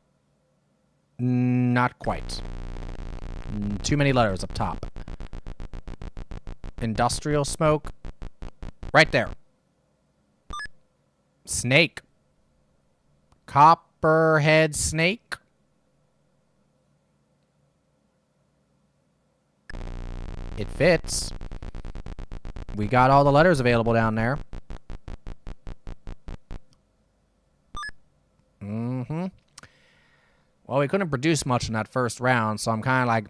Not quite. Too many letters up top. Industrial smoke. Right there. Snake. Copperhead snake. It fits. We got all the letters available down there. Well, we couldn't produce much in that first round, so I'm kind of like,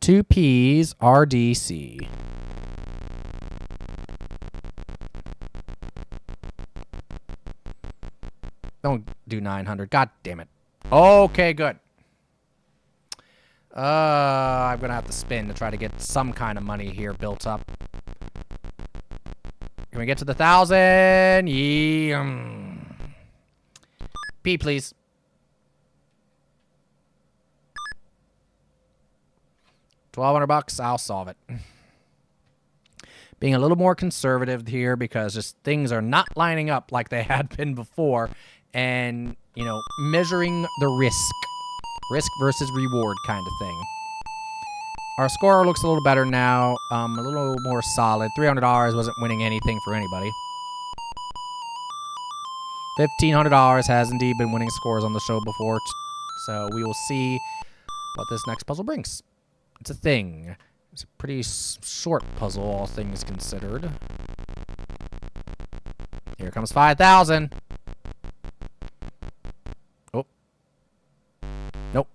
2 P's, RDC. Don't do 900. God damn it. Okay, good. I'm going to have to spin to try to get some kind of money here built up. Can we get to the 1,000? Yeah. P, please. $1,200. I'll solve it. Being a little more conservative here because just things are not lining up like they had been before. And, you know, measuring the risk. Risk versus reward kind of thing. Our score looks a little better now. A little more solid. $300 wasn't winning anything for anybody. $1,500 has indeed been winning scores on the show before. So we will see what this next puzzle brings. It's a thing. It's a pretty short puzzle, all things considered. Here comes 5,000. Oh. Nope.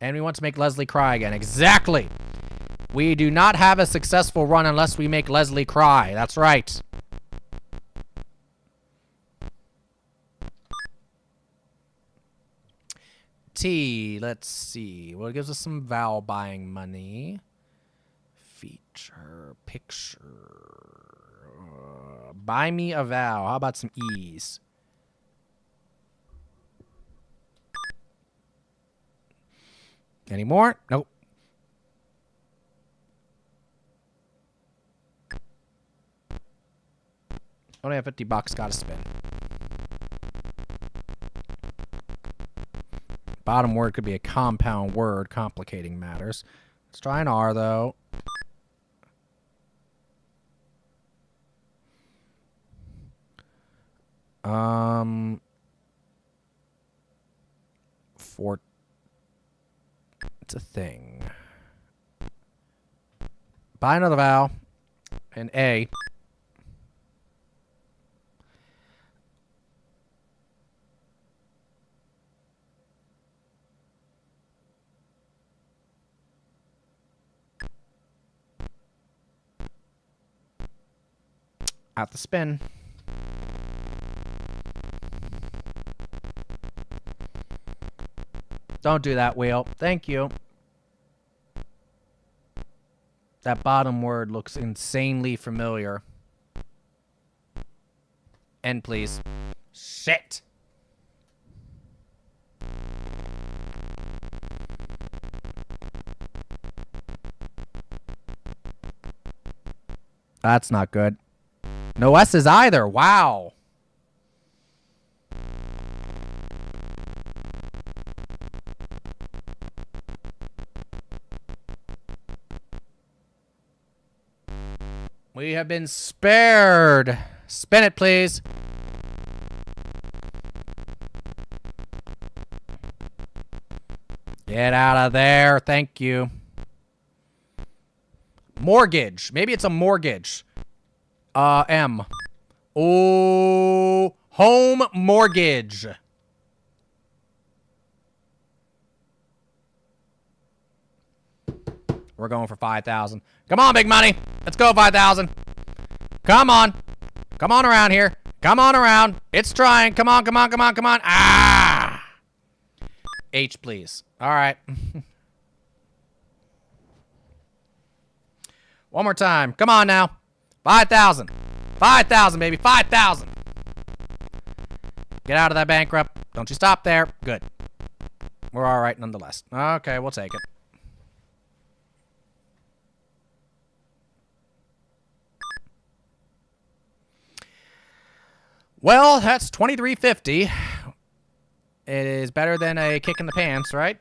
And we want to make Leslie cry again. Exactly. We do not have a successful run unless we make Leslie cry. That's right. T, let's see. Well, it gives us some vowel buying money. Feature, picture. Buy me a vowel. How about some E's? Any more? Nope. Only have $50. Gotta spin. Bottom word could be a compound word, complicating matters. Let's try an R, though. It's a thing. Buy another vowel. An A. At the spin. Don't do that, wheel. Thank you. That bottom word looks insanely familiar. End, please. Shit. That's not good. No S's either. Wow. We have been spared. Spin it, please. Get out of there. Thank you. Mortgage. Maybe it's a mortgage. M. Oh, home mortgage. We're going for 5,000. Come on, big money. Let's go, 5,000. Come on. Come on around here. Come on around. It's trying. Come on, come on, come on, come on. Ah. H, please. All right. One more time. Come on now. 5,000. 5,000, baby. 5,000. Get out of that bankrupt. Don't you stop there. Good. We're all right nonetheless. Okay, we'll take it. Well, that's $23.50. It is better than a kick in the pants, right?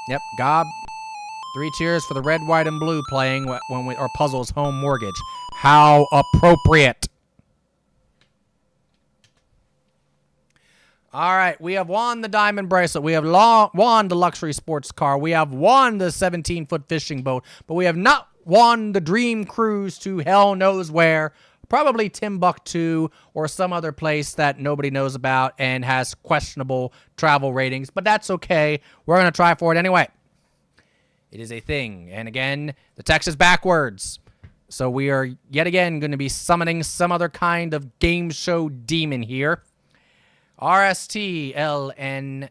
Yep, Gob. 3 cheers for the red, white, and blue playing when our puzzle's home mortgage. How appropriate. All right, we have won the diamond bracelet. We have won the luxury sports car. We have won the 17-foot fishing boat. But we have not won the dream cruise to hell knows where. Probably Timbuktu or some other place that nobody knows about and has questionable travel ratings. But that's okay. We're going to try for it anyway. It is a thing. And again, the text is backwards. So we are yet again going to be summoning some other kind of game show demon here. RSTLNNE.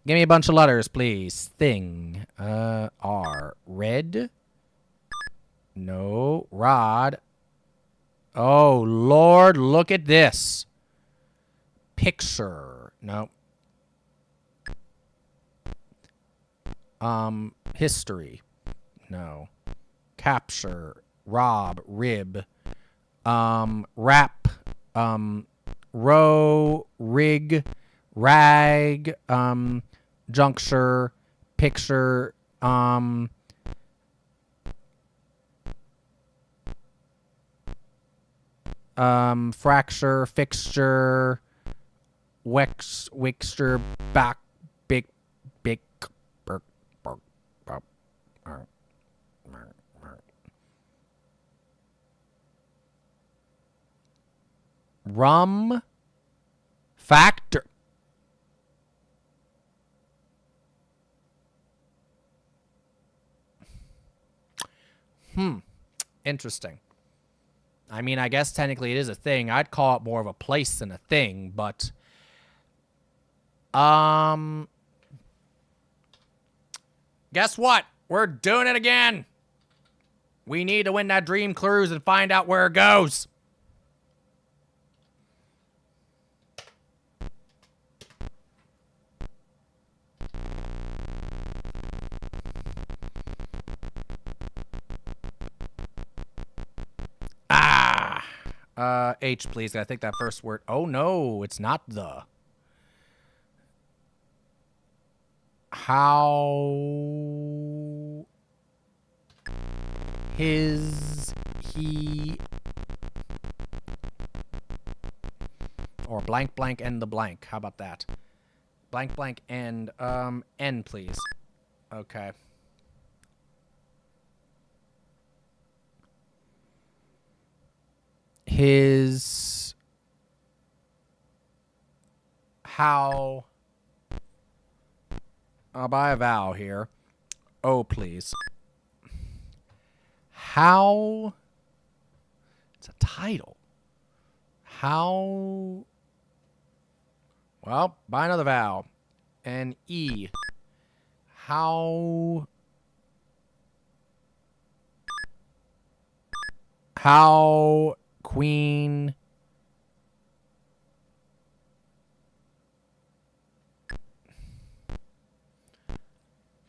Give me a bunch of letters, please. Thing. R. Red. No. Rod. Oh, Lord, look at this. Picture. No. History. No. Capture. Rob. Rib. Wrap. Row. Rig. Rag. Juncture. Picture. Fracture, fixture, wixture, back, big, rum, factor. Interesting. I mean, I guess technically it is a thing. I'd call it more of a place than a thing, but guess what? We're doing it again. We need to win that dream cruise and find out where it goes. H, please. I think that first word. Oh, no, it's not the. How. His. He. Or blank, blank, and the blank. How about that? Blank, blank, and, N, please. Okay. His. How. I'll buy a vowel here. Oh, please. How. It's a title. How. Well, buy another vowel. And E. How. How. Queen.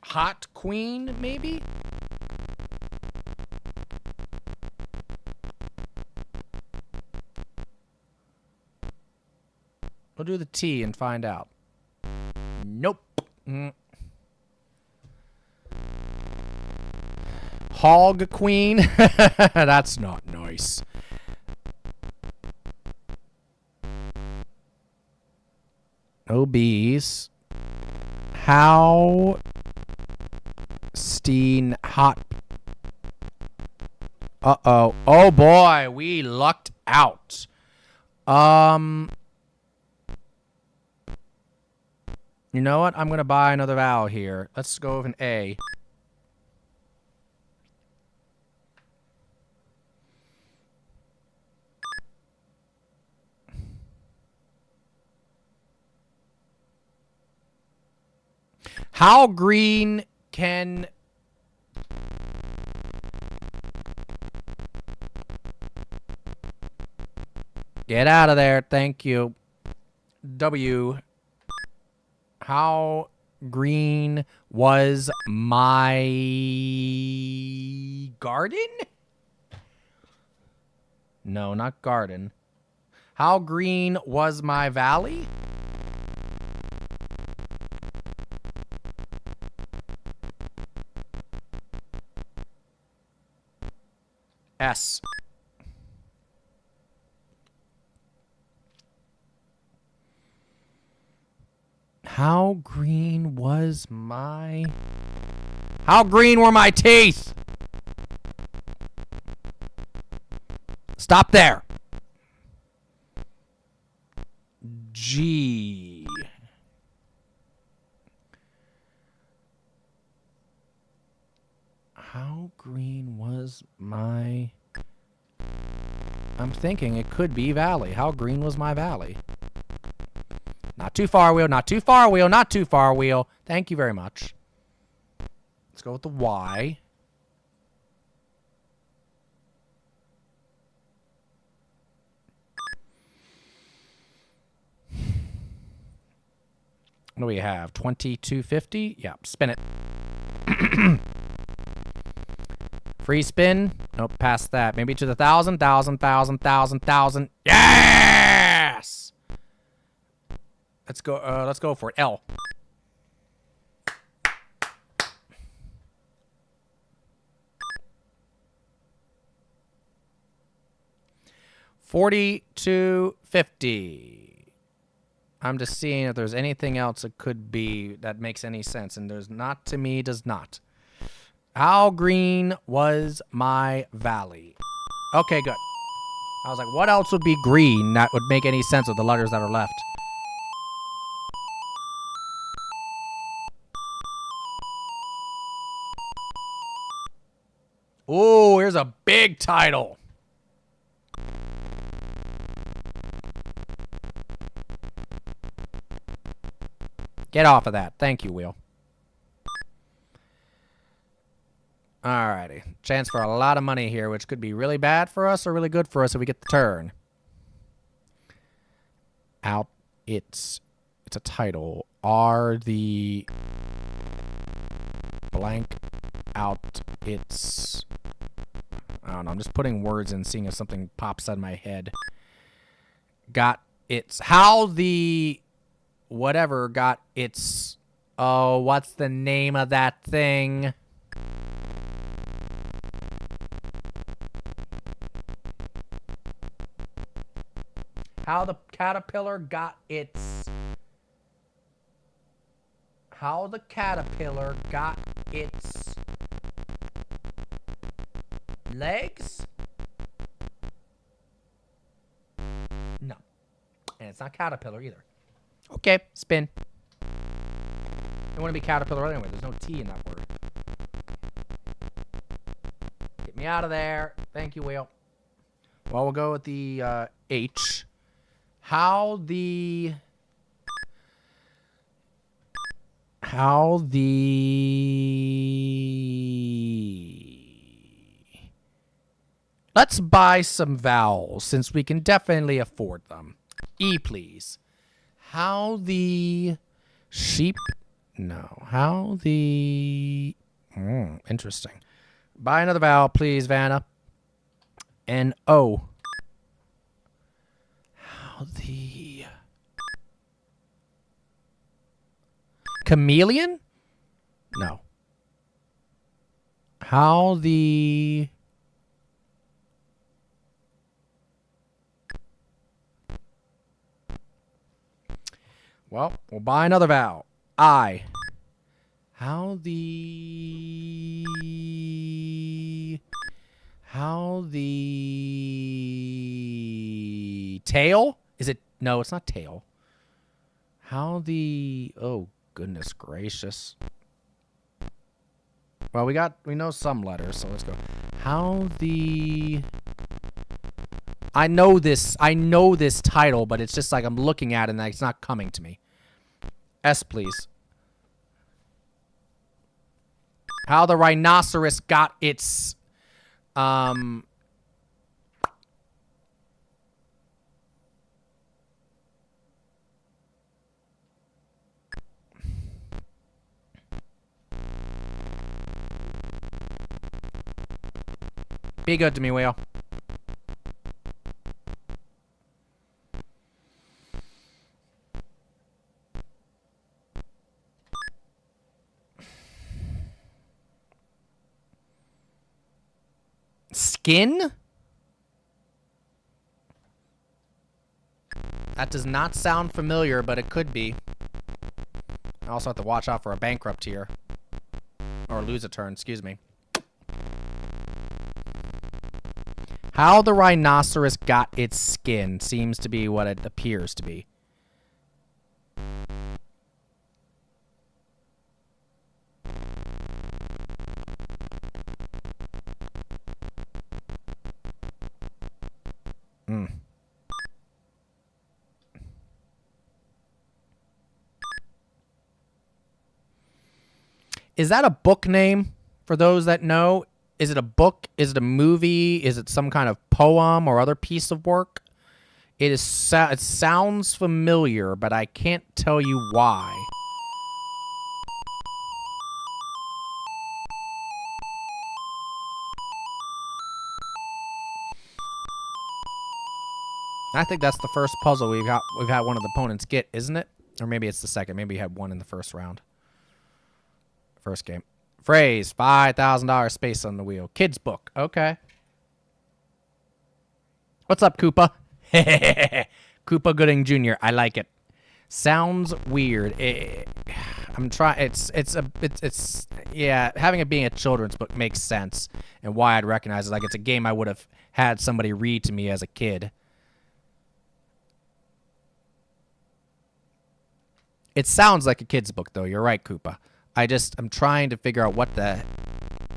Hot queen, maybe? We'll do the T and find out. Nope. Hog queen? That's not nice. No B's. How Steen hot. Uh-oh. Oh boy, we lucked out. You know what? I'm gonna buy another vowel here. Let's go with an A. How green can... Get out of there. Thank you. W. How green was my garden? No, not garden. How green was my valley? S. How green was my... How green were my teeth? Stop there. G. How How green was my... I'm thinking it could be valley. How green was my valley? Not too far, wheel. Not too far, wheel. Not too far, wheel. Thank you very much. Let's go with the Y. What do we have? 2250? Yeah, spin it. Free spin. Nope, past that. Maybe to the 1,000, 1,000. Yes! Let's go for it. L. $42.50. I'm just seeing if there's anything else it could be that makes any sense, and there's not. To me, does not. How green was my valley? Okay, good. I was like, what else would be green that would make any sense with the letters that are left? Ooh, here's a big title. Get off of that. Thank you, Wheel. Alrighty. Chance for a lot of money here, which could be really bad for us or really good for us if we get the turn. Out. It's a title. Are the blank out its... I don't know. I'm just putting words in, seeing if something pops out of my head. Got its... How the... Whatever got its... Oh, what's the name of that thing? How the caterpillar got its... How the caterpillar got its... legs? No. And it's not caterpillar either. Okay, spin. It wouldn't be caterpillar anyway. There's no T in that word. Get me out of there. Thank you, Wheel. Well, we'll go with the H. How the... Let's buy some vowels, since we can definitely afford them. E, please. How the sheep... No. How the... interesting. Buy another vowel, please, Vanna. N-O. How the... Chameleon? No. How the... Well, we'll buy another vowel. I. How the... How the... Tail? Is it... No, it's not tail. How the... Oh, goodness gracious. Well, we know some letters, so let's go. How the... I know this title, but it's just like I'm looking at it and it's not coming to me. S, please. How the rhinoceros got its... Be good to me, Whale. Skin? That does not sound familiar, but it could be. I also have to watch out for a bankrupt here. Or lose a turn, excuse me. How the rhinoceros got its skin seems to be what it appears to be. Is that a book name for those that know? Is it a book? Is it a movie? Is it some kind of poem or other piece of work? It sounds familiar, but I can't tell you why. I think that's the first puzzle we've had one of the opponents get, isn't it? Or maybe it's the second. Maybe we had one in the first round. First game. Phrase, $5,000 space on the wheel. Kids book. Okay. What's up, Koopa? Koopa Gooding Jr. I like it. Sounds weird. I'm trying. It's yeah. Having it being a children's book makes sense, and why I'd recognize it. Like it's a game I would have had somebody read to me as a kid. It sounds like a kid's book, though. You're right, Koopa. I'm trying to figure out what the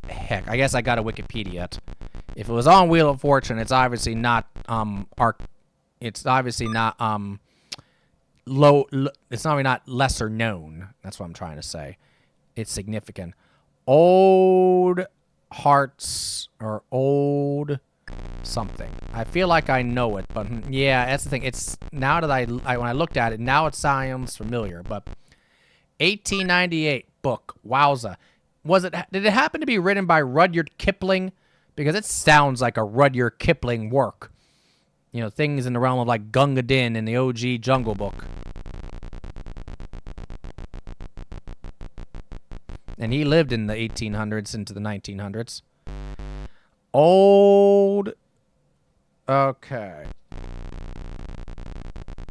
heck. I guess I got a Wikipedia it. If it was on Wheel of Fortune, it's obviously not it's obviously not it's probably not lesser known. That's what I'm trying to say. It's significant. Old hearts or old something. I feel like I know it, but yeah, that's the thing. It's now that when I looked at it, now it sounds familiar, but 1898 book. Wowza. Did it happen to be written by Rudyard Kipling? Because it sounds like a Rudyard Kipling work. You know, things in the realm of like Gunga Din in the OG Jungle Book. And he lived in the 1800s into the 1900s. Old. Okay.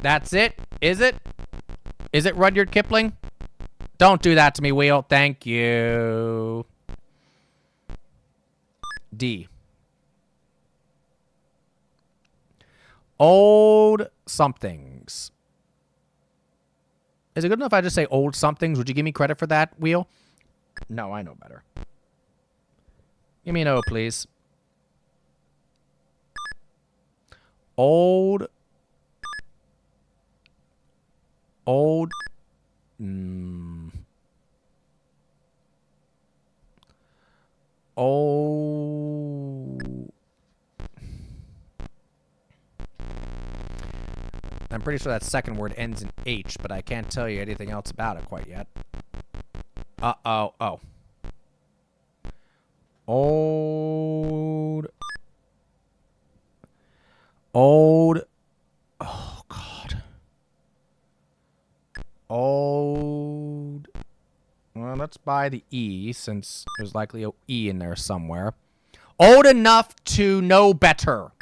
That's it? Is it? Is it Rudyard Kipling? Don't do that to me, Wheel. Thank you. D. Old somethings. Is it good enough if I just say old somethings? Would you give me credit for that, Wheel? No, I know better. Give me an O, please. Old. Old. Oh. I'm pretty sure that second word ends in H, but I can't tell you anything else about it quite yet. Uh-oh. Oh. Old. Old. Oh, God. Old. Well, let's buy the E, since there's likely a E in there somewhere. Old enough to know better.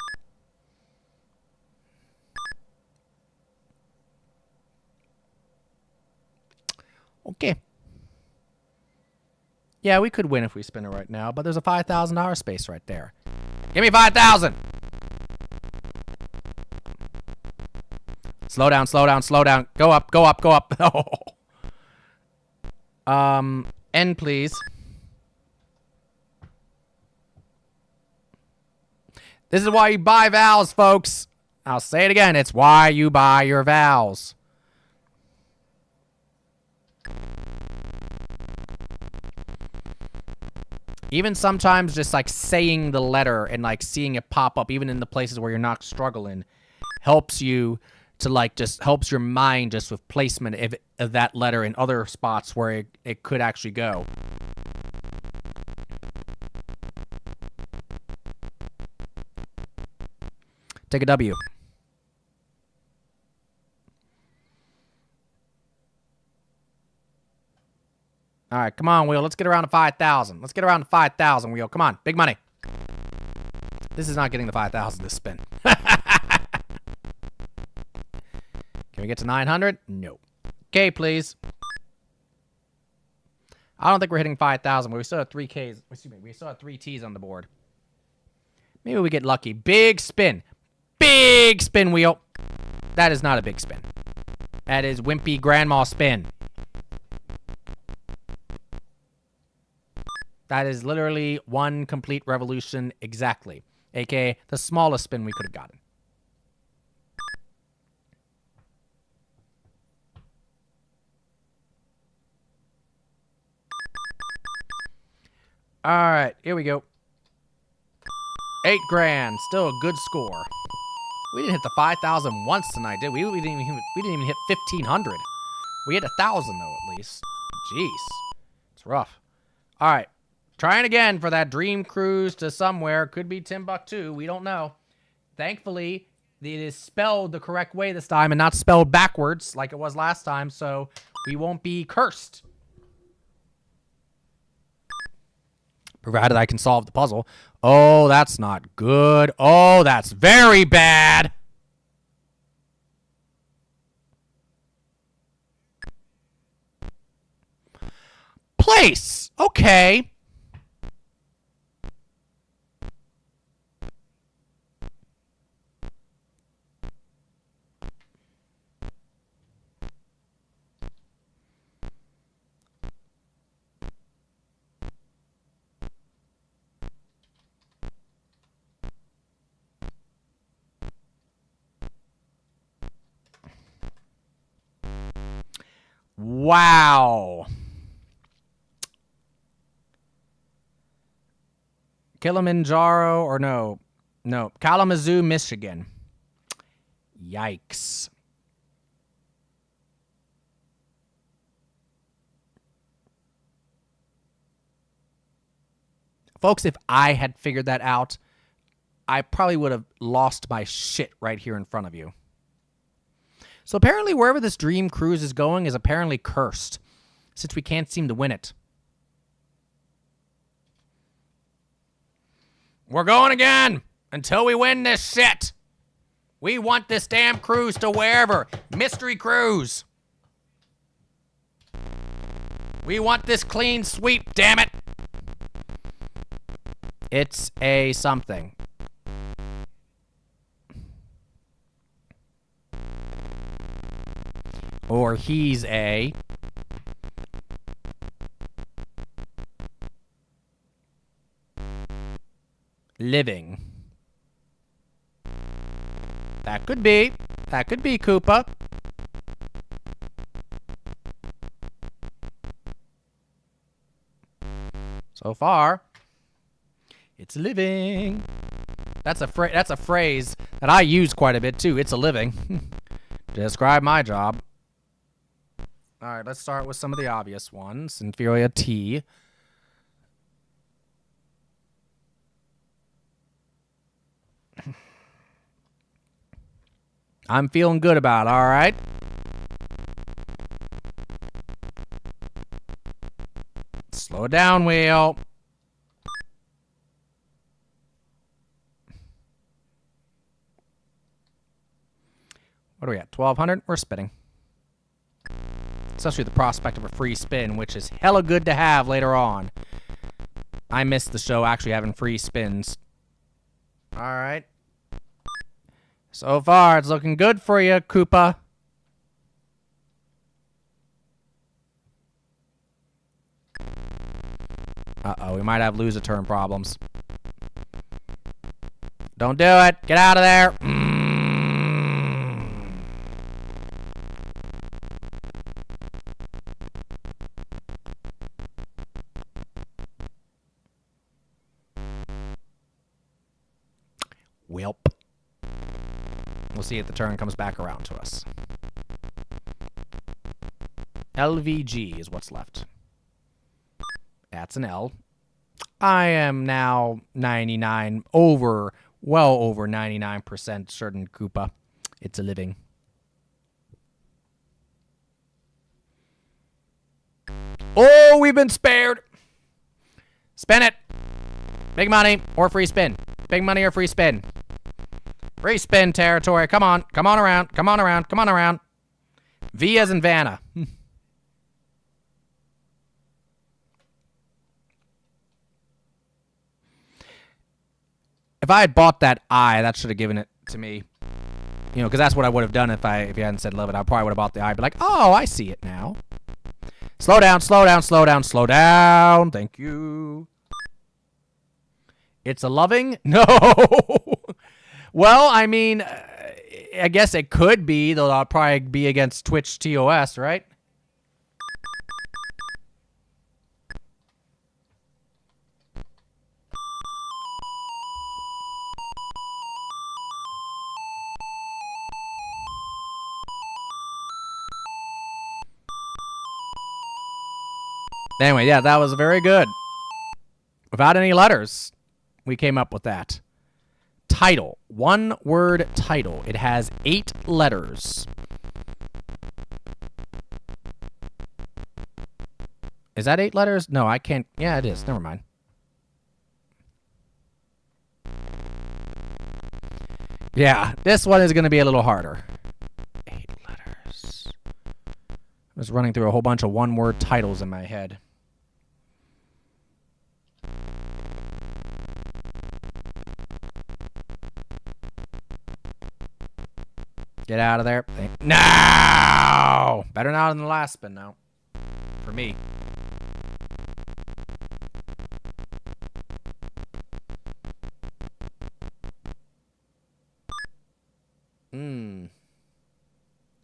Okay. Yeah, we could win if we spin it right now, but there's a $5,000 space right there. Give me 5,000. Slow down, slow down, slow down. Go up, go up, go up. N, please. This is why you buy vowels, folks. I'll say it again. It's why you buy your vowels. Even sometimes just like saying the letter and like seeing it pop up, even in the places where you're not struggling, helps you to like just helps your mind just with placement of that letter in other spots where it could actually go. Take a W. All right, come on, Wheel. Let's get around to 5,000. Let's get around to 5,000, Wheel. Come on, big money. This is not getting the 5,000 this spin. Can we get to 900? No. K, please. I don't think we're hitting 5,000, but we still have 3 Ks. Excuse me, we still have 3 Ts on the board. Maybe we get lucky. Big spin. Big spin, Wheel. That is not a big spin. That is wimpy grandma spin. That is literally one complete revolution exactly. AKA the smallest spin we could have gotten. All right, here we go. 8 grand, still a good score. We didn't hit the 5,000 once tonight, did we? We didn't even hit 1,500. We hit 1,000 though, at least. Jeez, it's rough. All right, trying again for that dream cruise to somewhere. Could be Timbuktu. We don't know. Thankfully, it is spelled the correct way this time and not spelled backwards like it was last time, so we won't be cursed. Provided I can solve the puzzle. Oh, that's not good. Oh, that's very bad. Place. Okay. Wow. Kilimanjaro or no. Kalamazoo, Michigan. Yikes. Folks, if I had figured that out, I probably would have lost my shit right here in front of you. So apparently wherever this dream cruise is going is apparently cursed, since we can't seem to win it. We're going again until we win this shit. We want this damn cruise to wherever. Mystery cruise. We want this clean sweep, damn it. It's a something. Or he's a... living. That could be. That could be Koopa. So far, it's living. That's a phrase that I use quite a bit too. It's a living. To describe my job. All right, let's start with some of the obvious ones. Inferior T. I'm feeling good about it, all right? Slow down, wheel. What are we at? 1,200? We're spinning. Especially the prospect of a free spin, which is hella good to have later on. I missed the show actually having free spins. All right. So far, it's looking good for you, Koopa. Uh-oh, we might have lose-a-turn problems. Don't do it. Get out of there. Welp. We'll see if the turn comes back around to us. LVG is what's left. That's an L. I am now well over 99% certain Koopa. It's a living. Oh, we've been spared. Spin it. Big money or free spin. Big money or free spin. Free spin territory. Come on. Come on around. Come on around. Come on around. V as in Vanna. If I had bought that I, that should have given it to me. You know, because that's what I would have done if you hadn't said love it. I probably would have bought the I. Be like, oh, I see it now. Slow down, slow down, slow down, slow down. Thank you. It's a loving? No. Well, I mean, I guess it could be, though I'll probably be against Twitch TOS, right? Anyway, yeah, that was very good. Without any letters, we came up with that. Title. One word title. It has 8 letters. Is that 8 letters? No, I can't. Yeah, it is. Never mind. Yeah, this one is going to be a little harder. 8 letters. I was running through a whole bunch of one-word titles in my head. Get out of there. No! Better now than the last spin now. For me.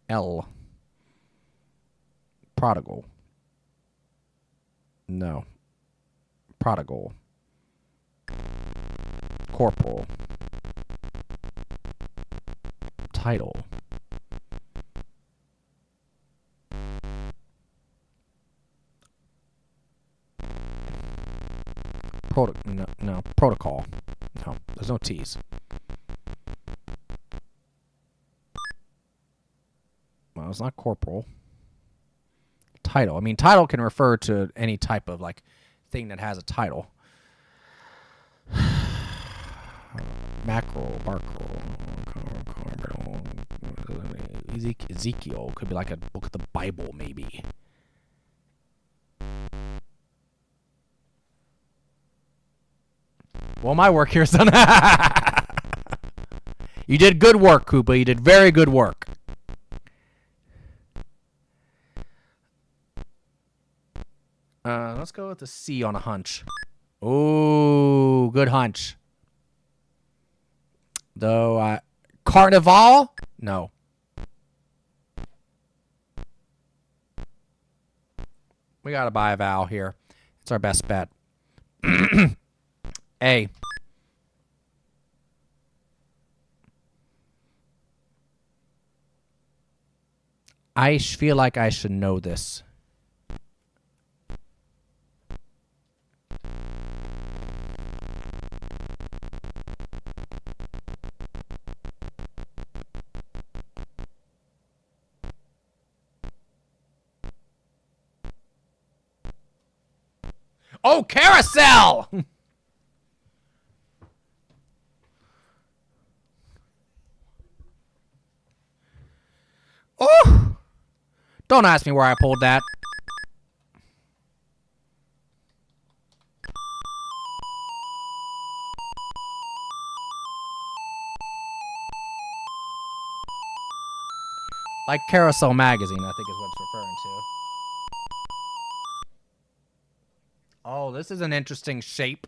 L. Prodigal. No. Prodigal. Corporal. Title. No. Protocol. No. There's no T's. Well, it's not corporal. Title. I mean, title can refer to any type of, like, thing that has a title. Mackerel, barkerel, Ezekiel. Could be like a book of the Bible, maybe. Well, my work here is done. You did good work, Koopa. You did very good work. Let's go with the C on a hunch. Ooh, good hunch. Though, Carnival? No. We gotta buy a vowel here. It's our best bet. A. I feel like I should know this. Oh, carousel! Oh! Don't ask me where I pulled that. Like Carousel Magazine, I think is what it's referring to. Oh, this is an interesting shape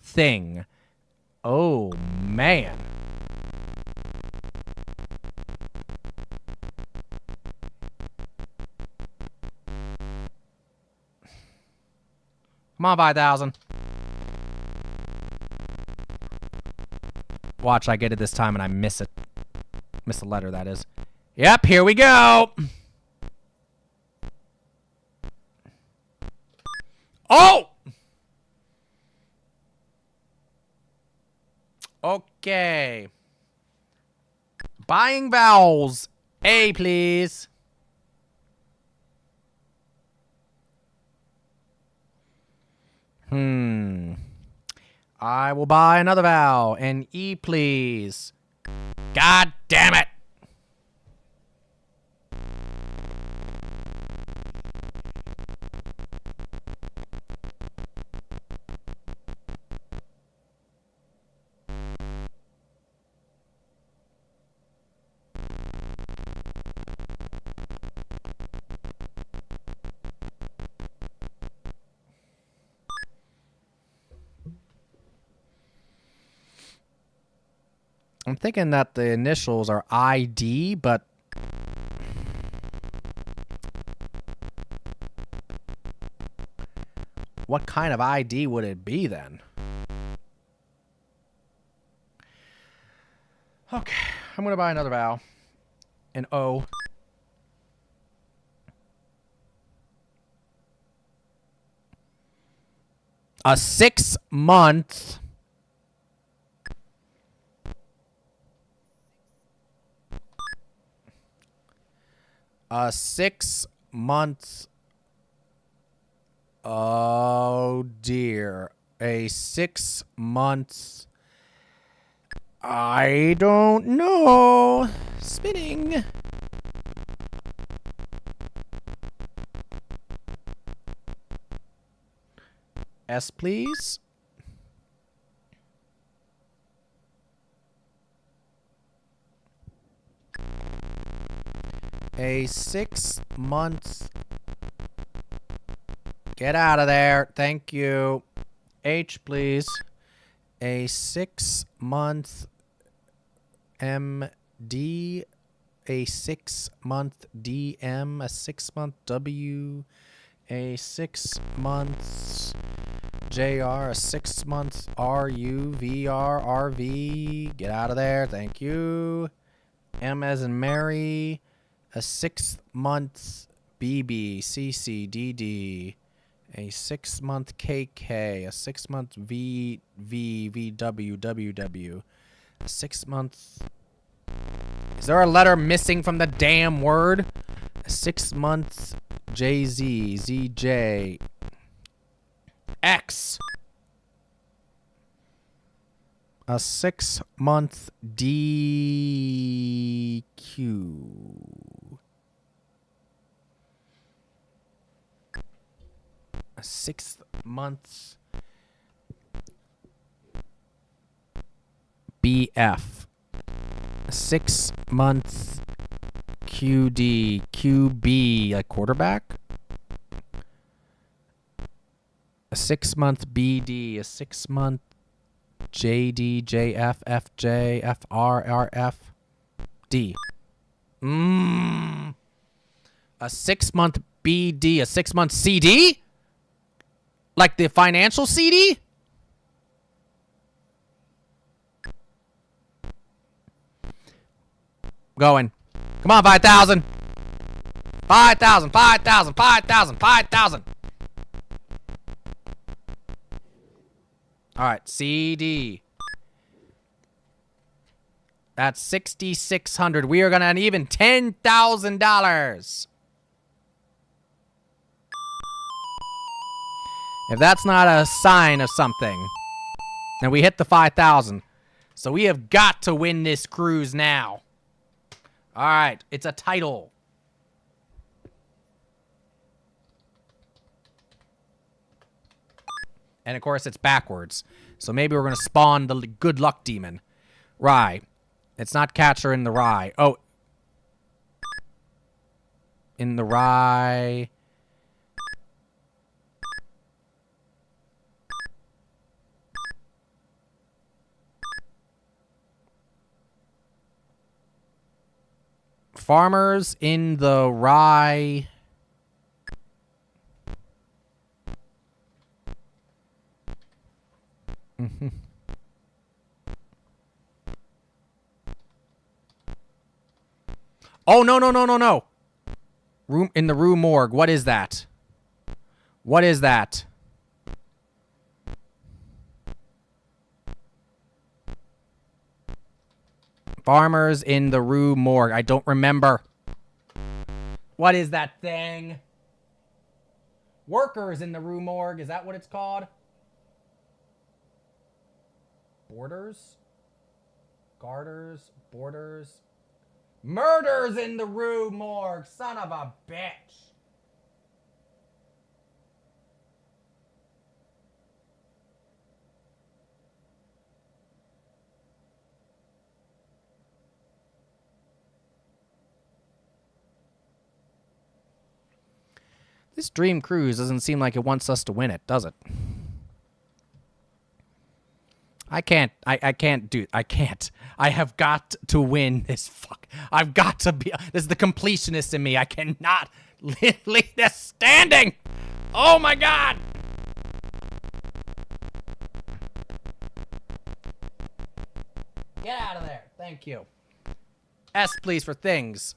thing. Oh, man. Come on, 5,000. Watch, I get it this time and I miss it. Miss a letter, that is. Yep, here we go. Oh! Okay. Buying vowels. A, please. I will buy another vowel. An E, please. God damn it. I'm thinking that the initials are ID, but what kind of ID would it be then? Okay, I'm going to buy another vowel. An O. A 6-month. A 6-month. Oh dear. A 6-month. I don't know. Spinning. S, please. A 6-month. Get out of there. Thank you. H, please. A 6-month MD. A 6-month DM. A 6-month W. A 6-month JR. A 6-month RU. VR. RV. Get out of there. Thank you. M as in Mary. A 6-month BB. CC. DD. A 6-month KK. A 6-month VW. WW. A 6-month. Is there a letter missing from the damn word? A 6-month JZ. ZJ. X. A 6-month DQ. A 6-month BF. A 6-month QD. QB. A quarterback. A 6-month BD. A 6-month JD. JF. FJ. FR. RF. D. A 6-month BD. A 6-month CD? Like the financial CD? Going. Come on, 5,000. 5,000, 5,000, 5,000, 5,000. All right, CD. That's 6,600. We are going to even $10,000. If that's not a sign of something, then we hit the 5,000. So we have got to win this cruise now. All right, it's a title. And of course, it's backwards. So maybe we're going to spawn the good luck demon. Rye. It's not catcher in the rye. Oh. In the rye. Farmers in the rye. Oh, no, no, no, no, no. Room in the Rue Morgue. What is that? What is that? Farmers in the Rue Morgue. I don't remember. What is that thing? Workers in the Rue Morgue. Is that what it's called? Borders? Garters? Borders? Murders in the Rue Morgue. Son of a bitch. This Dream Cruise doesn't seem like it wants us to win it, does it? I can't. I have got to win this. I've got to be. This is the completionist in me. I cannot leave this standing. Oh my God. Get out of there. Thank you. S, please, for things.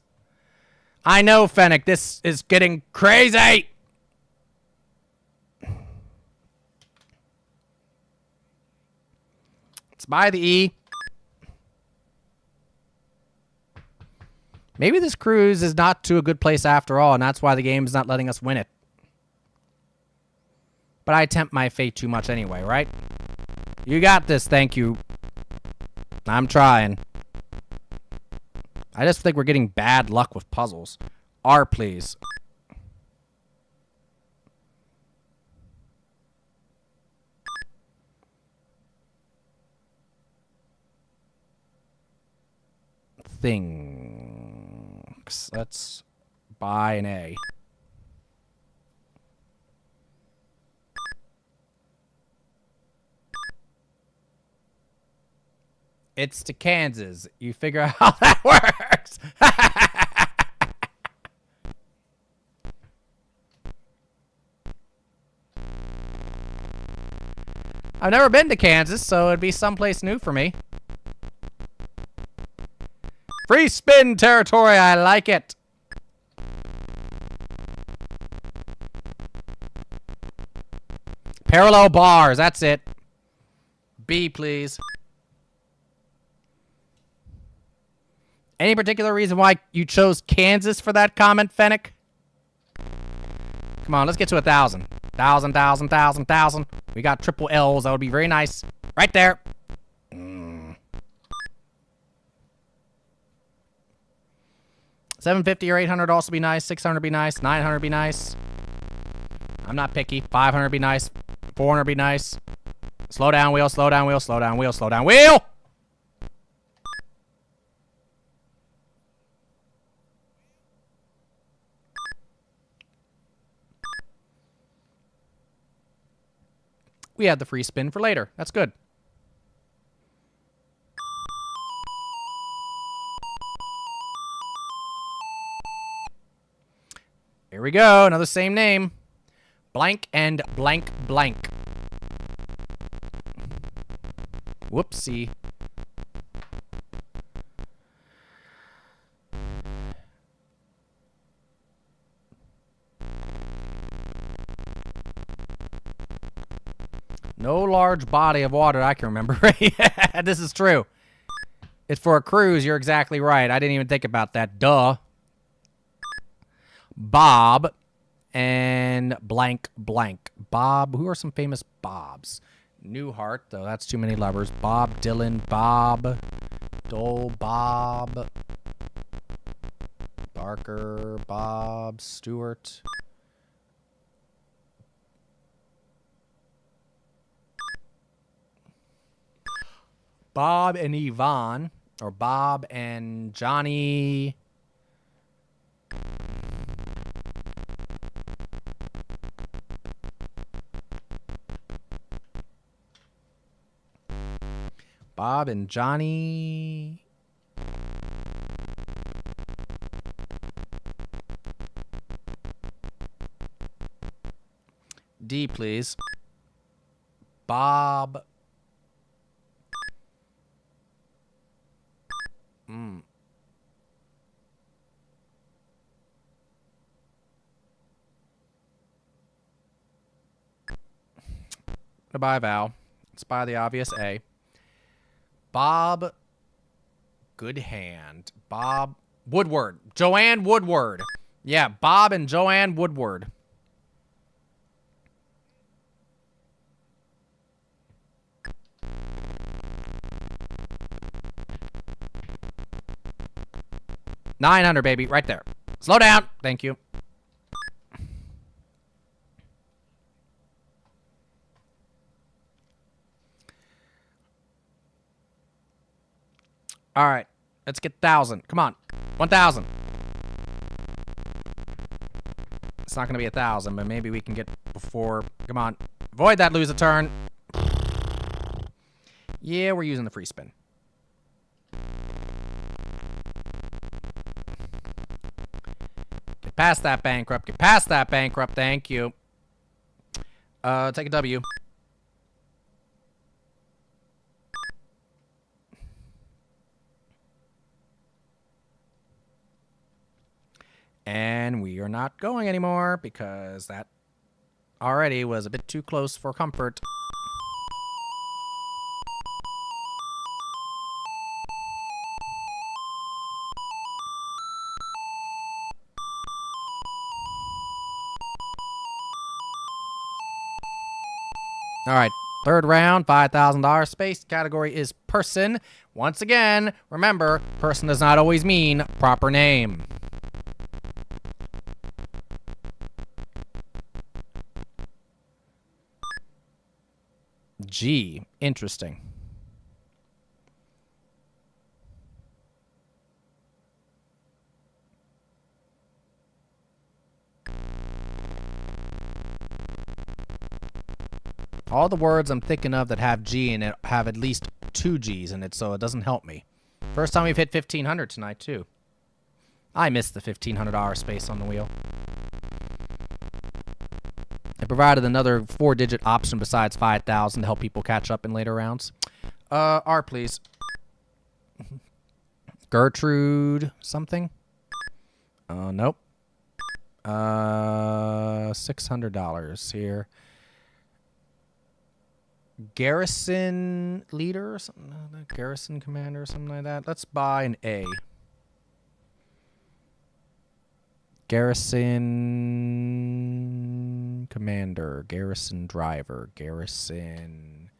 I know, Fennec. This is getting crazy. Let's buy the E. Maybe this cruise is not to a good place after all, and that's why the game's not letting us win it. But I tempt my fate too much anyway, right? You got this, thank you. I'm trying. I just think we're getting bad luck with puzzles. R, please. Things. Let's buy an A. It's to Kansas. You figure out how that works. I've never been to Kansas, so it'd be someplace new for me. Free spin territory, I like it. Parallel bars, that's it. B, please. Any particular reason why you chose Kansas for that comment, Fennec? Come on, let's get to 1,000. 1,000, 1,000, 1,000, 1,000. We got triple L's. That would be very nice. Right there. 750 or 800 also be nice. 600 be nice. 900 be nice. I'm not picky. 500 be nice. 400 be nice. Slow down, wheel. Slow down, wheel. Slow down, wheel. Slow down, wheel. We had the free spin for later. That's good. Here we go. Another same name. Blank and blank blank. Whoopsie. No large body of water I can remember. Yeah, this is true. It's for a cruise. You're exactly right. I didn't even think about that. Duh. Bob and blank blank. Bob. Who are some famous Bobs? Newhart, though. That's too many lovers. Bob Dylan. Bob. Dole. Bob. Barker. Bob. Stewart. Bob and Yvonne, or Bob and Johnny. Bob and Johnny. D, please. Bob. Goodbye, Val. Let's buy the obvious A. Bob Goodhand. Bob Woodward. Joanne Woodward. Yeah, Bob and Joanne Woodward. $900, baby, right there. Slow down. Thank you. All right, let's get 1,000. Come on, 1,000. It's not gonna be 1,000, but maybe we can get before. Come on, avoid that, lose a turn. Yeah, we're using the free spin. Get past that bankrupt. Get past that bankrupt. Thank you. Take a W. And we are not going anymore because that already was a bit too close for comfort. All right, third round, $5,000. Space category is person. Once again, remember, person does not always mean proper name. G. Interesting. All the words I'm thinking of that have G in it have at least 2 G's in it, so it doesn't help me. First time we've hit 1,500 tonight, too. I missed the $1,500 space on the wheel. It provided another 4-digit option besides 5,000 to help people catch up in later rounds. R, please. Gertrude something? Nope. $600 here. Garrison leader or something? Garrison commander or something like that. Let's buy an A. Garrison commander, garrison driver, garrison...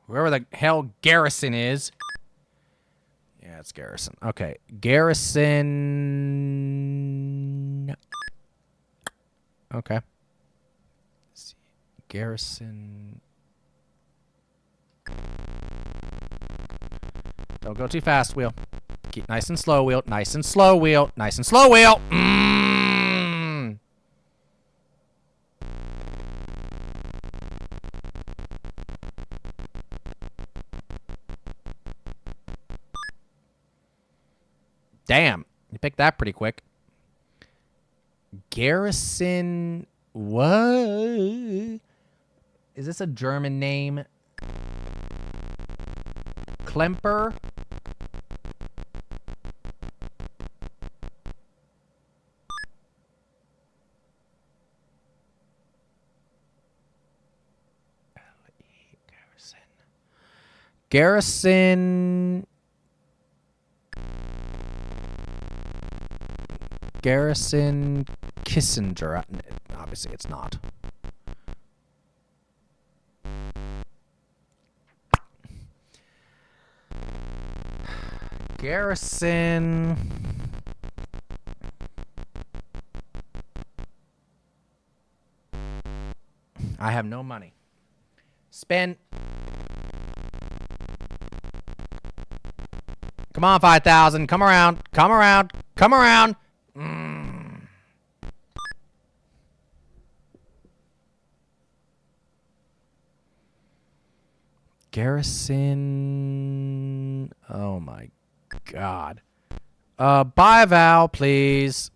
Whoever the hell Garrison is. Yeah, it's Garrison. Okay, Garrison... Okay. Let's see. Garrison... Don't go too fast, wheel. Keep nice and slow, wheel. Nice and slow, wheel. Nice and slow, wheel. Damn. You picked that pretty quick. Garrison... What? Is this a German name? Klemper? Garrison. Garrison Kissinger. Obviously, it's not. Garrison. I have no money. Spend. Come on, 5,000. Come around. Come around. Come around. Garrison. Oh my God. Buy Val, please.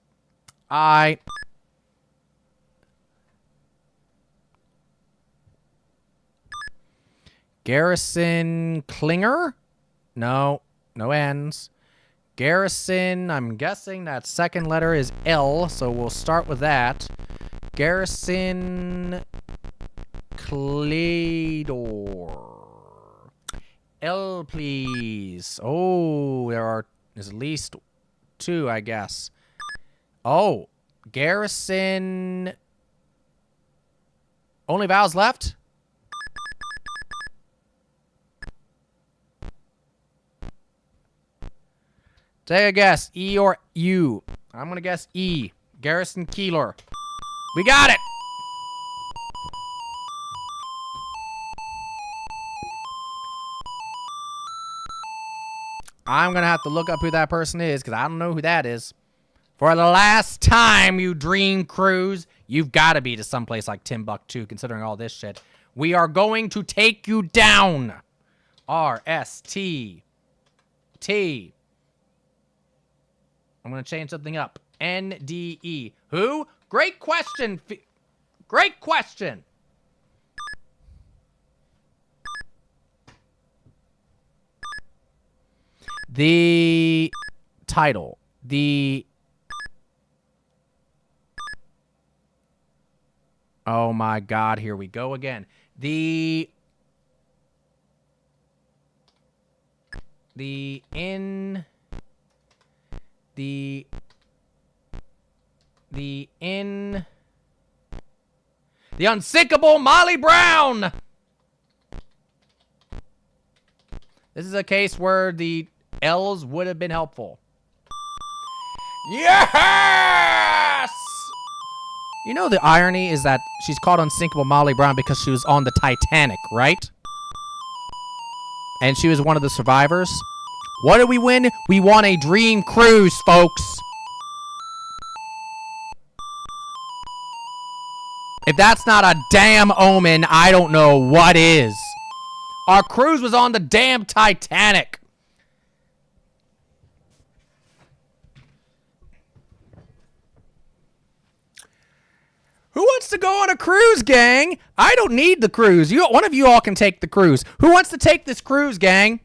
Garrison Klinger? No. No N's. Garrison, I'm guessing that second letter is L, so we'll start with that. Garrison Clador. L, please. Oh, there's at least 2, I guess. Oh, Garrison. Only vowels left? Take a guess. E or U? I'm going to guess E. Garrison Keeler. We got it! I'm going to have to look up who that person is because I don't know who that is. For the last time, you dream cruise, you've got to be to someplace like Timbuktu, considering all this shit. We are going to take you down. R-S-T-T. I'm going to change something up. N-D-E. Who? Great question. Great question. The title. Oh my God, here we go again. The The unsinkable Molly Brown. This is a case where the L's would have been helpful. Yes! You know the irony is that she's called Unsinkable Molly Brown because she was on the Titanic, right? And she was one of the survivors. What did we win? We won a dream cruise, folks. If that's not a damn omen, I don't know what is. Our cruise was on the damn Titanic. Who wants to go on a cruise, gang? I don't need the cruise. One of you all can take the cruise. Who wants to take this cruise, gang?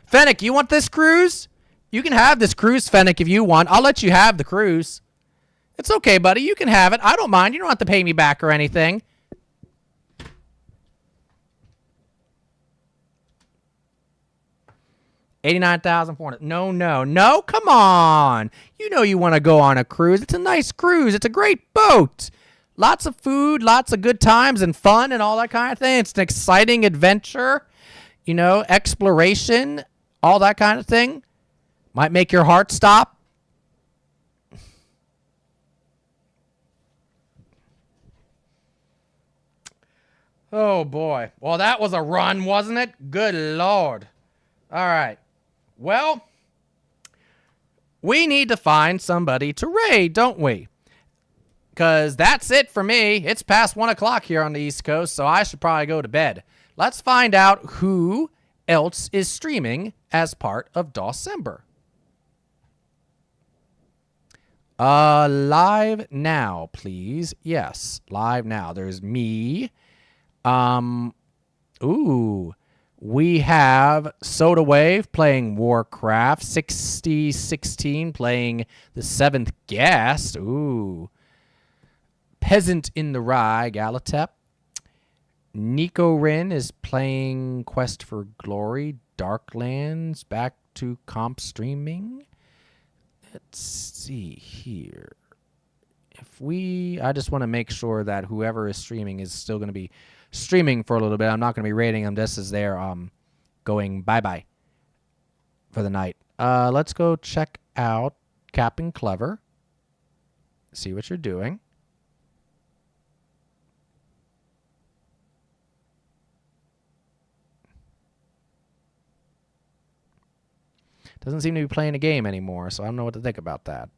Fennec, you want this cruise? You can have this cruise, Fennec, if you want. I'll let you have the cruise. It's okay, buddy. You can have it. I don't mind. You don't have to pay me back or anything. $89,400. No. Come on. You know you want to go on a cruise. It's a nice cruise. It's a great boat. Lots of food, lots of good times and fun and all that kind of thing. It's an exciting adventure, you know, exploration, all that kind of thing. Might make your heart stop. Oh, boy. Well, that was a run, wasn't it? Good Lord. All right. Well, we need to find somebody to raid, don't we? Because that's it for me. It's past 1 o'clock here on the East Coast, so I should probably go to bed. Let's find out who else is streaming as part of DOSember. Live now, please. Yes, live now. There's me. We have Soda Wave playing Warcraft. 6016 playing the 7th Guest. Ooh. Peasant in the Rye, Galatep. Nico Rin is playing Quest for Glory. Darklands, back to comp streaming. Let's see here. I just want to make sure that whoever is streaming is still going to be streaming for a little bit. I'm not going to be rating them just as they're going bye-bye for the night. Let's go check out Captain Clever. See what you're doing. Doesn't seem to be playing a game anymore, so I don't know what to think about that.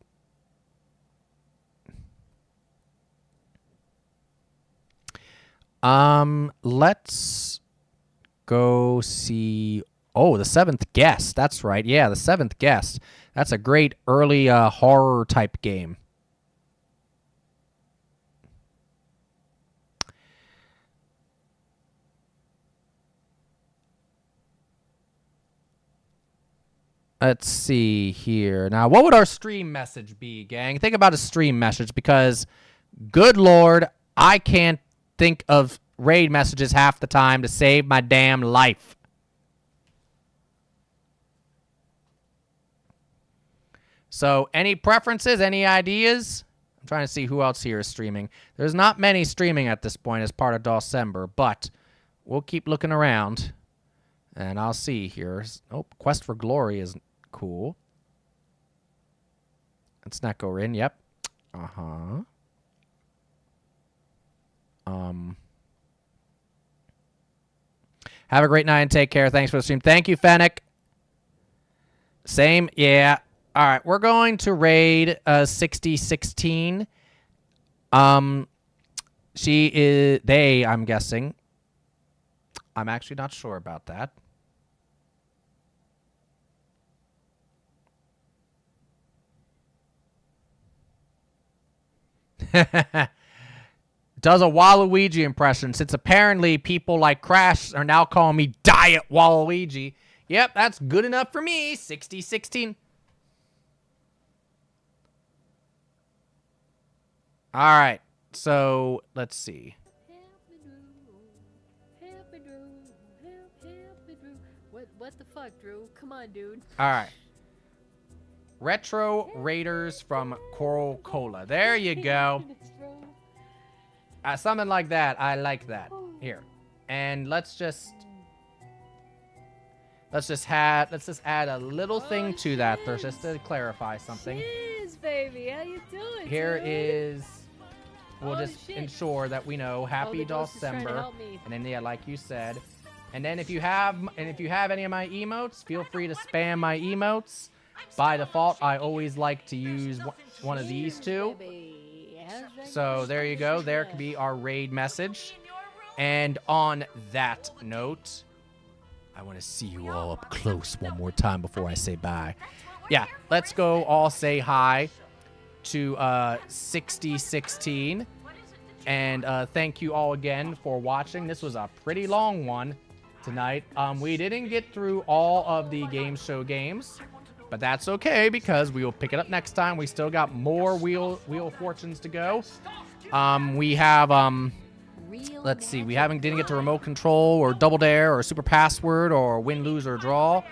Let's go see... Oh, the 7th Guest. That's right. Yeah, the 7th Guest. That's a great early horror type game. Let's see here. Now, what would our stream message be, gang? Think about a stream message because, good Lord, I can't think of raid messages half the time to save my damn life. So, any preferences, any ideas? I'm trying to see who else here is streaming. There's not many streaming at this point as part of DOSember, but we'll keep looking around. And I'll see here. Oh, Quest for Glory is cool. Let's not go in. Yep. Uh-huh. Have a great night and take care. Thanks for the stream. Thank you, Fennec. Same. Yeah. All right. We're going to raid 6016. She is... They, I'm guessing. I'm actually not sure about that. Does a Waluigi impression, since apparently people like Crash are now calling me Diet Waluigi. Yep, that's good enough for me. 6016. All right, so let's see. What the fuck, Drew? Come on, dude. All right. Retro Raiders from Coral Cola. There you go. Something like that. I like that. Here. And let's just add a little thing to that. There's just to clarify something. Cheers, baby. How you doing? Here dude? is. We'll Oh, just shit. ensure that we know Happy the ghost is trying to DOSember. help me. And then yeah, like you said. And then if you have any of my emotes, feel free to spam my emotes. By default, I always like to use one of these two. Baby. How's that So going? there you go. There could be our raid message. And on that note, I want to see you all up close one more time before I say bye. Yeah, let's go all say hi to 6016. And thank you all again for watching. This was a pretty long one tonight. We didn't get through all of the game show games, but that's okay because we will pick it up next time. We still got more Wheel of Fortunes to go. We have Real let's see, we magic. didn't get to remote control or double dare or super password or win, lose, or draw.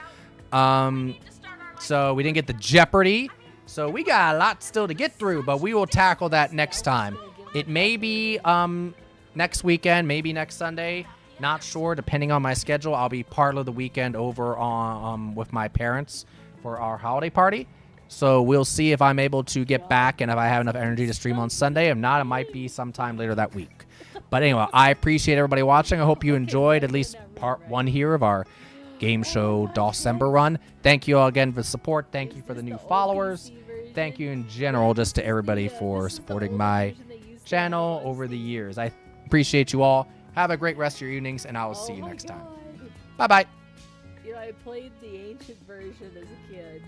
So we didn't get the Jeopardy. So we got a lot still to get through, but we will tackle that next time. It may be next weekend, maybe next Sunday. Not sure, depending on my schedule. I'll be part of the weekend over on with my parents for our holiday party. So we'll see if I'm able to get back and if I have enough energy to stream on Sunday. If not, it might be sometime later that week. But anyway, I appreciate everybody watching. I hope you enjoyed at least part 1 here of our game show DOSember run. Thank you all again for the support. Thank you for the new followers. Thank you in general just to everybody for supporting my channel over the years. I appreciate you all. Have a great rest of your evenings, and I will see you next time. Bye-bye. You know, I played the ancient version as a kid.